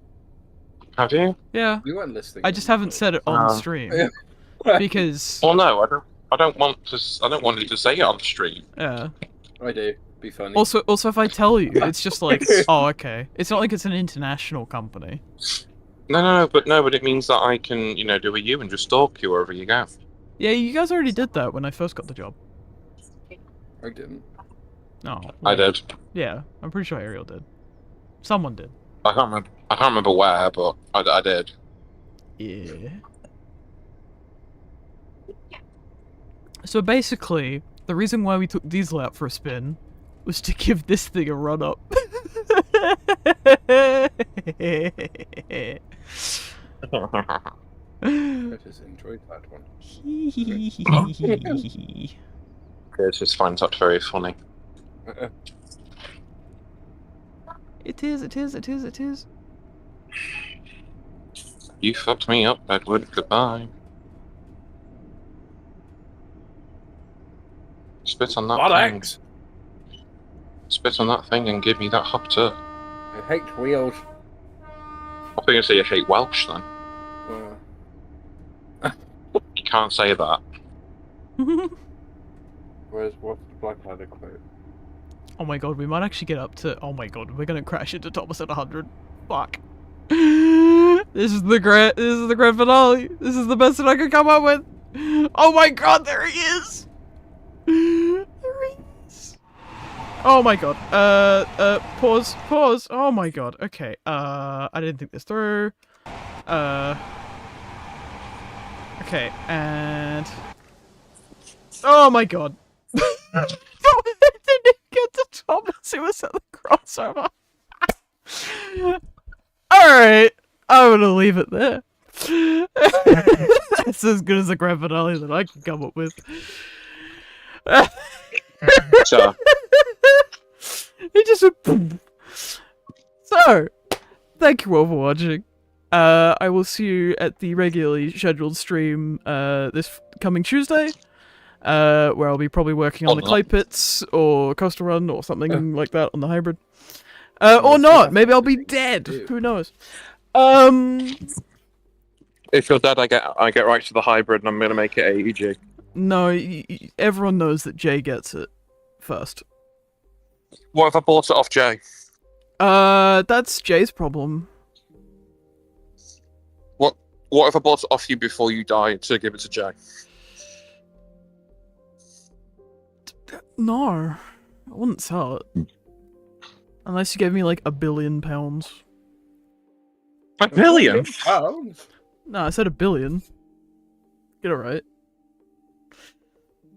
Have you? Yeah. You weren't listening. I just haven't said it on stream because Well, no, I don't want to. I don't want you to say it on the stream. yeah. I do. Be funny. Also, if I tell you, it's just like, oh, okay. It's not like it's an international company. No, but it means that I can, do a you and just stalk you wherever you go. Yeah, you guys already did that when I first got the job. I didn't. No. I did. Yeah, I'm pretty sure Ariel did. Someone did. I can't remember where, but I did. Yeah. So basically, the reason why we took Diesel out for a spin was to give this thing a run up. I just enjoyed that one. Curtis finds that very funny. It is. You fucked me up, Edward. Goodbye. Spit on that thing. Bollocks! Spit on that thing and give me that hot tub. I hate wheels. I think you say you hate Welsh then. Well, You can't say that. what's the Blackadder quote? Oh my god, we might actually get up to. Oh my god, we're gonna crash into Thomas at 100. Fuck. This is the grand finale. This is the best that I could come up with. Oh my god, there he is. There he is. Oh my god. Pause. Oh my god. Okay. I didn't think this through. Okay, and. Oh my god. I didn't get to Thomas. It was at the crossover. Alright. I'm gonna leave it there. That's as good as a grand finale that I can come up with. So, It just went boom. So, thank you all for watching. I will see you at the regularly scheduled stream this coming Tuesday, where I'll be probably working on the clay pits or coastal run or something like that on the hybrid. Or not. Maybe I'll be dead. Who knows? if you're dead, I get right to the hybrid and I'm gonna make it AEG. No, everyone knows that Jay gets it first. What if I bought it off Jay? That's Jay's problem. What if I bought it off you before you died to give it to Jay? No, I wouldn't sell it. Unless you gave me like £1 billion. $1 billion? Pounds? No, I said $1 billion. Get it right.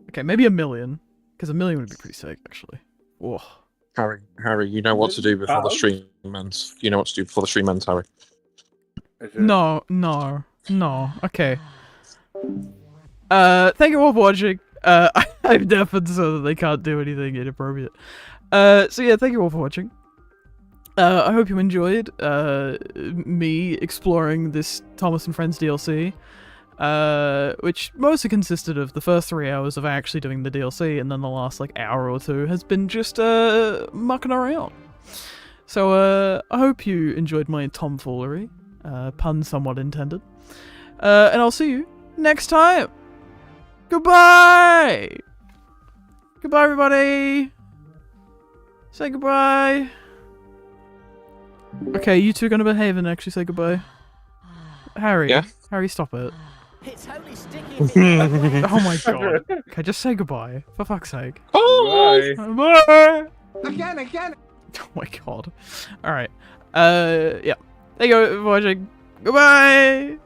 Okay, maybe $1 million. Because $1 million would be pretty sick, actually. Whoa. Harry, you know what to do before the stream ends. You know what to do before the stream ends, Harry. No. Okay. Thank you all for watching. I've deafened so that they can't do anything inappropriate. So yeah, thank you all for watching. I hope you enjoyed me exploring this Thomas and Friends DLC, which mostly consisted of the first 3 hours of actually doing the DLC, and then the last like hour or two has been just mucking around. So I hope you enjoyed my tomfoolery, pun somewhat intended, and I'll see you next time. Goodbye! Goodbye, everybody! Say goodbye. Okay, you two are gonna behave and actually say goodbye. Harry. Yeah? Harry, stop it. It's only sticky. Oh my god. Okay, just say goodbye. For fuck's sake. Bye. Bye! Again. Oh my god. Alright. Yeah. Thank you for watching. Goodbye!